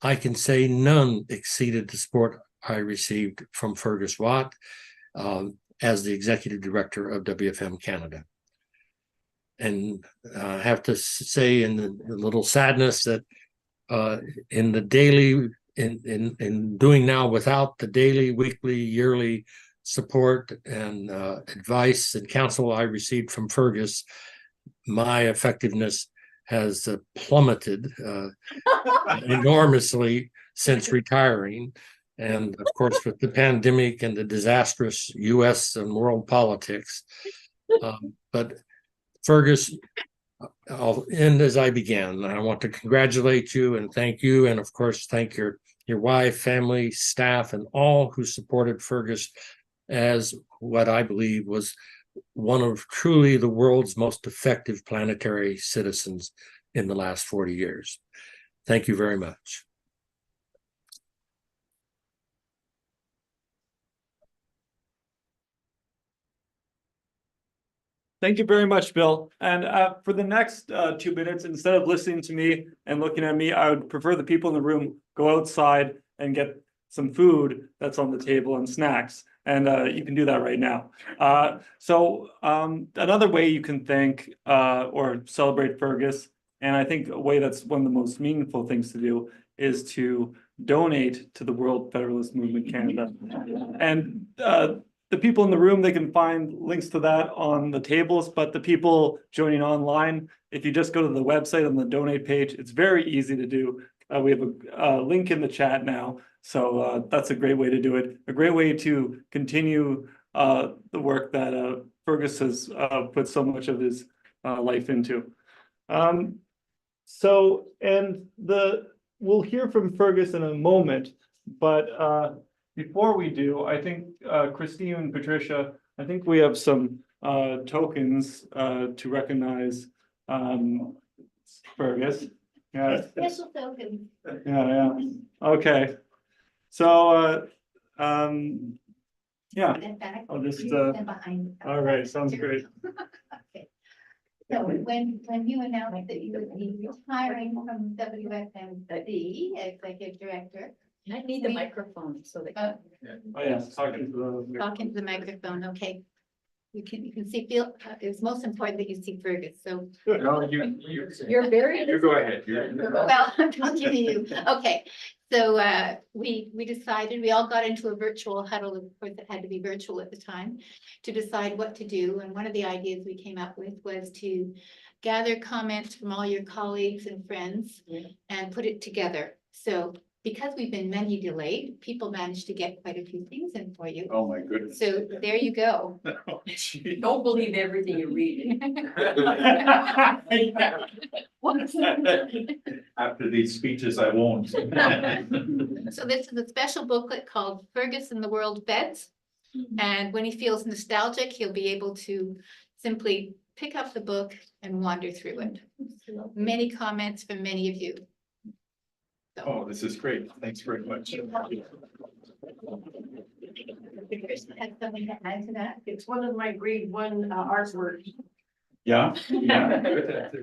O: I can say none exceeded the support I received from Fergus Watt as the Executive Director of WFM Canada. And I have to say in the little sadness that in the daily, in doing now without the daily, weekly, yearly support and advice and counsel I received from Fergus, my effectiveness has plummeted enormously since retiring. And of course, with the pandemic and the disastrous US and world politics. But Fergus, I'll end as I began. I want to congratulate you and thank you. And of course, thank your wife, family, staff, and all who supported Fergus as what I believe was one of truly the world's most effective planetary citizens in the last 40 years. Thank you very much.
P: Thank you very much, Bill. And for the next 2 minutes, instead of listening to me and looking at me, I would prefer the people in the room go outside and get some food that's on the table and snacks. And you can do that right now. So another way you can thank or celebrate Fergus, and I think a way that's one of the most meaningful things to do, is to donate to the World Federalist Movement Canada. And the people in the room, they can find links to that on the tables, but the people joining online, if you just go to the website on the donate page, it's very easy to do. We have a link in the chat now, so that's a great way to do it. A great way to continue the work that Fergus has put so much of his life into. We'll hear from Fergus in a moment, but before we do, I think Christine and Patricia, I think we have some tokens to recognize Fergus. Yeah.
S: Special token.
P: Yeah. Okay. So yeah. I'll just all right, sounds great.
S: Okay. So when you announced that you would be retiring from WFMD executive director. I need the microphone so that
P: Oh yeah, talking to
S: the microphone. Okay. You can see, feel, it's most important that you see Fergus. So
P: No,
S: you're very.
P: You go ahead.
S: Well, I'm talking to you. Okay. So we decided, we all got into a virtual huddle, of course it had to be virtual at the time, to decide what to do. And one of the ideas we came up with was to gather comments from all your colleagues and friends and put it together. So because we've been many delayed, people managed to get quite a few things in for you.
T: Oh, my goodness.
S: So there you go.
U: Don't believe everything you read.
T: After these speeches, I won't.
S: So this is a special booklet called Fergus and the World Beds. And when he feels nostalgic, he'll be able to simply pick up the book and wander through it. Many comments from many of you.
T: Oh, this is great. Thanks very much.
S: Had something to add to that?
U: It's one of my grade 1 artworks.
T: Yeah? Yeah.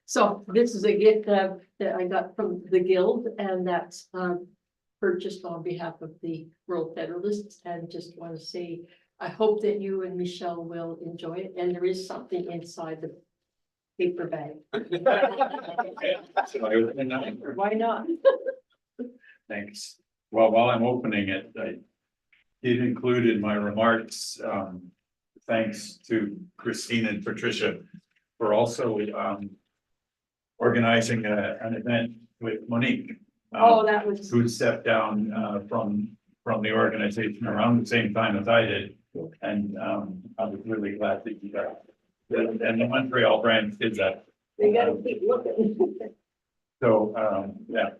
U: So this is a gift that I got from the Guild, and that's purchased on behalf of the World Federalists, and just want to say, I hope that you and Michelle will enjoy it, and there is something inside the paper bag. Why not?
T: Thanks. Well, while I'm opening it, I did include in my remarks, thanks to Christine and Patricia for also organizing an event with Monique.
U: Oh, that was.
T: Who stepped down from the organization around the same time as I did. And I was really glad that you got that. And the Montreal branch did that.
U: They gotta keep looking.
T: So, yeah.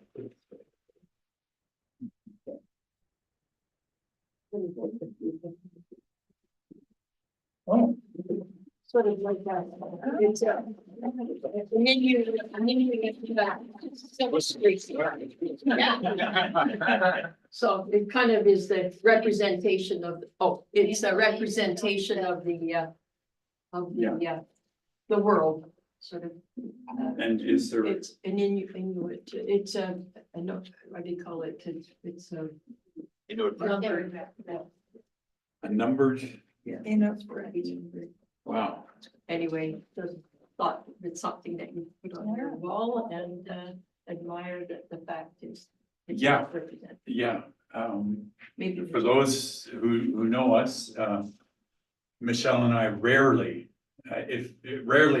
U: Oh. Sort of like that. It's and then you get to that. So it kind of is the representation of, it's a representation of the world, sort of.
T: And is there?
U: It's an Inuit, it's a, what do you call it? It's a.
T: A numbered.
U: Yeah.
T: Wow.
U: Anyway, just thought it's something that you put on your wall and admire that the fact is. it's
T: Yeah.
U: represented.
T: Yeah.
U: Maybe
T: For those who know us, Michelle and I rarely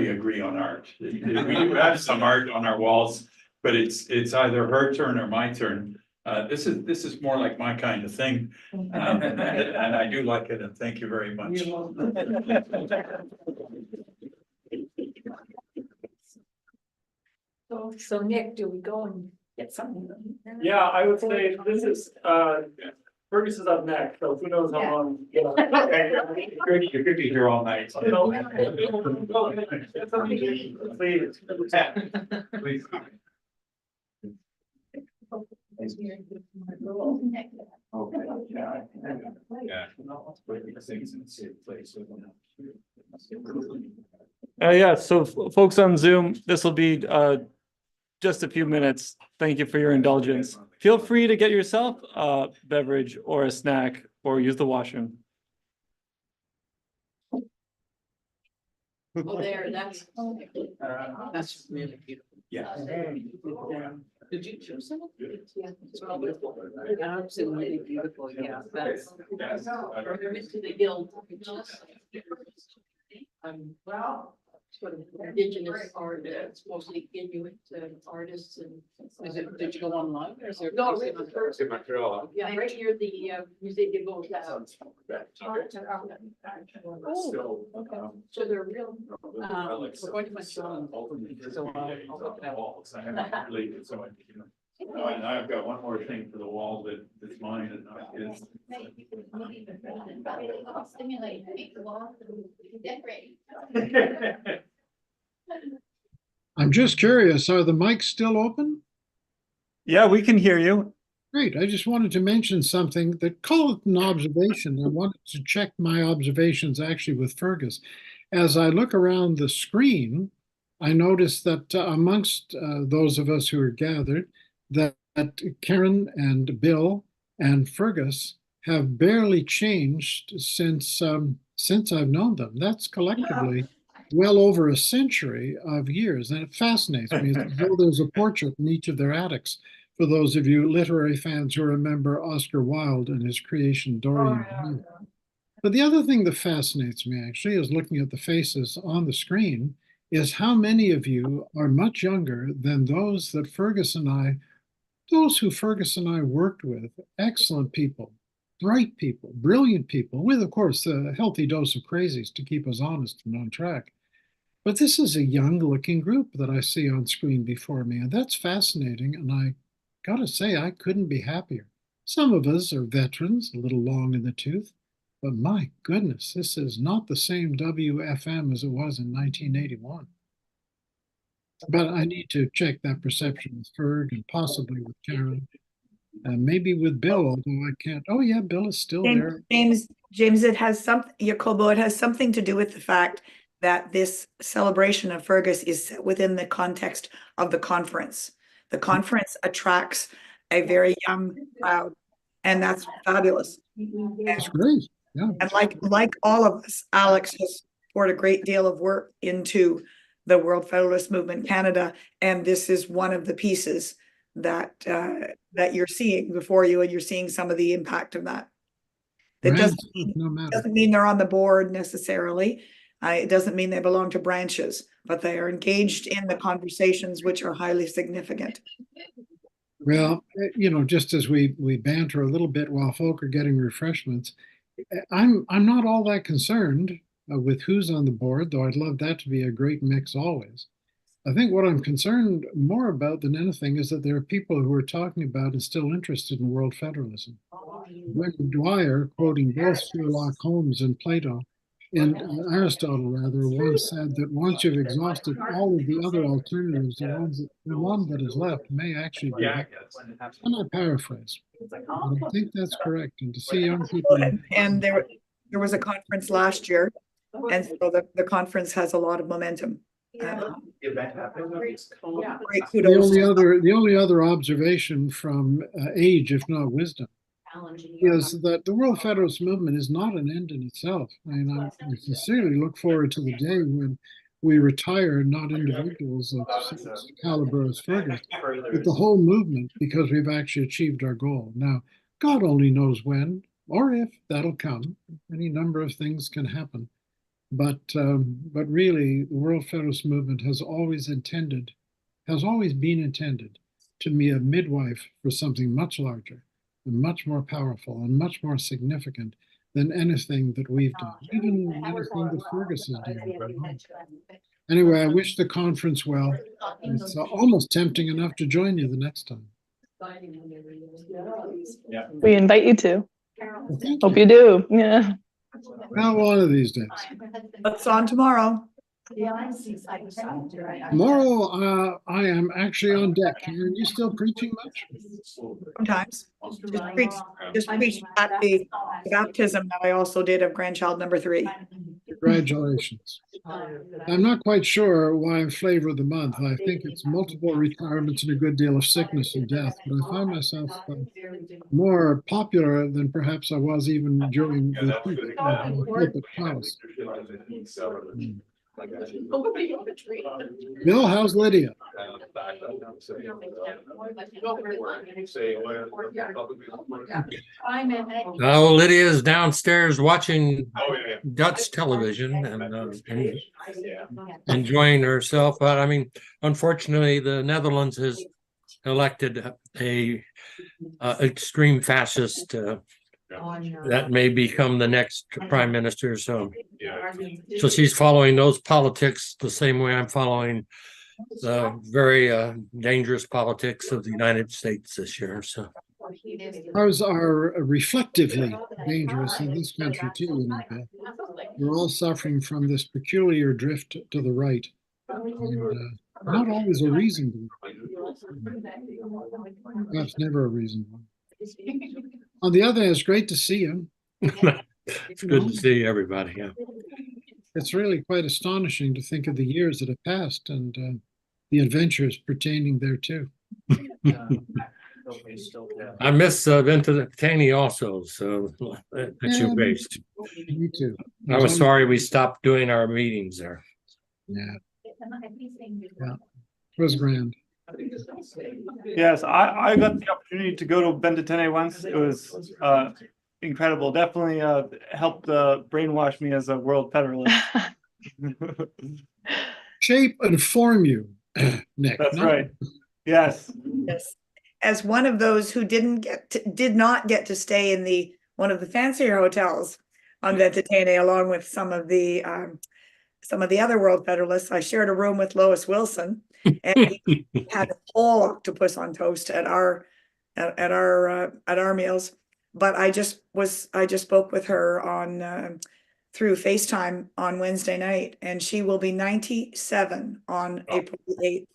T: agree on art. We do have some art on our walls, but it's either her turn or my turn. This is more like my kind of thing, and I do like it, and thank you very much.
U: So Nick, do we go and get something?
P: Yeah, I would say this is, Fergus is up next, so who knows how long.
T: You could be here all night. Please. Okay, yeah.
P: Yeah, so folks on Zoom, this will be just a few minutes. Thank you for your indulgence. Feel free to get yourself a beverage or a snack or use the washroom.
U: Oh, there, that's really beautiful.
T: Yeah.
U: Did you choose it? Yeah. It's absolutely beautiful, yeah. That's. To the Guild. Well. Sort of indigenous art, it's mostly Inuit artists and. Did you go online or is there? No,
T: In Montreal.
U: yeah, right here, the Musée des Beaux-Arts.
T: Still,
U: So they're real.
T: relics
U: We're going to Montreal.
T: Walls. I haven't really, so and I've got one more thing for the wall that's mine and not his.
S: Stimulate, make the wall decorate.
R: I'm just curious, are the mics still open?
P: Yeah, we can hear you.
R: Great. I just wanted to mention something that call it an observation. I wanted to check my observations actually with Fergus. As I look around the screen, I noticed that amongst those of us who are gathered, that Karen and Bill and Fergus have barely changed since I've known them. That's collectively well over a century of years, and it fascinates me. It's as though there's a portrait in each of their attics. For those of you literary fans who remember Oscar Wilde and his creation, Dorian Gray. But the other thing that fascinates me actually is looking at the faces on the screen is how many of you are much younger than those that Fergus and I those who Fergus and I worked with, excellent people, bright people, brilliant people, with, of course, a healthy dose of crazies to keep us honest and on track. But this is a young-looking group that I see on screen before me, and that's fascinating, and I gotta say, I couldn't be happier. Some of us are veterans, a little long in the tooth, but my goodness, this is not the same WFM as it was in 1981. But I need to check that perception with Ferg and possibly with Karen, and maybe with Bill, although I can't. Oh yeah, Bill is still there.
Q: James, it has something, Jacobo, it has something to do with the fact that this celebration of Fergus is set within the context of the conference. The conference attracts a very young crowd, and that's fabulous.
R: That's great. Yeah.
Q: And like all of us, Alex has poured a great deal of work into the World Federalist Movement Canada, and this is one of the pieces that that you're seeing before you, and you're seeing some of the impact of that. That doesn't mean they're on the board necessarily. It doesn't mean they belong to branches, but they are engaged in the conversations, which are highly significant.
R: Well, you know, just as we banter a little bit while folk are getting refreshments, I'm not all that concerned with who's on the board, though I'd love that to be a great mix always. I think what I'm concerned more about than anything is that there are people who are talking about and still interested in world federalism. Gwen Dwyer, quoting both Sherlock Holmes and Plato, and Aristotle rather, once said that once you've exhausted all of the other alternatives, the one that is left may actually be better. And I paraphrase, but I think that's correct. And to see young people,
Q: and there was a conference last year, and so the conference has a lot of momentum. Great kudos.
R: The only other observation from age, if not wisdom, is that the World Federalist Movement is not an end in itself. I mean, I sincerely look forward to the day when we retire, not individuals of caliber as Fergus, but the whole movement, because we've actually achieved our goal. Now, God only knows when or if that'll come. Any number of things can happen. But really, the World Federalist Movement has always been intended to be a midwife for something much larger and much more powerful and much more significant than anything that we've done, even anything that Fergus is doing. Anyway, I wish the conference well. It's almost tempting enough to join you the next time.
B: We invite you to. Hope you do. Yeah.
R: Well, one of these days.
Q: What's on tomorrow?
R: Tomorrow, I am actually on deck. Are you still preaching much?
Q: Sometimes. Just preach at the baptism that I also did of grandchild number 3.
R: Congratulations. I'm not quite sure why I'm flavor of the month. I think it's multiple retirements and a good deal of sickness and death, but I find myself more popular than perhaps I was even during the peak of the pulpit house. Bill, how's Lydia?
O: Oh, Lydia's downstairs watching Dutch television and enjoying herself. But I mean, unfortunately, the Netherlands has elected a extreme fascist that may become the next prime minister. So she's following those politics the same way I'm following the very dangerous politics of the United States this year. So
R: ours are reflectively dangerous in this country too, you know, Bill. We're all suffering from this peculiar drift to the right. And, not always a reason. Perhaps never a reason. On the other hand, it's great to see you.
O: It's good to see everybody. Yeah,
R: it's really quite astonishing to think of the years that have passed and the adventures pertaining thereto.
O: I miss Vincent Taney also, so that's your base.
R: Me too.
O: I was sorry we stopped doing our meetings there.
R: Yeah. It was grand.
P: Yes, I got the opportunity to go to Bentetene once. It was incredible. Definitely helped brainwash me as a world federalist.
R: Shape and form you, Nick.
P: That's right. Yes.
Q: as one of those who did not get to stay in one of the fancier hotels on Ventotene, along with some of the other World Federalists. I shared a room with Lois Wilson, and he had a whole octopus on toast at our meals. But I just spoke with her on through FaceTime on Wednesday night, and she will be 97 on April 8th.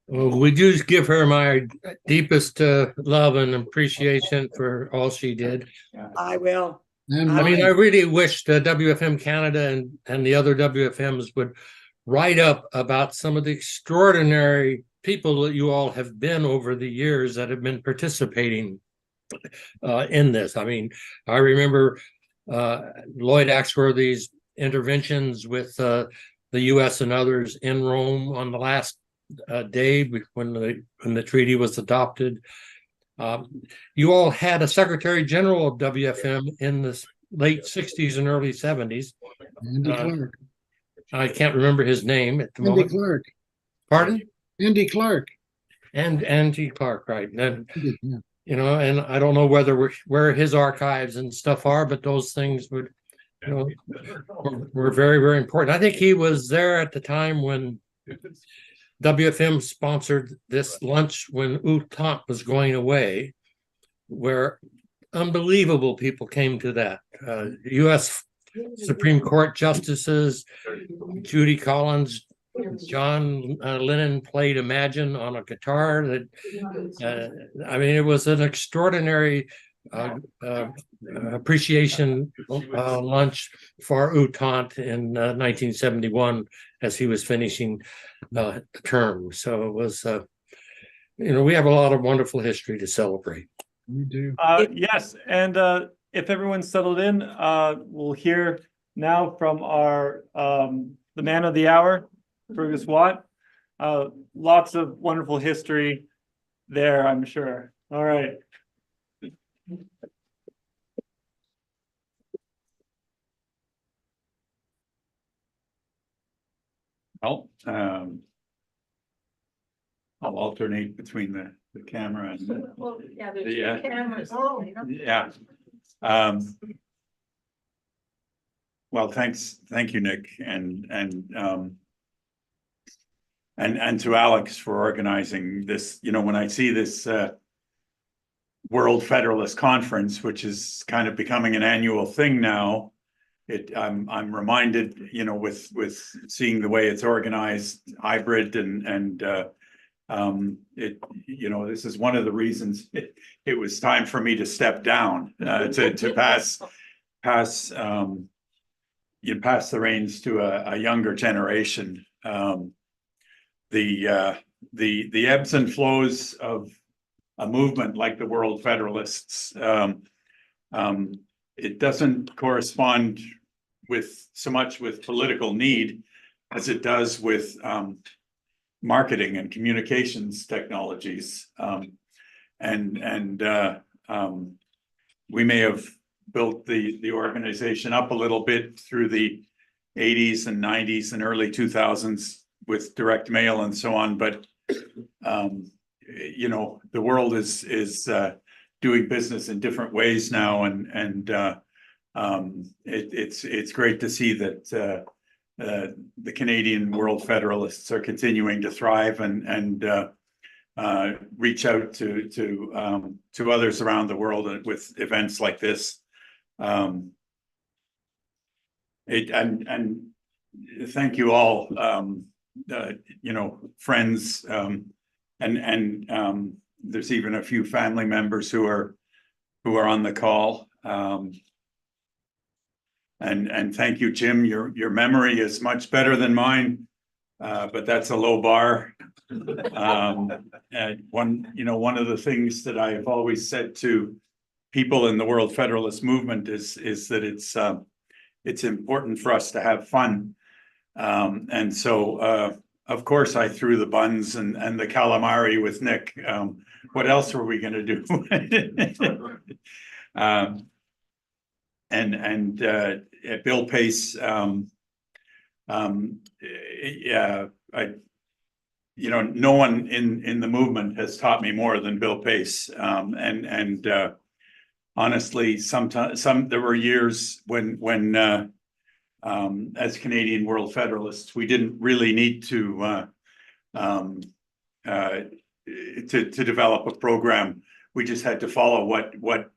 O: Well, we do give her my deepest love and appreciation for all she did.
Q: I will.
O: I mean, I really wish the WFM Canada and the other WFMs would write up about some of the extraordinary people that you all have been over the years that have been participating in this. I mean, I remember Lloyd Axworthy's interventions with the U.S. and others in Rome on the last day when the treaty was adopted. You all had a Secretary General of WFM in the late 60s and early 70s.
R: Andy Clark.
O: I can't remember his name at the
R: Andy
O: moment.
R: Clark.
O: Pardon?
R: Andy Clark.
O: And Andy Clark, right. And,
R: Yeah.
O: you know, and I don't know where his archives and stuff are, but those things would, you know, were very, very important. I think he was there at the time when WFM sponsored this lunch when Outre was going away, where unbelievable people came to that. U.S. Supreme Court justices, Judy Collins, John Lennon played Imagine on a guitar. I mean, it was an extraordinary appreciation lunch for Outre in 1971 as he was finishing the term. So it was, you know, we have a lot of wonderful history to celebrate.
R: We do.
P: Yes, and if everyone's settled in, we'll hear now from our the man of the hour, Fergus Watt. Lots of wonderful history there, I'm sure. All right.
T: Well, I'll alternate between the camera and
U: Well, yeah, there's
T: Yeah.
U: two cameras.
T: yeah. Well, thank you, Nick, and to Alex for organizing this. You know, when I see this World Federalist Conference, which is kind of becoming an annual thing now, I'm reminded, you know, with seeing the way it's organized, hybrid, and you know, this is one of the reasons it was time for me to step down to pass the reins to a younger generation. The ebbs and flows of a movement like the World Federalists, it doesn't correspond with so much with political need as it does with marketing and communications technologies. We may have built the organization up a little bit through the 80s and 90s and early 2000s with direct mail and so on, but you know, the world is doing business in different ways now, and it's great to see that the Canadian World Federalists are continuing to thrive and reach out to others around the world with events like this. And thank you all, you know, friends, and there's even a few family members who are on the call. And thank you, Jim. Your memory is much better than mine, but that's a low bar. And one of the things that I've always said to people in the World Federalist movement is that it's important for us to have fun. And so, of course, I threw the buns and the calamari with Nick. What else were we going to do? And Bill Pace, yeah, you know, no one in the movement has taught me more than Bill Pace. Honestly, sometimes there were years when as Canadian World Federalists, we didn't really need to develop a program. We just had to follow what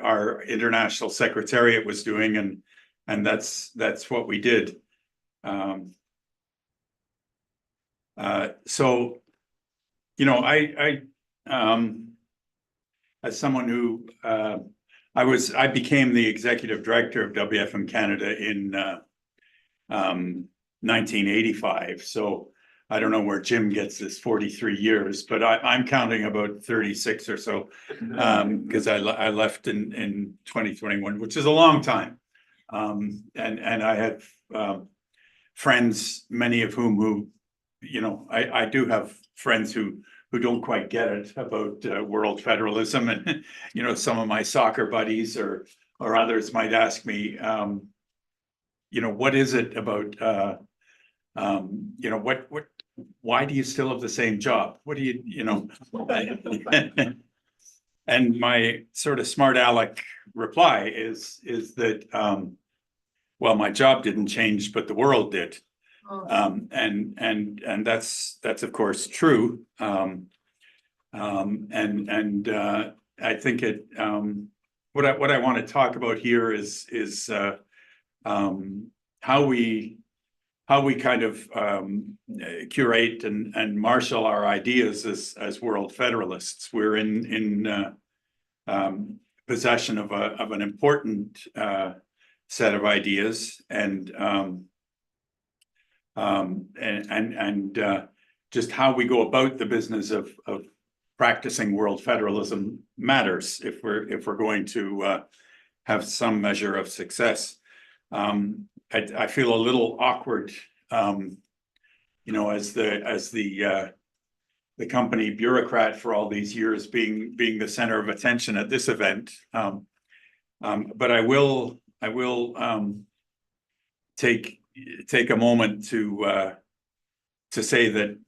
T: our international secretariat was doing, and that's what we did. So, you know, I as someone who I became the executive director of WFM Canada in 1985. So I don't know where Jim gets this 43 years, but I'm counting about 36 or so, because I left in 2021, which is a long time. And I have friends, many of whom you know, I do have friends who don't quite get it about world federalism, and you know, some of my soccer buddies or others might ask me, you know, what is it about, you know, why do you still have the same job? What do you know? And my sort of smart aleck reply is that, well, my job didn't change, but the world did. And that's of course true. I think what I want to talk about here is how we kind of curate and marshal our ideas as world federalists. We're in possession of an important set of ideas, and just how we go about the business of practicing world federalism matters if we're going to have some measure of success. I feel a little awkward, you know, as the company bureaucrat for all these years, being the center of attention at this event. But I will take a moment to say that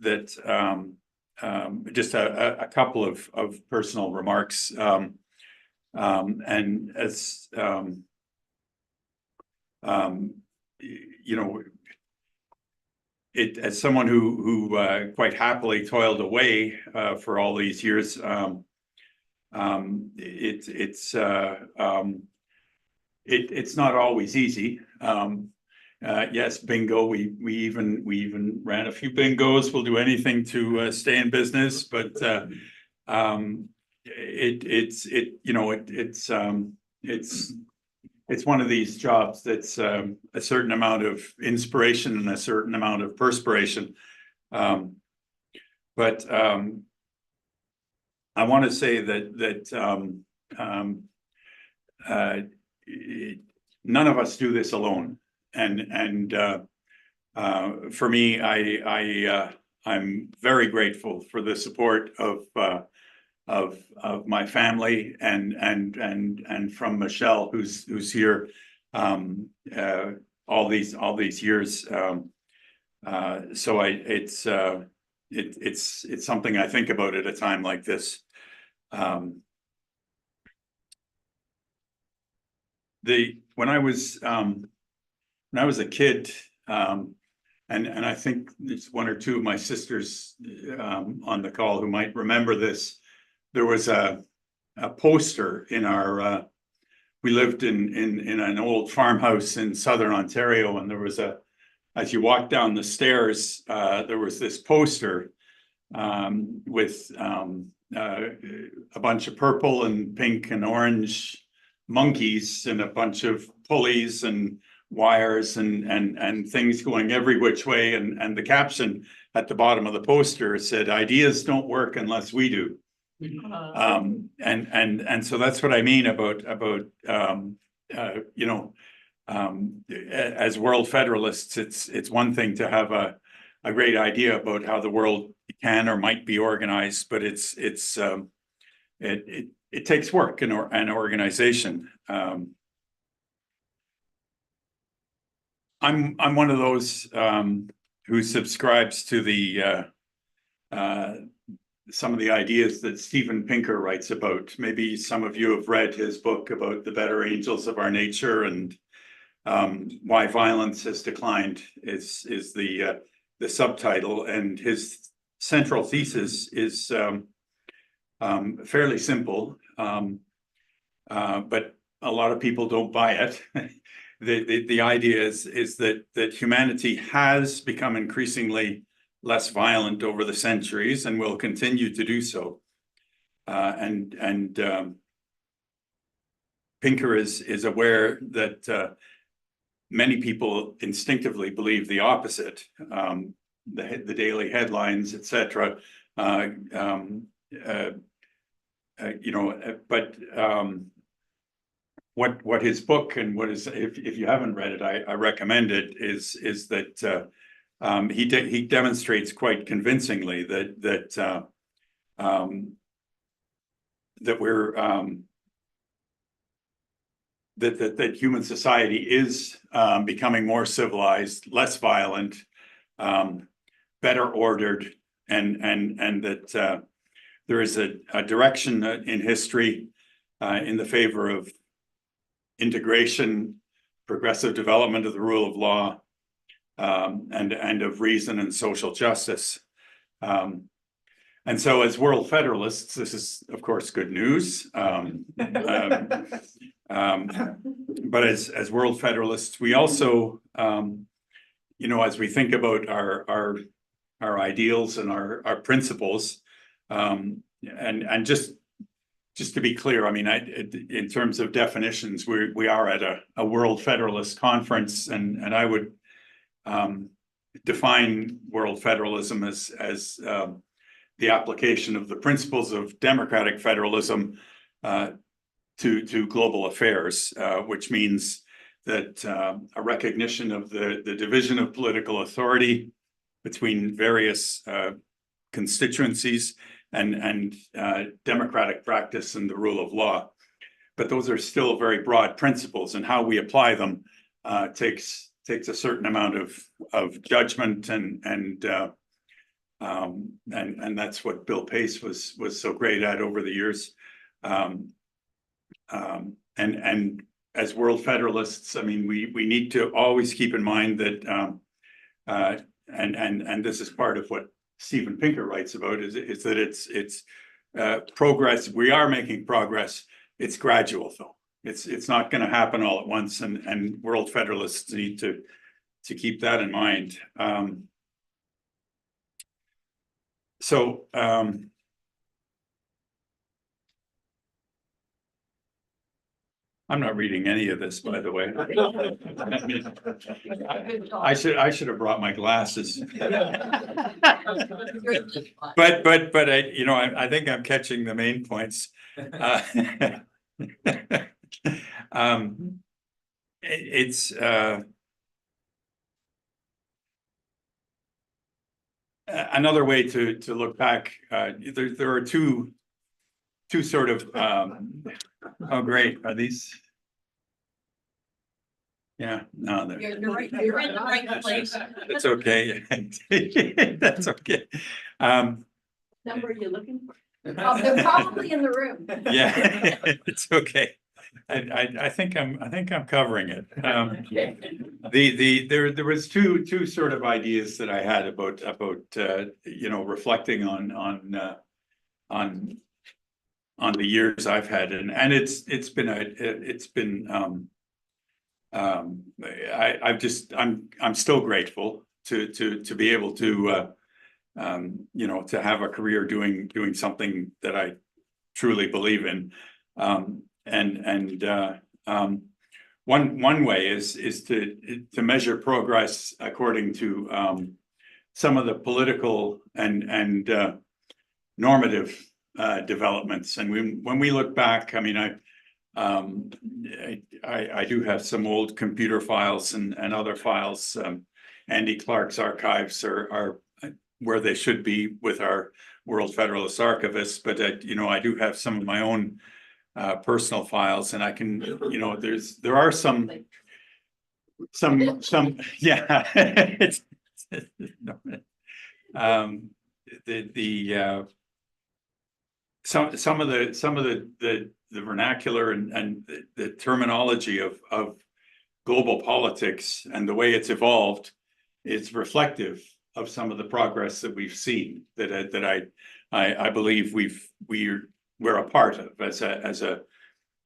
T: just a couple of personal remarks, and as you know, as someone who quite happily toiled away for all these years, it's not always easy. Yes, bingo. We even ran a few bingos. We'll do anything to stay in business, but it's one of these jobs that's a certain amount of inspiration and a certain amount of perspiration. But I want to say that none of us do this alone. And for me, I'm very grateful for the support of my family and from Michelle, who's here all these years. So it's something I think about at a time like this. When I was a kid, and I think there's one or two of my sisters on the call who might remember this. There was a poster in our. We lived in an old farmhouse in southern Ontario, and there was as you walk down the stairs, there was this poster with a bunch of purple and pink and orange monkeys and a bunch of pulleys and wires and things going every which way, and the caption at the bottom of the poster said, "Ideas don't work unless we do." And so that's what I mean about you know, as world federalists, it's one thing to have a great idea about how the world can or might be organized, but it takes work and organization. I'm one of those who subscribes to the some of the ideas that Steven Pinker writes about. Maybe some of you have read his book about the better angels of our nature, and why violence has declined is the subtitle, and his central thesis is fairly simple, but a lot of people don't buy it. The idea is that humanity has become increasingly less violent over the centuries and will continue to do so. Pinker is aware that many people instinctively believe the opposite. The daily headlines, etc. What his book, and what is, if you haven't read it, I recommend it, is that he demonstrates quite convincingly that we're that human society is becoming more civilized, less violent, better ordered, and that there is a direction in history in the favor of integration, progressive development of the rule of law, and of reason and social justice. And so as World Federalists, this is, of course, good news. But as World Federalists, we also, as we think about our ideals and our principles, and just to be clear, I mean, in terms of definitions, we are at a World Federalist conference, and I would define World Federalism as the application of the principles of democratic federalism to global affairs, which means that a recognition of the division of political authority between various constituencies and democratic practice and the rule of law. But those are still very broad principles, and how we apply them takes a certain amount of judgment, and that's what Bill Pace was so great at over the years. And as World Federalists, I mean, we need to always keep in mind that, and this is part of what Steven Pinker writes about, is that it's progress. We are making progress. It's gradual, though. It's not going to happen all at once, and World Federalists need to keep that in mind. I'm not reading any of this, by the way. I should have brought my glasses. But I think I'm catching the main points. It's another way to look back. There are two sort of oh great, are these? Yeah, no,
U: You're in the right place.
T: It's okay. That's okay.
U: Number are you looking for? They're probably in the room.
T: Yeah, it's okay. I think I'm covering it. There was two sort of ideas that I had about reflecting on the years I've had, and I'm still grateful to be able to to have a career doing something that I truly believe in. One way is to measure progress according to some of the political and normative developments. And when we look back, I mean, I do have some old computer files and other files. Andy Clark's archives are where they should be with our World Federalist archivists, but I do have some of my own personal files, and I can, there are some yeah, it's Some of the vernacular and the terminology of global politics and the way it's evolved is reflective of some of the progress that we've seen that I believe we're a part of as a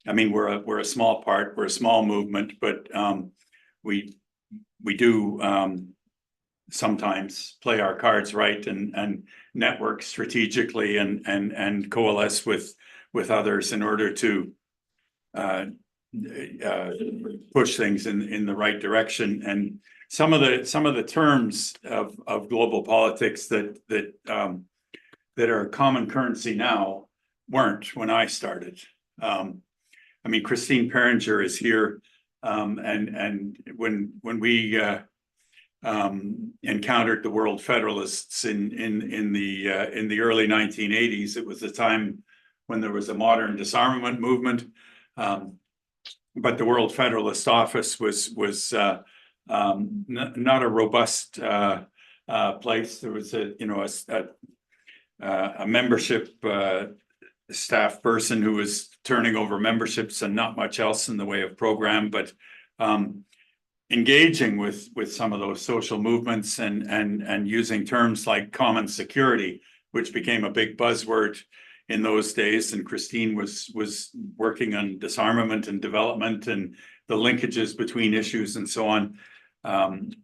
T: I mean we're a small part, we're a small movement, but we do sometimes play our cards right and network strategically and coalesce with others in order to push things in the right direction. And some of the terms of global politics that are common currency now weren't when I started. I mean, Christine Perringer is here, and when we encountered the World Federalists in the early 1980s, it was a time when there was a modern disarmament movement. But the World Federalist Office was not a robust place. There was a membership staff person who was turning over memberships and not much else in the way of program, but engaging with some of those social movements and using terms like common security, which became a big buzzword in those days. And Christine was working on disarmament and development and the linkages between issues and so on. And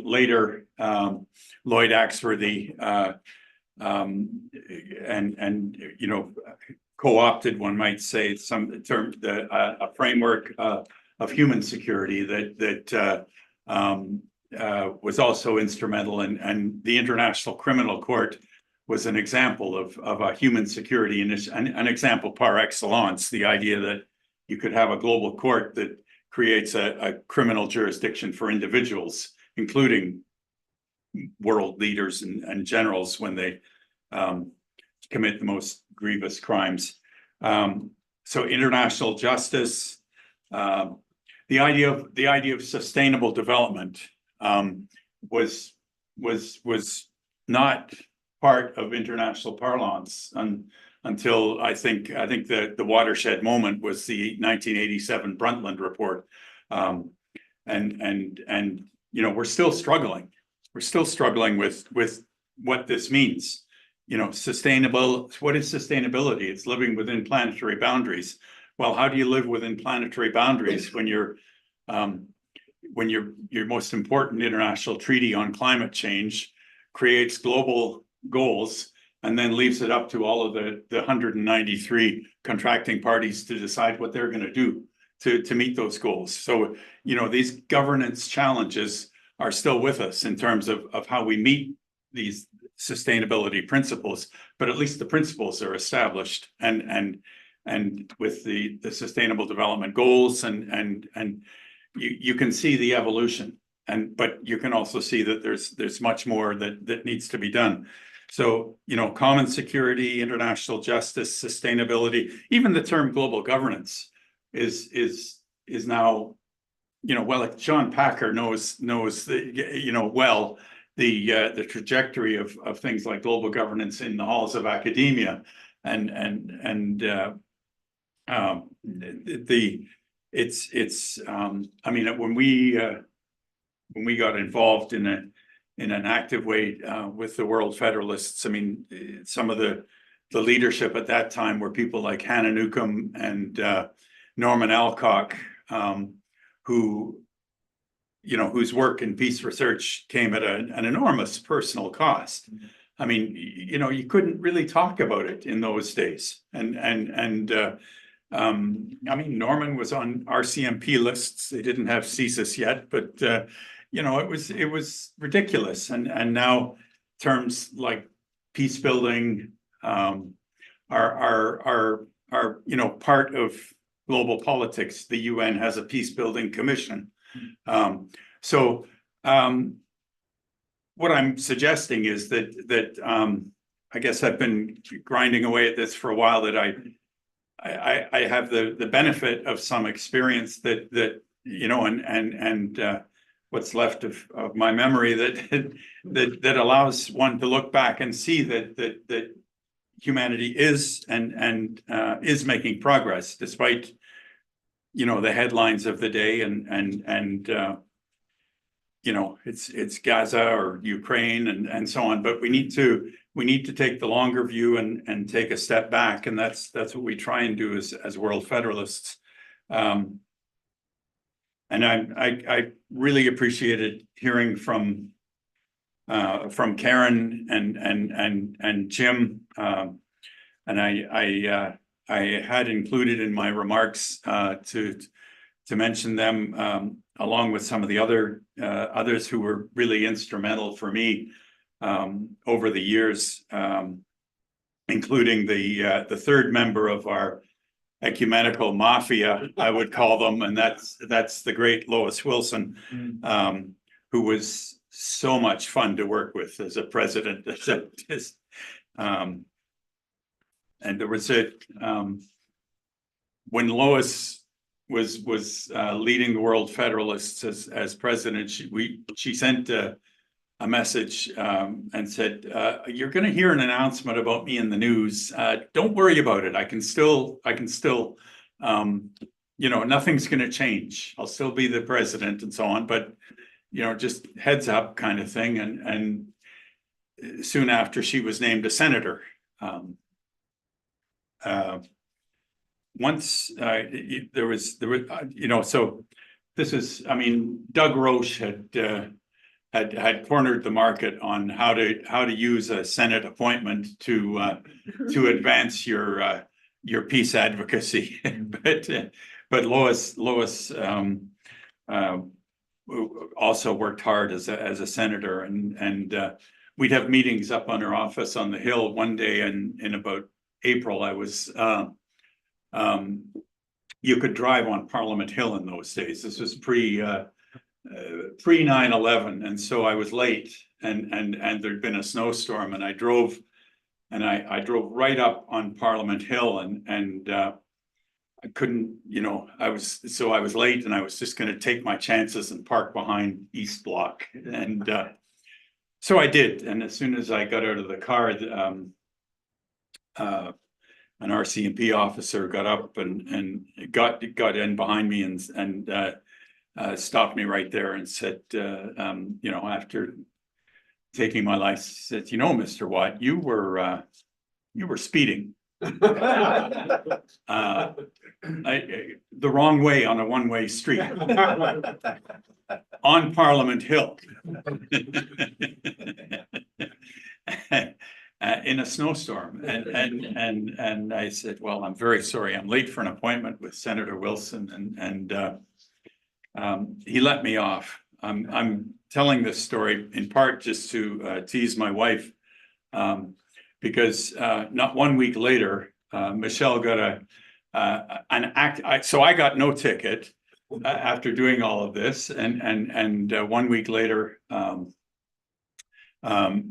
T: later, Lloyd Axworthy and co-opted, one might say, some term a framework of human security that was also instrumental, and the International Criminal Court was an example of a human security an example par excellence. The idea that you could have a global court that creates a criminal jurisdiction for individuals, including world leaders and generals when they commit the most grievous crimes. So international justice, the idea of sustainable development was not part of international parlance until I think the watershed moment was the 1987 Brundtland Report, and we're still struggling. We're still struggling with what this means. Sustainable. What is sustainability? It's living within planetary boundaries. Well, how do you live within planetary boundaries when your most important international treaty on climate change creates global goals and then leaves it up to all of the 193 contracting parties to decide what they're going to do to meet those goals? So, these governance challenges are still with us in terms of how we meet these sustainability principles, but at least the principles are established, and with the sustainable development goals, and you can see the evolution, but you can also see that there's much more that needs to be done. So, common security, international justice, sustainability, even the term global governance is now, well, John Packer knows well the trajectory of things like global governance in the halls of academia, and I mean, when we got involved in an active way with the World Federalists, I mean, some of the leadership at that time were people like Hannah Newcomb and Norman Alcock, whose work in peace research came at an enormous personal cost. I mean, you couldn't really talk about it in those days. And I mean, Norman was on RCMP lists. They didn't have CSIS yet, but it was ridiculous. And now terms like peace building are part of global politics. The UN has a peace building commission. So what I'm suggesting is that I guess I've been grinding away at this for a while, that I have the benefit of some experience that what's left of my memory that allows one to look back and see that humanity is and is making progress despite, you know, the headlines of the day and you know, it's Gaza or Ukraine and so on, but we need to take the longer view and take a step back, and that's what we try and do as World Federalists. And I really appreciated hearing from Karen and Jim, and I had included in my remarks to mention them along with some of the others who were really instrumental for me over the years, including the third member of our ecumenical mafia, I would call them, and that's the great Lois Wilson, who was so much fun to work with as a president. And there was when Lois was leading the World Federalists as president, she sent a message and said, "You're going to hear an announcement about me in the news. Don't worry about it. I can still, you know, nothing's going to change. I'll still be the president and so on. But, you know, just heads up kind of thing." And soon after, she was named a senator. Once there was, you know, so this is, I mean, Doug Roche had cornered the market on how to use a Senate appointment to advance your peace advocacy, but Lois also worked hard as a senator, and we'd have meetings up on her office on the Hill. One day in about April, I was you could drive on Parliament Hill in those days. This was pre 9/11, and so I was late, and there'd been a snowstorm, and I drove right up on Parliament Hill, and I couldn't, you know, I was late, and I was just going to take my chances and park behind East Block, and so I did. And as soon as I got out of the car, an RCMP officer got up and got in behind me and stopped me right there and said, you know, after taking my license, said, "You know, Mr. Watt, you were speeding the wrong way on a one-way street on Parliament Hill." In a snowstorm, and I said, "Well, I'm very sorry. I'm late for an appointment with Senator Wilson," and he let me off. I'm telling this story in part just to tease my wife, because not 1 week later, Michelle got so I got no ticket after doing all of this, and 1 week later,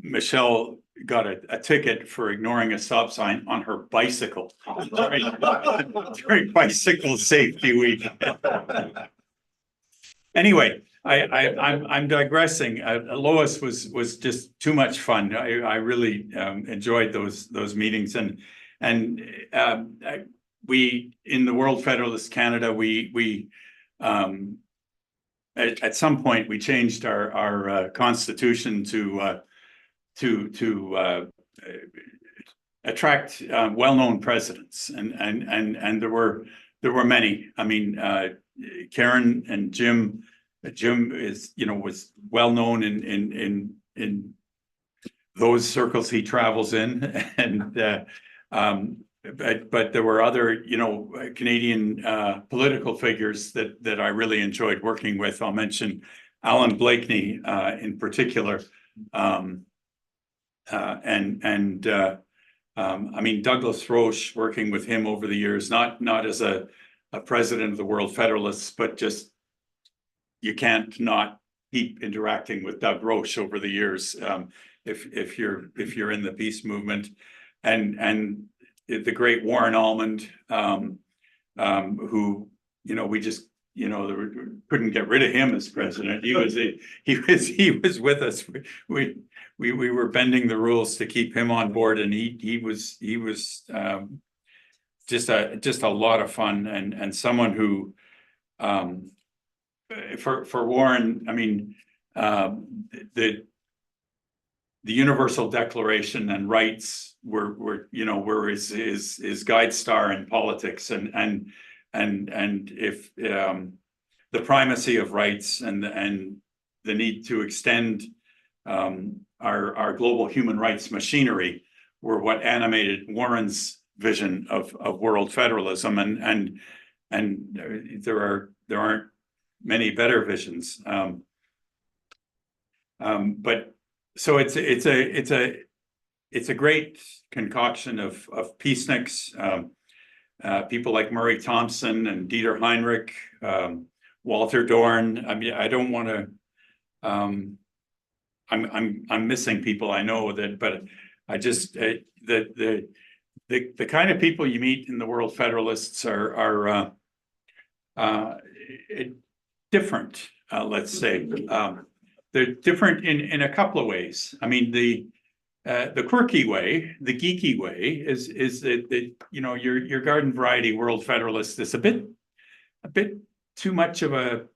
T: Michelle got a ticket for ignoring a stop sign on her bicycle during Bicycle Safety Week. Anyway, I'm digressing. Lois was just too much fun. I really enjoyed those meetings, and we in the World Federalist Canada, we at some point we changed our constitution to attract well-known presidents, and there were many. I mean, Karen and Jim is, you know, was well known in those circles he travels in, and but there were other, you know, Canadian political figures that I really enjoyed working with. I'll mention Alan Blakeney in particular. I mean, Douglas Roche, working with him over the years, not as a president of the World Federalists, but just you can't not keep interacting with Doug Roche over the years if you're in the peace movement, and the great Warren Almond, who, you know, we just you know, couldn't get rid of him as president. He was with us. We were bending the rules to keep him on board, and he was just a lot of fun, and someone who for Warren, I mean, the Universal Declaration and rights were his guide star in politics, and if the primacy of rights and the need to extend our global human rights machinery were what animated Warren's vision of world federalism, and there aren't many better visions. But so it's a great concoction of peaceniks, people like Murray Thompson and Dieter Heinrich, Walter Dorn. I mean, I don't want to. I'm missing people I know that, but I just the kind of people you meet in the World Federalists are different. Let's say they're different in a couple of ways. I mean, the quirky way, the geeky way, is that you know your garden variety World Federalist is a bit too much of a,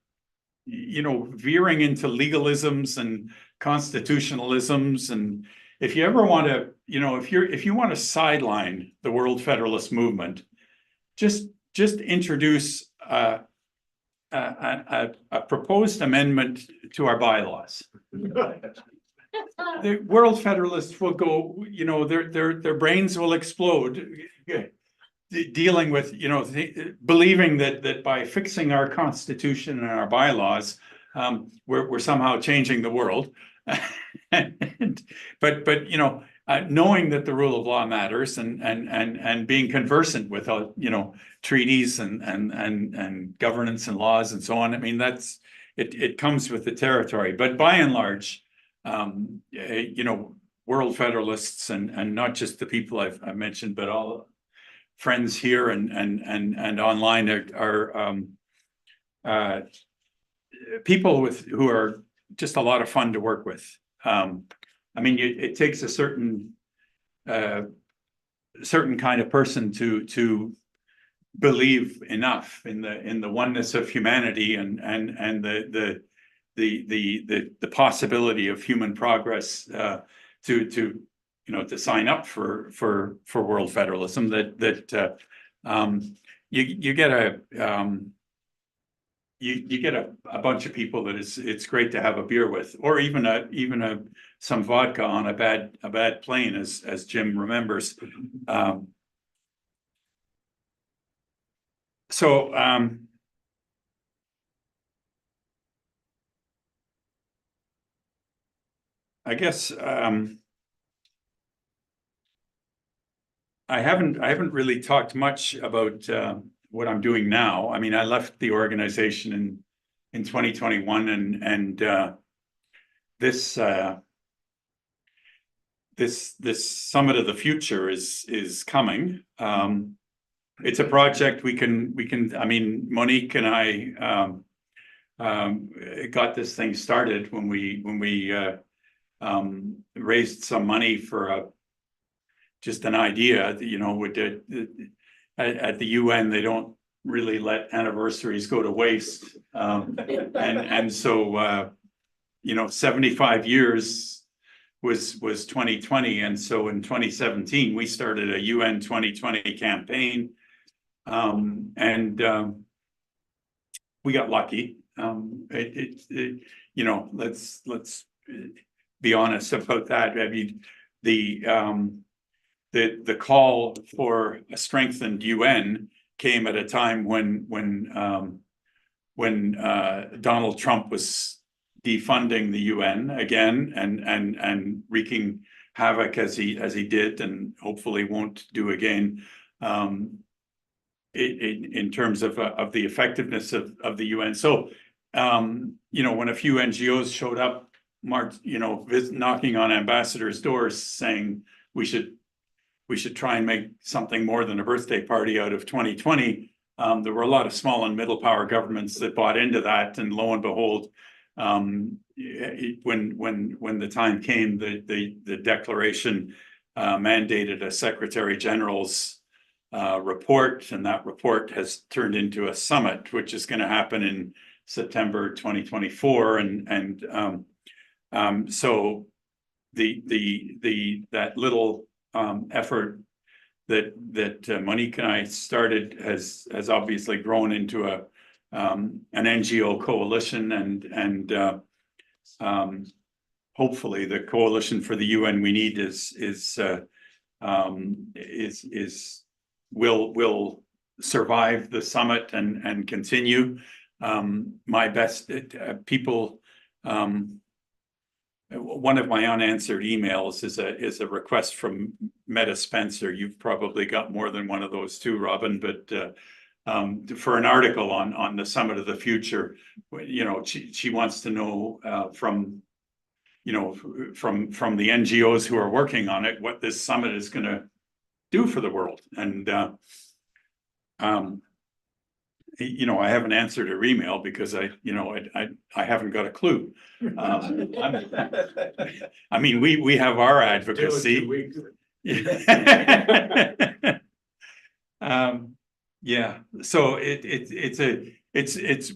T: you know, veering into legalisms and constitutionalisms. And if you ever want to, you know, if you want to sideline the World Federalist movement, just introduce a proposed amendment to our bylaws. The World Federalists will go, you know, their brains will explode, dealing with, you know, believing that by fixing our constitution and our bylaws, we're somehow changing the world. But you know, knowing that the rule of law matters, and being conversant with you know, treaties and governance and laws and so on. I mean, that's it comes with the territory. But by and large, you know, World Federalists and not just the people I've mentioned, but all friends here and online are people who are just a lot of fun to work with. I mean, it takes a certain kind of person to believe enough in the oneness of humanity and the possibility of human progress to you know, to sign up for World Federalism, that you get a bunch of people that it's great to have a beer with, or even some vodka on a bad plane, as Jim remembers. So I guess I haven't really talked much about what I'm doing now. I mean, I left the organization in 2021, and this Summit of the Future is coming. It's a project we can. I mean, Monique and I got this thing started when we raised some money for just an idea. You know, at the UN, they don't really let anniversaries go to waste, and so you know, 75 years was 2020, and so in 2017 we started a UN 2020 campaign, and we got lucky. You know, let's be honest about that. I mean, the call for a strengthened UN came at a time when Donald Trump was defunding the UN again and wreaking havoc as he did, and hopefully won't do again, in terms of the effectiveness of the UN. So you know, when a few NGOs showed up, you know, knocking on ambassadors' doors saying we should try and make something more than a birthday party out of 2020, there were a lot of small and middle power governments that bought into that, and lo and behold, when the time came, the declaration mandated a Secretary General's report, and that report has turned into a summit, which is going to happen in September 2024, so that little effort that Monique and I started has obviously grown into an NGO coalition, and hopefully the coalition for the UN we need will survive the summit and continue. My best people. One of my unanswered emails is a request from Meta Spencer. You've probably got more than one of those too, Robin, but for an article on the Summit of the Future, she wants to know from the NGOs who are working on it what this summit is going to do for the world, and I haven't answered her email because I haven't got a clue. I mean, we have our advocacy. Yeah. So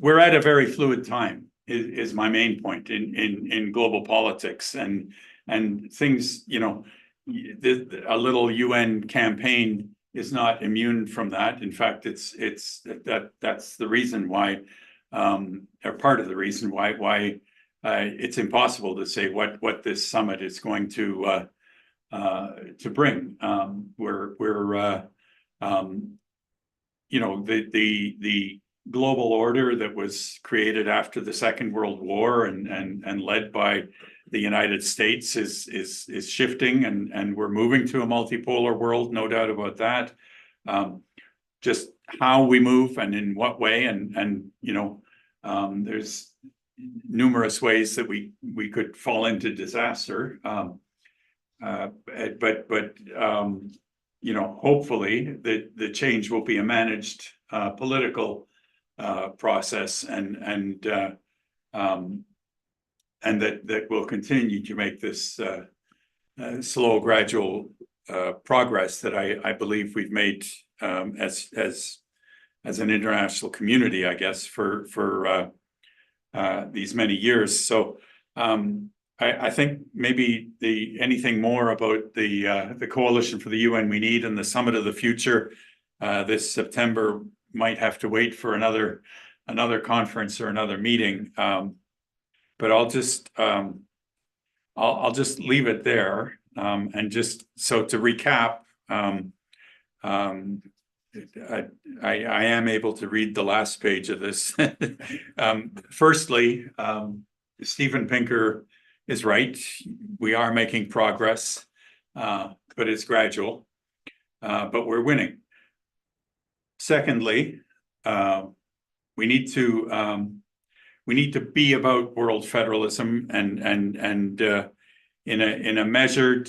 T: we're at a very fluid time is my main point in global politics, and things, a little UN campaign is not immune from that. In fact, that's the reason why, or part of the reason why it's impossible to say what this summit is going to bring. The global order that was created after the Second World War and led by the United States is shifting, and we're moving to a multipolar world, no doubt about that. Just how we move and in what way, and there's numerous ways that we could fall into disaster. Hopefully the change will be a managed political process, and that will continue to make this slow, gradual progress that I believe we've made as an international community, I guess, for these many years. So I think maybe anything more about the coalition for the UN we need and the Summit of the Future this September might have to wait for another conference or another meeting. But I'll just leave it there, and just so to recap, I am able to read the last page of this. Firstly, Steven Pinker is right. We are making progress, but it's gradual, but we're winning. Secondly, we need to be about world federalism and in a measured,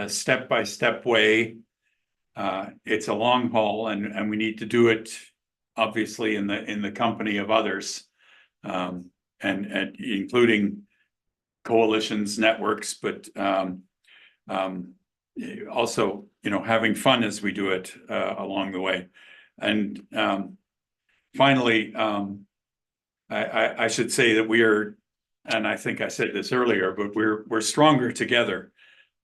T: step-by-step way. It's a long haul, and we need to do it obviously in the company of others, and including coalitions, networks, but also having fun as we do it along the way. And finally, I should say that we are, and I think I said this earlier, but we're stronger together.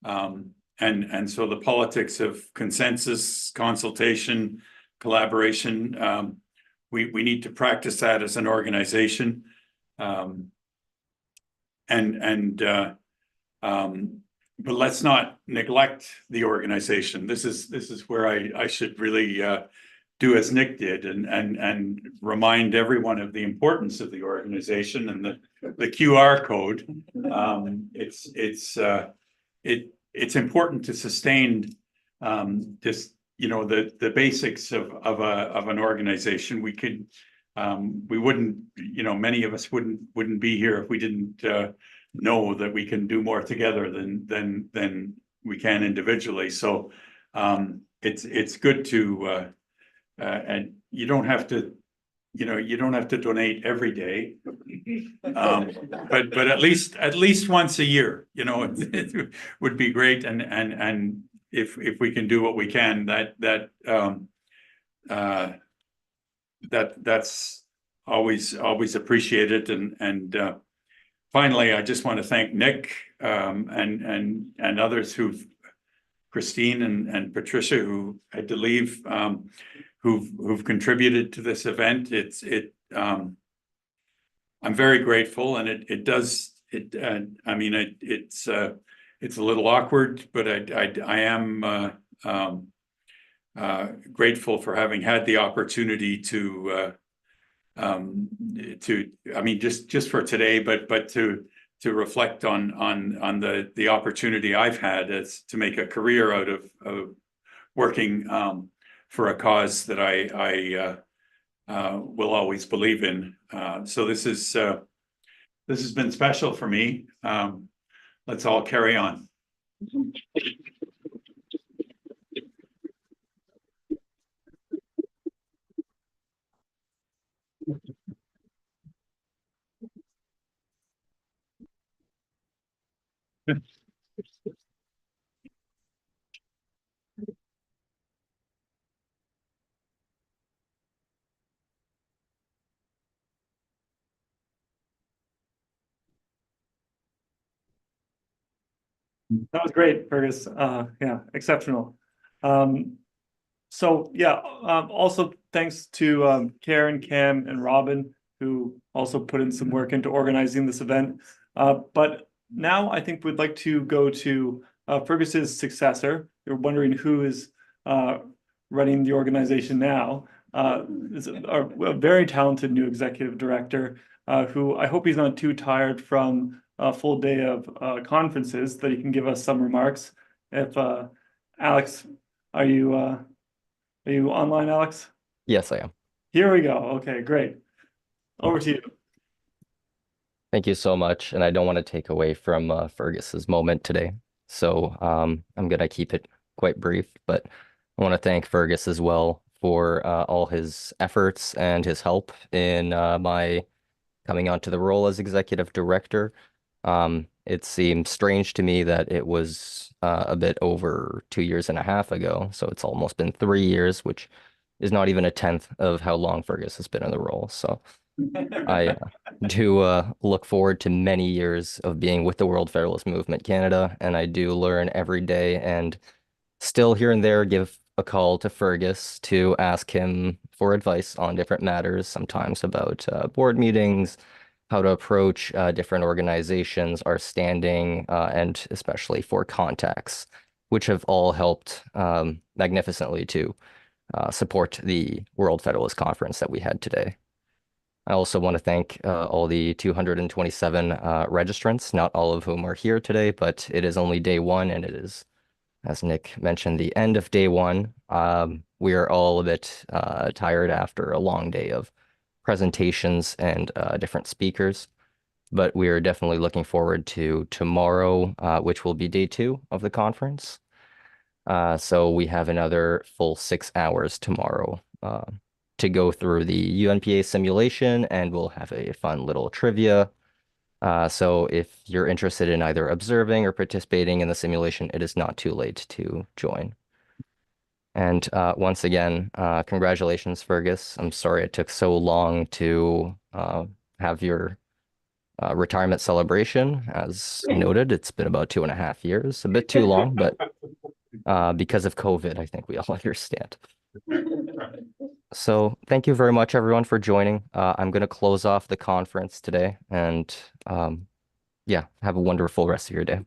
T: And so the politics of consensus, consultation, collaboration, we need to practice that as an organization. But let's not neglect the organization. This is where I should really do as Nick did and remind everyone of the importance of the organization and the QR code. It's important to sustain this, the basics of an organization. We wouldn't, many of us wouldn't be here if we didn't know that we can do more together than we can individually. So it's good to and you don't have to, you don't have to donate every day. But at least once a year, it would be great. And if we can do what we can, that's always appreciated. And finally, I just want to thank Nick and others Christine and Patricia, who had to leave, who've contributed to this event. I'm very grateful, and it's a little awkward, but I am grateful for having had the opportunity to just for today, but to reflect on the opportunity I've had as to make a career out of working for a cause that I will always believe in. So this has been special for me. Let's all carry on.
P: That was great, Fergus. Yeah, exceptional. Also thanks to Karen, Cam, and Robin, who also put in some work into organizing this event. But now I think we'd like to go to Fergus's successor. You're wondering who is running the organization now. Is a very talented new executive director, who I hope he's not too tired from a full day of conferences, that he can give us some remarks. If Alex, are you online, Alex?
D: Yes, I am.
P: Here we go. Okay, great. Over to you.
D: Thank you so much. And I don't want to take away from Fergus's moment today. So I'm going to keep it quite brief, but I want to thank Fergus as well for all his efforts and his help in my coming onto the role as executive director. It seems strange to me that it was a bit over 2.5 years ago. So it's almost been 3 years, which is not even a tenth of how long Fergus has been in the role. So I do look forward to many years of being with the World Federalist Movement Canada, and I do learn every day, and still here and there give a call to Fergus to ask him for advice on different matters, sometimes about board meetings, how to approach different organizations, our standing, and especially for contacts, which have all helped magnificently to support the World Federalist Conference that we had today. I also want to thank all the 227 registrants, not all of whom are here today, but it is only day one, and it is, as Nick mentioned, the end of day one. We are all a bit tired after a long day of presentations and different speakers, but we are definitely looking forward to tomorrow, which will be day 2 of the conference. So we have another full 6 hours tomorrow to go through the UNPA simulation, and we'll have a fun little trivia. So if you're interested in either observing or participating in the simulation, it is not too late to join. And once again, congratulations, Fergus. I'm sorry it took so long to have your retirement celebration. As noted, it's been about 2.5 years, a bit too long, but because of COVID, I think we all understand. So thank you very much, everyone, for joining. I'm going to close off the conference today, and yeah, have a wonderful rest of your day.